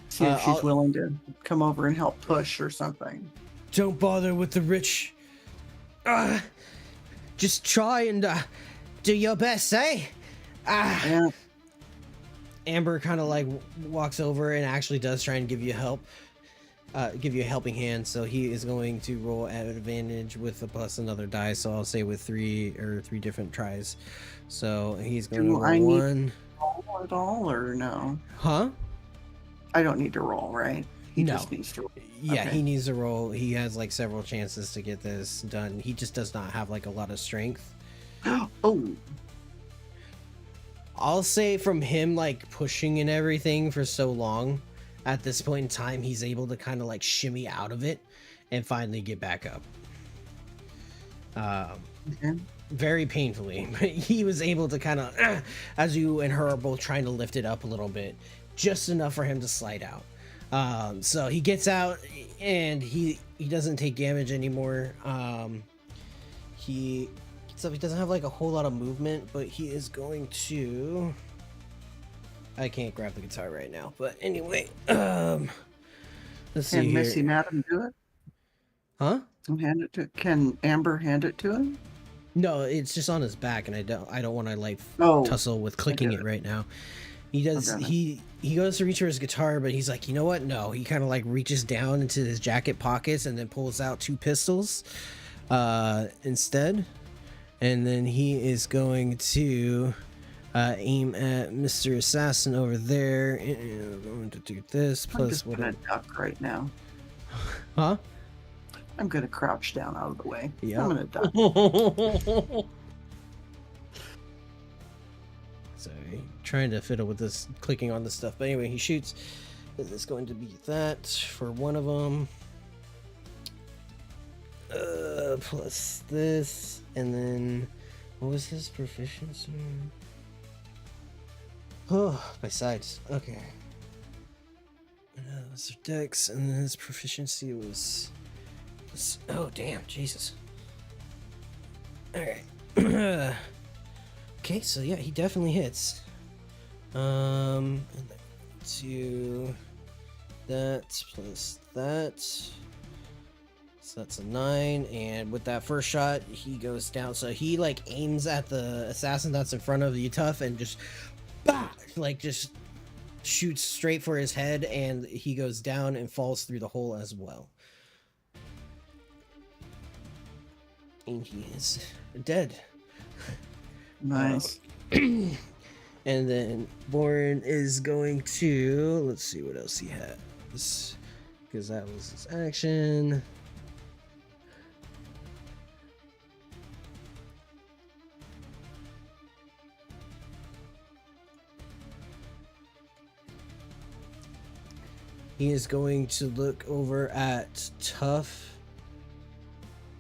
[SPEAKER 4] See if she's willing to come over and help push or something.
[SPEAKER 2] Don't bother with the rich. Just try and do your best, eh?
[SPEAKER 4] Yeah.
[SPEAKER 2] Amber kind of like walks over and actually does try and give you help. Give you a helping hand, so he is going to roll at advantage with a plus another die, so I'll say with three different tries. So he's going to roll
[SPEAKER 4] I
[SPEAKER 2] one.
[SPEAKER 4] need to roll at all or no?
[SPEAKER 2] Huh?
[SPEAKER 4] I don't need to roll, right? He
[SPEAKER 2] No.
[SPEAKER 4] just needs to roll.
[SPEAKER 2] Yeah,
[SPEAKER 4] Okay.
[SPEAKER 2] he needs to roll. He has like several chances to get this done. He just does not have like a lot of strength.
[SPEAKER 4] Oh,
[SPEAKER 2] I'll say from him like pushing and everything for so long, at this point in time, he's able to kind of like shimmy out of it and finally get back up.
[SPEAKER 4] okay.
[SPEAKER 2] Very painfully, but he was able to kind of, as you and her are both trying to lift it up a little bit, just enough for him to slide out. So he gets out and he doesn't take damage anymore. He doesn't have like a whole lot of movement, but he is going to I can't grab the guitar right now. But anyway, let's see
[SPEAKER 4] Can
[SPEAKER 2] here.
[SPEAKER 4] Missy Madam do it?
[SPEAKER 2] Huh?
[SPEAKER 4] Can Amber hand it to him?
[SPEAKER 2] No, it's just on his back, and I don't want to like
[SPEAKER 4] Oh,
[SPEAKER 2] tussle with clicking it right now. He does.
[SPEAKER 4] Okay.
[SPEAKER 2] He goes to reach for his guitar, but he's like, you know what? No. He kind of like reaches down into his jacket pockets and then pulls out 2 pistols, instead, and then he is going to aim at Mr. Assassin over there. And I'm going to do this
[SPEAKER 4] I'm
[SPEAKER 2] plus
[SPEAKER 4] just
[SPEAKER 2] what?
[SPEAKER 4] gonna duck right now.
[SPEAKER 2] Huh?
[SPEAKER 4] I'm gonna crouch down out of the way.
[SPEAKER 2] Yeah.
[SPEAKER 4] I'm gonna duck.
[SPEAKER 2] Sorry, trying to fiddle with this clicking on this stuff. But anyway, he shoots. This is going to be that for one of them. Plus this, and then what was his proficiency? Oh, by sides. Okay. Those are dex, and then his proficiency was. Oh damn, Jesus. All right. Okay, so yeah, he definitely hits. And then to that plus that. So that's a 9, and with that first shot, he goes down. So he like aims at the assassin that's in front of you, Tough, and just bah! Like just shoots straight for his head, and he goes down and falls through the hole as well. And he is dead.
[SPEAKER 4] Nice.
[SPEAKER 2] And then Bourne is going to, let's see what else he has, because that was his action. He is going to look over at Tough.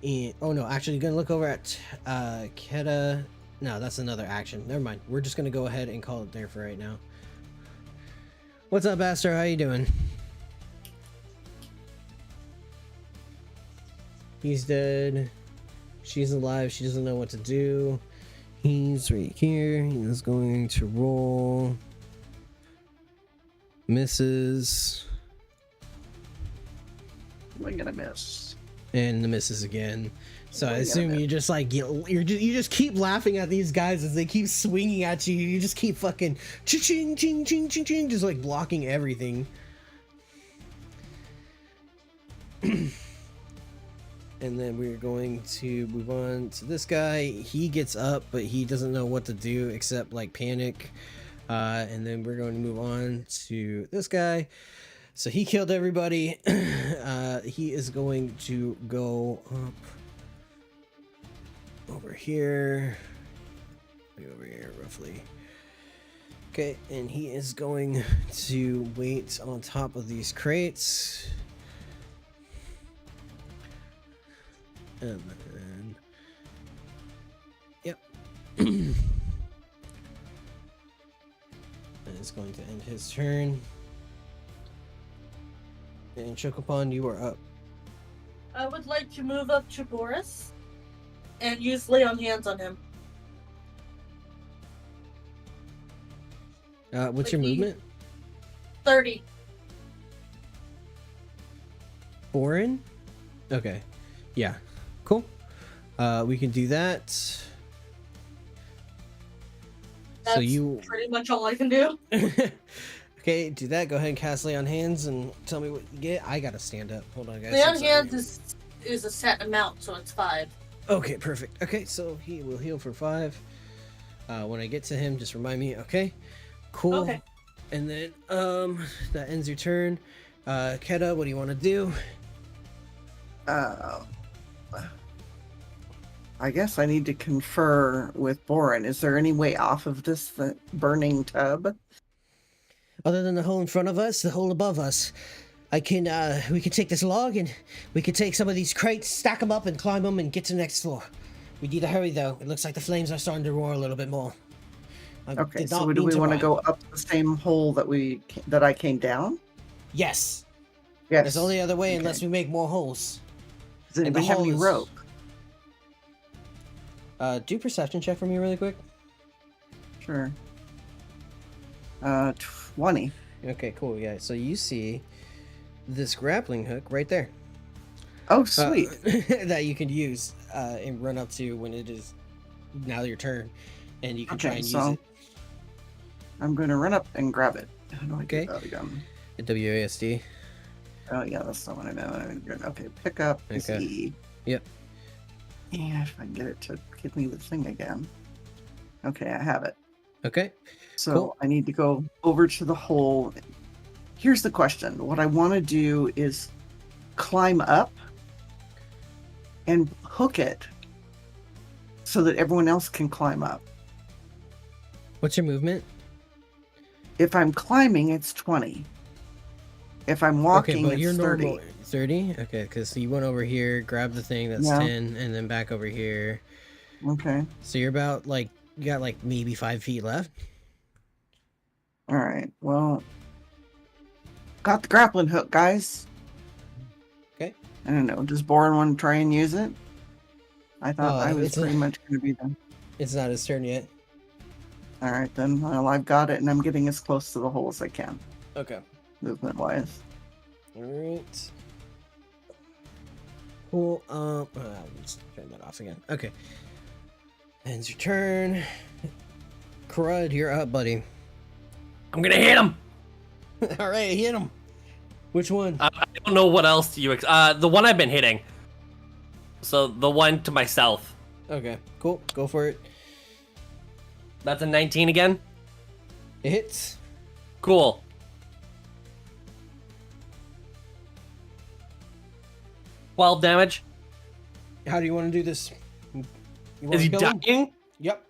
[SPEAKER 2] And, oh no, actually gonna look over at Keta. No, that's another action. Never mind. We're just gonna go ahead and call it there for right now. What's up, Aster? How you doing? He's dead. She's alive. She doesn't know what to do. He's right here. He's going to roll. Misses.
[SPEAKER 4] I'm gonna miss.
[SPEAKER 2] And the misses again. So I assume you just like you just keep laughing at these guys as they keep swinging at you. You just keep fucking ching ching ching ching ching, just like blocking everything. And then we're going to move on to this guy. He gets up, but he doesn't know what to do except like panic. And then we're going to move on to this guy. So he killed everybody. He is going to go up over here. Over here, roughly. Okay, and he is going to wait on top of these crates. And then... Yep. And it's going to end his turn. And Chocopon, you are up.
[SPEAKER 3] I would like to move up to Boris and use lay on hands on him.
[SPEAKER 2] What's your movement?
[SPEAKER 3] 30.
[SPEAKER 2] Borin? Okay. Yeah. Cool. We can do that.
[SPEAKER 3] That's
[SPEAKER 2] so you
[SPEAKER 3] pretty much all I can do.
[SPEAKER 2] Okay, do that. Go ahead and cast Lay on Hands and tell me what you get. I gotta stand up. Hold on, guys.
[SPEAKER 3] Lay on
[SPEAKER 2] I'm
[SPEAKER 3] hands
[SPEAKER 2] sorry.
[SPEAKER 3] is a set amount, so it's 5.
[SPEAKER 2] Okay, perfect. Okay, so he will heal for 5. When I get to him, just remind me. Okay, cool.
[SPEAKER 3] Okay.
[SPEAKER 2] And then that ends your turn. Keta, what do you want to do?
[SPEAKER 4] I guess I need to confer with Boren. Is there any way off of this burning tub?
[SPEAKER 2] Other than the hole in front of us, the hole above us, we can take this log and we can take some of these crates, stack them up and climb them and get to the next floor. We need to hurry though. It looks like the flames are starting to roar a little bit more.
[SPEAKER 4] Okay, so do we want to go up the same hole that I came down?
[SPEAKER 2] Yes.
[SPEAKER 4] Yes.
[SPEAKER 2] There's only other way unless we make more holes.
[SPEAKER 4] Does anybody have any rope?
[SPEAKER 2] Do perception check for me really quick.
[SPEAKER 4] Sure. 20.
[SPEAKER 2] Okay, cool. Yeah. So you see this grappling hook right there.
[SPEAKER 4] Oh, sweet.
[SPEAKER 2] That you can use and run up to when it is now your turn, and you can try and use it.
[SPEAKER 4] I'm going to run up and grab it. How do I
[SPEAKER 2] Okay.
[SPEAKER 4] do that again?
[SPEAKER 2] WASD.
[SPEAKER 4] Oh, yeah, that's not what I meant. Okay, pick up is
[SPEAKER 2] Okay.
[SPEAKER 4] E.
[SPEAKER 2] Yep.
[SPEAKER 4] Yeah, if I can get it to give me the thing again. Okay, I have it.
[SPEAKER 2] Okay.
[SPEAKER 4] So
[SPEAKER 2] Cool.
[SPEAKER 4] I need to go over to the hole. Here's the question. What I want to do is climb up and hook it so that everyone else can climb up.
[SPEAKER 2] What's your movement?
[SPEAKER 4] If I'm climbing, it's 20. If I'm walking,
[SPEAKER 2] okay, but
[SPEAKER 4] it's 30.
[SPEAKER 2] normal 30. Okay, because you went over here, grabbed the thing that's
[SPEAKER 4] Yeah.
[SPEAKER 2] 10, and then back over here.
[SPEAKER 4] Okay.
[SPEAKER 2] So you're about like you got like maybe 5 feet left.
[SPEAKER 4] All right. Well, got the grappling hook, guys.
[SPEAKER 2] Okay.
[SPEAKER 4] I don't know. Does Boren want to try and use it? I thought I was
[SPEAKER 2] it's
[SPEAKER 4] pretty much going to be the.
[SPEAKER 2] It's not his turn yet.
[SPEAKER 4] All right, then. Well, I've got it, and I'm getting as close to the hole as I can,
[SPEAKER 2] Okay.
[SPEAKER 4] movement-wise.
[SPEAKER 2] All right. Cool. Let's turn that off again. Okay. Ends your turn. Crud, you're up, buddy.
[SPEAKER 6] I'm gonna hit him.
[SPEAKER 2] All right, hit him. Which one?
[SPEAKER 6] I don't know what else you. The one I've been hitting. So the one to myself.
[SPEAKER 2] Okay, cool. Go for it.
[SPEAKER 6] That's a 19 again.
[SPEAKER 2] It hits.
[SPEAKER 6] Cool. Twelve damage.
[SPEAKER 2] How do you want to do this? You
[SPEAKER 6] Is
[SPEAKER 2] wanna
[SPEAKER 6] he
[SPEAKER 2] kill him?
[SPEAKER 6] dying?
[SPEAKER 2] Yep.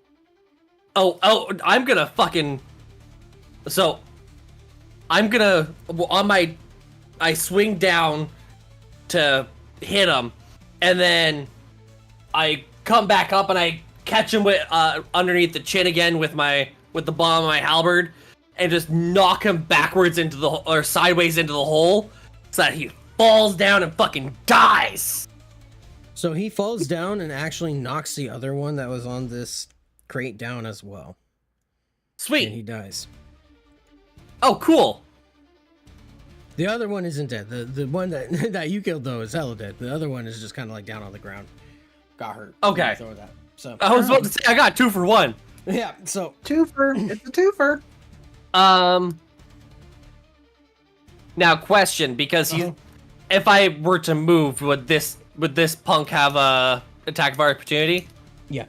[SPEAKER 6] Oh, I'm gonna fucking. So, I'm gonna on my. I swing down to hit him, and then I come back up and I catch him with underneath the chin again with the bomb of my halberd, and just knock him backwards into the or sideways into the hole, so that he falls down and fucking dies.
[SPEAKER 2] So he falls down and actually knocks the other one that was on this crate down as well.
[SPEAKER 6] Sweet.
[SPEAKER 2] And he dies.
[SPEAKER 6] Oh, cool.
[SPEAKER 2] The other one isn't dead. The one that that you killed though is hella dead. The other one is just kind of like down on the ground. Got hurt.
[SPEAKER 6] Okay.
[SPEAKER 2] Throw that. So
[SPEAKER 6] I was about to say I got 2 for 1.
[SPEAKER 2] yeah. So
[SPEAKER 4] Twofer. It's a twofer.
[SPEAKER 6] Now question, because if I were to move, would this punk have a attack of opportunity?
[SPEAKER 2] yeah.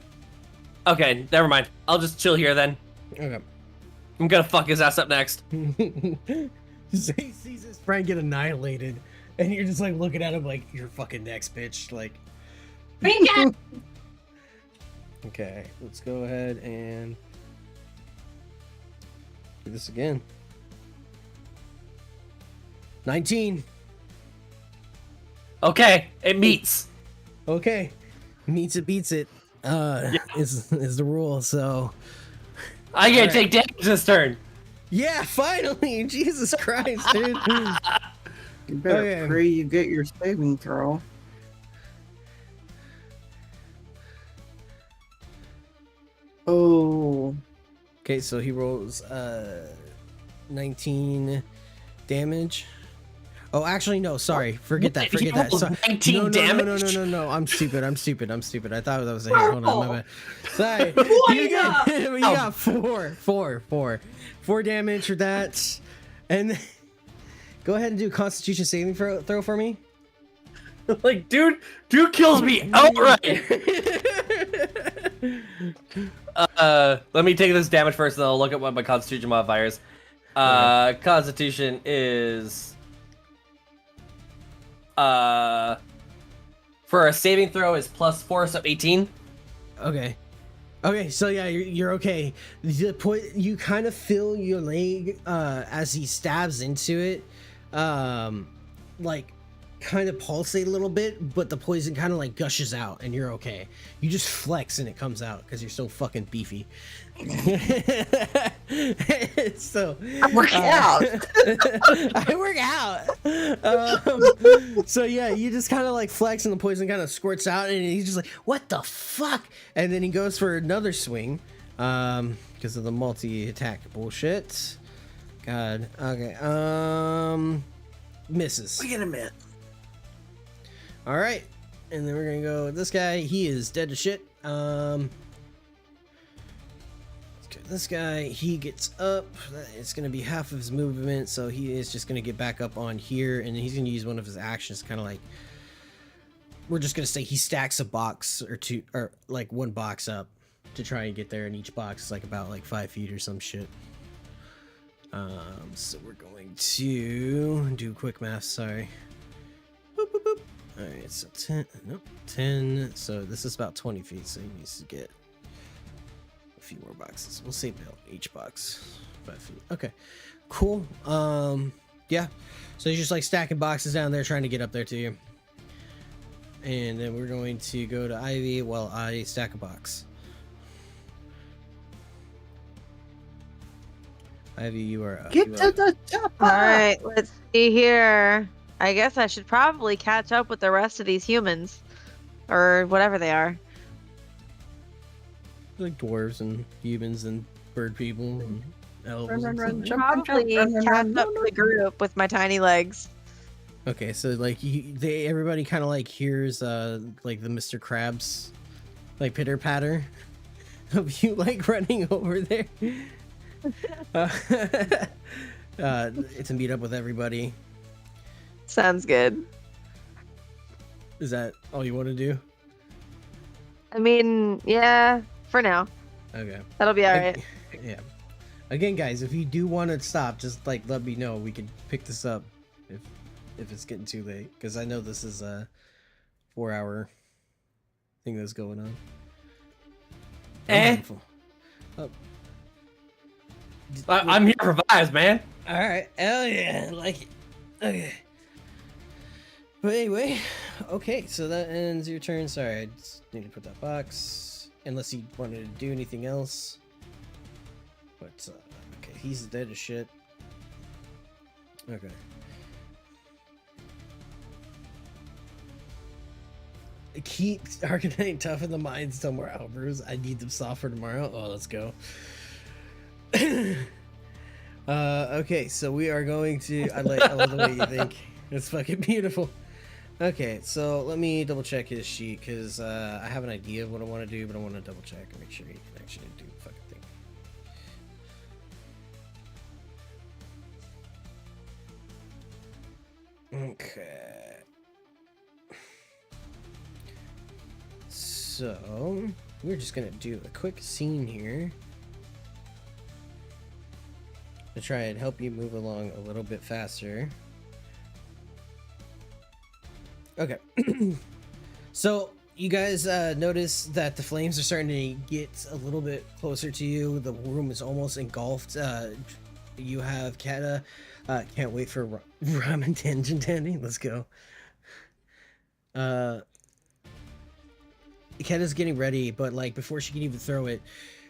[SPEAKER 6] Okay, never mind. I'll just chill here then.
[SPEAKER 2] Okay.
[SPEAKER 6] I'm gonna fuck his ass up next.
[SPEAKER 2] So he sees his friend get annihilated, and you're just like looking at him like you're fucking next, bitch. Like. Okay, let's go ahead and do this again. 19.
[SPEAKER 6] Okay, it meets.
[SPEAKER 2] Okay, meets it, beats it. Is the rule. So
[SPEAKER 6] I get to
[SPEAKER 2] Alright.
[SPEAKER 6] take damage this turn.
[SPEAKER 2] yeah, finally, Jesus Christ, dude.
[SPEAKER 4] You better
[SPEAKER 2] Okay.
[SPEAKER 4] pray you get your saving throw. Oh,
[SPEAKER 2] Okay, so he rolls 19 damage. Oh, actually, no. Sorry, forget that.
[SPEAKER 6] He
[SPEAKER 2] Forget that.
[SPEAKER 6] rolled
[SPEAKER 2] Sorry.
[SPEAKER 6] 19 damage?
[SPEAKER 2] No. I'm stupid. I thought that was a hit. Hold on, my bad. Sorry.
[SPEAKER 3] Why
[SPEAKER 2] You got,
[SPEAKER 3] not?
[SPEAKER 2] you got four damage for that, and then, go ahead and do a Constitution saving throw for me.
[SPEAKER 6] Like, dude kills me outright. Let me take this damage first, and then I'll look at what my Constitution modifier is. Constitution is for a saving throw is +4, so 18.
[SPEAKER 2] Okay. Okay, so yeah, you're okay. You kind of feel your leg as he stabs into it, like kind of pulsate a little bit, but the poison kind of like gushes out, and you're okay. You just flex and it comes out because you're so fucking beefy. So
[SPEAKER 4] I work out.
[SPEAKER 2] I work out. So yeah, you just kind of like flex and the poison kind of squirts out, and he's just like, "What the fuck?" And then he goes for another swing, because of the multi-attack bullshit. God. Okay. Misses.
[SPEAKER 4] Wait a minute.
[SPEAKER 2] All right, and then we're gonna go with this guy. He is dead to shit. Let's go with this guy. He gets up. It's gonna be half of his movement, so he is just gonna get back up on here, and he's gonna use one of his actions, kind of like. We're just gonna say he stacks a box or two, or like one box up to try and get there, and each box is like about like 5 feet or some shit. So we're going to do quick math. Sorry. Boop, boop, boop. All right, so 10. Nope, 10. So this is about 20 feet. So he needs to get a few more boxes. We'll say about each box 5 feet. Okay, cool. Yeah. So he's just like stacking boxes down there, trying to get up there to you. And then we're going to go to Ivy while I stack a box. Ivy, you are up.
[SPEAKER 4] Get
[SPEAKER 2] You
[SPEAKER 4] to
[SPEAKER 2] are
[SPEAKER 4] the chopper.
[SPEAKER 5] All right, let's see here. I guess I should probably catch up with the rest of these humans, or whatever they are.
[SPEAKER 2] like dwarves and humans and bird people and elves.
[SPEAKER 4] Run,
[SPEAKER 2] and
[SPEAKER 4] run,
[SPEAKER 2] stuff.
[SPEAKER 4] jump,
[SPEAKER 5] Probably
[SPEAKER 4] run, run,
[SPEAKER 5] catch
[SPEAKER 4] run.
[SPEAKER 5] up to the group with my tiny legs.
[SPEAKER 2] Okay, so like everybody kind of like hears like the Mr. Krabs like pitter patter of you like running over there. To meet up with everybody.
[SPEAKER 5] Sounds good.
[SPEAKER 2] Is that all you want to do?
[SPEAKER 5] I mean, yeah, for now.
[SPEAKER 2] Okay.
[SPEAKER 5] That'll be alright.
[SPEAKER 2] Yeah. Again, guys, if you do want to stop, just like let me know. We can pick this up if it's getting too late, because I know this is a 4-hour thing that's going on. Oh.
[SPEAKER 6] I'm here for vibes, man.
[SPEAKER 2] All right. Hell yeah. Like it. Okay. But anyway, okay, so that ends your turn. Sorry, I just need to put that box. Unless you wanted to do anything else. But, okay, he's dead as shit. Okay. Keep Arcanine tough in the minds till more Albrews. I need them soft for tomorrow. Oh, let's go. Okay, so we are going to. I love the way you think. It's fucking beautiful. Okay, so let me double check his sheet because I have an idea of what I want to do, but I want to double check and make sure he can actually do the fucking thing. Okay. So we're just gonna do a quick scene here to try and help you move along a little bit faster. Okay. So you guys notice that the flames are starting to get a little bit closer to you. The room is almost engulfed. You have Kata. Can't wait for ramen tangent tandy. Let's go. Kata's getting ready, but like before she can even throw it,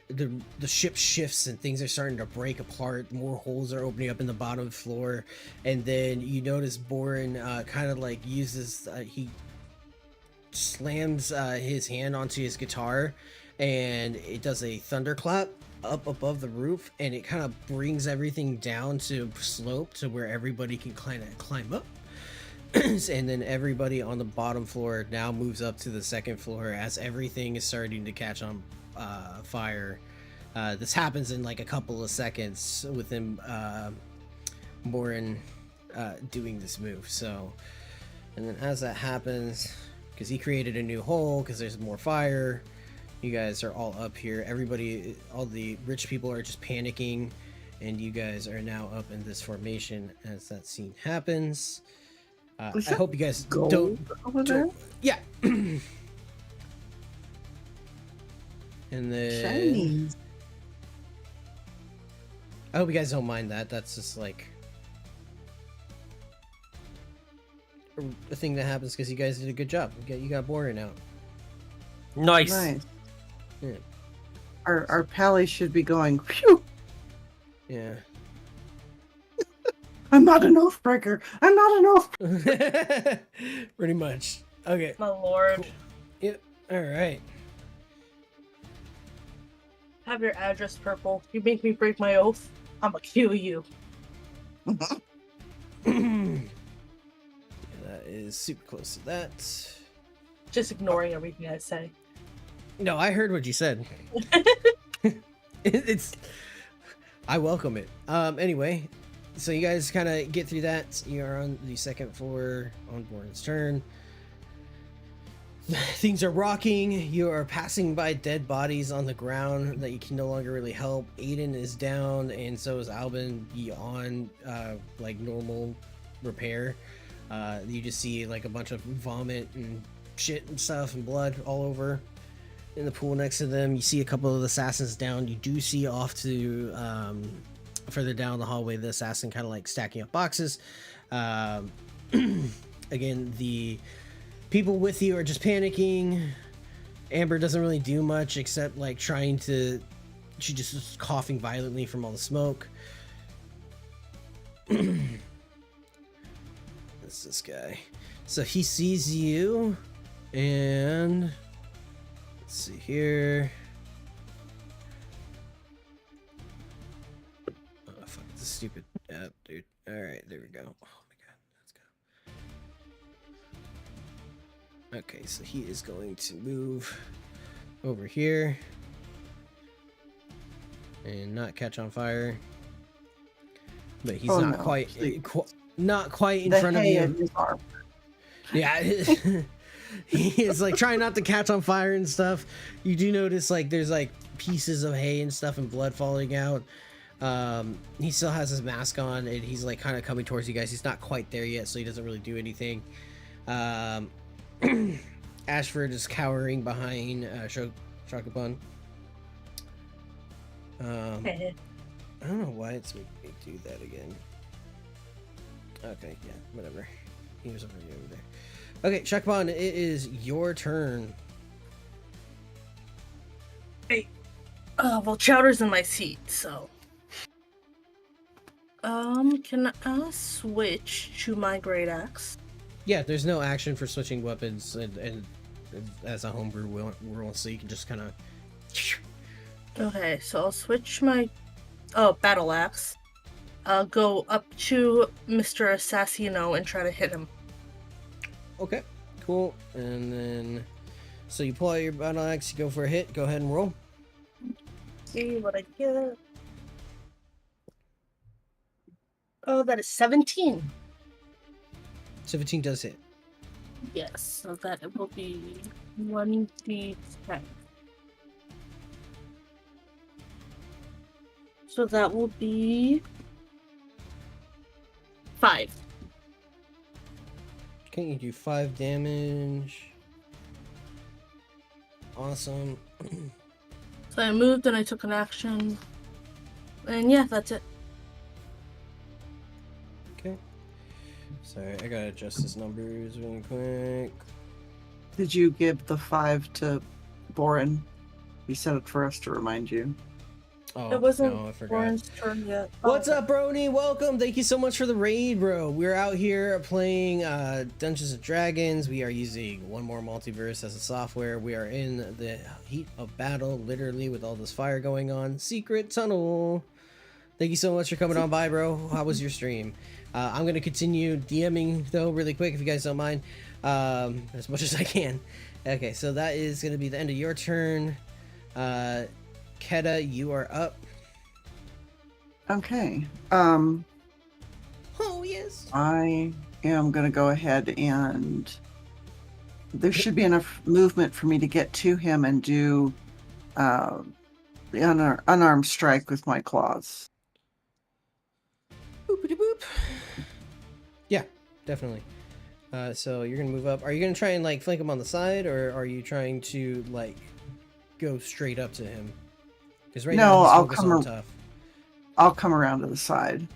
[SPEAKER 2] the ship shifts and things are starting to break apart. More holes are opening up in the bottom floor, and then you notice Boren kind of like uses he slams his hand onto his guitar, and it does a thunderclap up above the roof, and it kind of brings everything down to slope to where everybody can kind of climb up. And then everybody on the bottom floor now moves up to the second floor as everything is starting to catch on fire. This happens in like a couple of seconds with him Boren doing this move. So, and then as that happens, because he created a new hole because there's more fire, you guys are all up here. Everybody, all the rich people are just panicking, and you guys are now up in this formation as that scene happens. I hope you guys don't
[SPEAKER 4] over there.
[SPEAKER 2] Yeah. And then
[SPEAKER 4] Shiny.
[SPEAKER 2] I hope you guys don't mind that. That's just like a thing that happens because you guys did a good job. You got Boren out.
[SPEAKER 6] Nice.
[SPEAKER 4] Nice.
[SPEAKER 2] Yeah.
[SPEAKER 4] Our pally should be going. Phew!
[SPEAKER 2] Yeah.
[SPEAKER 4] I'm not an oath breaker. I'm not an oath.
[SPEAKER 2] Pretty much. Okay.
[SPEAKER 3] My lord.
[SPEAKER 2] Cool. Yep. All right.
[SPEAKER 3] Have your address purple. You make me break my oath, I'ma kill you.
[SPEAKER 2] Yeah, that is super close to that.
[SPEAKER 3] Just ignoring everything I say.
[SPEAKER 2] No, I heard what you said. It's I welcome it. Anyway, so you guys kind of get through that. You are on the second floor on Boren's turn. Things are rocking. You are passing by dead bodies on the ground that you can no longer really help. Aiden is down, and so is Albin beyond like normal repair. You just see like a bunch of vomit and shit and stuff and blood all over in the pool next to them. You see a couple of the assassins down. You do see off to further down the hallway the assassin kind of like stacking up boxes. Again, the people with you are just panicking. Amber doesn't really do much except like trying to, she just is coughing violently from all the smoke. This guy. So he sees you, and let's see here. Oh fuck, this is stupid app, dude. All right, there we go. Oh my god, let's go. Okay, so he is going to move over here and not catch on fire, but he's not quite in front of you. Yeah, he is like trying not to catch on fire and stuff. You do notice like there's like pieces of hay and stuff and blood falling out. He still has his mask on, and he's like kind of coming towards you guys. He's not quite there yet, so he doesn't really do anything. Ashford is cowering behind Shakabun. I don't know why it's making me do that again. Okay, yeah, whatever. He was already over there. Okay, Shakabun, it is your turn.
[SPEAKER 3] Hey. Well, Chowder's in my seat, so. Can I switch to my great axe?
[SPEAKER 2] Yeah, there's no action for switching weapons, and as a homebrew rule, so you can just kind of.
[SPEAKER 3] Okay, so I'll switch my battle axe. I'll go up to Mr. Assassino and try to hit him.
[SPEAKER 2] Okay, cool. And then, so you pull out your battle axe, you go for a hit. Go ahead and roll.
[SPEAKER 3] See what I get. Oh, that is 17.
[SPEAKER 2] 17 does hit.
[SPEAKER 3] Yes, so that it will be 1d10. So that will be 5.
[SPEAKER 2] Okay, you do 5 damage. Awesome.
[SPEAKER 3] So I moved and I took an action. And yeah, that's it.
[SPEAKER 2] Okay. Sorry, I gotta adjust his numbers really quick.
[SPEAKER 4] Did you give the 5 to Boren? You said it for us to remind you.
[SPEAKER 2] Oh,
[SPEAKER 3] It wasn't
[SPEAKER 2] no, I forgot.
[SPEAKER 3] Warren's turn yet.
[SPEAKER 2] What's up, Brony? Welcome. Thank you so much for the raid, bro. We're out here playing Dungeons and Dragons. We are using One More Multiverse as a software. We are in the heat of battle, literally, with all this fire going on. Secret tunnel. Thank you so much for coming on by, bro. How was your stream? I'm going to continue DMing, though, really quick, if you guys don't mind. As much as I can. Okay, so that is going to be the end of your turn. Keta, you are up.
[SPEAKER 4] Okay.
[SPEAKER 2] Oh, yes.
[SPEAKER 4] I am going to go ahead and there should be enough movement for me to get to him and do the unarmed strike with my claws.
[SPEAKER 2] Boopity boop. Yeah, definitely. So you're gonna move up. Are you gonna try and like flank him on the side, or are you trying to like go straight up to him? Because right now he's focused on tough.
[SPEAKER 4] I'll come around to the side.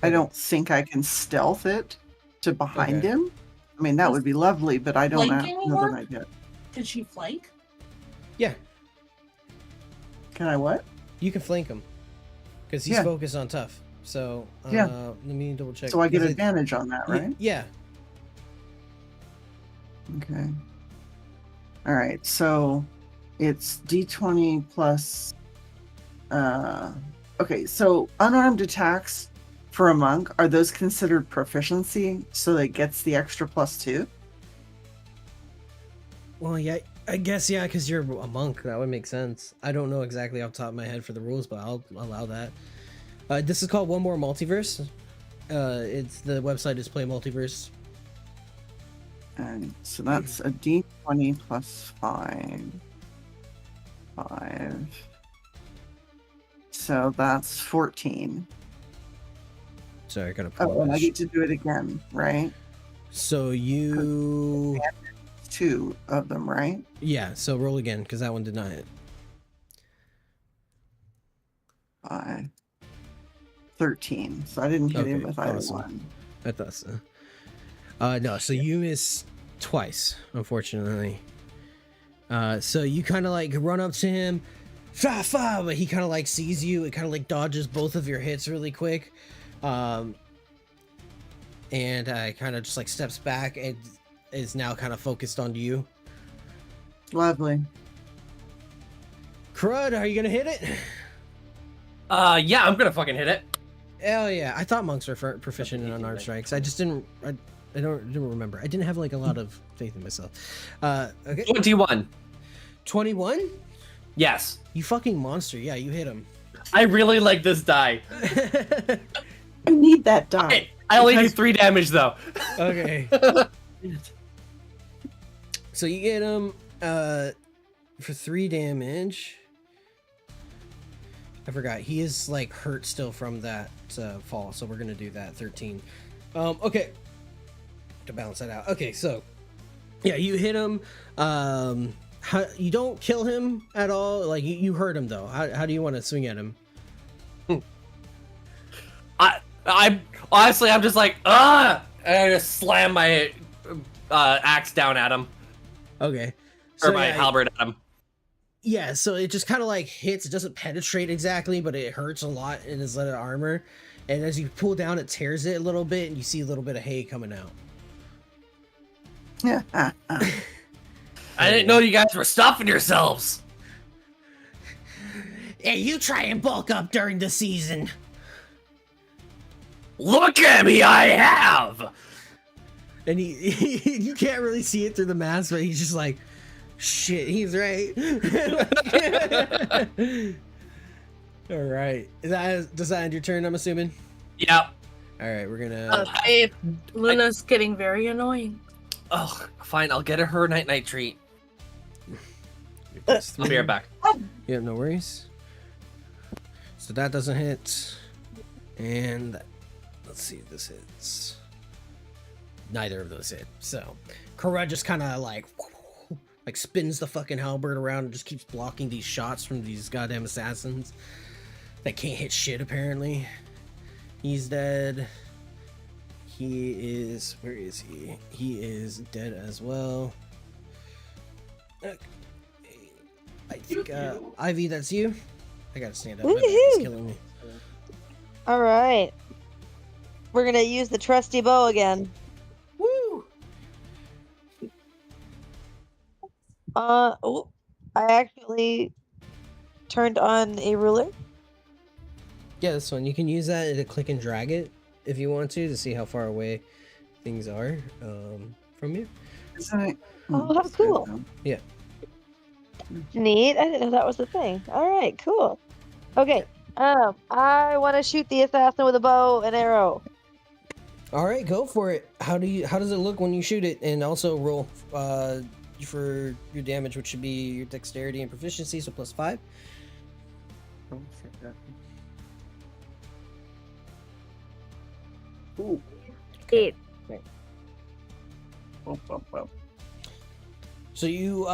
[SPEAKER 4] I don't think I can stealth it to behind him. I mean, that would be lovely, but I don't know that I get.
[SPEAKER 3] Did she flank?
[SPEAKER 2] Yeah.
[SPEAKER 4] Can I what?
[SPEAKER 2] You can flank him because he's focused on tough. So let me double check.
[SPEAKER 4] So I get advantage on that, right?
[SPEAKER 2] Yeah.
[SPEAKER 4] Okay. All right. So it's D20 plus. Okay. So unarmed attacks for a monk, are those considered proficiency? So it gets the extra +2?
[SPEAKER 2] Well, yeah, I guess, yeah, because you're a monk. That would make sense. I don't know exactly off the top of my head for the rules, but I'll allow that. This is called One More Multiverse. The website is Play Multiverse.
[SPEAKER 4] And so that's a d20 plus 5. 5. So that's 14.
[SPEAKER 2] Sorry, I gotta pull
[SPEAKER 4] Oh, and I
[SPEAKER 2] this.
[SPEAKER 4] get to do it again, right?
[SPEAKER 2] So you...
[SPEAKER 4] 2 of them, right?
[SPEAKER 2] Yeah, so roll again, because that one did not hit.
[SPEAKER 4] 5. 13. So I didn't hit him
[SPEAKER 2] Okay,
[SPEAKER 4] with either
[SPEAKER 2] awesome.
[SPEAKER 4] one.
[SPEAKER 2] I thought so. No, so you miss twice, unfortunately. So you kind of like run up to him, but he kind of like sees you. It kind of like dodges both of your hits really quick. And kind of just like steps back and is now kind of focused on you.
[SPEAKER 4] Lovely.
[SPEAKER 2] Crud, are you gonna hit it?
[SPEAKER 6] Yeah, I'm gonna fucking hit it.
[SPEAKER 2] Hell yeah! I thought monks were proficient in unarmed strikes. I just didn't. I didn't remember. I didn't have like a lot of faith in myself. Okay.
[SPEAKER 6] 21.
[SPEAKER 2] 21?
[SPEAKER 6] Yes.
[SPEAKER 2] You fucking monster! Yeah, you hit him.
[SPEAKER 6] I really like this die.
[SPEAKER 4] I need that die.
[SPEAKER 6] Okay, I only do 3 damage though.
[SPEAKER 2] Okay. So you get him for 3 damage. I forgot. He is like hurt still from that fall, so we're gonna do that. 13. Okay. To balance that out. Okay, so yeah, you hit him. You don't kill him at all. Like you hurt him though. How do you want to swing at him?
[SPEAKER 6] I honestly, I'm just like, and I just slam my axe down at him,
[SPEAKER 2] Okay.
[SPEAKER 6] or my halberd at him.
[SPEAKER 2] Yeah, so it just kind of like hits. It doesn't penetrate exactly, but it hurts a lot in his leather armor. And as you pull down, it tears it a little bit, and you see a little bit of hay coming out.
[SPEAKER 4] Yeah.
[SPEAKER 6] I didn't know you guys were stuffing yourselves.
[SPEAKER 2] Hey, you try and bulk up during the season.
[SPEAKER 6] Look at me, I have.
[SPEAKER 2] And you can't really see it through the mask, but he's just like, shit, he's right. All right. Does that end your turn, I'm assuming?
[SPEAKER 6] Yep.
[SPEAKER 2] All right, we're gonna...
[SPEAKER 3] Luna's getting very annoying.
[SPEAKER 6] Oh, fine. I'll get her night treat. I'll be right back.
[SPEAKER 2] Yeah, no worries. So that doesn't hit. And let's see if this hits. Neither of those hit. So Kara just kind of like spins the fucking halberd around and just keeps blocking these shots from these goddamn assassins that can't hit shit apparently. He's dead. He is... Where is he? He is dead as well. Okay. I think, Ivy, that's you? I gotta stand up. My back is killing me.
[SPEAKER 5] All right. We're gonna use the trusty bow again.
[SPEAKER 2] Woo!
[SPEAKER 5] Oh, I actually turned on a ruler.
[SPEAKER 2] Yeah, this one. You can use that to click and drag it if you want to see how far away things are from you.
[SPEAKER 5] Oh, how cool.
[SPEAKER 2] Yeah.
[SPEAKER 5] Neat. I didn't know that was a thing. All right, cool. Okay. I want to shoot the assassin with a bow and arrow.
[SPEAKER 2] All right, go for it. How does it look when you shoot it? And also roll for your damage, which should be your dexterity and proficiency, so +5.
[SPEAKER 4] Ooh.
[SPEAKER 5] 8.
[SPEAKER 2] So you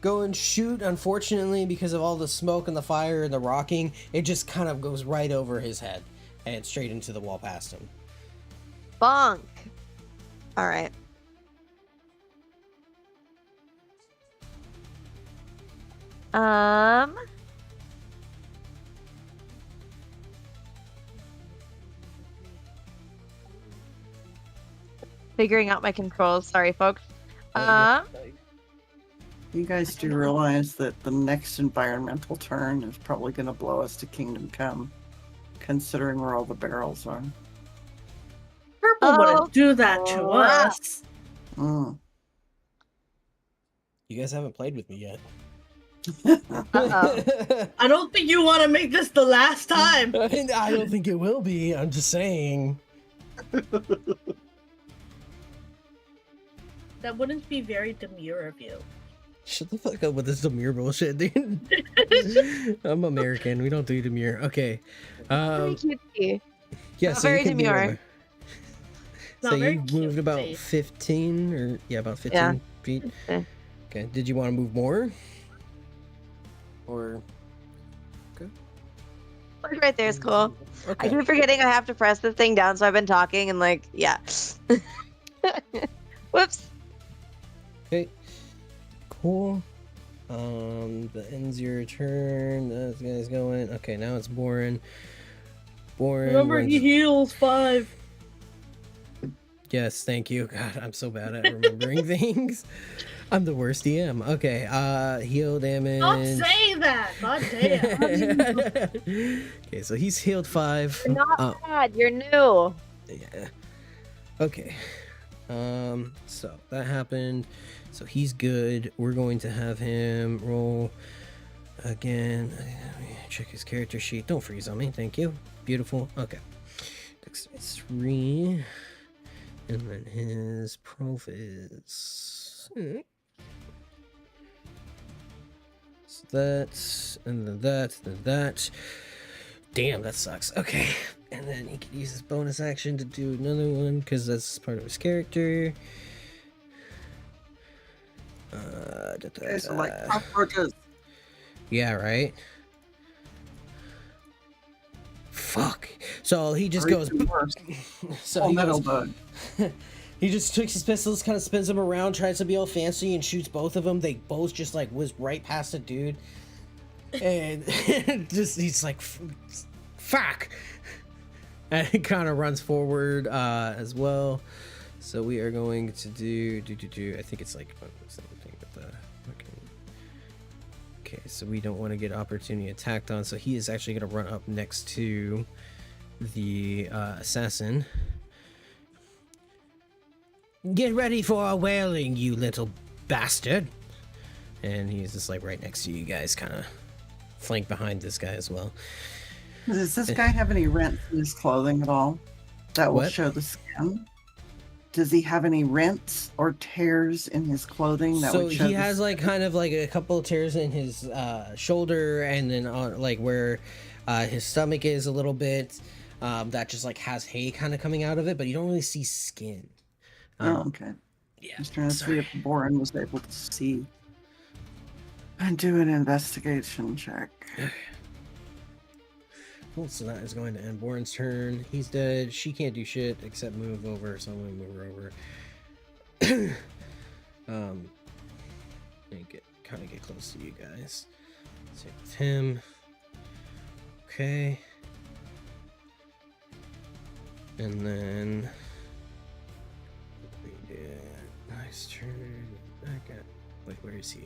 [SPEAKER 2] go and shoot. Unfortunately, because of all the smoke and the fire and the rocking, it just kind of goes right over his head and straight into the wall past him.
[SPEAKER 5] Bonk. All right. Figuring out my controls. Sorry, folks.
[SPEAKER 4] You guys do realize that the next environmental turn is probably going to blow us to Kingdom Come. considering where all the barrels are.
[SPEAKER 3] Purple
[SPEAKER 5] Oh,
[SPEAKER 3] wouldn't do that to
[SPEAKER 5] crap.
[SPEAKER 3] us.
[SPEAKER 4] Mm.
[SPEAKER 2] You guys haven't played with me yet.
[SPEAKER 5] Uh-oh.
[SPEAKER 3] I don't think you want to make this the last time.
[SPEAKER 2] I don't think it will be. I'm just saying.
[SPEAKER 3] That wouldn't be very demure of you.
[SPEAKER 2] Shut the fuck up with this demure bullshit, dude. I'm American. We don't do demure. Okay.
[SPEAKER 5] Very cutesy.
[SPEAKER 2] Yeah,
[SPEAKER 5] Not
[SPEAKER 2] so you
[SPEAKER 5] very
[SPEAKER 2] can do
[SPEAKER 5] demure.
[SPEAKER 2] whatever. So
[SPEAKER 3] Not very
[SPEAKER 2] you moved about
[SPEAKER 3] cutesy.
[SPEAKER 2] 15 or about 15 feet.
[SPEAKER 5] Okay.
[SPEAKER 2] Okay. Did you want to move more? Or
[SPEAKER 5] Look right there is cool. I
[SPEAKER 2] okay.
[SPEAKER 5] keep forgetting I have to press the thing down, so I've been talking and like, yeah. Whoops.
[SPEAKER 2] Okay. Cool. That ends your turn. That guy's going. Okay, now it's Boren. Boren.
[SPEAKER 3] Remember, he heals 5.
[SPEAKER 2] Yes, thank you. God, I'm so bad at remembering things. I'm the worst DM. Okay, heal damage.
[SPEAKER 3] Don't say that. God damn.
[SPEAKER 2] Okay, so he's healed 5.
[SPEAKER 5] You're not bad. You're new.
[SPEAKER 2] Yeah. Okay. So that happened. So he's good. We're going to have him roll again. Let me check his character sheet. Don't freeze on me. Thank you. Beautiful. Okay. It's 3. And then his prof is... So that, and then that, then that. Damn, that sucks. Okay. And then he can use his bonus action to do another one, because that's part of his character.
[SPEAKER 4] It's like cockroaches.
[SPEAKER 2] Yeah, right? Fuck. So he just
[SPEAKER 4] Or
[SPEAKER 2] goes...
[SPEAKER 4] even worse.
[SPEAKER 2] So
[SPEAKER 4] Oh,
[SPEAKER 2] he
[SPEAKER 4] metal
[SPEAKER 2] goes...
[SPEAKER 4] bug.
[SPEAKER 2] He just takes his pistols, kind of spins them around, tries to be all fancy, and shoots both of them. They both just like whiz right past the dude, and just he's like, "Fuck!" And he kind of runs forward as well. So we are going to do. I think it's like same thing with the. Okay, so we don't want to get opportunity attacked on. So he is actually going to run up next to the assassin. Get ready for a wailing, you little bastard. And he's just like right next to you guys, kind of flank behind this guy as well.
[SPEAKER 4] Does this guy have any rents in his clothing at all that will
[SPEAKER 2] What?
[SPEAKER 4] show the skin? Does he have any rents or tears in his clothing that
[SPEAKER 2] So
[SPEAKER 4] would show
[SPEAKER 2] he
[SPEAKER 4] the
[SPEAKER 2] has like
[SPEAKER 4] skin?
[SPEAKER 2] kind of like a couple of tears in his shoulder, and then on like where his stomach is a little bit. That just like has hay kind of coming out of it, but you don't really see skin.
[SPEAKER 4] Oh, okay.
[SPEAKER 2] Yeah.
[SPEAKER 4] Just trying to
[SPEAKER 2] sorry.
[SPEAKER 4] see if Boren was able to see. And do an investigation check.
[SPEAKER 2] Cool, so that is going to end Boren's turn. He's dead. She can't do shit except move over, so I'm gonna move her over. And get close to you guys. Same with him. Okay. And then nice turn. Okay. Wait, where is he?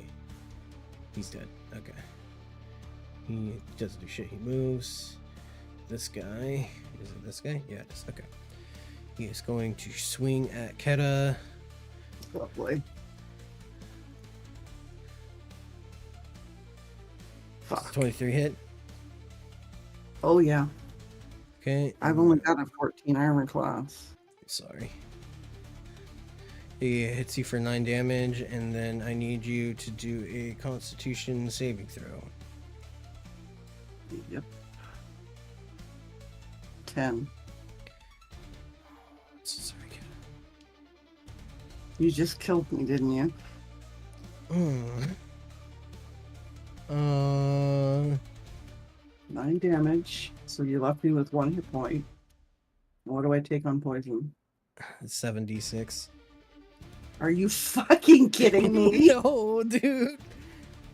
[SPEAKER 2] He's dead. Okay. He doesn't do shit. He moves. This guy. Is it this guy? Yeah, it is. Okay. He is going to swing at Keta.
[SPEAKER 4] Lovely. Fuck.
[SPEAKER 2] 23 hit.
[SPEAKER 4] Oh, yeah.
[SPEAKER 2] Okay.
[SPEAKER 4] I've only got a 14 armor class.
[SPEAKER 2] Sorry. He hits you for 9 damage, and then I need you to do a Constitution saving throw.
[SPEAKER 4] Yep. 10.
[SPEAKER 2] Sorry, kid.
[SPEAKER 4] You just killed me, didn't you? 9 damage. So you left me with 1 hit point. What do I take on poison?
[SPEAKER 2] 7d6.
[SPEAKER 4] Are you fucking kidding me?
[SPEAKER 2] No, dude.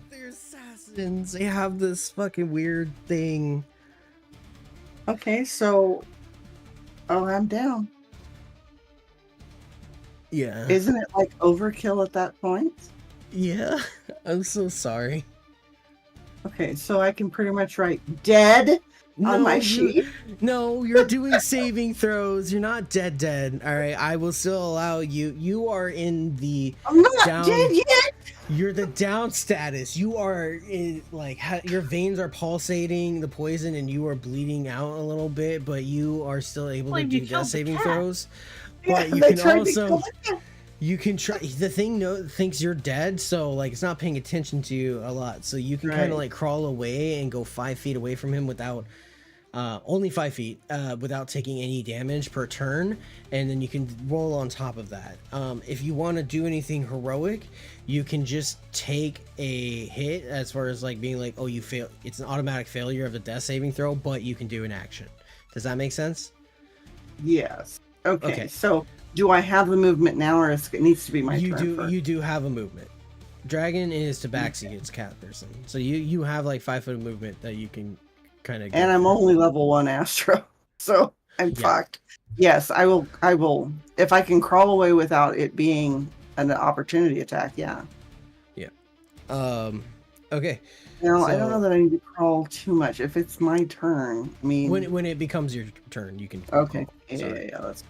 [SPEAKER 2] They're assassins. They have this fucking weird thing.
[SPEAKER 4] Okay, so I'm down.
[SPEAKER 2] Yeah.
[SPEAKER 4] Isn't it like overkill at that point?
[SPEAKER 2] Yeah. I'm so sorry.
[SPEAKER 4] Okay, so I can pretty much write dead on my
[SPEAKER 2] you,
[SPEAKER 4] sheet.
[SPEAKER 2] no, you're doing saving throws. You're not dead. All right, I will still allow you. You are in the
[SPEAKER 4] I'm not
[SPEAKER 2] down.
[SPEAKER 4] dead yet.
[SPEAKER 2] You're the down status. You are in, like, your veins are pulsating the poison, and you are bleeding out a little bit, but you are still able to
[SPEAKER 3] Like you
[SPEAKER 2] do
[SPEAKER 3] killed
[SPEAKER 2] death
[SPEAKER 3] the
[SPEAKER 2] saving
[SPEAKER 3] cat.
[SPEAKER 2] throws.
[SPEAKER 4] Yeah,
[SPEAKER 2] But you
[SPEAKER 4] they
[SPEAKER 2] can
[SPEAKER 4] tried to kill
[SPEAKER 2] also
[SPEAKER 4] the cat.
[SPEAKER 2] you can try. The thing thinks you're dead, so like it's not paying attention to you a lot. So you can kind
[SPEAKER 4] Right.
[SPEAKER 2] of like crawl away and go 5 feet away from him without. Only 5 feet without taking any damage per turn, and then you can roll on top of that. If you want to do anything heroic, you can just take a hit as far as like being like, oh, you fail. It's an automatic failure of the death saving throw, but you can do an action. Does that make sense?
[SPEAKER 4] Yes. Okay.
[SPEAKER 2] Okay.
[SPEAKER 4] So, do I have the movement now, or it needs to be my
[SPEAKER 2] you
[SPEAKER 4] turn
[SPEAKER 2] do.
[SPEAKER 4] first?
[SPEAKER 2] You do have a movement. Dragon is Tabaxi. It's cat person. So you have like 5 foot of movement that you can kind of.
[SPEAKER 4] And I'm only level 1 Astro, so I'm
[SPEAKER 2] Yeah.
[SPEAKER 4] fucked. Yes, I will. If I can crawl away without it being an opportunity attack, yeah.
[SPEAKER 2] Okay.
[SPEAKER 4] Now, I don't
[SPEAKER 2] So-
[SPEAKER 4] know that I need to crawl too much. If it's my turn, I mean...
[SPEAKER 2] When it becomes your turn, you can.
[SPEAKER 4] Okay.
[SPEAKER 2] crawl.
[SPEAKER 4] Yeah,
[SPEAKER 2] Sorry.
[SPEAKER 4] that's...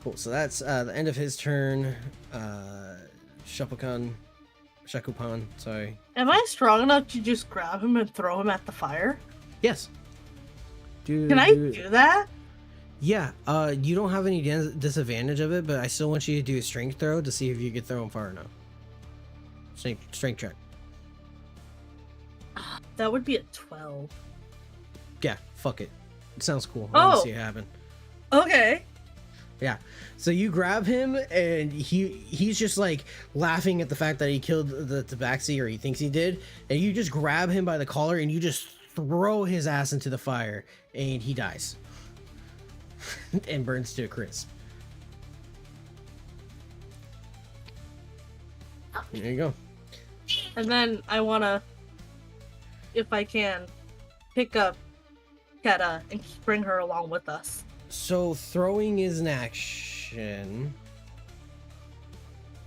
[SPEAKER 2] Cool. So that's the end of his turn. Shakupan. Sorry.
[SPEAKER 3] Am I strong enough to just grab him and throw him at the fire?
[SPEAKER 2] Yes.
[SPEAKER 3] Can I do that?
[SPEAKER 2] Yeah. You don't have any disadvantage of it, but I still want you to do a strength throw to see if you can throw him far enough. Strength check.
[SPEAKER 3] That would be a 12.
[SPEAKER 2] Yeah. Fuck it. It sounds cool. I want
[SPEAKER 3] Oh.
[SPEAKER 2] to see it happen.
[SPEAKER 3] Okay.
[SPEAKER 2] Yeah. So you grab him, and he's just like laughing at the fact that he killed the Tabaxi, or he thinks he did, and you just grab him by the collar and you just throw his ass into the fire, and he dies and burns to a crisp. There you go.
[SPEAKER 3] And then I wanna, if I can, pick up Keta and bring her along with us.
[SPEAKER 2] So throwing is an action.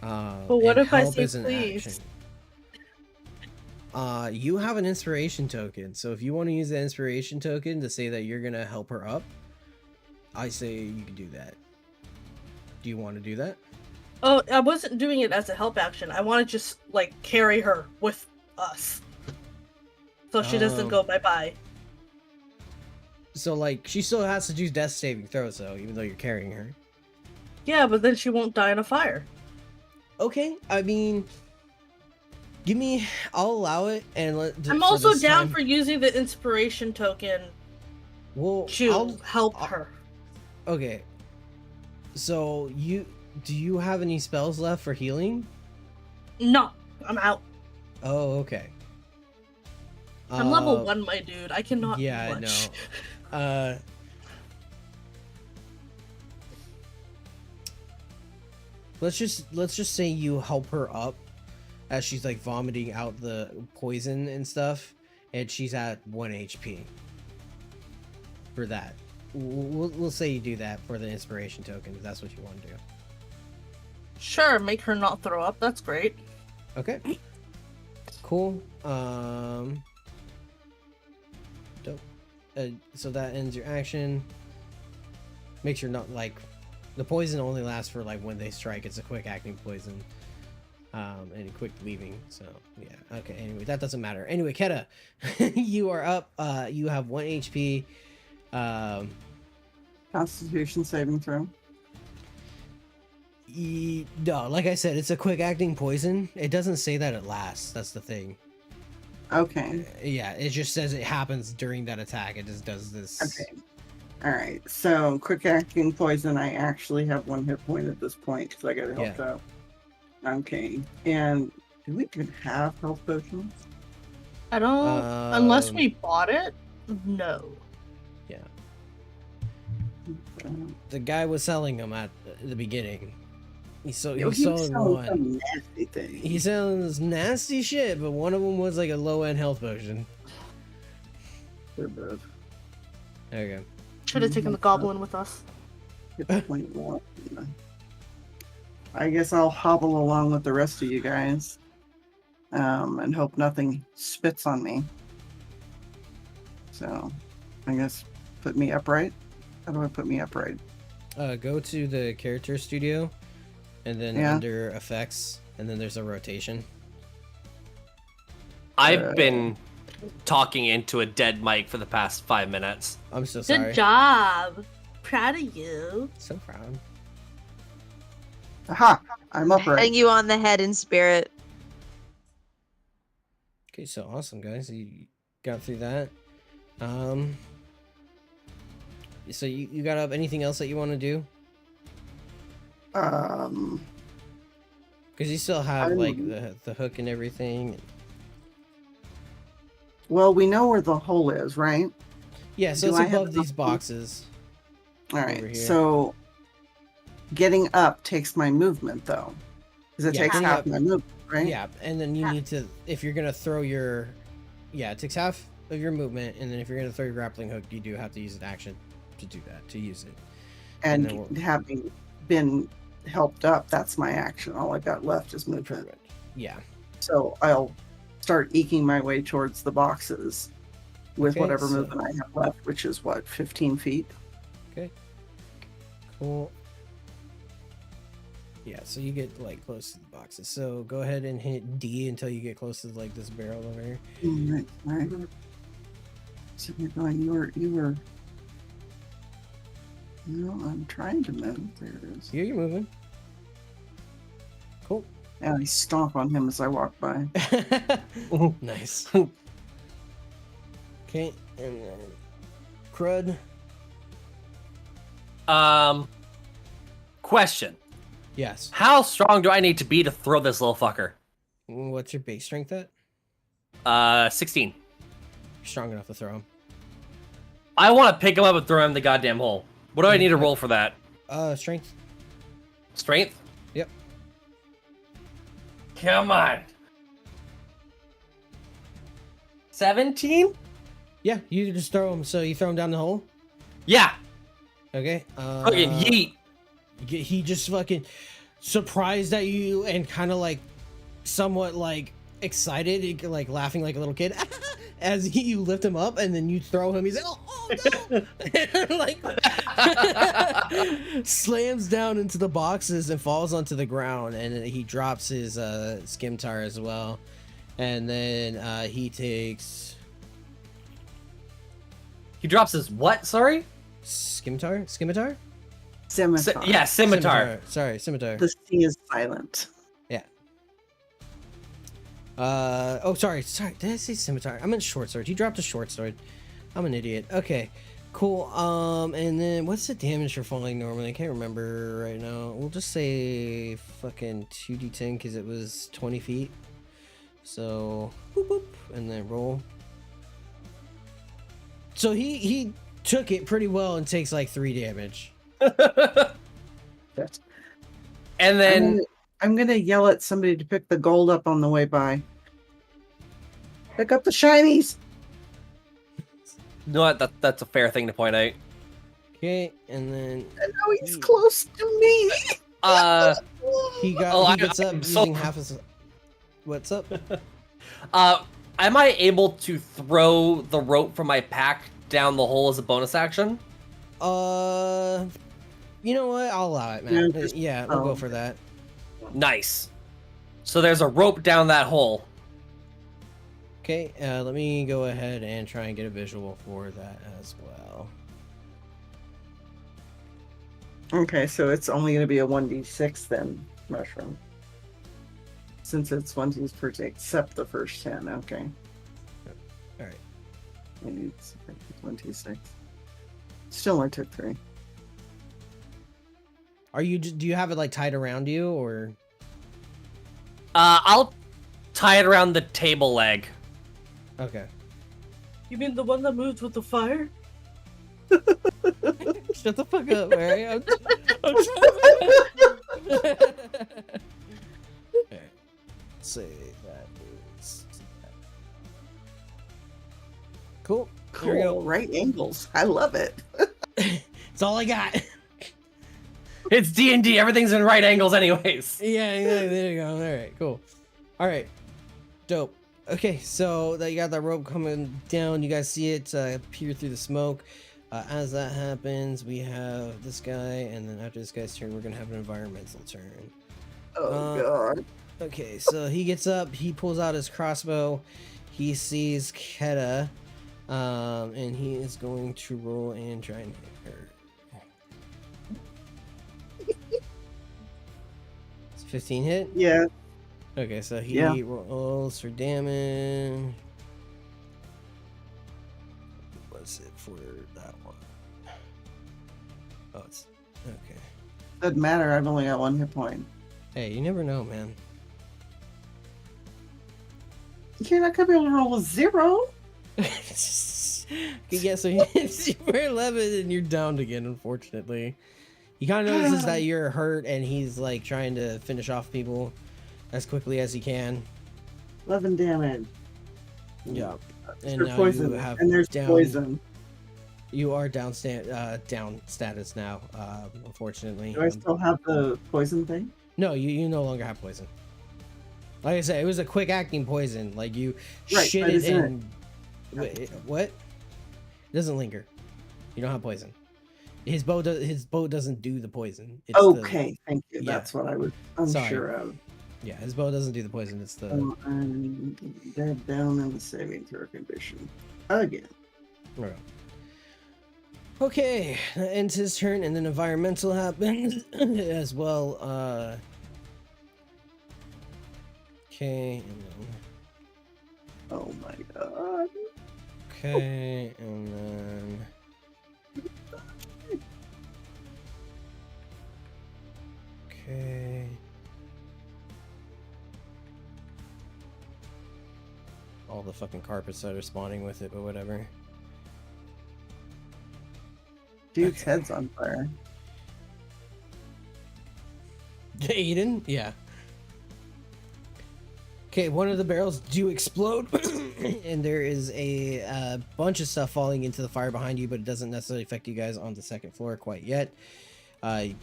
[SPEAKER 3] But what
[SPEAKER 2] and
[SPEAKER 3] if I
[SPEAKER 2] help
[SPEAKER 3] say
[SPEAKER 2] is an
[SPEAKER 3] please?
[SPEAKER 2] action. You have an inspiration token, so if you want to use the inspiration token to say that you're gonna help her up, I say you can do that. Do you want to do that?
[SPEAKER 3] Oh, I wasn't doing it as a help action. I want to just like carry her with us, so she doesn't go bye-bye.
[SPEAKER 2] So like she still has to do death saving throws though, even though you're carrying her.
[SPEAKER 3] Yeah, but then she won't die in a fire.
[SPEAKER 2] Okay, I mean, I'll allow it, and
[SPEAKER 3] I'm also down for using the inspiration token to help her.
[SPEAKER 2] Okay. So do you have any spells left for healing?
[SPEAKER 3] No, I'm out.
[SPEAKER 2] Oh, okay.
[SPEAKER 3] I'm level 1, my dude. I cannot
[SPEAKER 2] Yeah,
[SPEAKER 3] do
[SPEAKER 2] I
[SPEAKER 3] much.
[SPEAKER 2] know. Let's just say you help her up as she's like vomiting out the poison and stuff, and she's at 1 HP. For that, we'll say you do that for the inspiration token if that's what you want to do.
[SPEAKER 3] Sure, make her not throw up. That's great.
[SPEAKER 2] Okay. Cool. Dope. So that ends your action. Make sure not like the poison only lasts for like when they strike. It's a quick acting poison. And quick leaving. So yeah. Okay. Anyway, that doesn't matter. Anyway, Keta, you are up. You have 1 HP.
[SPEAKER 4] Constitution saving throw.
[SPEAKER 2] No, like I said, it's a quick acting poison. It doesn't say that it lasts. That's the thing.
[SPEAKER 4] Okay.
[SPEAKER 2] Yeah, it just says it happens during that attack. It just does this.
[SPEAKER 4] Okay. All right. So quick acting poison. I actually have 1 hit point at this point because I got helped out. Okay. And do we even have health potions?
[SPEAKER 3] I don't. Unless we bought it. No.
[SPEAKER 2] Yeah. The guy was selling them at the beginning. He's selling one.
[SPEAKER 4] Some nasty thing.
[SPEAKER 2] He's selling this nasty shit, but one of them was like a low end health potion.
[SPEAKER 4] They're both.
[SPEAKER 2] There you go.
[SPEAKER 3] Should have taken the goblin with us.
[SPEAKER 4] Hit point 1. I guess I'll hobble along with the rest of you guys, and hope nothing spits on me. So, I guess put me upright. How do I put me upright?
[SPEAKER 2] Go to the character studio, and then
[SPEAKER 4] Yeah.
[SPEAKER 2] under effects, and then there's a rotation.
[SPEAKER 6] I've been talking into a dead mic for the past 5 minutes.
[SPEAKER 2] I'm so sorry.
[SPEAKER 3] Good job. Proud of you.
[SPEAKER 2] So proud.
[SPEAKER 4] Aha! I'm
[SPEAKER 5] Patting
[SPEAKER 4] upright.
[SPEAKER 5] you on the head in spirit.
[SPEAKER 2] Okay, so awesome, guys. You got through that. So you got up anything else that you want to do?
[SPEAKER 4] Um,
[SPEAKER 2] Because you still have
[SPEAKER 4] I'm-
[SPEAKER 2] like the hook and everything.
[SPEAKER 4] well, we know where the hole is, right?
[SPEAKER 2] Yeah, so
[SPEAKER 4] Do
[SPEAKER 2] it's
[SPEAKER 4] I have
[SPEAKER 2] above these
[SPEAKER 4] enough-
[SPEAKER 2] boxes.
[SPEAKER 4] All
[SPEAKER 2] Over
[SPEAKER 4] right.
[SPEAKER 2] here.
[SPEAKER 4] So, getting up takes my movement, though. Because it
[SPEAKER 2] Yeah,
[SPEAKER 4] takes
[SPEAKER 2] getting
[SPEAKER 4] half
[SPEAKER 2] up-
[SPEAKER 4] my movement, right?
[SPEAKER 2] Yeah, and then you need to, if you're gonna throw your, yeah, it takes half of your movement, and then if you're gonna throw your grappling hook, you do have to use an action to do that, to use it.
[SPEAKER 4] And
[SPEAKER 2] then we'll-
[SPEAKER 4] having been helped up, that's my action. All I got left is movement.
[SPEAKER 2] Yeah.
[SPEAKER 4] So I'll start eking my way towards the boxes with
[SPEAKER 2] Okay,
[SPEAKER 4] whatever
[SPEAKER 2] so-
[SPEAKER 4] movement I have left, which is what, 15 feet?
[SPEAKER 2] Okay. Cool. Yeah, so you get like close to the boxes. So go ahead and hit D until you get close to like this barrel over here.
[SPEAKER 4] Right, right. So you're going, you were. No, I'm trying to move. There it is.
[SPEAKER 2] Here you're moving. Cool.
[SPEAKER 4] And I stomp on him as I walk by.
[SPEAKER 2] Nice. Okay, and then crud.
[SPEAKER 6] Question.
[SPEAKER 2] Yes.
[SPEAKER 6] How strong do I need to be to throw this little fucker?
[SPEAKER 2] What's your base strength at?
[SPEAKER 6] 16.
[SPEAKER 2] You're strong enough to throw him.
[SPEAKER 6] I want to pick him up and throw him in the goddamn hole. What do I need to roll for that?
[SPEAKER 2] Strength.
[SPEAKER 6] Strength?
[SPEAKER 2] Yep.
[SPEAKER 6] Come on. 17?
[SPEAKER 2] Yeah, you just throw him. So you throw him down the hole.
[SPEAKER 6] Yeah.
[SPEAKER 2] Okay.
[SPEAKER 6] Fucking yeet.
[SPEAKER 2] He just fucking surprised at you and kind of like somewhat like excited, like laughing like a little kid as you lift him up and then you throw him. He's like, oh no! Like slams down into the boxes and falls onto the ground, and then he drops his scimitar as well, and then he takes
[SPEAKER 6] He drops his what? Sorry?
[SPEAKER 2] scimitar.
[SPEAKER 4] Scimitar.
[SPEAKER 6] Yeah, scimitar.
[SPEAKER 2] Sorry, scimitar.
[SPEAKER 4] The C is silent.
[SPEAKER 2] Yeah. Oh, sorry. Did I say scimitar? I meant short sword. He dropped a short sword. I'm an idiot. Okay, cool. And then what's the damage for falling normally? I can't remember right now. We'll just say fucking 2d10 because it was 20 feet. So, boop, boop, and then roll. So he took it pretty well and takes like 3 damage.
[SPEAKER 4] That's-
[SPEAKER 6] And then
[SPEAKER 4] I'm gonna yell at somebody to pick the gold up on the way by. Pick up the shinies.
[SPEAKER 6] you know what? That's a fair thing to point out.
[SPEAKER 2] Okay, and then
[SPEAKER 4] And now he's close to me.
[SPEAKER 2] he
[SPEAKER 6] Oh,
[SPEAKER 2] gets up
[SPEAKER 6] I'm so-
[SPEAKER 2] using half his. What's up?
[SPEAKER 6] Am I able to throw the rope from my pack down the hole as a bonus action?
[SPEAKER 2] You know what? I'll allow it, man.
[SPEAKER 4] Yeah, just-
[SPEAKER 2] Yeah, we'll go
[SPEAKER 4] oh.
[SPEAKER 2] for that.
[SPEAKER 6] Nice. So there's a rope down that hole.
[SPEAKER 2] Okay, let me go ahead and try and get a visual for that as well.
[SPEAKER 4] Okay, so it's only gonna be a 1d6 then, mushroom. Since it's 1d per take, except the first 10. Okay.
[SPEAKER 2] All right.
[SPEAKER 4] Maybe it's 1d6. Still only took 3.
[SPEAKER 2] Are you? Do you have it like tied around you, or?
[SPEAKER 6] I'll tie it around the table leg.
[SPEAKER 2] Okay.
[SPEAKER 3] You mean the one that moved with the fire?
[SPEAKER 2] Shut the fuck up, Mary. I'm Okay. Say that is cool. Here we
[SPEAKER 4] Cool.
[SPEAKER 2] go.
[SPEAKER 4] Right angles. I love it.
[SPEAKER 2] It's all I got.
[SPEAKER 6] It's D&D. Everything's in right angles anyways.
[SPEAKER 2] Yeah, there you go. All right, cool. All right, dope. Okay, so that you got that rope coming down. You guys see it peer through the smoke. As that happens, we have this guy, and then after this guy's turn, we're gonna have an environmental turn.
[SPEAKER 4] Oh,
[SPEAKER 2] Uh,
[SPEAKER 4] God.
[SPEAKER 2] Okay, so he gets up, he pulls out his crossbow, he sees Keta, and he is going to roll and try and hit her. It's 15 hit?
[SPEAKER 4] Yeah.
[SPEAKER 2] Okay, so he
[SPEAKER 4] Yeah.
[SPEAKER 2] rolls for damage. What's it for that one? Oh, it's okay.
[SPEAKER 4] Doesn't matter. I've only got 1 hit point.
[SPEAKER 2] Hey, you never know, man.
[SPEAKER 4] You're not gonna be able to roll a 0.
[SPEAKER 2] Yeah, so he hits you for 11 and you're downed again, unfortunately. He kind of notices that you're hurt and he's like trying to finish off people as quickly as he can.
[SPEAKER 4] 11 damage.
[SPEAKER 2] Yeah. And
[SPEAKER 4] There's
[SPEAKER 2] now
[SPEAKER 4] poison.
[SPEAKER 2] you have
[SPEAKER 4] And there's
[SPEAKER 2] down,
[SPEAKER 4] poison.
[SPEAKER 2] You are down status now, unfortunately.
[SPEAKER 4] Do I still have the poison thing?
[SPEAKER 2] No, you no longer have poison. Like I said, it was a quick acting poison. Like you
[SPEAKER 4] Right,
[SPEAKER 2] shit
[SPEAKER 4] but
[SPEAKER 2] it
[SPEAKER 4] isn't
[SPEAKER 2] and what? It doesn't linger. You don't have poison. His bow doesn't do the poison. It's
[SPEAKER 4] Okay, thank you.
[SPEAKER 2] yeah.
[SPEAKER 4] That's what I was unsure of.
[SPEAKER 2] Yeah, his bow doesn't do the poison. It's the
[SPEAKER 4] I'm dead down in the saving throw condition again.
[SPEAKER 2] okay. Okay, that ends his turn, and then environmental happens as well. Okay, and then
[SPEAKER 4] Oh my god.
[SPEAKER 2] okay, and then okay. All the fucking carpets that are spawning with it, but whatever.
[SPEAKER 4] Dude's head's on fire.
[SPEAKER 2] Aiden? Yeah. Okay, one of the barrels do explode, and there is a bunch of stuff falling into the fire behind you, but it doesn't necessarily affect you guys on the second floor quite yet.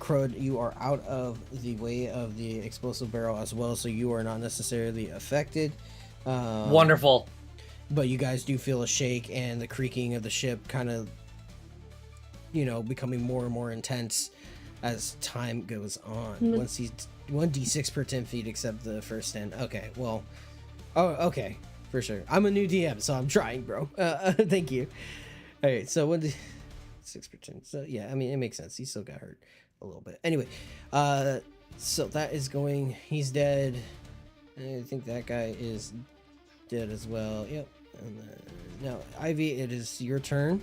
[SPEAKER 2] Crowd, you are out of the way of the explosive barrel as well, so you are not necessarily affected.
[SPEAKER 6] Wonderful.
[SPEAKER 2] But you guys do feel a shake and the creaking of the ship kind of, you know, becoming more and more intense as time goes on. 1d6 per 10 feet except the first 10. Okay, well, oh, okay, for sure. I'm a new DM, so I'm trying, bro. Thank you. All right, so 1d6 per 10. So yeah, I mean, it makes sense. He still got hurt a little bit. Anyway, so that is going. He's dead. I think that guy is dead as well. Yep. And then, now, Ivy, it is your turn.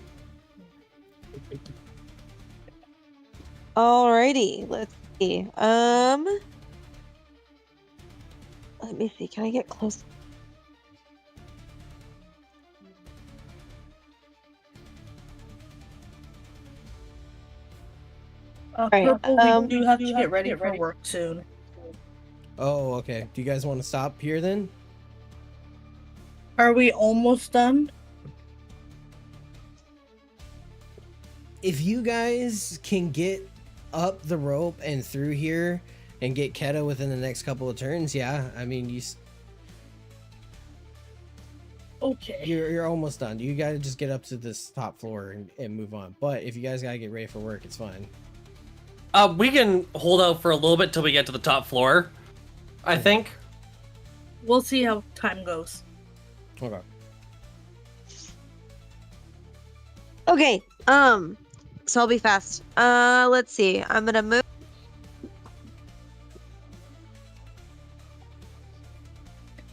[SPEAKER 5] Alrighty, let's see. Let me see. Can I get close? Right,
[SPEAKER 3] Purple, we do have to get ready for work soon.
[SPEAKER 2] Oh, okay. Do you guys want to stop here then?
[SPEAKER 3] Are we almost done?
[SPEAKER 2] If you guys can get up the rope and through here and get Keta within the next couple of turns, yeah. I mean,
[SPEAKER 3] Okay.
[SPEAKER 2] you're almost done. You gotta just get up to this top floor and move on. But if you guys gotta get ready for work, it's fine.
[SPEAKER 6] We can hold out for a little bit till we get to the top floor, I think.
[SPEAKER 3] We'll see how time goes.
[SPEAKER 2] Okay.
[SPEAKER 5] Okay. So I'll be fast. Let's see. I'm gonna move.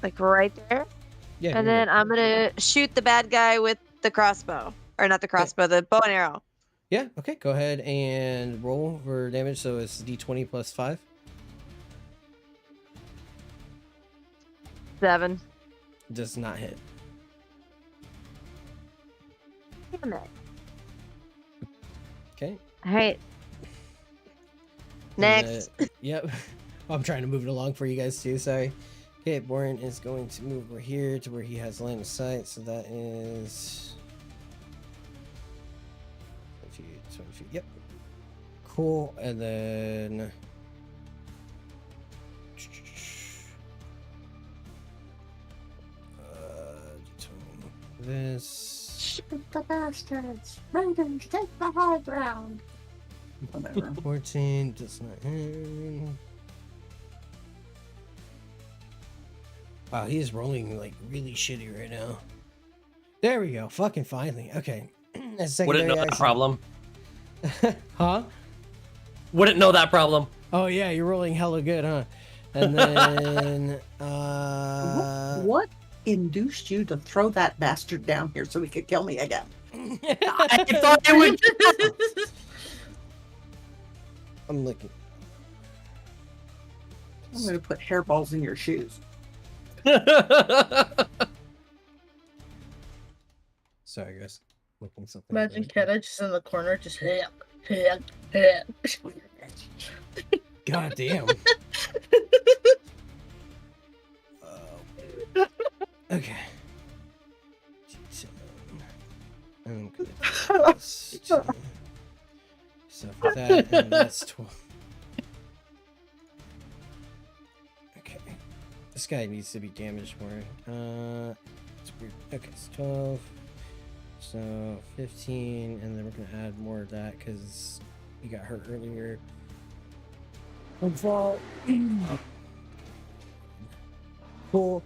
[SPEAKER 5] Like right there.
[SPEAKER 2] Yeah.
[SPEAKER 5] And then I'm gonna shoot the bad guy with the crossbow. Or not the crossbow, the bow and arrow.
[SPEAKER 2] Yeah, okay. Go ahead and roll for damage. So it's d20 plus 5.
[SPEAKER 5] 7.
[SPEAKER 2] Does not hit.
[SPEAKER 5] Damn it.
[SPEAKER 2] Okay.
[SPEAKER 5] Alright. Next.
[SPEAKER 2] Yep. I'm trying to move it along for you guys too. Sorry. Okay, Boren is going to move over here to where he has line of sight. So that is 20 feet. Yep. Cool. And then this.
[SPEAKER 4] Shoot the bastards! Raiders, take the high ground! Whatever.
[SPEAKER 2] 14 does not hit. Wow, he is rolling like really shitty right now. There we go. Fucking finally. Okay. That's
[SPEAKER 6] Wouldn't know that problem.
[SPEAKER 2] Huh?
[SPEAKER 6] Wouldn't know that problem.
[SPEAKER 2] Oh yeah, you're rolling hella good, huh? And then
[SPEAKER 4] What induced you to throw that bastard down here so he could kill me again?
[SPEAKER 6] I thought it would.
[SPEAKER 2] I'm looking.
[SPEAKER 4] I'm going to put hairballs in your shoes.
[SPEAKER 2] Sorry, guys. Looking something.
[SPEAKER 3] Imagine
[SPEAKER 2] up.
[SPEAKER 3] Kenna just in the corner, just hit.
[SPEAKER 2] God damn. Okay. I'm gonna do this. So for that, and that's 12. Okay. This guy needs to be damaged more. It's weird. Okay, it's 12. So 15, and then we're gonna add more of that because he got hurt earlier. Cool.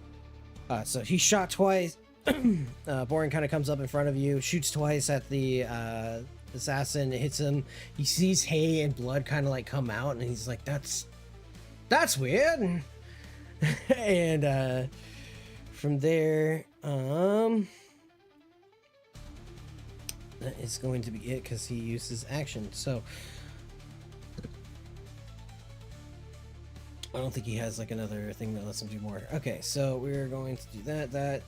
[SPEAKER 2] So he shot twice. Boring kind of comes up in front of you, shoots twice at the assassin, hits him. He sees hay and blood kind of like come out, and he's like, "That's weird." And from there, that is going to be it because he uses action. So I don't think he has like another thing that lets him do more. Okay, so we're going to do that. That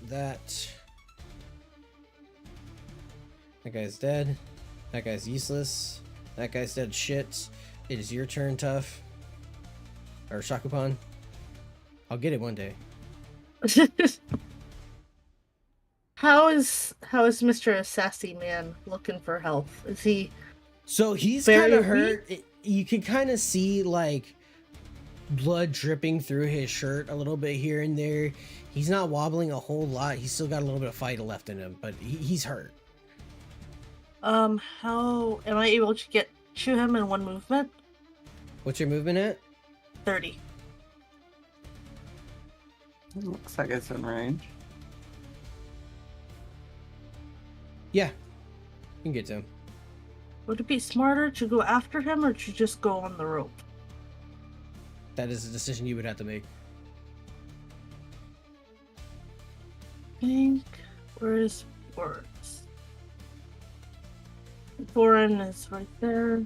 [SPEAKER 2] guy's dead. That guy's useless. That guy's dead shit. It is your turn, Tough. Or Shakupan. I'll get it one day.
[SPEAKER 3] How is Mr. Sassy Man looking for health? Is he
[SPEAKER 2] So he's
[SPEAKER 3] very
[SPEAKER 2] kind of hurt. You can kind of see like blood dripping through his shirt a little bit here and there. He's not wobbling a whole lot. He's still got a little bit of fight left in him, but he's hurt.
[SPEAKER 3] how am I able to shoot him in one movement?
[SPEAKER 2] What's your movement at?
[SPEAKER 3] 30.
[SPEAKER 4] It looks like it's in range.
[SPEAKER 2] Yeah, you can get to him.
[SPEAKER 3] Would it be smarter to go after him or to just go on the rope?
[SPEAKER 2] That is a decision you would have to make.
[SPEAKER 3] Where's Boris? Borin is right there.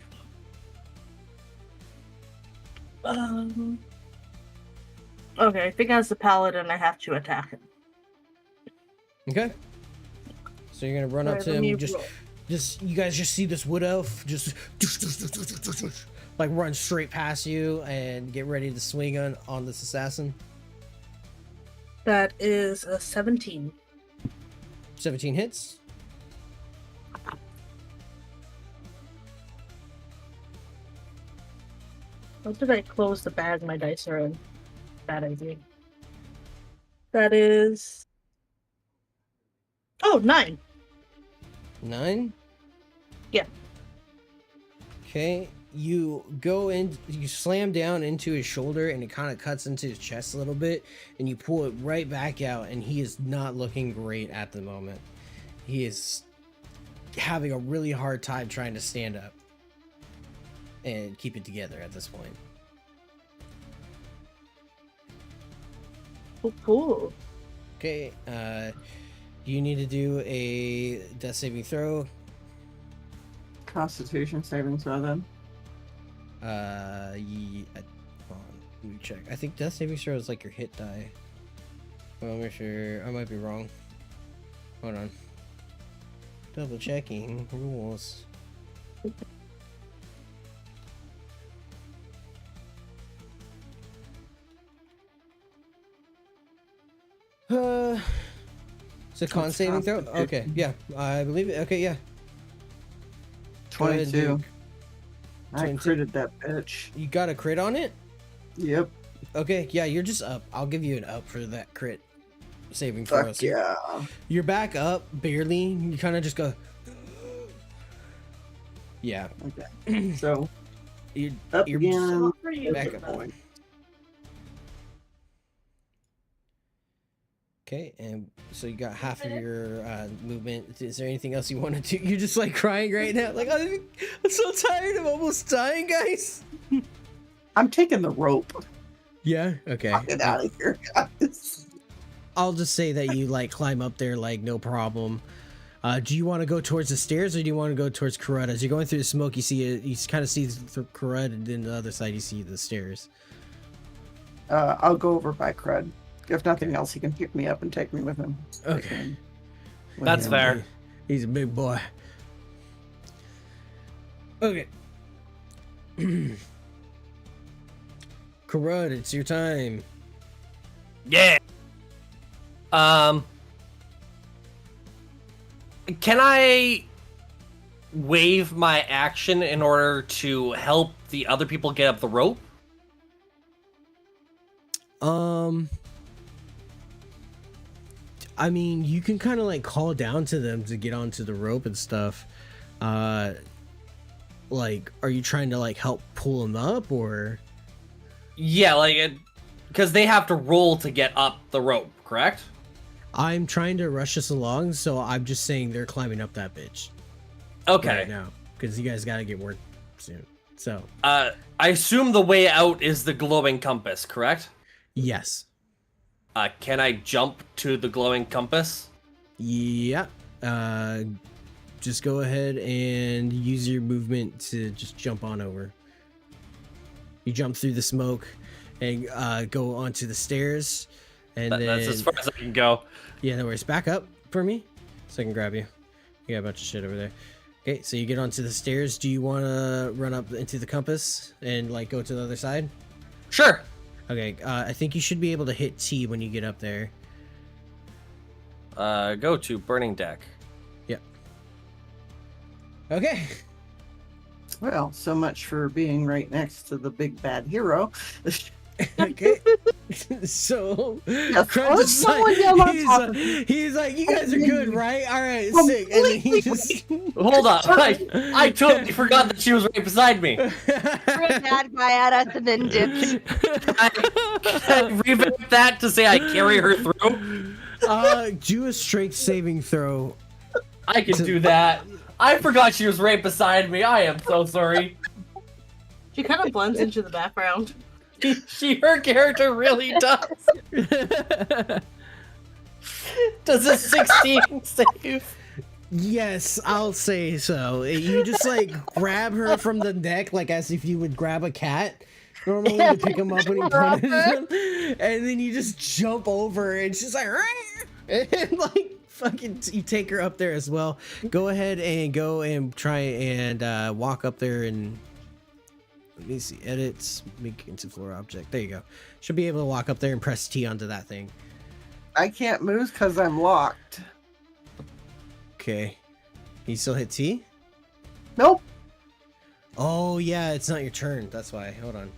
[SPEAKER 3] Okay, I think as the paladin I have to attack him.
[SPEAKER 2] Okay. So you're gonna run up
[SPEAKER 3] Alright,
[SPEAKER 2] to
[SPEAKER 3] let
[SPEAKER 2] him.
[SPEAKER 3] me
[SPEAKER 2] Just
[SPEAKER 3] roll.
[SPEAKER 2] you guys just see this wood elf just like run straight past you and get ready to swing on this assassin.
[SPEAKER 3] That is a 17.
[SPEAKER 2] 17 hits.
[SPEAKER 3] How did I close the bag my dice are in? Bad idea. That is... Oh, 9.
[SPEAKER 2] 9?
[SPEAKER 3] Yeah.
[SPEAKER 2] Okay. You go in, you slam down into his shoulder and it kind of cuts into his chest a little bit, and you pull it right back out, and he is not looking great at the moment. He is having a really hard time trying to stand up and keep it together at this point.
[SPEAKER 3] Oh, cool.
[SPEAKER 2] Okay, you need to do a death saving throw.
[SPEAKER 4] Constitution saving throw then.
[SPEAKER 2] Hold on, let me check. I think death saving throw is like your hit die. Well, I'm not sure. I might be wrong. Hold on. Double checking rules. It's a con
[SPEAKER 4] It's
[SPEAKER 2] saving throw?
[SPEAKER 4] Constitution.
[SPEAKER 2] Okay, yeah, I believe it. Okay, yeah. Go ahead,
[SPEAKER 4] 22.
[SPEAKER 2] Duke.
[SPEAKER 4] I
[SPEAKER 2] 22.
[SPEAKER 4] critted that bitch.
[SPEAKER 2] You got a crit on it?
[SPEAKER 4] Yep.
[SPEAKER 2] Okay, yeah, you're just up. I'll give you an up for that crit. saving throw.
[SPEAKER 4] Fuck
[SPEAKER 2] So
[SPEAKER 4] yeah.
[SPEAKER 2] you're back up barely. You kind of just go. Yeah.
[SPEAKER 4] Okay. So
[SPEAKER 2] You're,
[SPEAKER 4] up
[SPEAKER 2] you're
[SPEAKER 4] again.
[SPEAKER 2] back up.
[SPEAKER 4] Point.
[SPEAKER 2] Okay, and so you got half of your movement. Is there anything else you want to do? You're just like crying right now. Like, I'm so tired. I'm almost dying, guys.
[SPEAKER 4] I'm taking the rope.
[SPEAKER 2] Yeah. Okay.
[SPEAKER 4] Get out of here, guys.
[SPEAKER 2] I'll just say that you like climb up there like no problem. Do you want to go towards the stairs or do you want to go towards Karud? As you're going through the smoke, you see it. You kind of see Karud, and then the other side you see the stairs.
[SPEAKER 4] I'll go over by Crud. If nothing else, he can pick me up and take me with him.
[SPEAKER 2] Okay.
[SPEAKER 6] That's fair.
[SPEAKER 2] He's a big boy. Okay. Karud, it's your time.
[SPEAKER 6] Yeah. Can I wave my action in order to help the other people get up the rope?
[SPEAKER 2] I mean, you can kind of like call down to them to get onto the rope and stuff. Like, are you trying to like help pull them up or?
[SPEAKER 6] Yeah, like, because they have to roll to get up the rope, correct?
[SPEAKER 2] I'm trying to rush us along, so I'm just saying they're climbing up that bitch.
[SPEAKER 6] Okay.
[SPEAKER 2] Right now, because you guys gotta get work soon. So.
[SPEAKER 6] I assume the way out is the glowing compass, correct?
[SPEAKER 2] Yes.
[SPEAKER 6] Can I jump to the glowing compass?
[SPEAKER 2] Yeah. Just go ahead and use your movement to just jump on over. You jump through the smoke and go onto the stairs, and then
[SPEAKER 6] That's as far as I can go.
[SPEAKER 2] Yeah, no worries. Back up for me, so I can grab you. You got a bunch of shit over there. Okay, so you get onto the stairs. Do you want to run up into the compass and like go to the other side?
[SPEAKER 6] Sure.
[SPEAKER 2] Okay, I think you should be able to hit T when you get up there.
[SPEAKER 6] Go to burning deck.
[SPEAKER 2] Yep. Okay.
[SPEAKER 4] Well, so much for being right next to the big bad hero.
[SPEAKER 2] Okay. So
[SPEAKER 4] Yes,
[SPEAKER 2] Crunch
[SPEAKER 4] let
[SPEAKER 2] is
[SPEAKER 4] someone
[SPEAKER 2] like,
[SPEAKER 4] yell on top of
[SPEAKER 2] he's like, you guys are good, right? All right,
[SPEAKER 4] Oh,
[SPEAKER 2] sick. And then he just
[SPEAKER 6] Hold on. I totally forgot that she was right beside me.
[SPEAKER 5] Threw a bad guy at us and then dipped.
[SPEAKER 6] Can I revamp that to say I carry her through?
[SPEAKER 2] do a strength saving throw.
[SPEAKER 6] I can do that. I forgot she was right beside me. I am so sorry.
[SPEAKER 3] She kind of blends into the background.
[SPEAKER 6] Her character really does. Does a 16 save?
[SPEAKER 2] Yes, I'll say so. You just like grab her from the neck, like as if you would grab a cat normally to pick him up when he punishes him, and then you just jump over, and she's like, and like fucking, you take her up there as well. Go ahead and go and try and walk up there and. Let me see. Edits. Make into floor object. There you go. Should be able to walk up there and press T onto that thing.
[SPEAKER 4] I can't move because I'm locked.
[SPEAKER 2] Okay. Can you still hit T?
[SPEAKER 4] Nope.
[SPEAKER 2] Oh yeah, it's not your turn. That's why. Hold on.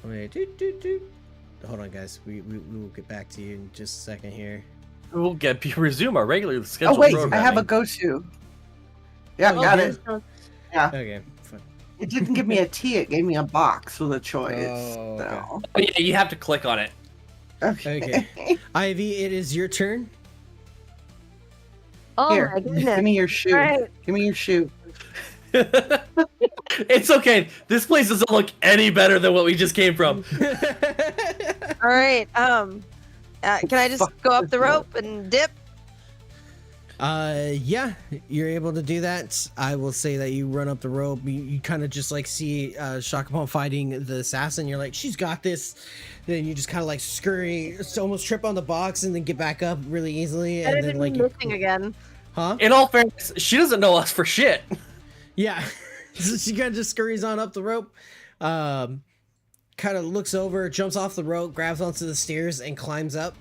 [SPEAKER 2] Hold on, guys. We will get back to you in just a second here.
[SPEAKER 6] We'll resume our regularly scheduled
[SPEAKER 4] Oh wait,
[SPEAKER 6] programming.
[SPEAKER 4] I have a go-to. Yeah,
[SPEAKER 2] Oh,
[SPEAKER 4] got
[SPEAKER 2] yeah.
[SPEAKER 4] it. Yeah.
[SPEAKER 2] Okay. Fine.
[SPEAKER 4] It didn't give me a T, it gave me a box with a choice.
[SPEAKER 2] Oh, okay.
[SPEAKER 4] So.
[SPEAKER 6] Oh, yeah, you have to click on it.
[SPEAKER 4] Okay.
[SPEAKER 2] Ivy, it is your turn.
[SPEAKER 5] Oh
[SPEAKER 4] Here,
[SPEAKER 5] my goodness.
[SPEAKER 4] give me your shoe.
[SPEAKER 5] Right.
[SPEAKER 4] Give me your shoe.
[SPEAKER 6] It's okay. This place doesn't look any better than what we just came from.
[SPEAKER 5] All right. Can I just
[SPEAKER 4] Fuck
[SPEAKER 5] go up
[SPEAKER 4] this
[SPEAKER 5] the rope and dip?
[SPEAKER 2] Yeah, you're able to do that. I will say that you run up the rope. You kind of just like see Shakapon fighting the assassin. You're like, she's got this. Then you just kind of like scurry, almost trip on the box, and then get back up really easily.
[SPEAKER 5] I
[SPEAKER 2] And
[SPEAKER 5] didn't
[SPEAKER 2] then like,
[SPEAKER 5] missing again.
[SPEAKER 2] huh?
[SPEAKER 6] In all fairness, she doesn't know us for shit.
[SPEAKER 2] Yeah. So she kind of just scurries on up the rope. Kind of looks over, jumps off the rope, grabs onto the stairs, and climbs up.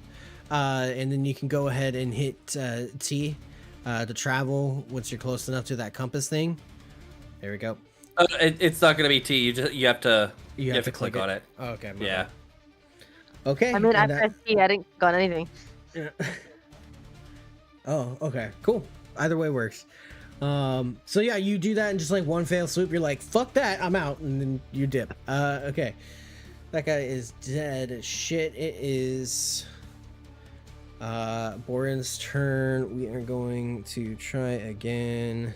[SPEAKER 2] And then you can go ahead and hit T to travel once you're close enough to that compass thing. There we go.
[SPEAKER 6] It's not gonna be T. You have to click
[SPEAKER 2] it.
[SPEAKER 6] on it.
[SPEAKER 2] Oh, okay.
[SPEAKER 6] Yeah.
[SPEAKER 2] Okay.
[SPEAKER 5] I mean, I
[SPEAKER 2] and,
[SPEAKER 5] pressed T. I didn't click on anything.
[SPEAKER 2] Oh, okay, cool. Either way works. So yeah, you do that in just like one fell swoop. You're like, fuck that, I'm out, and then you dip. Okay. That guy is dead. Shit, it is Boren's turn. We are going to try again.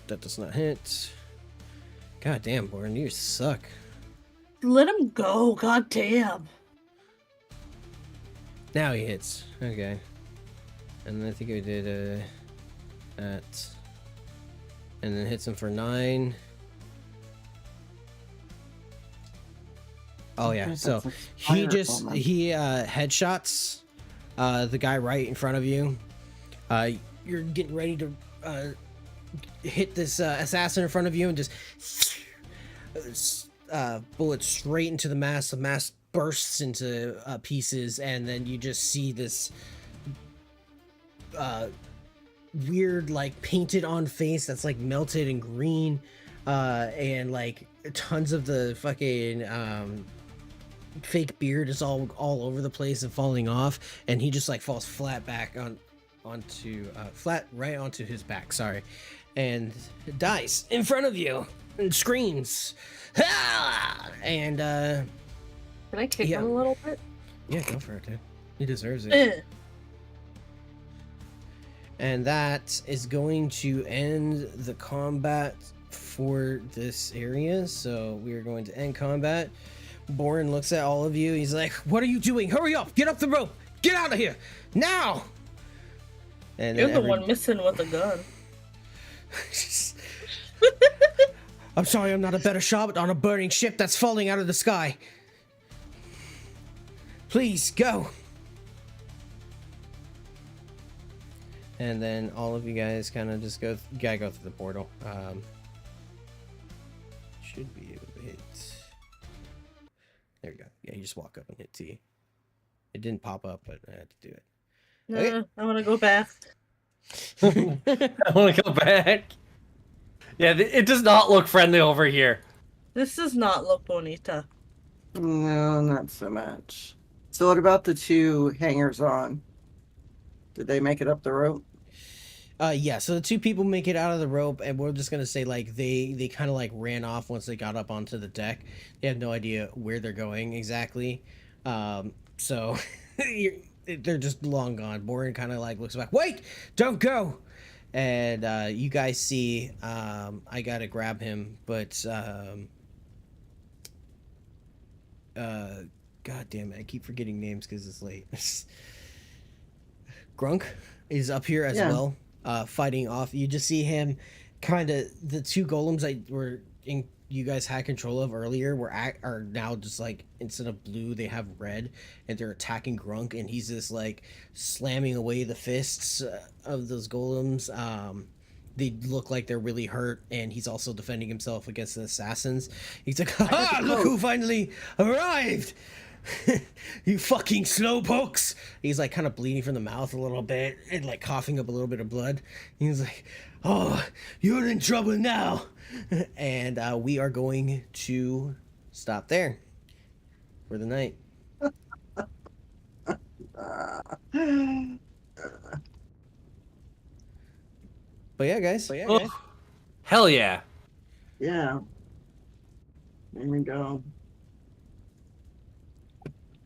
[SPEAKER 2] That does not hit. God damn, Boren, you suck.
[SPEAKER 3] Let him go, god damn.
[SPEAKER 2] Now he hits. Okay. And then I think I did that. And then hits him for 9. Oh yeah, so he headshots the guy right in front of you. You're getting ready to hit this assassin in front of you, and just bullet straight into the mask. The mask bursts into pieces, and then you just see this weird, like, painted on face that's like melted and green, and like tons of the fucking fake beard is all over the place and falling off, and he just like falls flat back onto right onto his back, sorry, and dies in front of you and screams, ah! And
[SPEAKER 3] Can I kick him a little bit?
[SPEAKER 2] yeah, go for it, dude. He deserves it. And that is going to end the combat for this area. So we are going to end combat. Boren looks at all of you. He's like, what are you doing? Hurry up! Get up the rope! Get out of here! Now! And
[SPEAKER 3] you're the one missing with a gun.
[SPEAKER 2] I'm sorry, I'm not a better shot on a burning ship that's falling out of the sky. Please, go! And then all of you guys kind of just go through the portal. Should be able to hit. There we go. Yeah, you just walk up and hit T. It didn't pop up, but I had to do it. Okay.
[SPEAKER 3] I want to go back.
[SPEAKER 6] I want to go back. Yeah, it does not look friendly over here.
[SPEAKER 3] This does not look bonita.
[SPEAKER 4] No, not so much. So what about the 2 hangers on? Did they make it up the rope?
[SPEAKER 2] Yeah, so the 2 people make it out of the rope, and we're just gonna say like they kind of like ran off once they got up onto the deck. They have no idea where they're going exactly. So they're just long gone. Boren kind of like looks back, wait, don't go. And you guys see I gotta grab him, but god damn it, I keep forgetting names because it's late. Grunk is up here as well, fighting off. You just see him kind of, the 2 golems that were in, you guys had control of earlier are now just like, instead of blue they have red, and they're attacking Grunk, and he's just like slamming away the fists of those golems. They look like they're really hurt, and he's also defending himself against the assassins. He's like, ha! Look who finally arrived! You fucking slowpokes! He's like kind of bleeding from the mouth a little bit and like coughing up a little bit of blood. He's like, oh, you're in trouble now. And we are going to stop there for the night. But yeah, guys.
[SPEAKER 6] Hell yeah.
[SPEAKER 4] Yeah. There we go.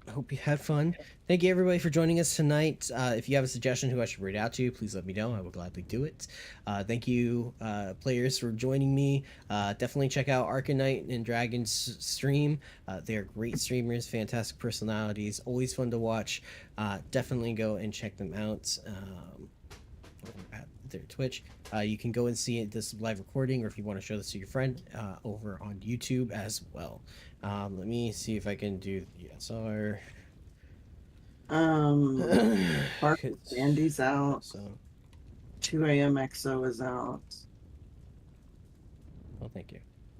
[SPEAKER 2] I hope you had fun. Thank you everybody for joining us tonight. If you have a suggestion who I should read out to, please let me know. I will gladly do it. Thank you, players, for joining me. Definitely check out Arcanite and Dragon's stream. They are great streamers, fantastic personalities, always fun to watch. Definitely go and check them out at their Twitch. You can go and see this live recording, or if you want to show this to your friend, over on YouTube as well. Let me see if I can do the SR.
[SPEAKER 4] Park Andy's out.
[SPEAKER 2] So,
[SPEAKER 4] 2 a.m. XO is out.
[SPEAKER 2] well, thank you.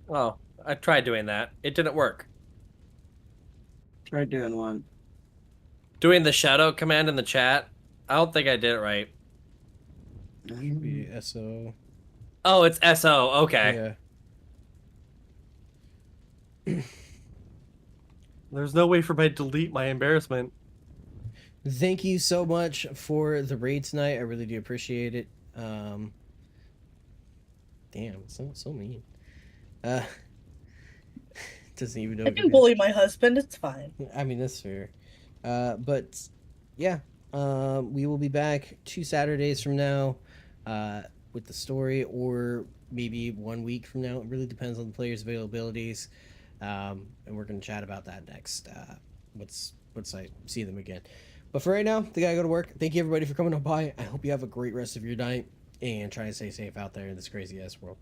[SPEAKER 6] Oh, I tried doing that. It didn't work.
[SPEAKER 4] Try doing one.
[SPEAKER 6] Doing the shadow command in the chat, I don't think I did it right.
[SPEAKER 2] Should be SO.
[SPEAKER 6] Oh, it's SO. Okay.
[SPEAKER 2] Yeah.
[SPEAKER 6] There's no way for me to delete my embarrassment.
[SPEAKER 2] Thank you so much for the raid tonight. I really do appreciate it. Damn, so mean. Doesn't even know.
[SPEAKER 3] I can bully my husband. It's fine.
[SPEAKER 2] I mean, that's fair. But yeah, we will be back 2 Saturdays from now with the story, or maybe 1 week from now. It really depends on the players' availabilities. And we're going to chat about that next. Once I see them again. But for right now, they got to go to work. Thank you, everybody, for coming on by. I hope you have a great rest of your night and try to stay safe out there in this crazy ass world.